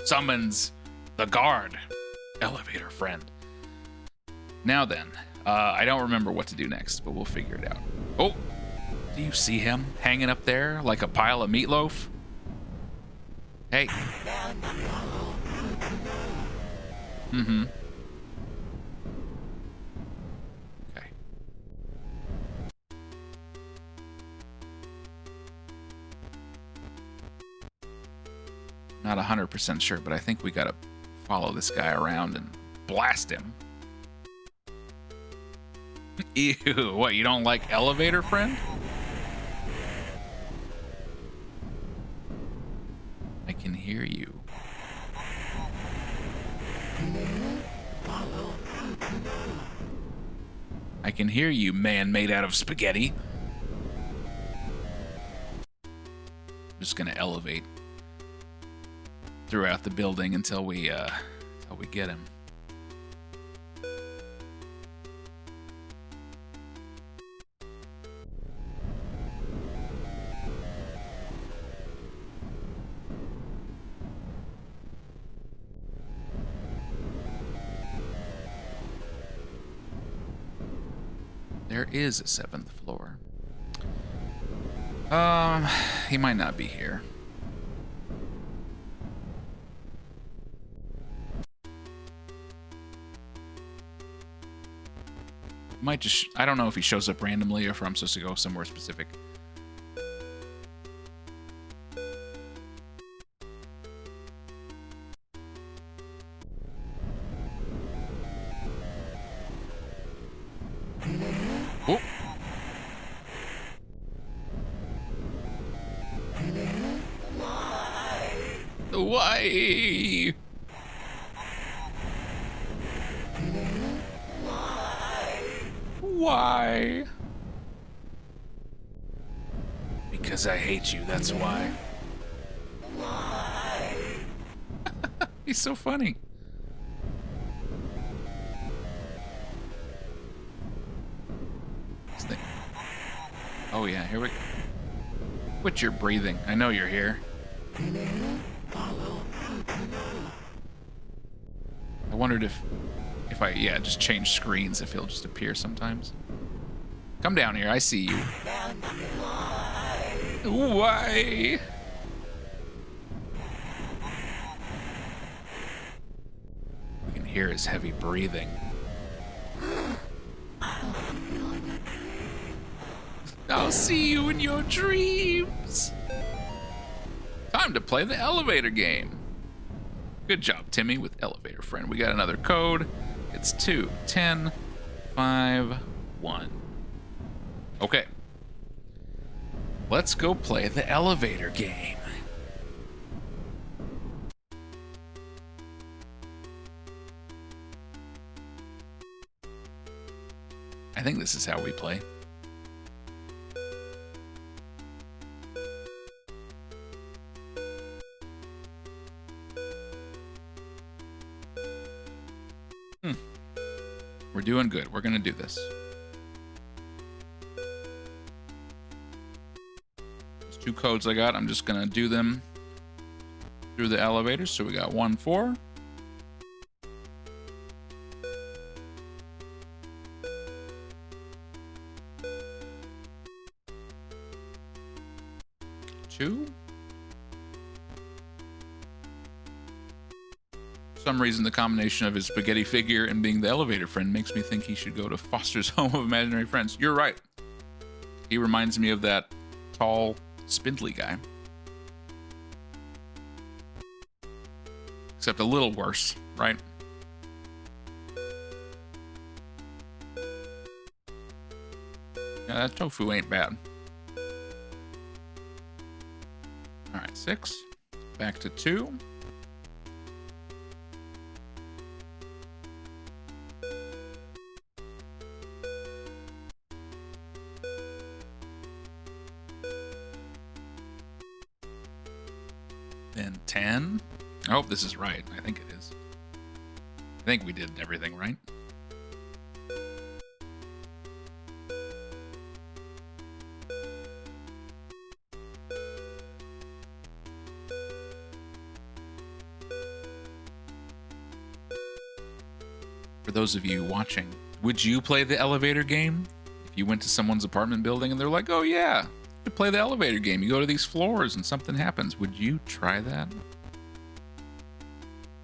[SPEAKER 1] summons the guard. Elevator friend. Now then, I don't remember what to do next, but we'll figure it out. Oh! Do you see him hanging up there like a pile of meatloaf? Hey. Mm-hmm. Okay. Not 100% sure, but I think we gotta follow this guy around and blast him. Ew, what, you don't like elevator friend? I can hear you. I can hear you, man made out of spaghetti. I'm just gonna elevate throughout the building until we get him. There is a 7th floor. He might not be here. Might just, I don't know if he shows up randomly or if I'm supposed to go somewhere specific. Oh. Why? Why? Because I hate you, that's why. He's so funny. Oh yeah, here we go. Quit your breathing. I know you're here. I wondered if I, just change screens, if he'll just appear sometimes. Come down here, I see you. Why? We can hear his heavy breathing. I'll see you in your dreams. Time to play the elevator game. Good job, Timmy, with elevator friend. We got another code. It's 21051. Okay. Let's go play the elevator game. I think this is how we play. We're doing good. We're gonna do this. There's 2 codes I got. I'm just gonna do them through the elevator. So we got 1-4. Two. For some reason, the combination of his spaghetti figure and being the elevator friend makes me think he should go to Foster's Home of Imaginary Friends. You're right. He reminds me of that tall, spindly guy. Except a little worse, right? Yeah, that tofu ain't bad. All right, 6. Back to 2. Then 10. I hope this is right. I think it is. I think we did everything right. For those of you watching, would you play the elevator game? If you went to someone's apartment building and they're like, oh yeah, you play the elevator game. You go to these floors and something happens. Would you try that?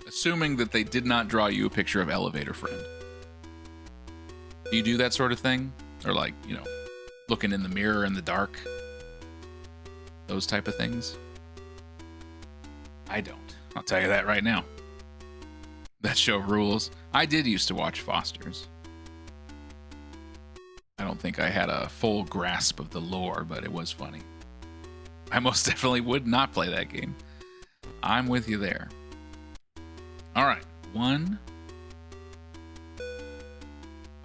[SPEAKER 1] Assuming that they did not draw you a picture of elevator friend. Do you do that sort of thing? Or like, you know, looking in the mirror in the dark? Those type of things? I don't. I'll tell you that right now. That show rules. I did used to watch Foster's. I don't think I had a full grasp of the lore, but it was funny. I most definitely would not play that game. I'm with you there. All right, 1,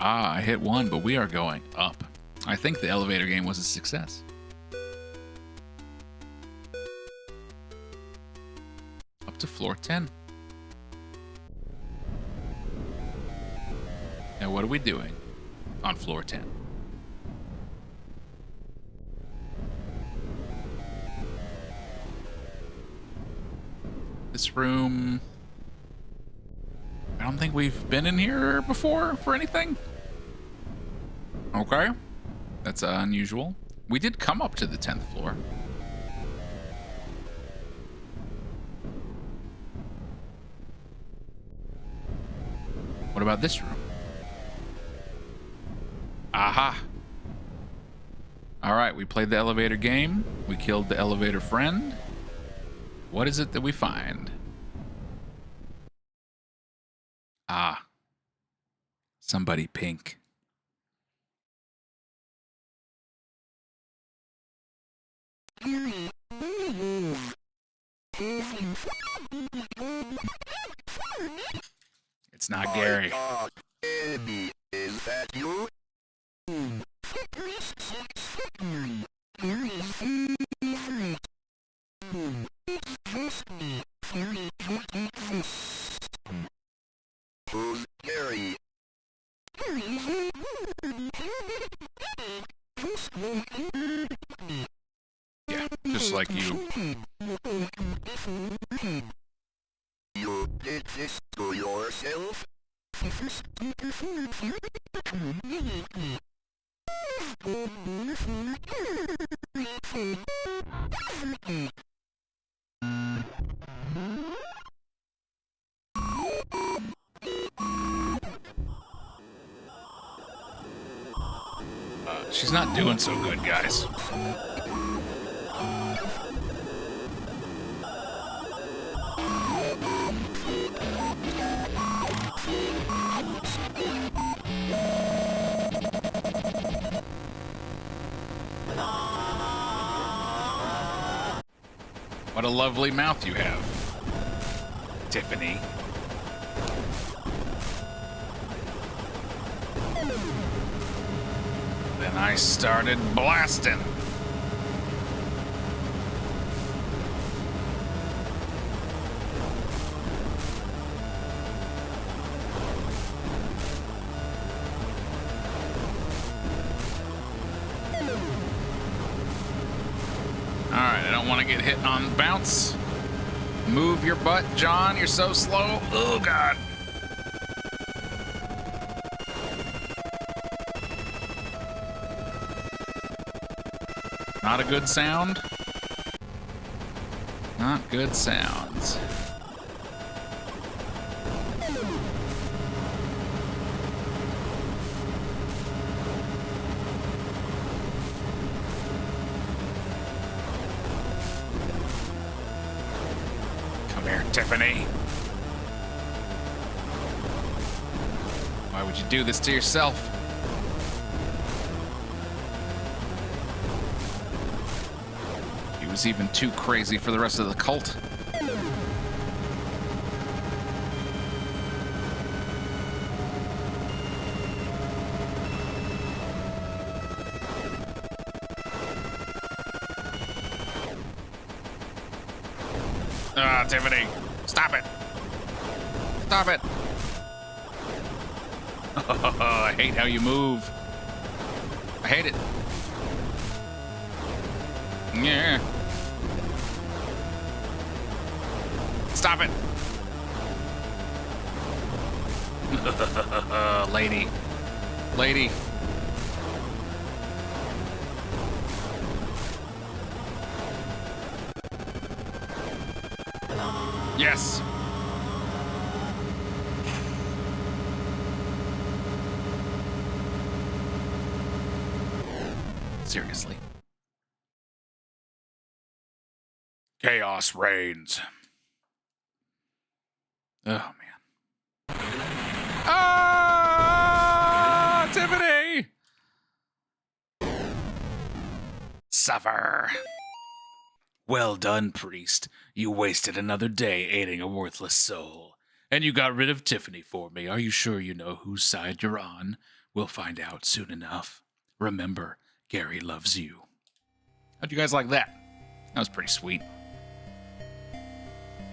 [SPEAKER 1] Ah, I hit 1, but we are going up. I think the elevator game was a success. Up to floor 10. Now what are we doing on floor 10? This room... I don't think we've been in here before for anything. Okay. That's unusual. We did come up to the 10th floor. What about this room? Aha! Alright, we played the elevator game. We killed the elevator friend. What is it that we find? Ah. Somebody pink. It's not Gary.
[SPEAKER 2] God, Amy, is that you? Who's Gary?
[SPEAKER 1] Yeah, just like you.
[SPEAKER 2] You did this to yourself?
[SPEAKER 1] She's not doing so good, guys. What a lovely mouth you have, Tiffany. Then I started blasting. Alright, I don't want to get hit on bounce. Move your butt, John. You're so slow. Oh, God. Not a good sound. Not good sounds. Come here, Tiffany. Why would you do this to yourself? Was even too crazy for the rest of the cult. Ah, Tiffany, stop it. Stop it. I hate how you move. I hate it. Yeah. Stop it. Lady. Lady. Yes. Seriously. Chaos reigns. Oh, man. Ah, Tiffany! Suffer. Well done, priest. You wasted another day aiding a worthless soul. And you got rid of Tiffany for me. Are you sure you know whose side you're on? We'll find out soon enough. Remember, Gary loves you. How'd you guys like that? That was pretty sweet.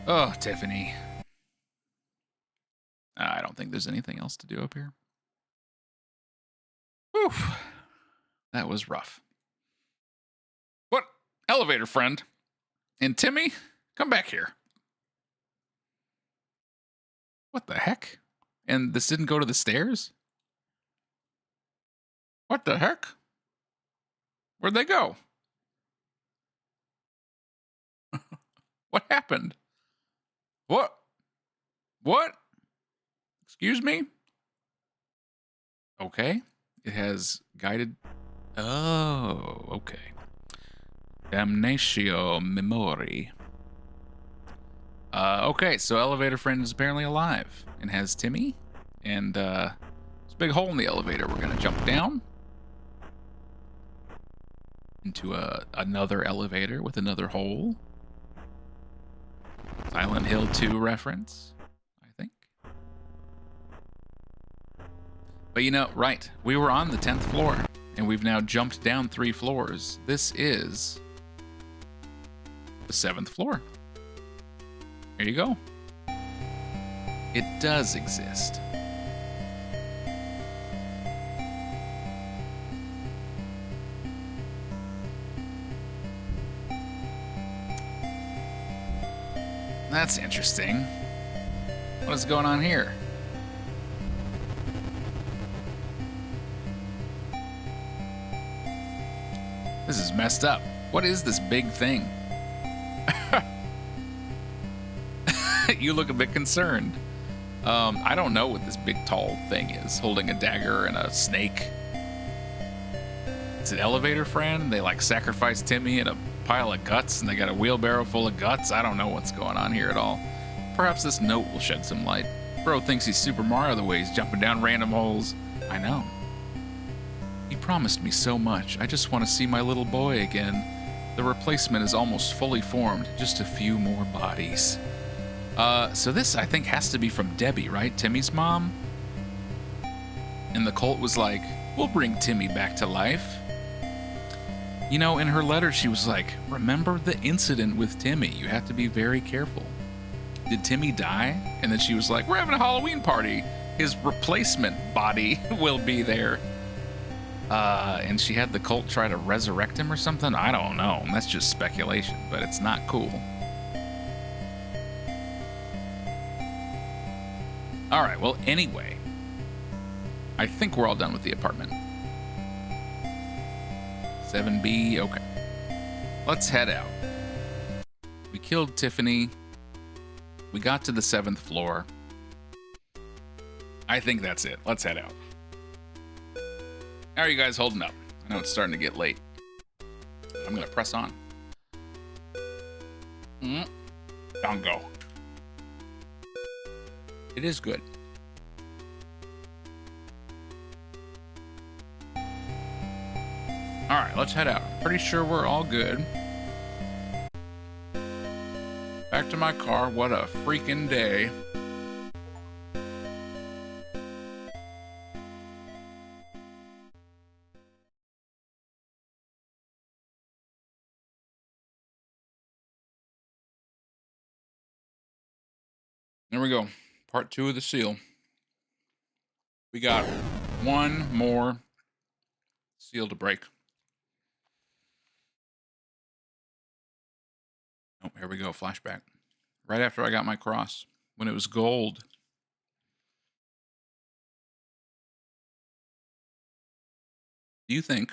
[SPEAKER 1] Oh, Tiffany. I don't think there's anything else to do up here. Whew. That was rough. What? Elevator friend. And Timmy, come back here. What the heck? And this didn't go to the stairs? What the heck? Where'd they go? What happened? What? What? Excuse me? Okay. It has guided... Oh, okay. Damnatio Memori. Okay, so Elevator Friend is apparently alive and has Timmy. And there's a big hole in the elevator. We're going to jump down into another elevator with another hole. Silent Hill 2 reference, I think. But you know, right, we were on the 10th floor, and we've now jumped down 3 floors. This is the 7th floor. Here you go. It does exist. That's interesting. What is going on here? This is messed up. What is this big thing? You look a bit concerned. I don't know what this big tall thing is, holding a dagger and a snake. It's an elevator friend. They like sacrifice Timmy in a pile of guts, and they got a wheelbarrow full of guts. I don't know what's going on here at all. Perhaps this note will shed some light. Bro thinks he's Super Mario the way he's jumping down random holes. I know. He promised me so much. I just want to see my little boy again. The replacement is almost fully formed. Just a few more bodies. So this, I think, has to be from Debbie, right? Timmy's mom? And the cult was like, we'll bring Timmy back to life. You know, in her letter, she was like, remember the incident with Timmy. You have to be very careful. Did Timmy die? And then she was like, we're having a Halloween party. His replacement body will be there. And she had the cult try to resurrect him or something? I don't know. That's just speculation, but it's not cool. All right, well, anyway, I think we're all done with the apartment. 7B, okay. Let's head out. We killed Tiffany. We got to the 7th floor. I think that's it. Let's head out. How are you guys holding up? I know it's starting to get late. I'm going to press on. Down go. It is good. All right, let's head out. Pretty sure we're all good. Back to my car. What a freaking day. There we go. Part 2 of the seal. We got one more seal to break. Oh, here we go. Flashback. Right after I got my cross. When it was gold. Do you think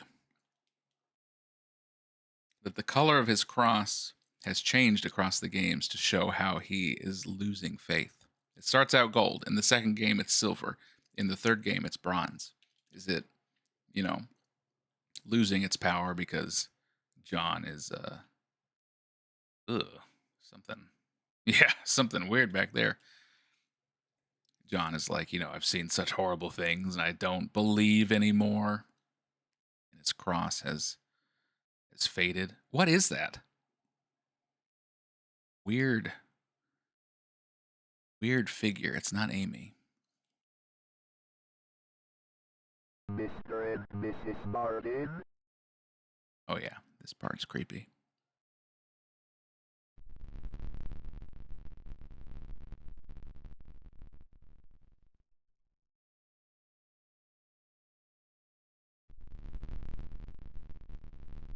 [SPEAKER 1] that the color of his cross has changed across the games to show how he is losing faith? It starts out gold. In the second game, it's silver. In the third game, it's bronze. Is it, you know, losing its power because John is, something. Yeah, something weird back there. John is like, you know, I've seen such horrible things and I don't believe anymore. And his cross has faded. What is that? Weird figure. It's not Amy.
[SPEAKER 2] Mr. and Mrs. Martin.
[SPEAKER 1] Oh yeah, this part's creepy.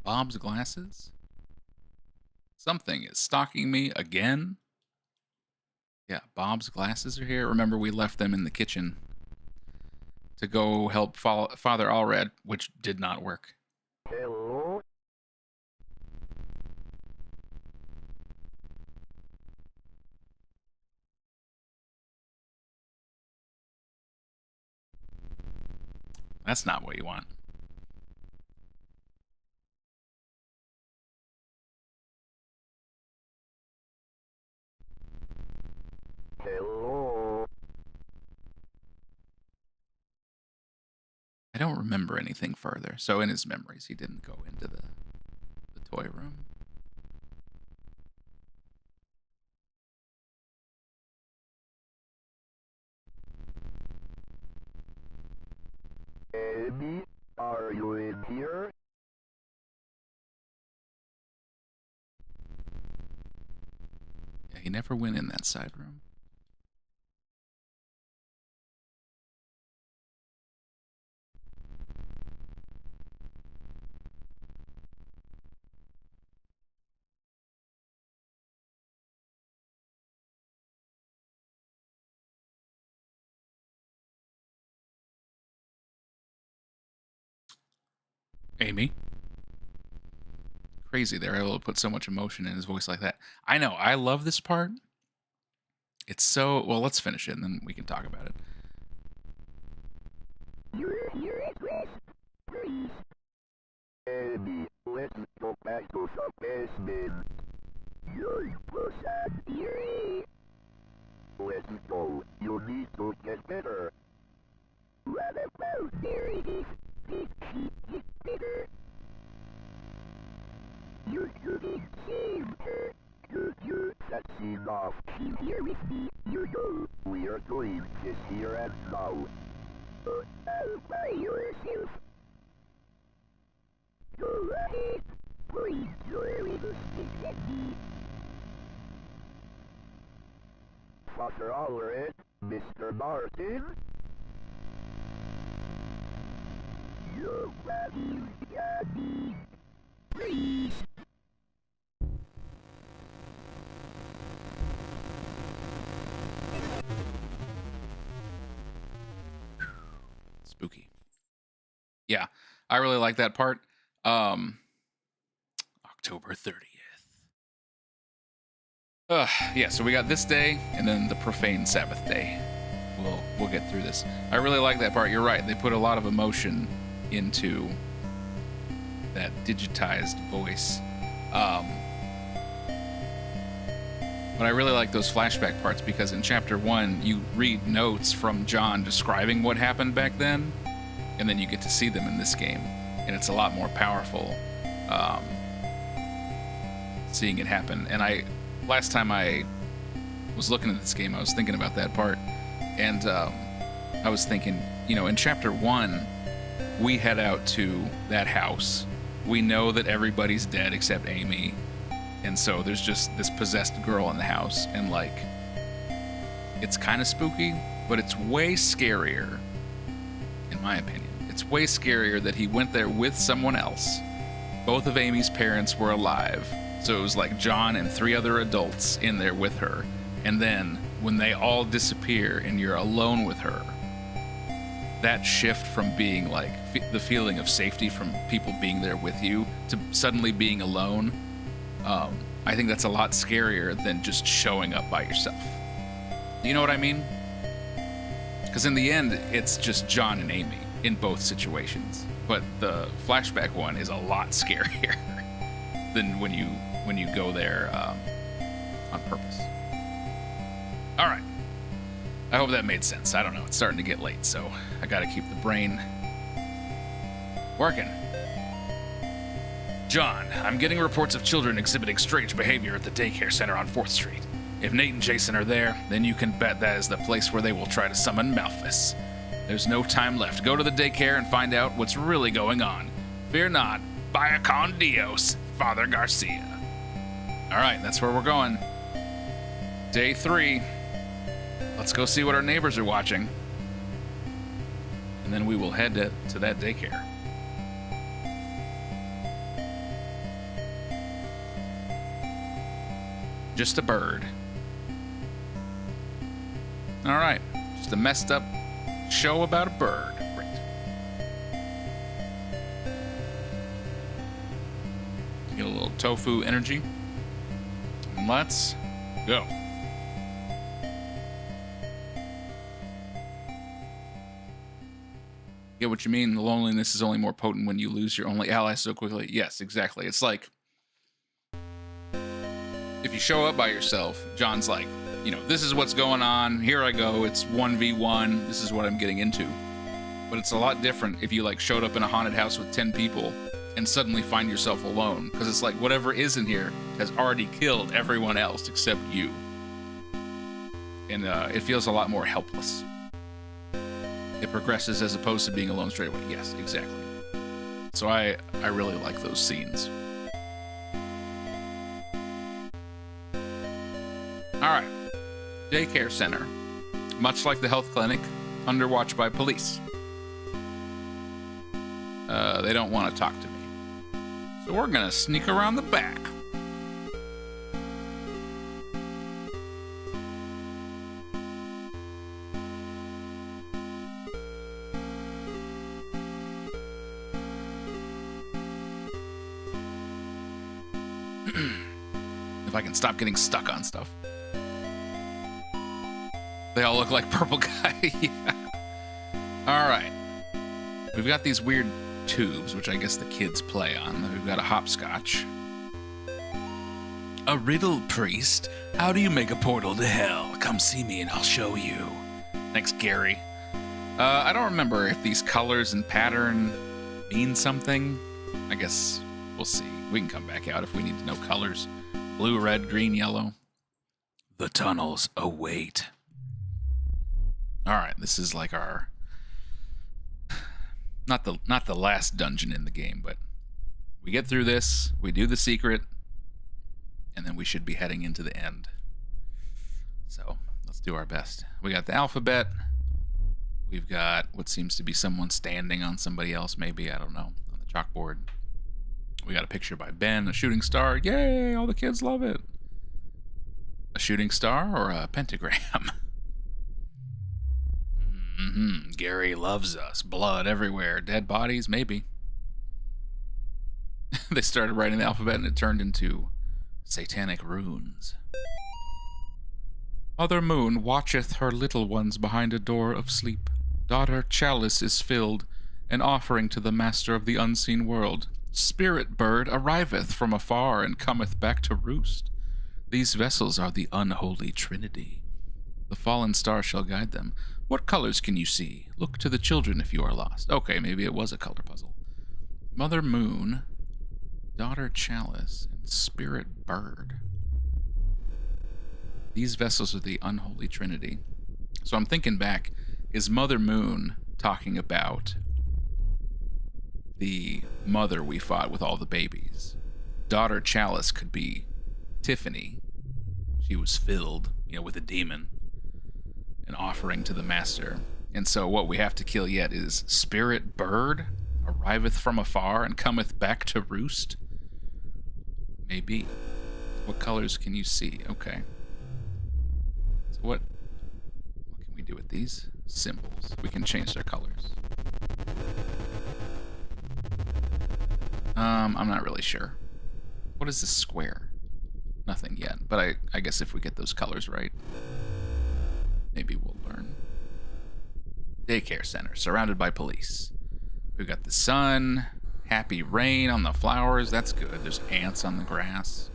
[SPEAKER 1] Bob's glasses? Something is stalking me again. Yeah, Bob's glasses are here. Remember, we left them in the kitchen to go help Father Allred, which did not work.
[SPEAKER 2] Hello?
[SPEAKER 1] That's not what you want.
[SPEAKER 2] Hello?
[SPEAKER 1] I don't remember anything further. So in his memories, he didn't go into the toy room.
[SPEAKER 2] Amy, are you in here?
[SPEAKER 1] Yeah, he never went in that side room. Amy. Crazy they're able to put so much emotion in his voice like that. I know, I love this part. It's so... Well, let's finish it and then we can talk about it.
[SPEAKER 2] You're here at rest, please. Amy, let's go back to the basement. You're pushing here. Let's go. You need to get better. What about there it is? Get better. You shouldn't save her. That's enough. She's here with me. You know, we are doing this here and now. All by yourself. Go ahead. Please, you're able to stick at me. Father Allred, Mr. Martin. Your body's daddy. Please.
[SPEAKER 1] Spooky. Yeah, I really like that part. October 30th. Yeah, so we got this day and then the profane Sabbath day. We'll get through this. I really like that part. You're right. They put a lot of emotion into that digitized voice. But I really like those flashback parts because in chapter 1 you read notes from John describing what happened back then, and then you get to see them in this game, and it's a lot more powerful seeing it happen. And last time I was looking at this game, I was thinking about that part, and I was thinking, you know, in chapter 1 we head out to that house. We know that everybody's dead except Amy. And so there's just this possessed girl in the house, and like, it's kind of spooky, but it's way scarier, in my opinion. It's way scarier that he went there with someone else. Both of Amy's parents were alive, so it was like John and 3 other adults in there with her. And then when they all disappear and you're alone with her, that shift from being like the feeling of safety from people being there with you to suddenly being alone, I think that's a lot scarier than just showing up by yourself. You know what I mean? Because in the end, it's just John and Amy in both situations. But the flashback one is a lot scarier than when you go there on purpose. All right. I hope that made sense. I don't know. It's starting to get late, so I got to keep the brain working. John, I'm getting reports of children exhibiting strange behavior at the daycare center on 4th Street. If Nate and Jason are there, then you can bet that is the place where they will try to summon Malphus. There's no time left. Go to the daycare and find out what's really going on. Fear not. Via con Dios, Father Garcia. All right, that's where we're going. Day 3. Let's go see what our neighbors are watching. And then we will head to that daycare. Just a bird. All right, just a messed up show about a bird. Great. Get a little tofu energy. And let's go. Get what you mean. The loneliness is only more potent when you lose your only ally so quickly. Yes, exactly. It's like, if you show up by yourself, John's like, you know, this is what's going on. Here I go. It's 1v1. This is what I'm getting into. But it's a lot different if you like showed up in a haunted house with 10 people and suddenly find yourself alone. Because it's like whatever is in here has already killed everyone else except you. And it feels a lot more helpless. It progresses as opposed to being alone straight away. Yes, exactly. So I really like those scenes. All right. Daycare center. Much like the health clinic, under watch by police. They don't want to talk to me. So we're going to sneak around the back. If I can stop getting stuck on stuff. They all look like purple guy. Yeah. All right. We've got these weird tubes, which I guess the kids play on. We've got a hopscotch. A riddle, priest. How do you make a portal to hell? Come see me and I'll show you. Thanks, Gary. I don't remember if these colors and pattern mean something. I guess we'll see. We can come back out if we need to know colors. Blue, red, green, yellow. The tunnels await. All right, this is like our not the last dungeon in the game, but we get through this, we do the secret, and then we should be heading into the end. So let's do our best. We got the alphabet. We've got what seems to be someone standing on somebody else, maybe, I don't know, on the chalkboard. We got a picture by Ben, a shooting star. Yay, all the kids love it. A shooting star or a pentagram? Gary loves us. Blood everywhere. Dead bodies? Maybe. They started writing the alphabet and it turned into satanic runes. Mother Moon watcheth her little ones behind a door of sleep. Daughter Chalice is filled, an offering to the master of the unseen world. Spirit bird arriveth from afar and cometh back to roost. These vessels are the Unholy Trinity. The fallen star shall guide them. What colors can you see? Look to the children if you are lost. Okay, maybe it was a color puzzle. Mother Moon, Daughter Chalice, and Spirit Bird. These vessels are the Unholy Trinity. So I'm thinking back, is Mother Moon talking about the mother we fought with all the babies? Daughter Chalice could be Tiffany. She was filled, with a demon. An offering to the master. And so what we have to kill yet is Spirit Bird arriveth from afar and cometh back to roost. Maybe. What colors can you see? Okay. So what can we do with these symbols? We can change their colors. I'm not really sure. What is this square? Nothing yet, but I guess if we get those colors right, maybe we'll learn. Daycare center, surrounded by police. We've got the sun, happy rain on the flowers. That's good. There's ants on the grass.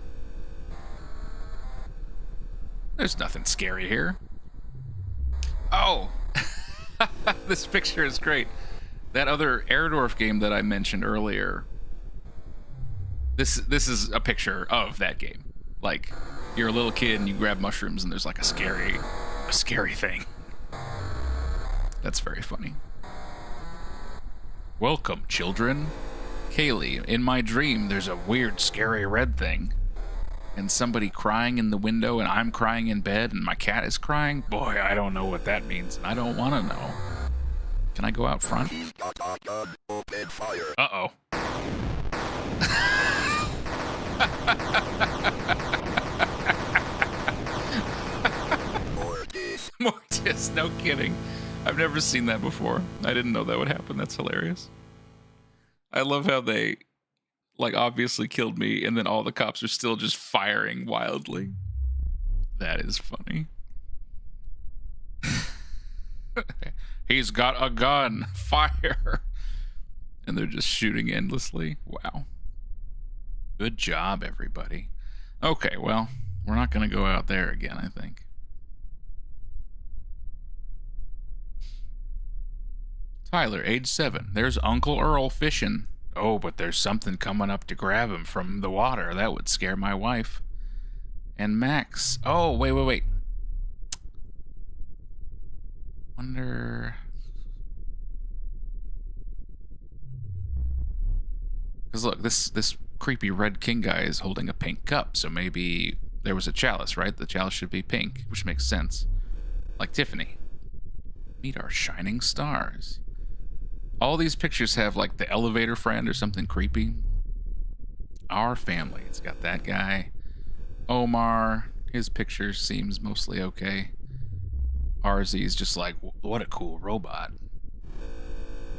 [SPEAKER 1] There's nothing scary here. Oh, this picture is great. That other AIRDORF game that I mentioned earlier. This is a picture of that game. Like, you're a little kid and you grab mushrooms and there's like a scary thing. That's very funny. Welcome, children. Kaylee, in my dream, there's a weird, scary red thing. And somebody crying in the window, and I'm crying in bed, and my cat is crying. Boy, I don't know what that means, and I don't want to know. Can I go out front? Uh-oh. Mortis, no kidding. I've never seen that before. I didn't know that would happen. That's hilarious. I love how they, like, obviously killed me, and then all the cops are still just firing wildly. That is funny. He's got a gun. Fire. And they're just shooting endlessly. Wow. Good job, everybody. Okay, well, we're not going to go out there again, I think. Tyler, age 7. There's Uncle Earl fishing. Oh, but there's something coming up to grab him from the water. That would scare my wife. And Max. Oh, wait. Wonder... Because look, this creepy Red King guy is holding a pink cup, so maybe there was a chalice, right? The chalice should be pink, which makes sense. Like Tiffany. Meet our shining stars. All these pictures have, like, the elevator friend or something creepy. Our family. It's got that guy. Omar. His picture seems mostly okay. Arzy's just like, what a cool robot.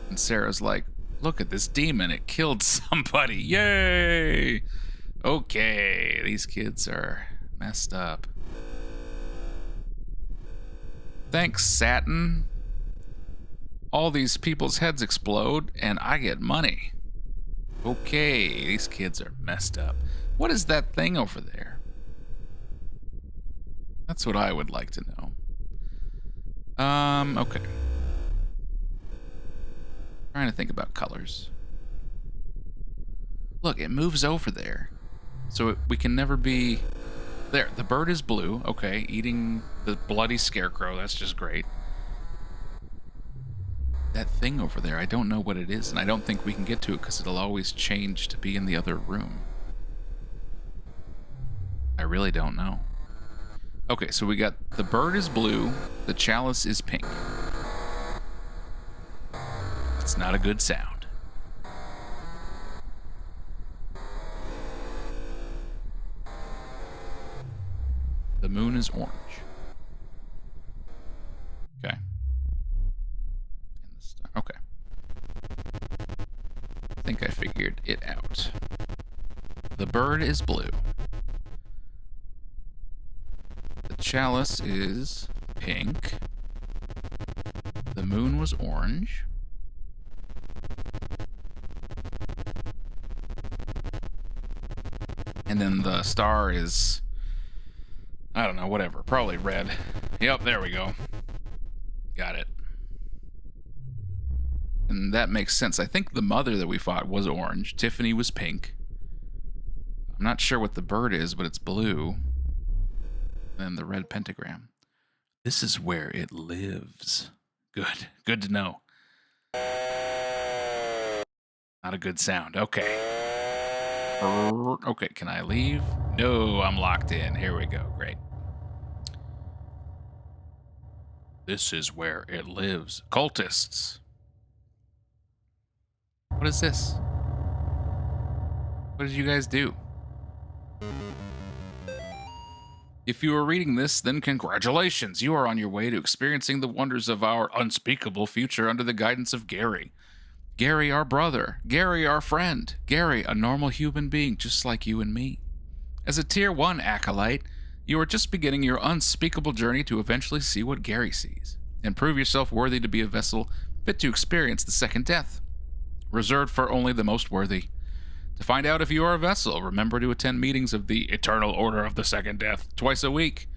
[SPEAKER 1] And Sarah's like, look at this demon. It killed somebody. Yay! Okay, these kids are messed up. Thanks, Satin. All these people's heads explode, and I get money. Okay, these kids are messed up. What is that thing over there? That's what I would like to know. Okay. Trying to think about colors. Look, it moves over there. So we can never be... There, the bird is blue. Okay, eating the bloody scarecrow. That's just great. That thing over there, I don't know what it is, and I don't think we can get to it because it'll always change to be in the other room. I really don't know. Okay, so we got the bird is blue, the chalice is pink. It's not a good sound. The moon is orange. Okay. And the star. Okay. I think I figured it out. The bird is blue. The chalice is pink. The moon was orange. And then the star is, I don't know, whatever. Probably red. Yep, there we go. Got it. And that makes sense. I think the mother that we fought was orange. Tiffany was pink. I'm not sure what the bird is, but it's blue. And the red pentagram. This is where it lives. Good. Good to know. Not a good sound. Okay. Okay, can I leave? No, I'm locked in. Here we go. Great. This is where it lives. Cultists. What is this? What did you guys do? If you are reading this, then congratulations. You are on your way to experiencing the wonders of our unspeakable future under the guidance of Gary. Gary, our brother. Gary, our friend. Gary, a normal human being just like you and me. As a Tier 1 acolyte, you are just beginning your unspeakable journey to eventually see what Gary sees, and prove yourself worthy to be a vessel fit to experience the second death, reserved for only the most worthy. To find out if you are a vessel, remember to attend meetings of the Eternal Order of the Second Death twice a week.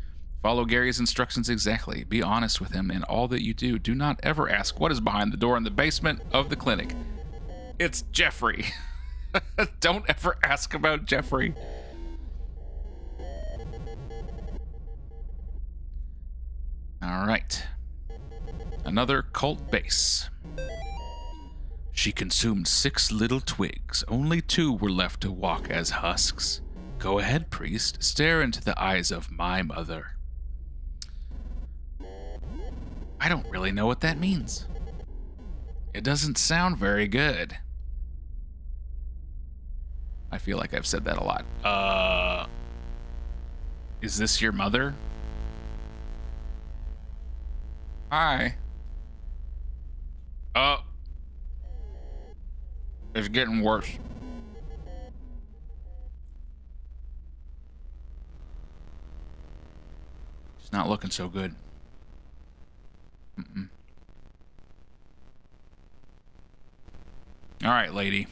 [SPEAKER 1] Follow Gary's instructions exactly. Be honest with him in all that you do. Do not ever ask what is behind the door in the basement of the clinic. It's Jeffrey. Don't ever ask about Jeffrey. All right. Another cult base. She consumed 6 little twigs. Only 2 were left to walk as husks. Go ahead, priest. Stare into the eyes of my mother. I don't really know what that means. It doesn't sound very good. I feel like I've said that a lot. Is this your mother? Hi. It's getting worse. It's not looking so good. All right, lady.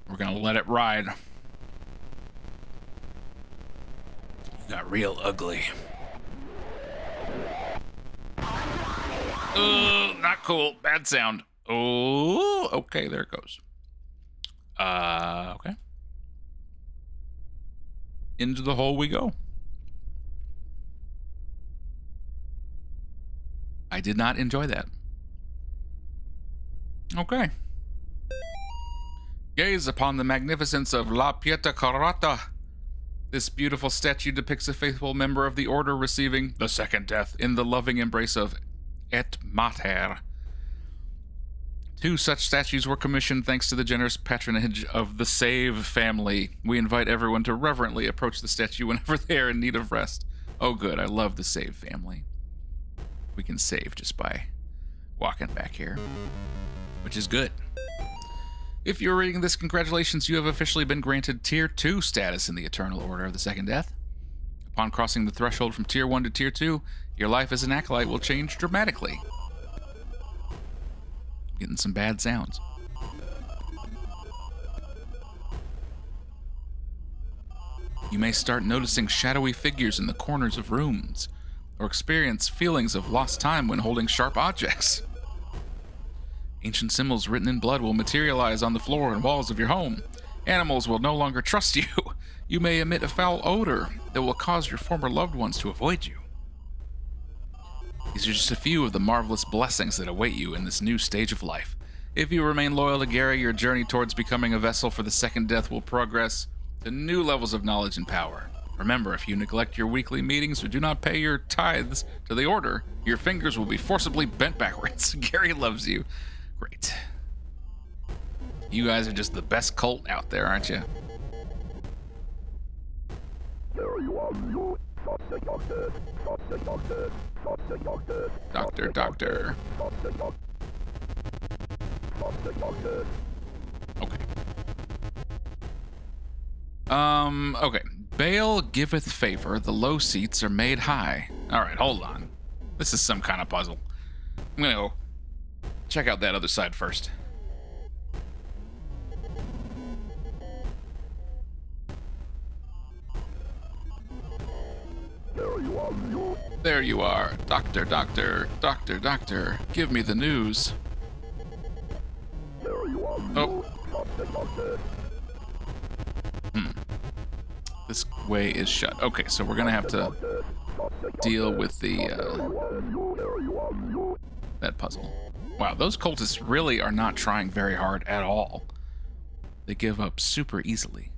[SPEAKER 1] We're gonna let it ride. You got real ugly. Not cool. Bad sound. Oh, okay, there it goes. Okay. Into the hole we go. I did not enjoy that. Okay. Gaze upon the magnificence of La Pieta Carata. This beautiful statue depicts a faithful member of the order receiving the second death in the loving embrace of Et Mater. 2 such statues were commissioned thanks to the generous patronage of the Save family. We invite everyone to reverently approach the statue whenever they are in need of rest. Oh good, I love the Save family. We can save just by walking back here, which is good. If you're reading this, congratulations, you have officially been granted Tier 2 status in the Eternal Order of the Second Death. Upon crossing the threshold from Tier 1 to Tier 2, your life as an acolyte will change dramatically. Getting some bad sounds. You may start noticing shadowy figures in the corners of rooms, or experience feelings of lost time when holding sharp objects. Ancient symbols written in blood will materialize on the floor and walls of your home. Animals will no longer trust you. You may emit a foul odor that will cause your former loved ones to avoid you. These are just a few of the marvelous blessings that await you in this new stage of life. If you remain loyal to Gary, your journey towards becoming a vessel for the Second Death will progress to new levels of knowledge and power. Remember, if you neglect your weekly meetings or do not pay your tithes to the order, your fingers will be forcibly bent backwards. Gary loves you. Great. You guys are just the best cult out there, aren't you? Doctor. Okay. Okay. Baal giveth favor, the low seats are made high. Alright, hold on. This is some kind of puzzle. I'm gonna go check out that other side first. There you are. Doctor. Give me the news. Oh. This way is shut. Okay, so we're gonna have to deal with the that puzzle. Wow, those cultists really are not trying very hard at all. They give up super easily.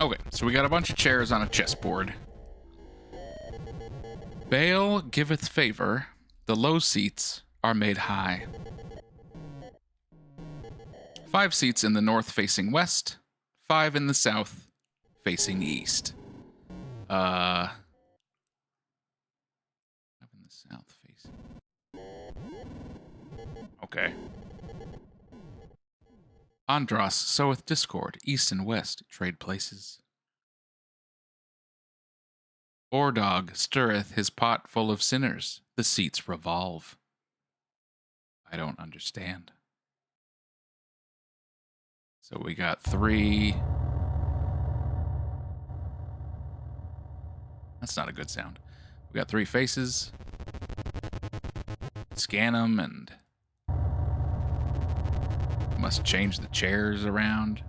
[SPEAKER 1] Okay, so we got a bunch of chairs on a chessboard. Baal giveth favor, the low seats are made high. 5 seats in the north facing west, 5 in the south facing east. 5 in the south facing. Okay. Andros soweth discord, east and west trade places. Ordog stirreth his pot full of sinners, the seats revolve. I don't understand. So we got 3. That's not a good sound. We got 3 faces. Scan them and... must change the chairs around.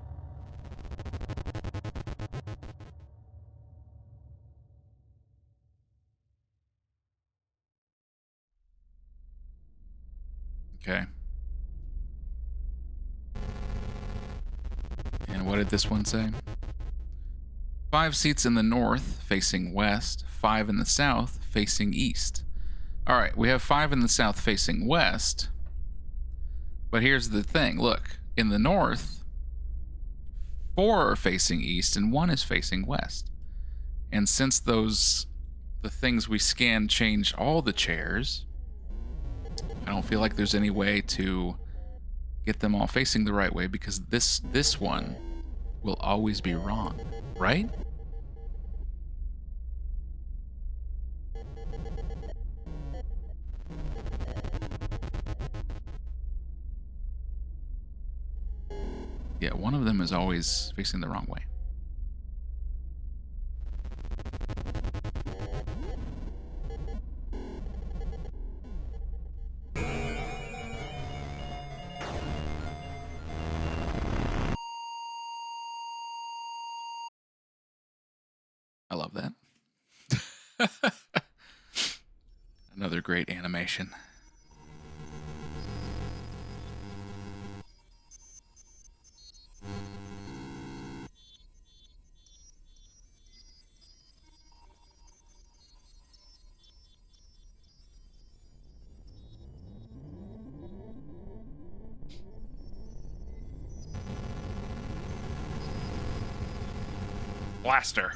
[SPEAKER 1] Okay. And what did this one say? 5 seats in the north facing west, 5 in the south facing east. All right, we have 5 in the south facing west. But here's the thing. Look, in the north, 4 are facing east and 1 is facing west. And since the things we scan change all the chairs, I don't feel like there's any way to get them all facing the right way, because this one will always be wrong, right? Yeah, one of them is always facing the wrong way. I love that. Another great animation. Blaster.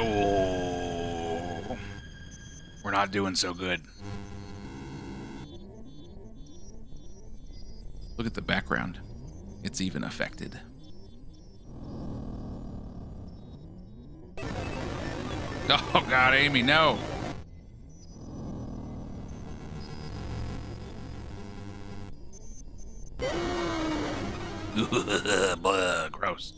[SPEAKER 1] Oh, we're not doing so good. Look at the background. It's even affected. Oh God, Amy, no. Blah, gross.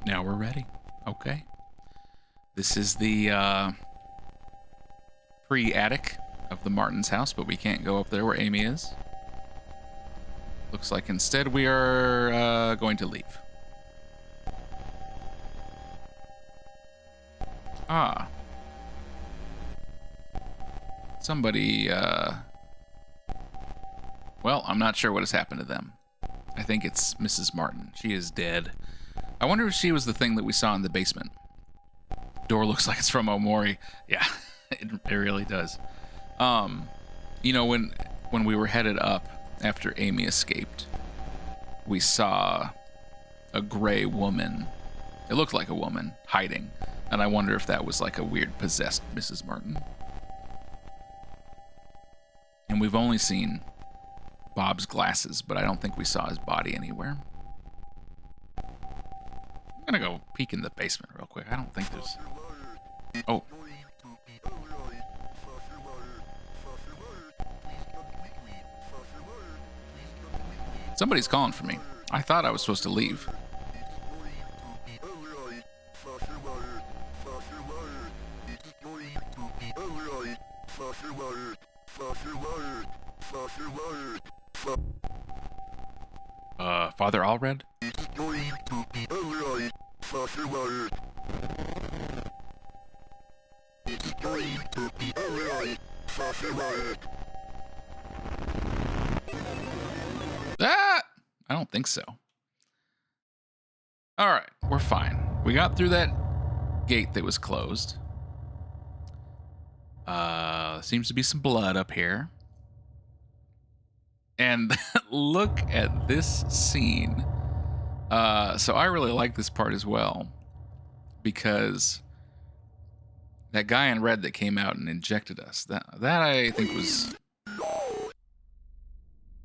[SPEAKER 1] Now we're ready. Okay. This is the pre-attic of the Martin's house, but we can't go up there where Amy is. Looks like instead we are going to leave. Ah. Somebody, well, I'm not sure what has happened to them. I think it's Mrs. Martin. She is dead. I wonder if she was the thing that we saw in the basement. Door looks like it's from Omori. Yeah, it really does. You know, when we were headed up after Amy escaped, we saw a gray woman. It looked like a woman hiding. And I wonder if that was like a weird possessed Mrs. Martin. And we've only seen Bob's glasses, but I don't think we saw his body anywhere. I'm gonna go peek in the basement real quick. I don't think there's... Oh. Somebody's calling for me. I thought I was supposed to leave. Father Allred? Ah! I don't think so. All right, we're fine. We got through that gate that was closed. Seems to be some blood up here. And look at this scene. So I really like this part as well, because that guy in red that came out and injected us, that I think was... I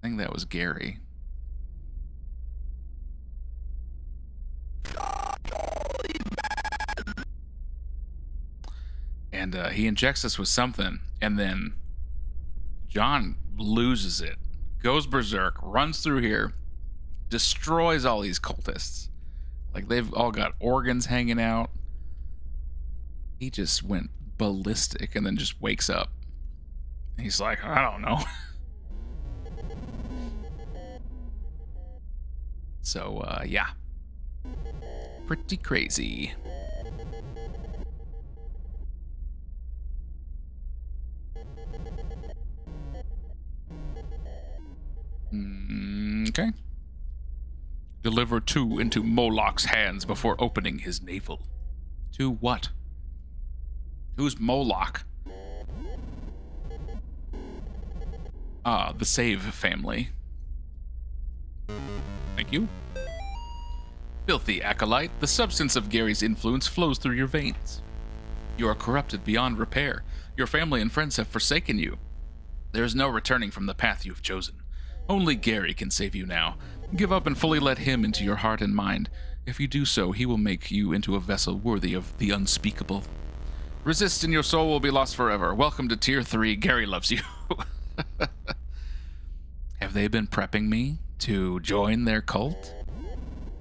[SPEAKER 1] think that was Gary. And he injects us with something, and then John loses it, goes berserk, runs through here, destroys all these cultists. Like, they've all got organs hanging out. He just went ballistic and then just wakes up. He's like, I don't know. So, yeah. Pretty crazy. Okay. Deliver 2 into Moloch's hands before opening his navel. To what? Who's Moloch? Ah, the Save family. Thank you. Filthy acolyte, the substance of Gary's influence flows through your veins. You are corrupted beyond repair. Your family and friends have forsaken you. There is no returning from the path you have chosen. Only Gary can save you now. Give up and fully let him into your heart and mind. If you do so, he will make you into a vessel worthy of the unspeakable. Resist and your soul will be lost forever. Welcome to Tier 3. Gary loves you. Have they been prepping me to join their cult?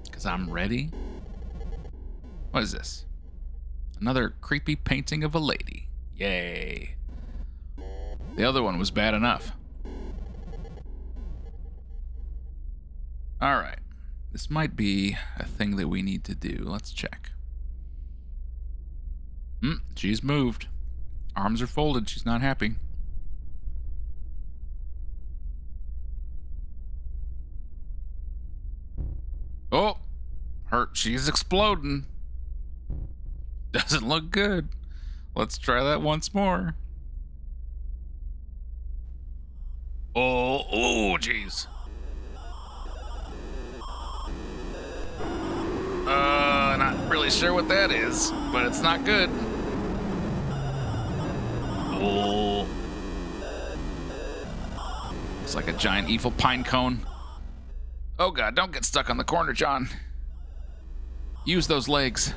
[SPEAKER 1] Because I'm ready. What is this? Another creepy painting of a lady. Yay. The other one was bad enough. Alright. This might be a thing that we need to do. Let's check. She's moved. Arms are folded. She's not happy. Oh! She's exploding. Doesn't look good. Let's try that once more. Oh, jeez. Not really sure what that is, but it's not good. Oh. It's like a giant evil pine cone. Oh god, don't get stuck on the corner, John. Use those legs.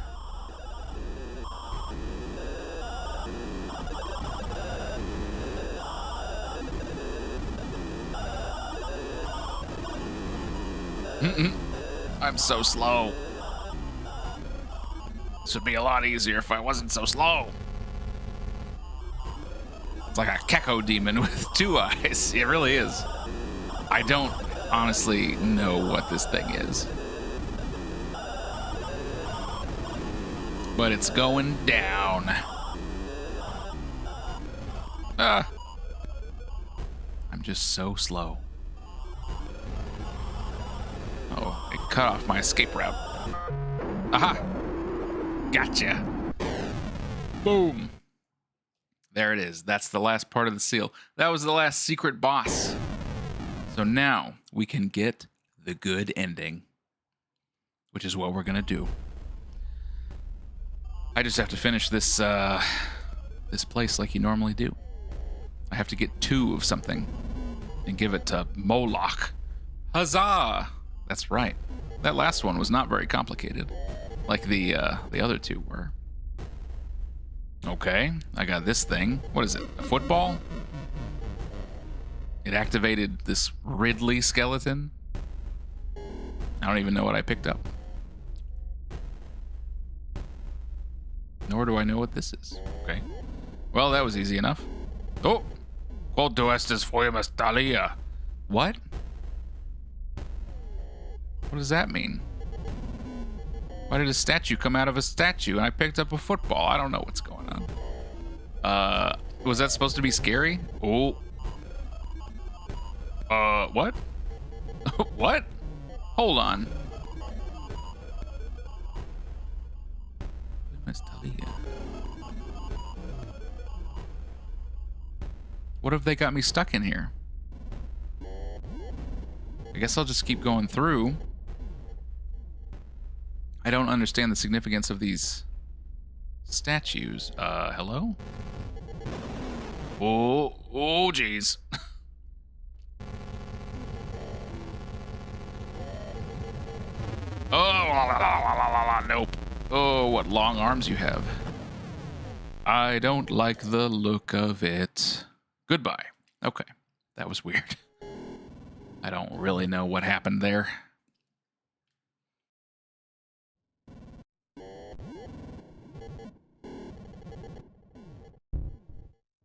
[SPEAKER 1] I'm so slow. This would be a lot easier if I wasn't so slow. It's like a Keko demon with 2 eyes. It really is. I don't honestly know what this thing is. But it's going down. I'm just so slow. Oh, it cut off my escape route. Aha! Gotcha. Boom. There it is. That's the last part of the seal. That was the last secret boss. So now we can get the good ending, which is what we're gonna do. I just have to finish this this place like you normally do. I have to get 2 of something and give it to Moloch. Huzzah! That's right. That last one was not very complicated, like the other 2 were. Okay, I got this thing. What is it? A football? It activated this Ridley skeleton. I don't even know what I picked up. Nor do I know what this is. Okay. Well, that was easy enough. Oh! Quanto estes fuimus Thalia? What? What does that mean? Why did a statue come out of a statue and I picked up a football? I don't know what's going on. Was that supposed to be scary? Oh. What? What? Hold on. What have they got me stuck in here? I guess I'll just keep going through. I don't understand the significance of these statues. Hello? Oh, jeez. Oh, nope. Oh, what long arms you have. I don't like the look of it. Goodbye. Okay, that was weird. I don't really know what happened there.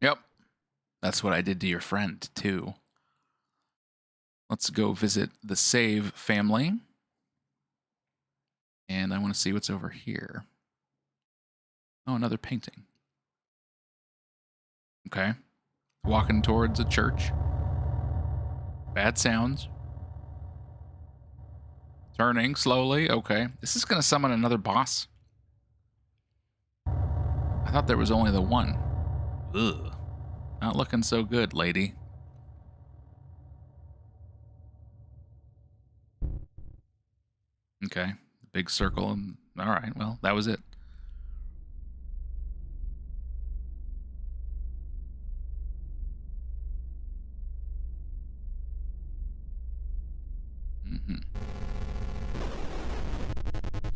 [SPEAKER 1] Yep, that's what I did to your friend, too. Let's go visit the Save family. And I want to see what's over here. Oh, another painting. Okay. Walking towards a church. Bad sounds. Turning slowly. Okay. This is going to summon another boss. I thought there was only the one. Ugh. Not looking so good, lady. Okay. Big circle. And all right. Well, that was it.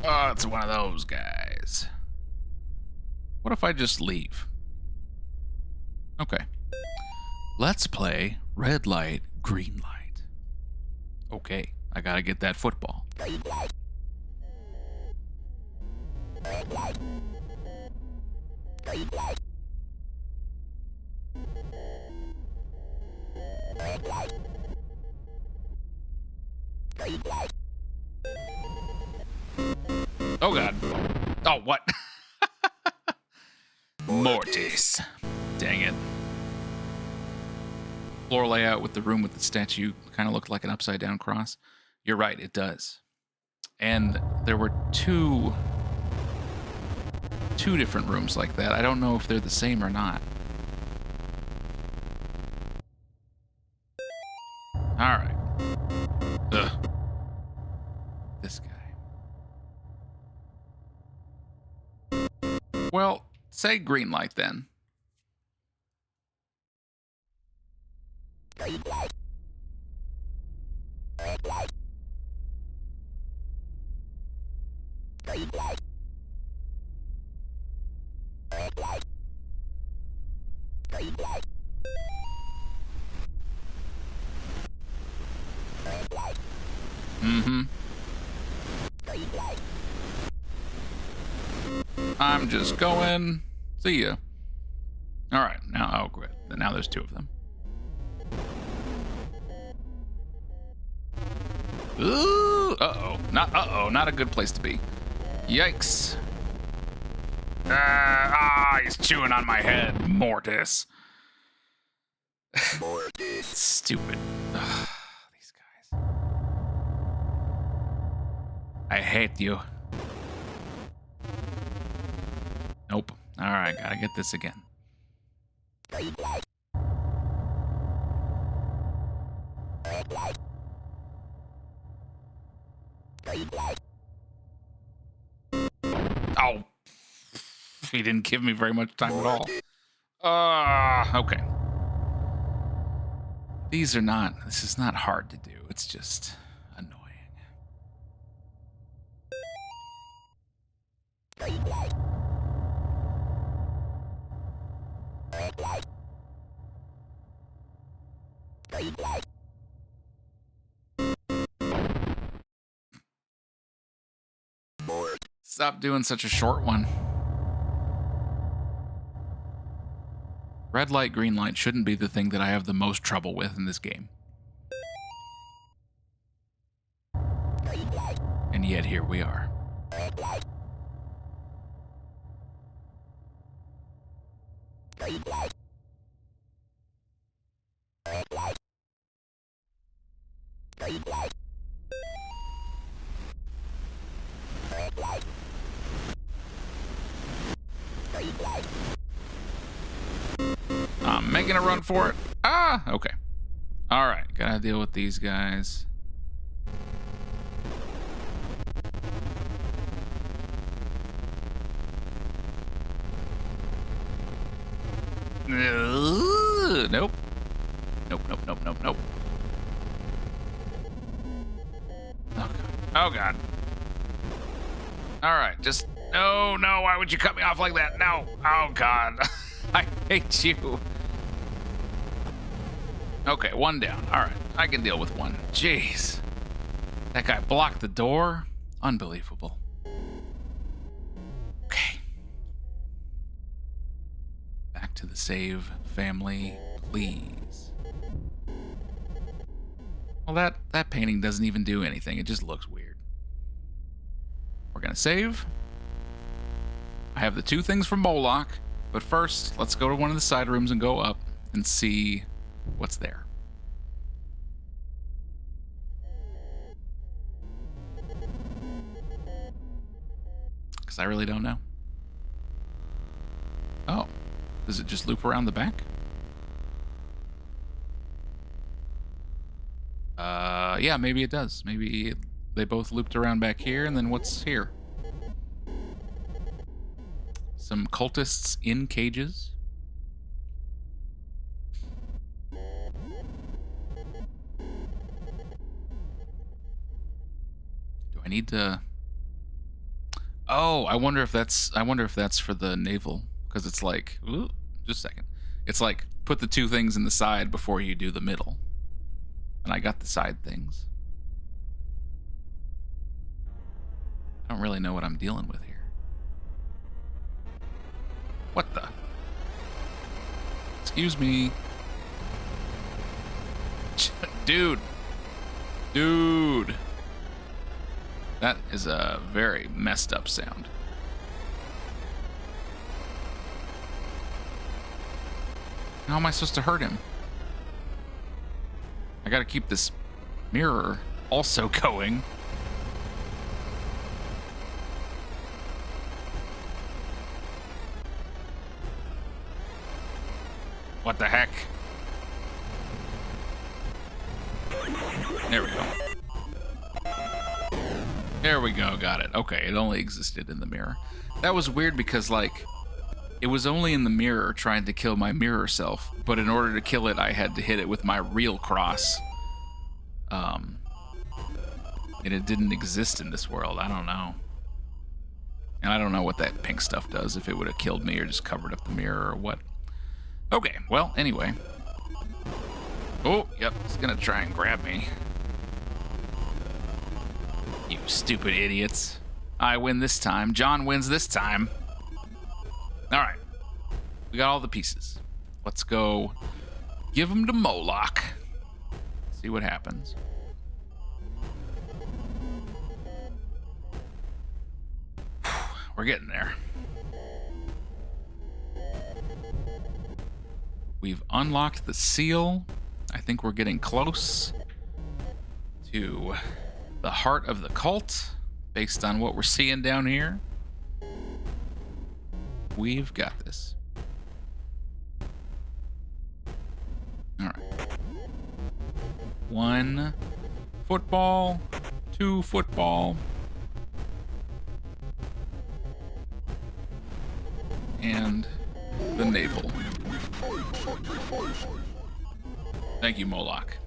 [SPEAKER 1] Oh, it's one of those guys. What if I just leave? Okay. Let's play red light, green light. Okay, I gotta get that football. Oh god. Oh, what? Mortis. Dang it. Floor layout with the room with the statue kind of looked like an upside down cross. You're right, it does. And there were two different rooms like that. I don't know if they're the same or not. All right. Ugh. This guy. Well, say green light then. Green light. Red light. Green light. Red light. Green light. Red light. Mm-hmm. Green light. I'm just going. See ya. All right, now, oh, good. Now there's two of them. Ooh, not a good place to be. Yikes. He's chewing on my head, Mortis.
[SPEAKER 2] Mortis.
[SPEAKER 1] Stupid. Ugh, these guys. I hate you. Nope. All right, gotta get this again. Green light. Red light. Green light. Oh. He didn't give me very much time at all. Okay. These are not, this is not hard to do. It's just annoying. Green light. Red light. Green light. Stop doing such a short one. Red light, green light shouldn't be the thing that I have the most trouble with in this game. And yet here we are. Red light. Green light. Red light. Green light. Red light. Green light. I'm making a run for it. Ah, okay. All right, gotta deal with these guys. Nope. Nope. Oh god. All right, just
[SPEAKER 3] No, no, why would you cut me off like that? No. Oh, God. I hate you. Okay, one down. All right, I can deal with one. Jeez. That guy blocked the door? Unbelievable. Okay. Back to the save family, please. Well, that painting doesn't even do anything. It just looks weird. We're gonna save. I have the 2 things from Moloch, but first, let's go to one of the side rooms and go up and see what's there. Because I really don't know. Oh, does it just loop around the back? Yeah, maybe it does. Maybe they both looped around back here, and then what's here? Some cultists in cages. Do I need to... Oh, I wonder if that's for the naval, because it's like, ooh, just a second. It's like, put the 2 things in the side before you do the middle. And I got the side things. I don't really know what I'm dealing with here. What the? Excuse me. Dude. Dude. That is a very messed up sound. How am I supposed to hurt him? I gotta keep this mirror also going. What the heck? There we go. There we go, got it. Okay, it only existed in the mirror. That was weird because, like, it was only in the mirror trying to kill my mirror self, but in order to kill it, I had to hit it with my real cross. And it didn't exist in this world. I don't know. And I don't know what that pink stuff does, if it would have killed me or just covered up the mirror or what. Okay, well, anyway. Oh, yep, it's gonna try and grab me. You stupid idiots. I win this time. John wins this time. Alright. We got all the pieces. Let's go give them to Moloch. See what happens. We're getting there. We've unlocked the seal. I think we're getting close to the heart of the cult, based on what we're seeing down here. We've got this. All right. 1 football, 2 football, and the navel. Thank you, Moloch.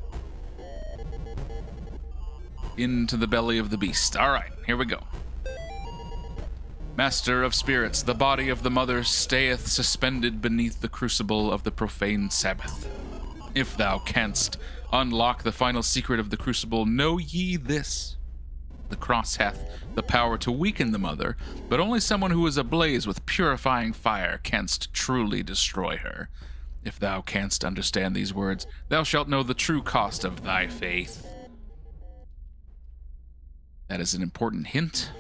[SPEAKER 3] Into the belly of the beast. All right, here we go. Master of spirits, the body of the mother stayeth suspended beneath the crucible of the profane Sabbath. If thou canst unlock the final secret of the crucible, know ye this. The cross hath the power to weaken the mother, but only someone who is ablaze with purifying fire canst truly destroy her. If thou canst understand these words, thou shalt know the true cost of thy faith. That is an important hint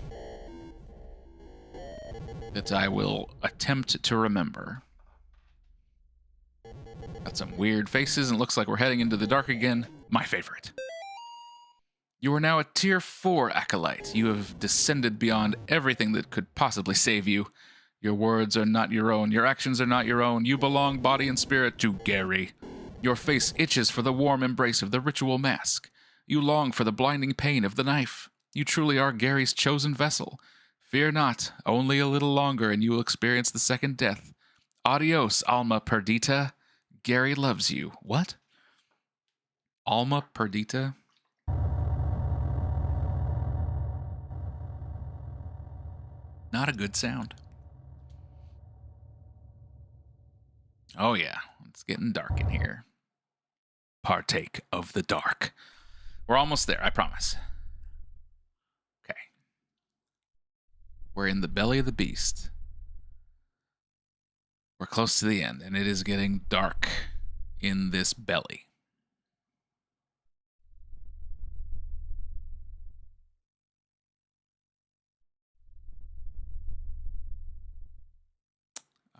[SPEAKER 3] that I will attempt to remember. Got some weird faces, and it looks like we're heading into the dark again. My favorite. You are now a tier 4 acolyte. You have descended beyond everything that could possibly save you. Your words are not your own. Your actions are not your own. You belong body and spirit to Gary. Your face itches for the warm embrace of the ritual mask. You long for the blinding pain of the knife. You truly are Gary's chosen vessel. Fear not, only a little longer and you will experience the second death. Adios, Alma Perdita. Gary loves you. What? Alma Perdita?
[SPEAKER 1] Not a good sound. Oh yeah, it's getting dark in here. Partake of the dark. We're almost there, I promise. Okay. We're in the belly of the beast. We're close to the end, and it is getting dark in this belly.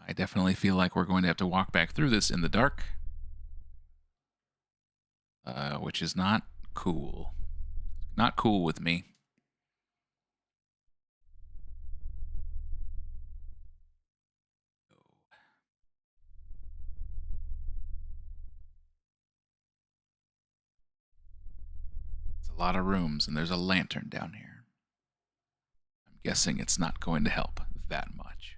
[SPEAKER 1] I definitely feel like we're going to have to walk back through this in the dark. Which is not cool. Not cool with me. It's a lot of rooms, and there's a lantern down here. I'm guessing it's not going to help that much.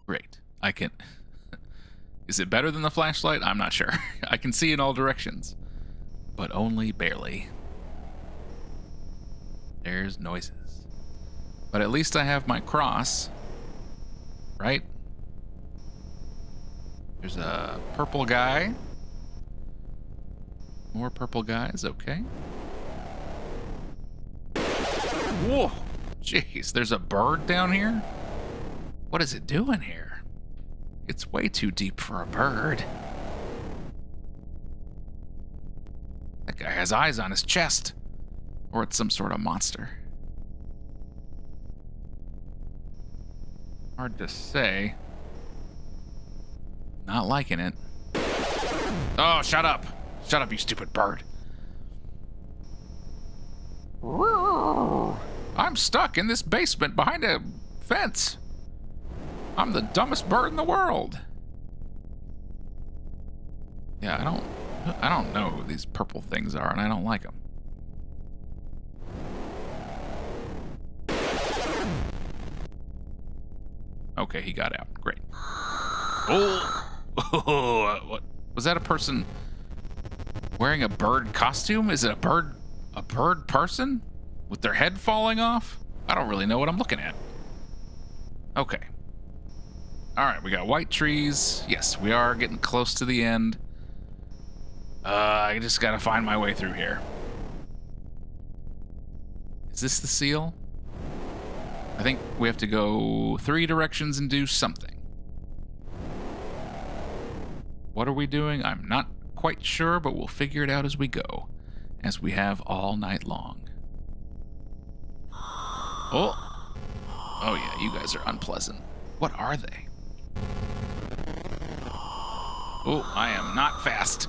[SPEAKER 1] Great. I can... Is it better than the flashlight? I'm not sure. I can see in all directions, but only barely. There's noises. But at least I have my cross, right? There's a purple guy. More purple guys, okay. Whoa! Jeez, there's a bird down here? What is it doing here? It's way too deep for a bird. That guy has eyes on his chest. Or it's some sort of monster. Hard to say. Not liking it. Oh, shut up. Shut up, you stupid bird. I'm stuck in this basement behind a fence. I'm the dumbest bird in the world. Yeah, I don't know who these purple things are, and I don't like them. Okay, he got out. Great. Oh, what was that? A person wearing a bird costume? Is it a bird person with their head falling off? I don't really know what I'm looking at. Okay. All right, we got white trees. Yes, we are getting close to the end. I just gotta find my way through here. Is this the seal? I think we have to go 3 directions and do something. What are we doing? I'm not quite sure, but we'll figure it out as we go, as we have all night long. Oh. Oh yeah, you guys are unpleasant. What are they? Oh, I am not fast.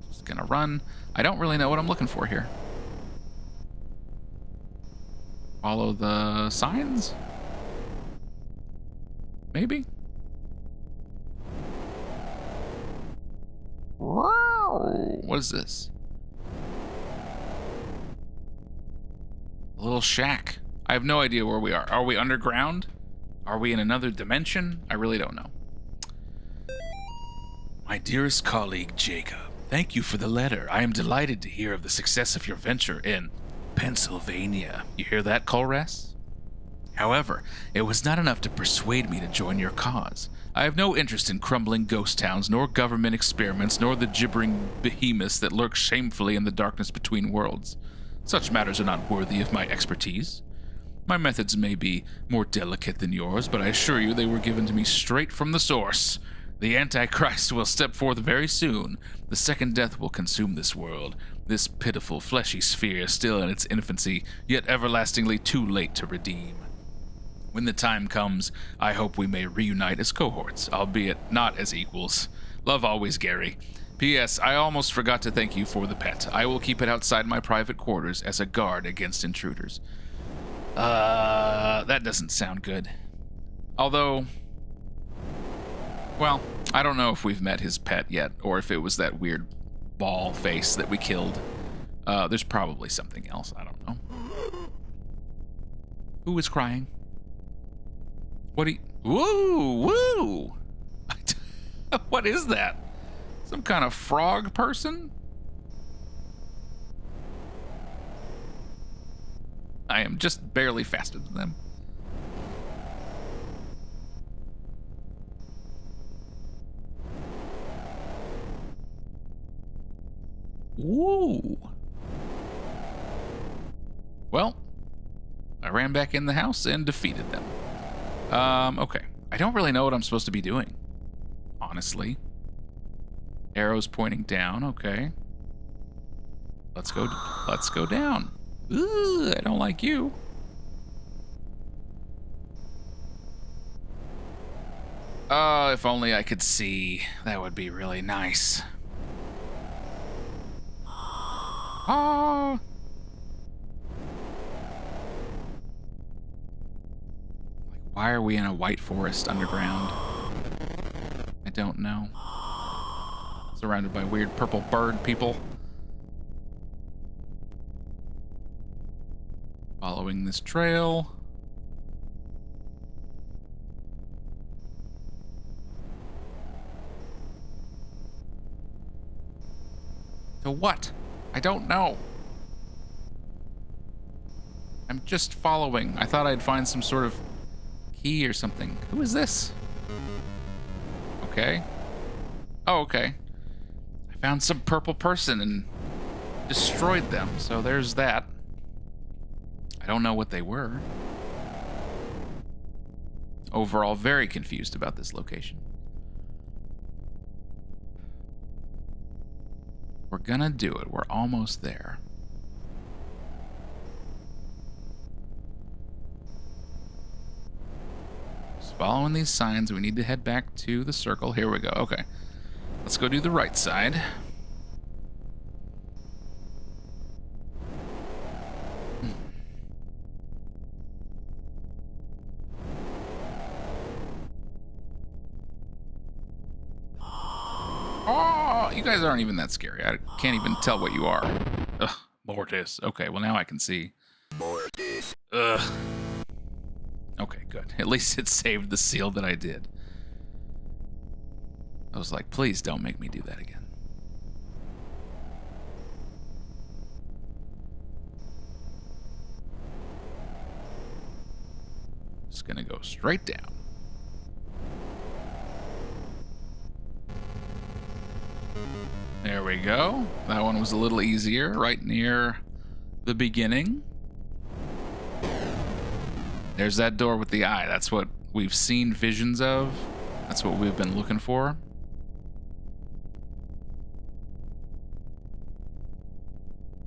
[SPEAKER 1] Just gonna run. I don't really know what I'm looking for here. Follow the signs? Maybe? What is this? A little shack. I have no idea where we are. Are we underground? Are we in another dimension? I really don't know. My dearest colleague, Jacob, thank you for the letter. I am delighted to hear of the success of your venture in Pennsylvania. You hear that, Colress? However, it was not enough to persuade me to join your cause. I have no interest in crumbling ghost towns, nor government experiments, nor the gibbering behemoths that lurk shamefully in the darkness between worlds. Such matters are not worthy of my expertise. My methods may be more delicate than yours, but I assure you they were given to me straight from the source. The Antichrist will step forth very soon. The second death will consume this world, this pitiful fleshy sphere still in its infancy, yet everlastingly too late to redeem. When the time comes, I hope we may reunite as cohorts, albeit not as equals. Love always, Gary. P.S. I almost forgot to thank you for the pet. I will keep it outside my private quarters as a guard against intruders. That doesn't sound good. Although, well, I don't know if we've met his pet yet, or if it was that weird ball face that we killed. There's probably something else. I don't know. Who is crying? What do you... Woo! Woo! What is that? Some kind of frog person? I am just barely faster than them. Woo! Well, I ran back in the house and defeated them. Okay. I don't really know what I'm supposed to be doing, honestly. Arrows pointing down, okay. Let's go down. Ooh, I don't like you. Oh, if only I could see. That would be really nice. Ah. Why are we in a white forest underground? I don't know. Surrounded by weird purple bird people. Following this trail. To what? I don't know. I'm just following. I thought I'd find some sort of key or something. Who is this? Okay. Oh, okay. I found some purple person and destroyed them, so there's that. I don't know what they were. Overall, very confused about this location. We're gonna do it. We're almost there. Just following these signs, we need to head back to the circle. Here we go. Okay. Let's go do the right side. Oh, you guys aren't even that scary. I can't even tell what you are. Ugh, Mortis. Okay, well now I can see.
[SPEAKER 2] Mortis.
[SPEAKER 1] Ugh. Okay, good. At least it saved the seal that I did. I was like, please don't make me do that again. Just gonna go straight down. There we go. That one was a little easier, right near the beginning. There's that door with the eye. That's what we've seen visions of. That's what we've been looking for.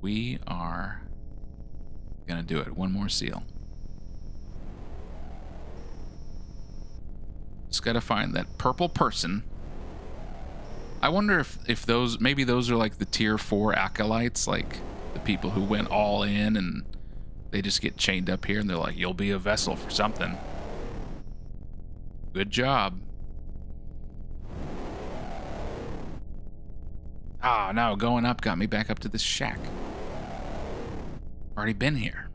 [SPEAKER 1] We are gonna do it. One more seal. Just gotta find that purple person. I wonder if those, maybe those are like the tier 4 acolytes, like the people who went all in and they just get chained up here and they're like, you'll be a vessel for something. Good job. Ah, no, going up got me back up to this shack. Already been here.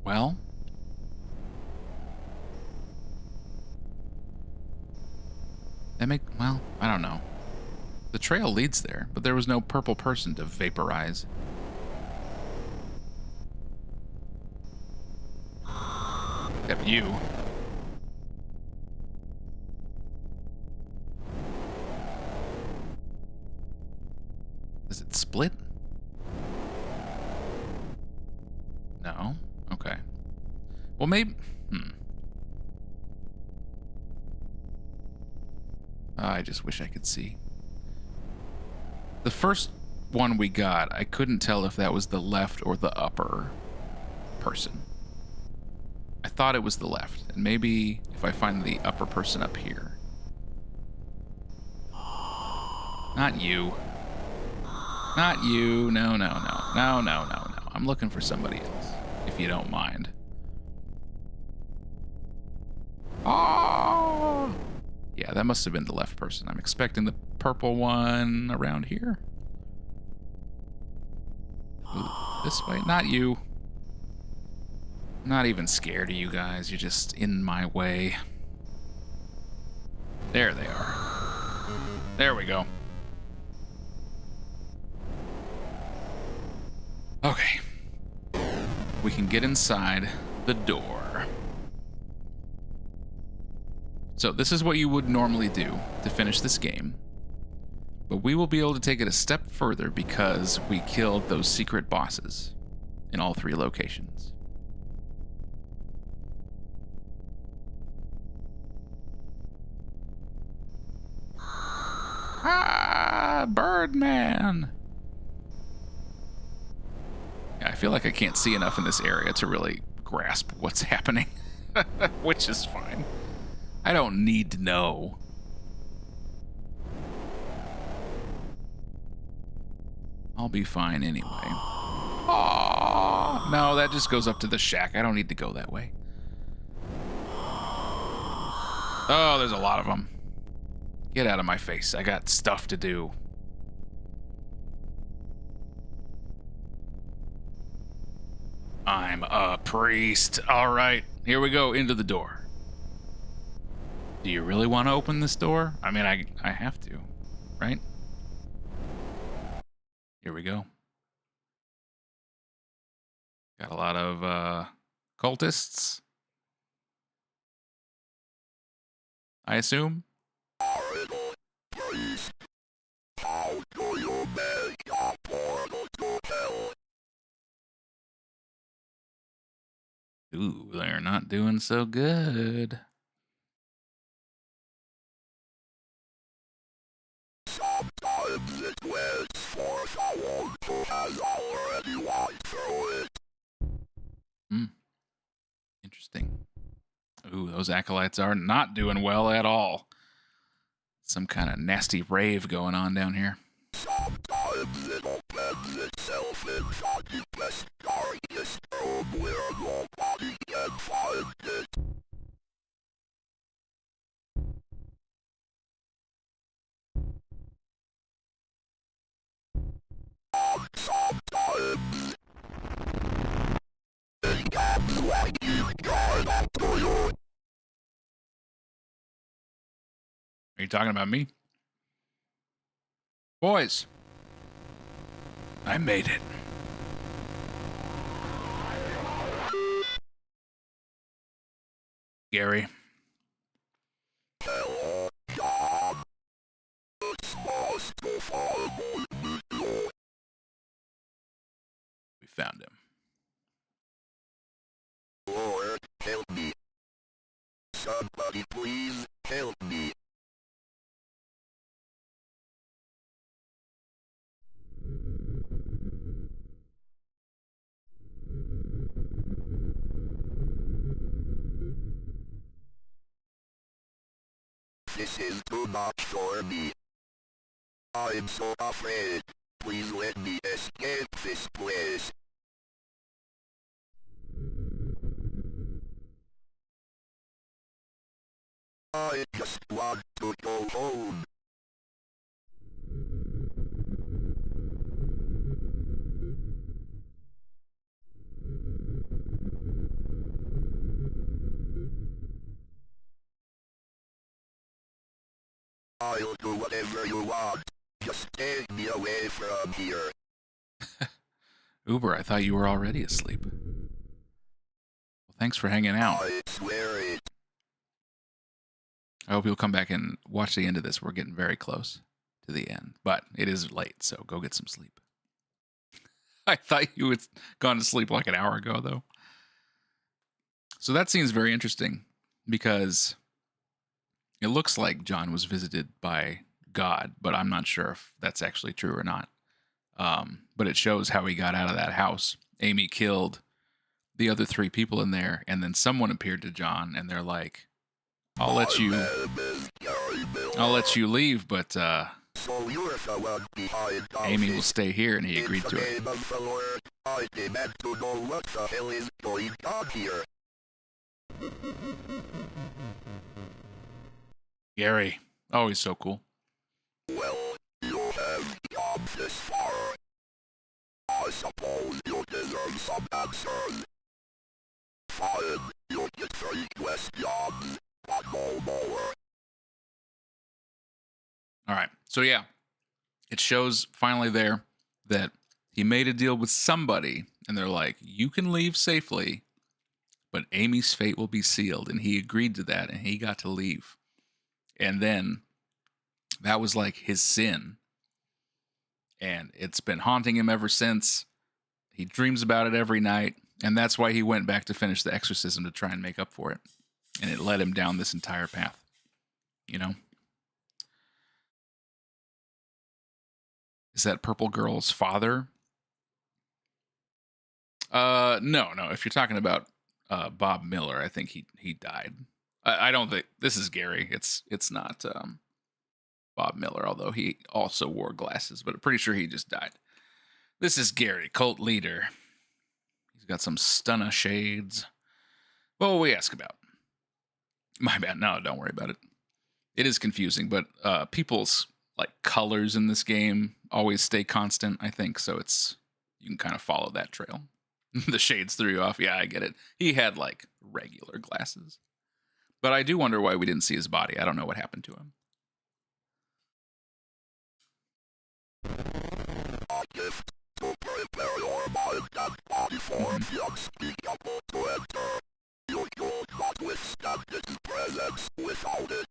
[SPEAKER 1] Well. Well, I don't know. The trail leads there, but there was no purple person to vaporize. Except you. Does it split? No? Okay. Well, maybe... I just wish I could see. The first one we got, I couldn't tell if that was the left or the upper person. I thought it was the left, and maybe if I find the upper person up here. Not you. Not you. No, no, no. No, no, no, no. I'm looking for somebody else, if you don't mind. Oh! Yeah, that must have been the left person. I'm expecting the purple one around here. Ooh, this way. Not you. I'm not even scared of you guys. You're just in my way. There they are. There we go. Okay. We can get inside the door. So this is what you would normally do to finish this game. But we will be able to take it a step further because we killed those secret bosses in all 3 locations. Ah, Birdman! Yeah, I feel like I can't see enough in this area to really grasp what's happening, which is fine. I don't need to know. I'll be fine anyway. Oh, no, that just goes up to the shack. I don't need to go that way. Oh, there's a lot of them. Get out of my face. I got stuff to do. I'm a priest. All right, here we go, into the door. Do you really want to open this door? I mean, I have to, right? Here we go. Got a lot of cultists, I assume. Ooh, they're not doing so good.
[SPEAKER 2] Sometimes it waits for someone who has already walked through it.
[SPEAKER 1] Interesting. Ooh, those acolytes are not doing well at all. Some kind of nasty rave going on down here.
[SPEAKER 2] Sometimes it opens itself inside the best, darkest room where nobody can find it. And sometimes it comes when you guard up to you.
[SPEAKER 1] Are you talking about me? Boys, I made it. Gary.
[SPEAKER 2] Hello, John. It's nice to finally meet you.
[SPEAKER 1] We found him.
[SPEAKER 2] Lord, help me. Somebody please help me. This is too much for me. I'm so afraid. Please let me escape this place. I just want to go home. I'll do whatever you want. Just take me away from here.
[SPEAKER 1] Uber, I thought you were already asleep. Well, thanks for hanging out.
[SPEAKER 2] I swear it.
[SPEAKER 1] I hope you'll come back and watch the end of this. We're getting very close to the end, but it is late, so go get some sleep. I thought you had gone to sleep like an hour ago, though. So that scene's very interesting because it looks like John was visited by God, but I'm not sure if that's actually true or not. But it shows how he got out of that house. Amy killed the other 3 people in there, and then someone appeared to John, and they're like, I'll let you leave, but
[SPEAKER 2] So you're the one behind all
[SPEAKER 1] Amy will
[SPEAKER 2] this.
[SPEAKER 1] stay here, and he
[SPEAKER 2] In
[SPEAKER 1] agreed
[SPEAKER 2] the
[SPEAKER 1] to it.
[SPEAKER 2] name of the Lord, I demand to know what the hell is going on here.
[SPEAKER 1] Gary. Oh, he's so cool.
[SPEAKER 2] Well, you have come this far. I suppose you deserve some answers. Fine, you get 3 questions, but no more.
[SPEAKER 1] All right. So, yeah, it shows finally there that He made a deal with somebody, and they're like, you can leave safely, but Amy's fate will be sealed. And he agreed to that, and he got to leave. And then that was like his sin. And it's been haunting him ever since. He dreams about it every night. And that's why he went back to finish the exorcism, to try and make up for it. And it led him down this entire path. You know? Is that purple girl's father? No. If you're talking about Bob Miller, I think he died. I don't think this is Gary. It's not Bob Miller, although he also wore glasses, but I'm pretty sure he just died. This is Gary, cult leader. He's got some stunner shades. What will we ask about? My bad. No, don't worry about it. It is confusing, but people's like colors in this game always stay constant, I think. So you can kind of follow that trail. The shades threw you off. Yeah, I get it. He had like regular glasses. But I do wonder why we didn't see his body. I don't know what happened to him.
[SPEAKER 2] A gift to prepare your mind and body for the unspeakable to enter. You could not withstand its presence without it.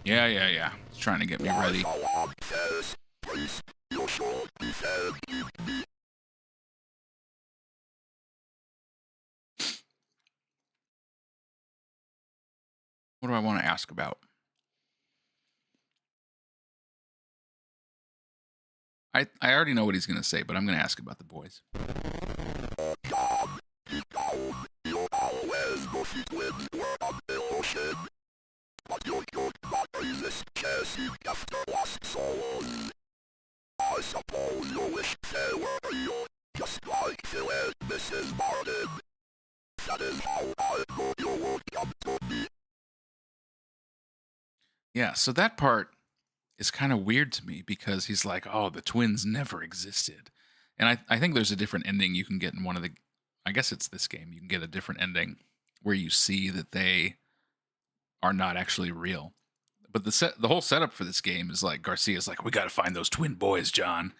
[SPEAKER 1] Yeah. He's trying to get me ready.
[SPEAKER 2] Priest, you should be thanking me.
[SPEAKER 1] What do I want to ask about? I already know what he's going to say, but I'm going to ask about the boys.
[SPEAKER 2] You always go see twins were on the ocean. But you could not resist chasing after lost souls. I suppose you wish they were real, just like Phil and Mrs. Martin. That is how I know you would come to me.
[SPEAKER 1] Yeah, so that part is kind of weird to me because he's like, oh, the twins never existed. And I think there's a different ending you can get in one of the, I guess it's this game, you can get a different ending where you see that they are not actually real. But the whole setup for this game is like, Garcia's like, we got to find those twin boys, John.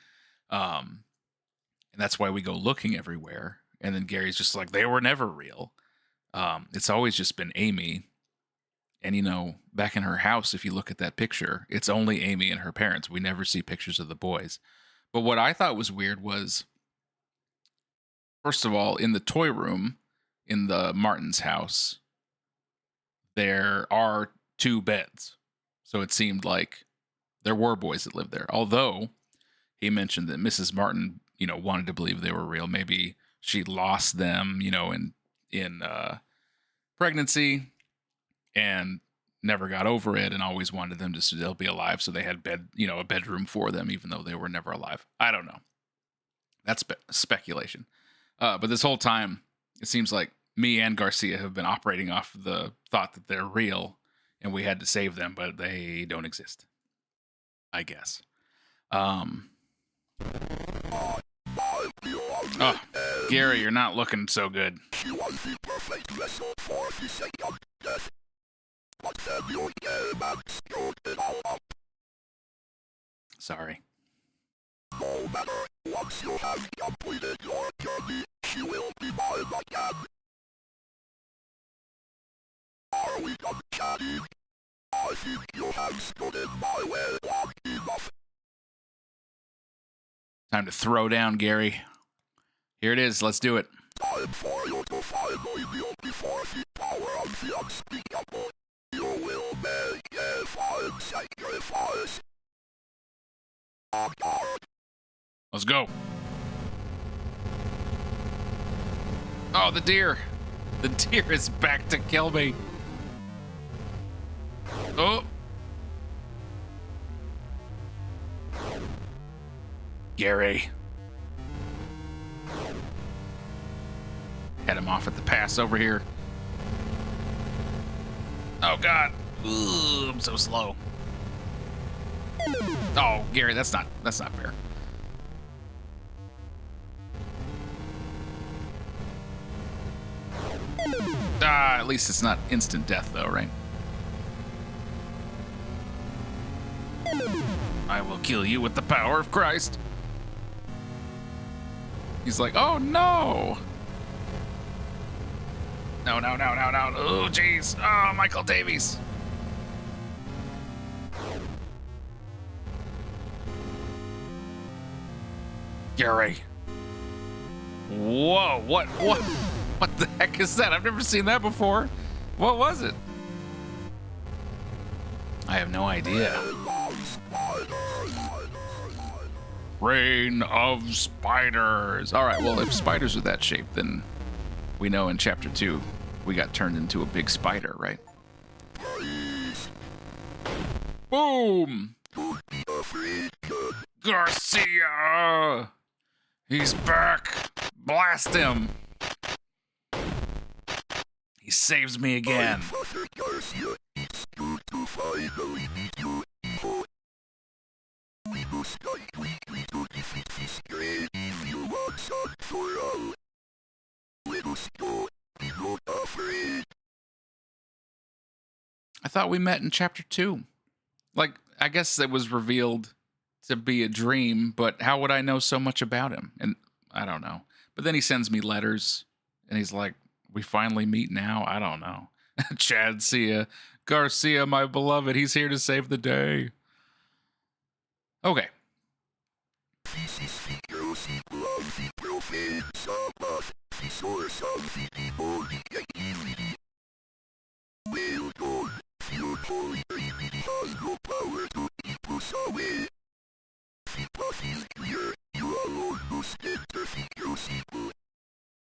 [SPEAKER 1] And that's why we go looking everywhere. And then Gary's just like, they were never real. It's always just been Amy. And, you know, back in her house, if you look at that picture, it's only Amy and her parents. We never see pictures of the boys. But what I thought was weird was, first of all, in the toy room in the Martin's house, there are 2 beds. So it seemed like there were boys that lived there. Although he mentioned that Mrs. Martin, you know, wanted to believe they were real. Maybe she lost them, you know, in pregnancy, and never got over it and always wanted them to still be alive. So they had a bedroom for them, even though they were never alive. I don't know. That's speculation. But this whole time, it seems like me and Garcia have been operating off the thought that they're real and we had to save them, but they don't exist, I guess. Oh, Gary, you're not looking so good.
[SPEAKER 2] She was the perfect vessel for the second death. But then you came and screwed it all up.
[SPEAKER 1] Sorry.
[SPEAKER 2] No matter, once you have completed your journey, she will be mine again. Are we done chatting? I think you have stood in my way long enough.
[SPEAKER 1] Time to throw down, Gary. Here it is. Let's do it.
[SPEAKER 2] Time for you to finally kneel before the power of the unspeakable. You will make a fine sacrifice. On guard.
[SPEAKER 1] Let's go. Oh, the deer. The deer is back to kill me. Oh. Gary. Head him off at the pass over here. Oh, God. Ooh, I'm so slow. Oh, Gary, that's not fair. At least it's not instant death, though, right? I will kill you with the power of Christ. He's like, oh no! No. Oh, jeez. Oh, Michael Davies. Gary. Whoa, what the heck is that? I've never seen that before. What was it? I have no idea. Rain of spiders. All right, well, if spiders are that shape, then we know in chapter 2 we got turned into a big spider, right? Boom! Garcia! He's back! Blast him! He saves me again. I thought we met in chapter 2. Like, I guess it was revealed to be a dream, but how would I know so much about him? And I don't know. But then he sends me letters, and he's like, we finally meet now? I don't know. Chad Garcia, my beloved, he's here to save the day. Okay.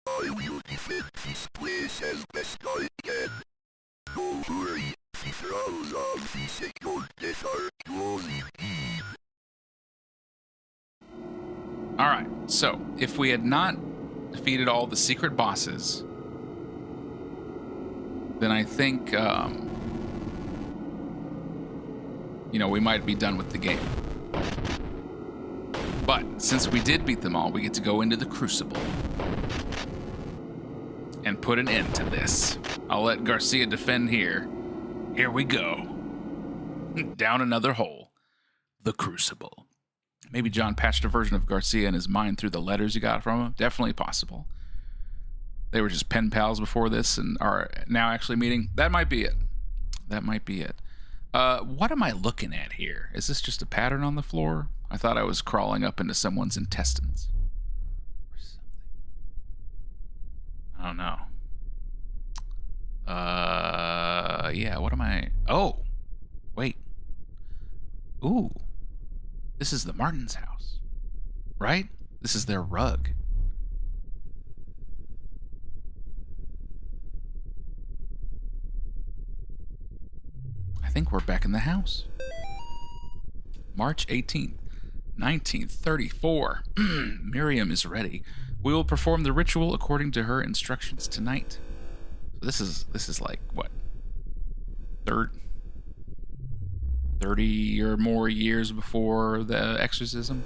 [SPEAKER 2] I will defend this place as best I can. Don't worry, the thrones of the second death are closing in.
[SPEAKER 1] Alright, so if we had not defeated all the secret bosses, then I think, we might be done with the game. But since we did beat them all, we get to go into the Crucible and put an end to this. I'll let Garcia defend here. Here we go. Down another hole. The Crucible. Maybe John patched a version of Garcia in his mind through the letters he got from him. Definitely possible. They were just pen pals before this and are now actually meeting. That might be it. What am I looking at here? Is this just a pattern on the floor? I thought I was crawling up into someone's intestines. Or something. I don't know. Yeah, what am I... Oh! Wait. Ooh. This is the Martins' house. Right? This is their rug. I think we're back in the house. March 18th, 1934. Miriam is ready. We will perform the ritual according to her instructions tonight. So this is like what? 30 or more years before the exorcism.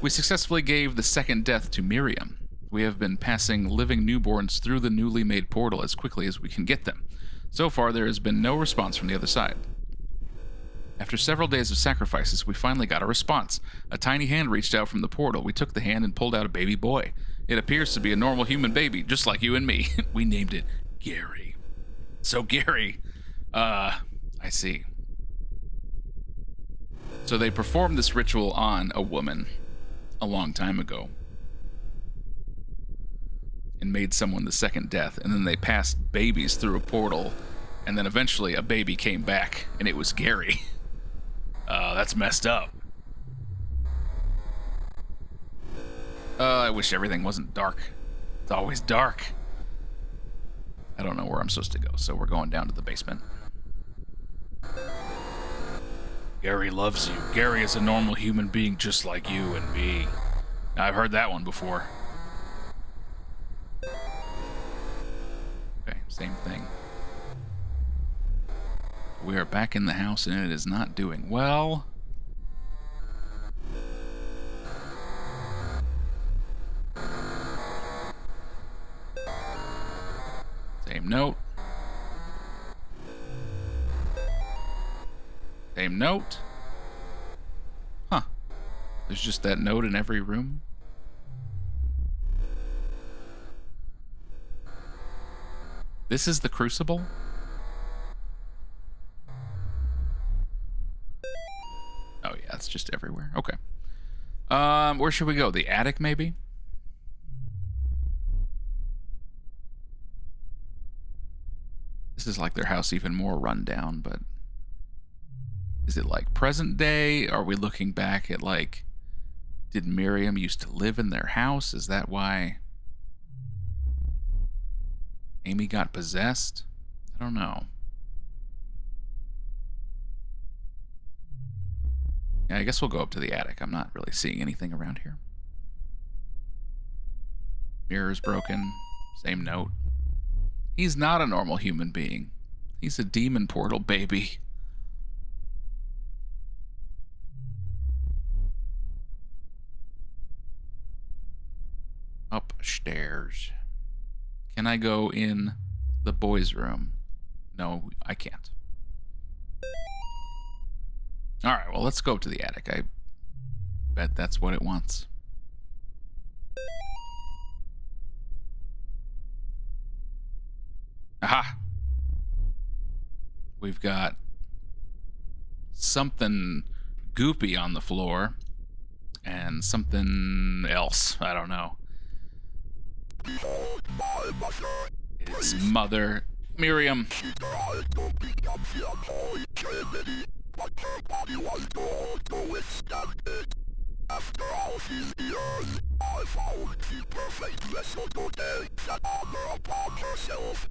[SPEAKER 1] We successfully gave the second death to Miriam. We have been passing living newborns through the newly made portal as quickly as we can get them. So far, there has been no response from the other side. After several days of sacrifices, we finally got a response. A tiny hand reached out from the portal. We took the hand and pulled out a baby boy. It appears to be a normal human baby, just like you and me. We named it Gary. So Gary, I see. So they performed this ritual on a woman a long time ago and made someone the second death, and then they passed babies through a portal, and then eventually a baby came back, and it was Gary. That's messed up. I wish everything wasn't dark. It's always dark. I don't know where I'm supposed to go, so we're going down to the basement. Gary loves you. Gary is a normal human being just like you and me. I've heard that one before. Okay, same thing. We are back in the house and it is not doing well. Same note. Same note. Huh. There's just that note in every room. This is the Crucible? Oh yeah, it's just everywhere. Okay. Where should we go? The attic, maybe? This is like their house even more run down, but is it like present day? Are we looking back at like, did Miriam used to live in their house? Is that why Amy got possessed? I don't know. Yeah, I guess we'll go up to the attic. I'm not really seeing anything around here. Mirror's broken. Same note. He's not a normal human being. He's a demon portal baby. Upstairs. Can I go in the boys' room? No, I can't. Alright, well, let's go up to the attic. I bet that's what it wants. Aha! We've got something goopy on the floor and something else. I don't know. It's Mother Miriam.
[SPEAKER 2] But her body was told to withstand it. After all these years, I found the perfect vessel to take that honor upon herself.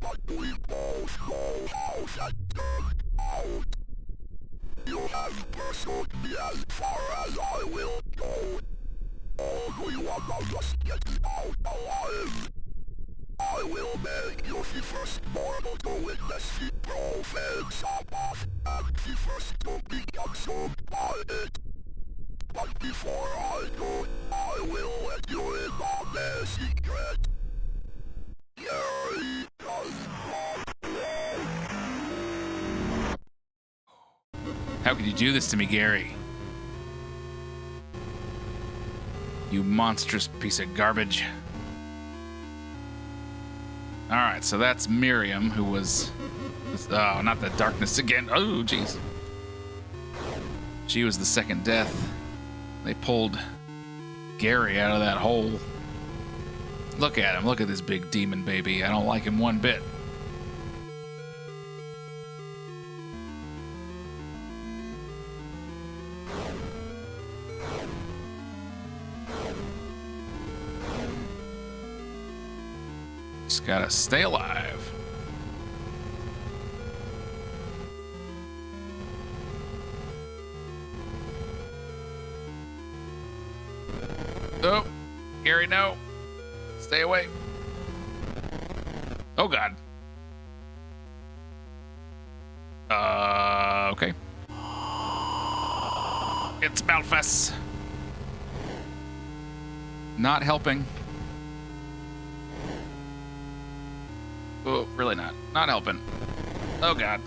[SPEAKER 2] But we both know how that turned out. You have pursued me as far as I will go. Only one of us gets out alive. I will make you the first mortal to witness the profane Sabbath and the first to be consumed by it. But before I do, I will let you in on their secret. Gary does not know.
[SPEAKER 1] How could you do this to me, Gary? You monstrous piece of garbage. Alright, so that's Miriam, who was... Oh, not the darkness again. Oh, jeez. She was the second death. They pulled Gary out of that hole. Look at him. Look at this big demon baby. I don't like him one bit. Just gotta stay alive. Oh, Gary, no. Stay away. Oh, God. Okay. It's Malphus. Not helping. Oh, really not. Not helping. Oh, God.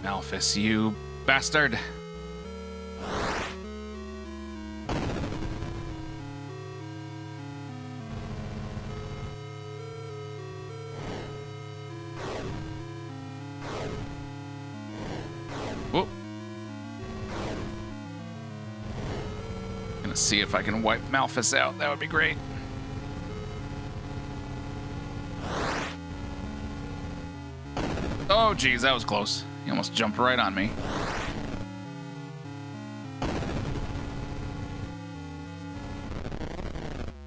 [SPEAKER 1] Malphus, you bastard. Whoop. Gonna see if I can wipe Malphus out. That would be great. Oh, geez, that was close. He almost jumped right on me.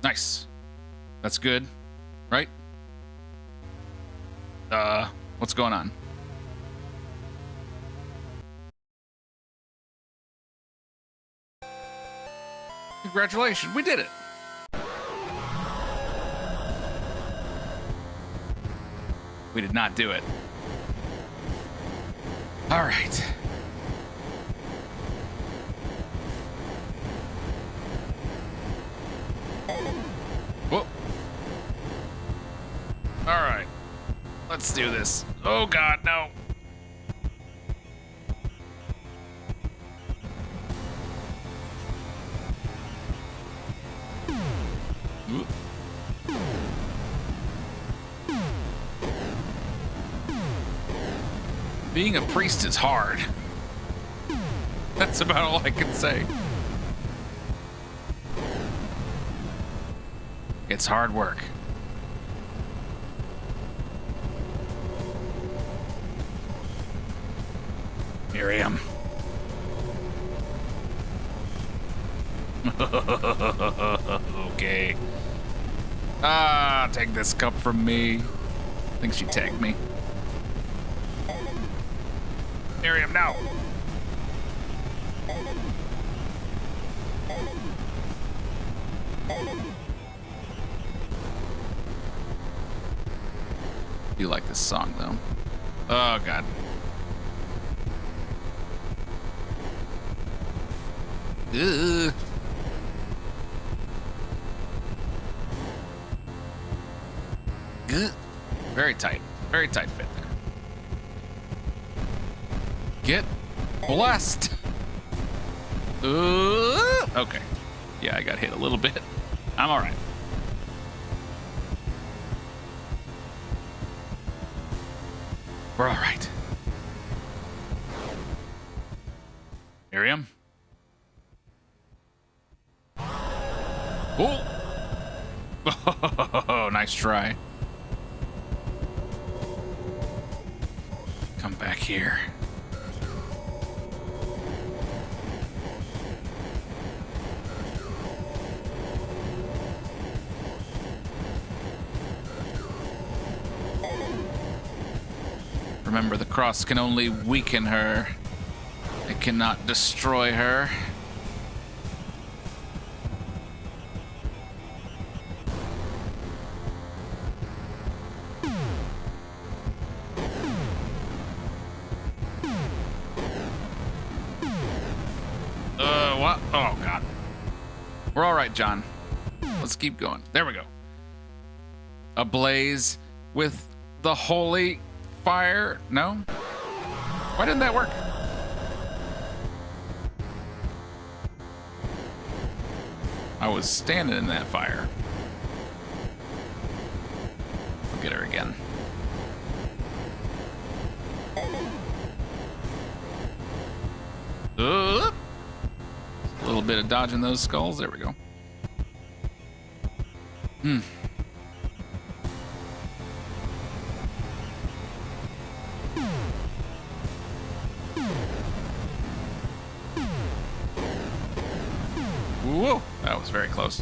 [SPEAKER 1] Nice. That's good, right? What's going on? Congratulations, we did it. We did not do it. All right. Whoa. All right. Let's do this. Oh, God, no. Being a priest is hard. That's about all I can say. It's hard work. Miriam. Okay. Ah, take this cup from me. I think she tagged me. Miriam, now. You like this song, though. Oh, God. Ugh. Ugh. Very tight fit there. Get blessed. Okay. Yeah, I got hit a little bit. I'm all right. We're all right. Miriam? Oh! Oh, nice try. Come back here. Remember, the cross can only weaken her. It cannot destroy her. What? Oh, God. We're all right, John. Let's keep going. There we go. Ablaze with the holy fire? No? Why didn't that work? I was standing in that fire. I'll get her again. A little bit of dodging those skulls. There we go. Whoa, that was very close.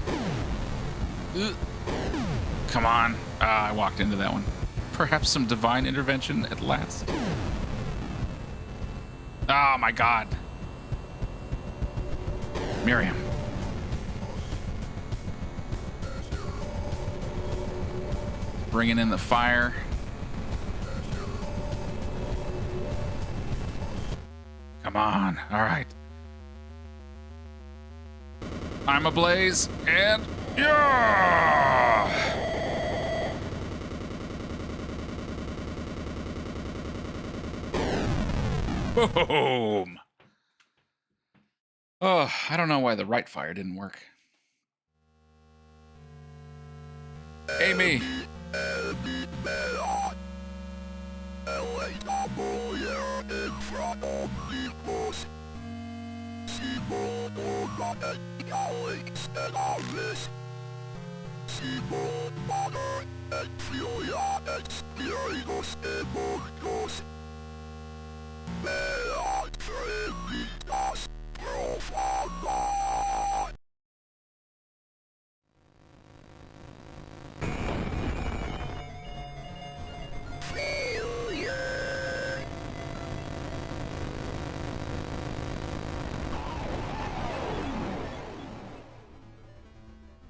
[SPEAKER 1] Come on. I walked into that one. Perhaps some divine intervention at last. Oh my God. Miriam. Bringing in the fire. Come on. All right. I'm ablaze and yeah! Boom! Oh, I don't know why the right fire didn't work. Amy.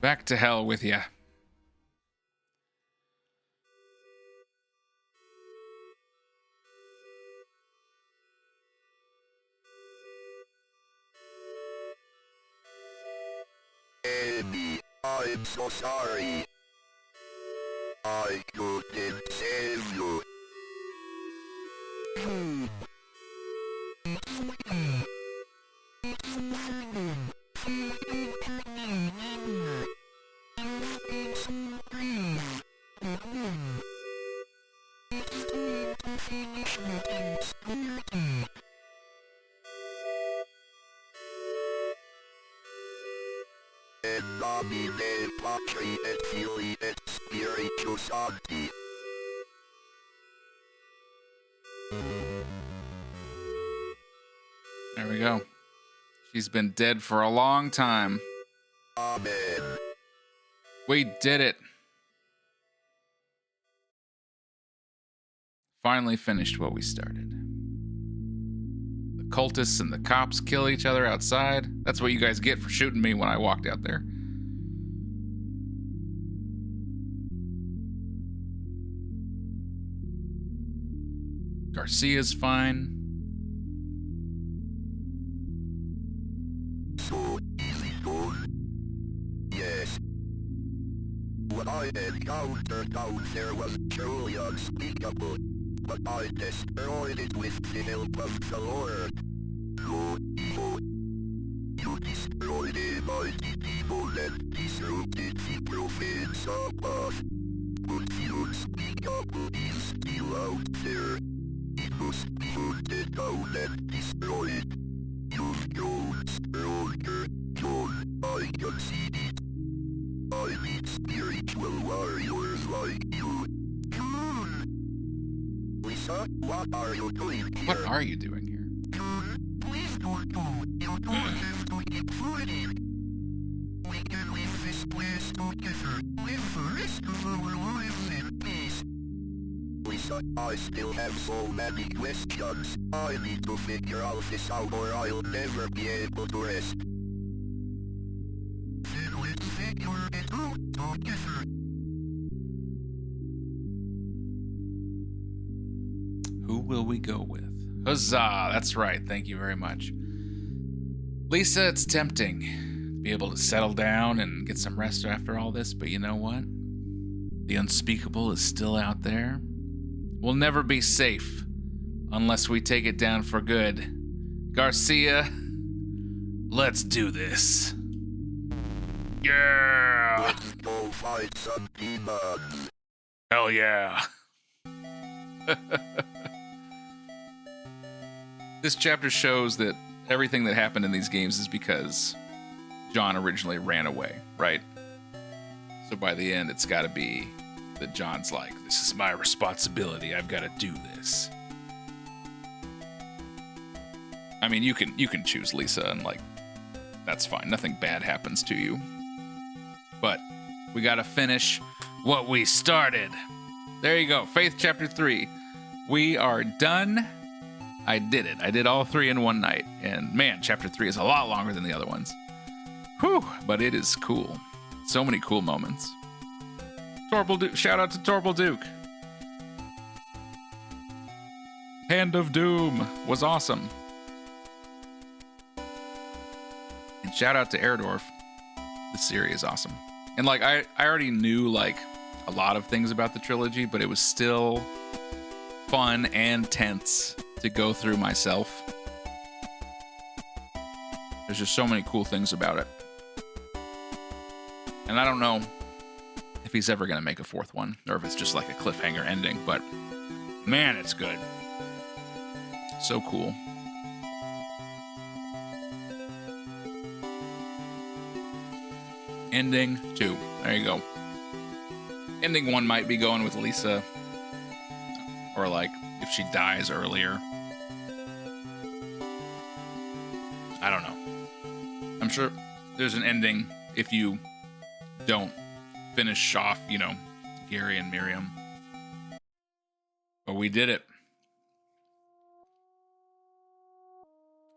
[SPEAKER 1] Back to hell with ya.
[SPEAKER 2] Amy, I'm so sorry. I couldn't save you. Finish meetings. En nomine Patri et Filii et Spiritus Sancti.
[SPEAKER 1] There we go. She's been dead for a long time.
[SPEAKER 2] Amen.
[SPEAKER 1] We did it. Finally finished what we started. The cultists and the cops kill each other outside. That's what you guys get for shooting me when I walked out there. Garcia's fine.
[SPEAKER 2] So easy goes. Yes. What I encountered down there was truly unspeakable, but I destroyed it with the help of the Lord. Go evil. You destroyed a mighty people and disrupted the profane Sabbath. But the unspeakable is still out there. It must be hunted down and destroyed. You've grown stronger, John, I can see it. I need spiritual warriors like you. Lisa, what are you doing here?
[SPEAKER 1] What are you doing here?
[SPEAKER 2] Please don't go. You don't have to keep fighting. We can leave this place together. Live the rest of our lives in peace. Lisa, I still have so many questions. I need to figure all this out or I'll never be able to rest. Then let's figure it out together.
[SPEAKER 1] Who will we go with? Huzzah! That's right. Thank you very much. Lisa, it's tempting to be able to settle down and get some rest after all this, but you know what? The unspeakable is still out there. We'll never be safe unless we take it down for good. Garcia, let's do this. Yeah!
[SPEAKER 2] Let's go fight some demons.
[SPEAKER 1] Hell yeah. This chapter shows that everything that happened in these games is because John originally ran away, right? So by the end, it's got to be that John's like, this is my responsibility. I've got to do this. I mean, you can choose Lisa and like, that's fine. Nothing bad happens to you. But we got to finish what we started. There you go. Faith chapter 3. We are done. I did it. I did all 3 in one night. And man, chapter 3 is a lot longer than the other ones. Whew, but it is cool. So many cool moments. Torble Duke. Shout out to Torble Duke. Hand of Doom was awesome. And shout out to AIRDORF. This series is awesome. And like I already knew like a lot of things about the trilogy, but it was still fun and tense to go through myself. There's just so many cool things about it. And I don't know if he's ever going to make a 4th one, or if it's just like a cliffhanger ending, but man, it's good. So cool. Ending 2. There you go. Ending 1 might be going with Lisa, or like if she dies earlier. I don't know. I'm sure there's an ending if you don't finish off, you know, Gary and Miriam. But we did it.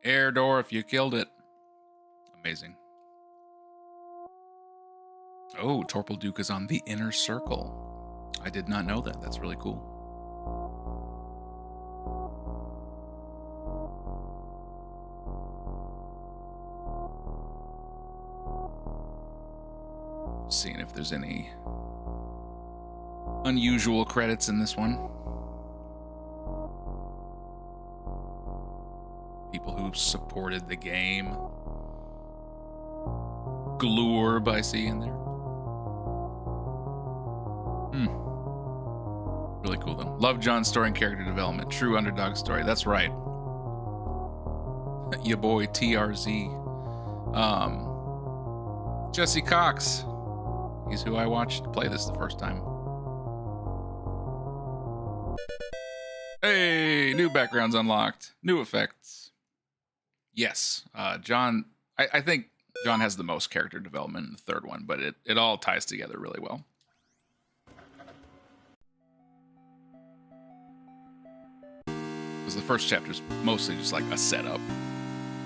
[SPEAKER 1] AIRDORF, you killed it. Amazing. Oh, Torple Duke is on the inner circle. I did not know that. That's really cool. Seeing if there's any unusual credits in this one. People who supported the game. Glurb, I see in there. Really really cool though. Love John's story and character development. True underdog story. That's right. Your boy TRZ. Jesse Cox. He's who I watched play this the first time. Hey, new backgrounds unlocked. New effects. Yes, John. I think John has the most character development in the third one, but it all ties together really well. Because the first chapter is mostly just like a setup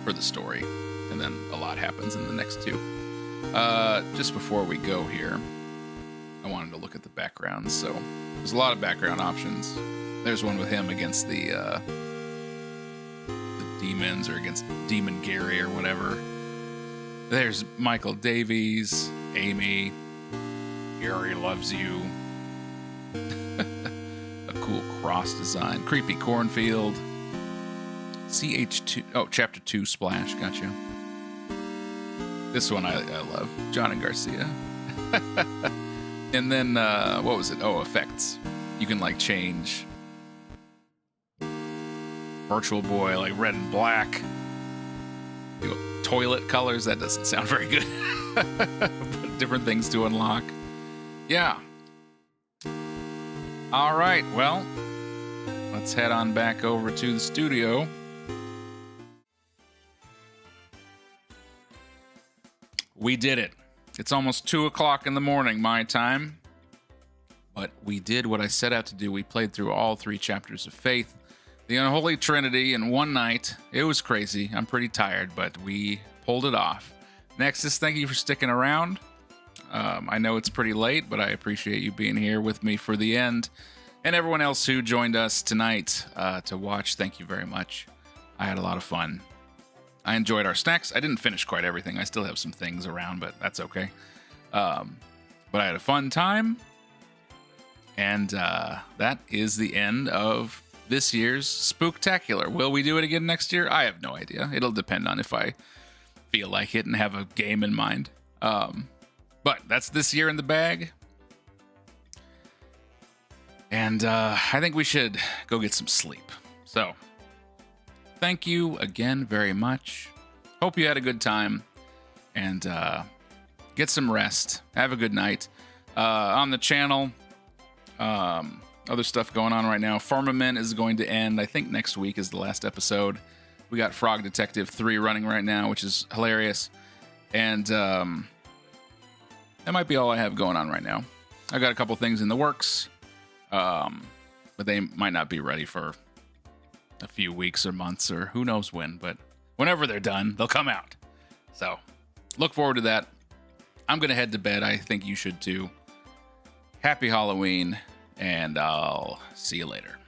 [SPEAKER 1] for the story, and then a lot happens in the next two. Just before we go here, I wanted to look at the backgrounds. So there's a lot of background options. There's one with him against the demons, or against Demon Gary or whatever. There's Michael Davies, Amy, Gary loves you. A cool cross design. Creepy cornfield. CH2. Oh, chapter 2 splash. Gotcha. This one I love. John and Garcia. And then, what was it? Oh, effects. You can like change Virtual Boy, like red and black. Toilet colors. That doesn't sound very good. But different things to unlock. Yeah. All right. Well, let's head on back over to the studio. We did it. It's almost 2 o'clock in the morning, my time. But we did what I set out to do. We played through all 3 chapters of Faith, the Unholy Trinity, in one night. It was crazy. I'm pretty tired, but we pulled it off. Nexus, thank you for sticking around. I know it's pretty late, but I appreciate you being here with me for the end. And everyone else who joined us tonight to watch, thank you very much. I had a lot of fun. I enjoyed our snacks. I didn't finish quite everything. I still have some things around, but that's okay. But I had a fun time. And that is the end of this year's Spooktacular. Will we do it again next year? I have no idea. It'll depend on if I feel like it and have a game in mind. But that's this year in the bag. And I think we should go get some sleep. So, thank you again very much. Hope you had a good time. And get some rest. Have a good night. On the channel, other stuff going on right now. Firmament is going to end. I think next week is the last episode. We got Frog Detective 3 running right now, which is hilarious. And that might be all I have going on right now. I got a couple things in the works. But they might not be ready for a few weeks or months or who knows when. But whenever they're done, they'll come out. So look forward to that. I'm going to head to bed. I think you should too. Happy Halloween, and I'll see you later.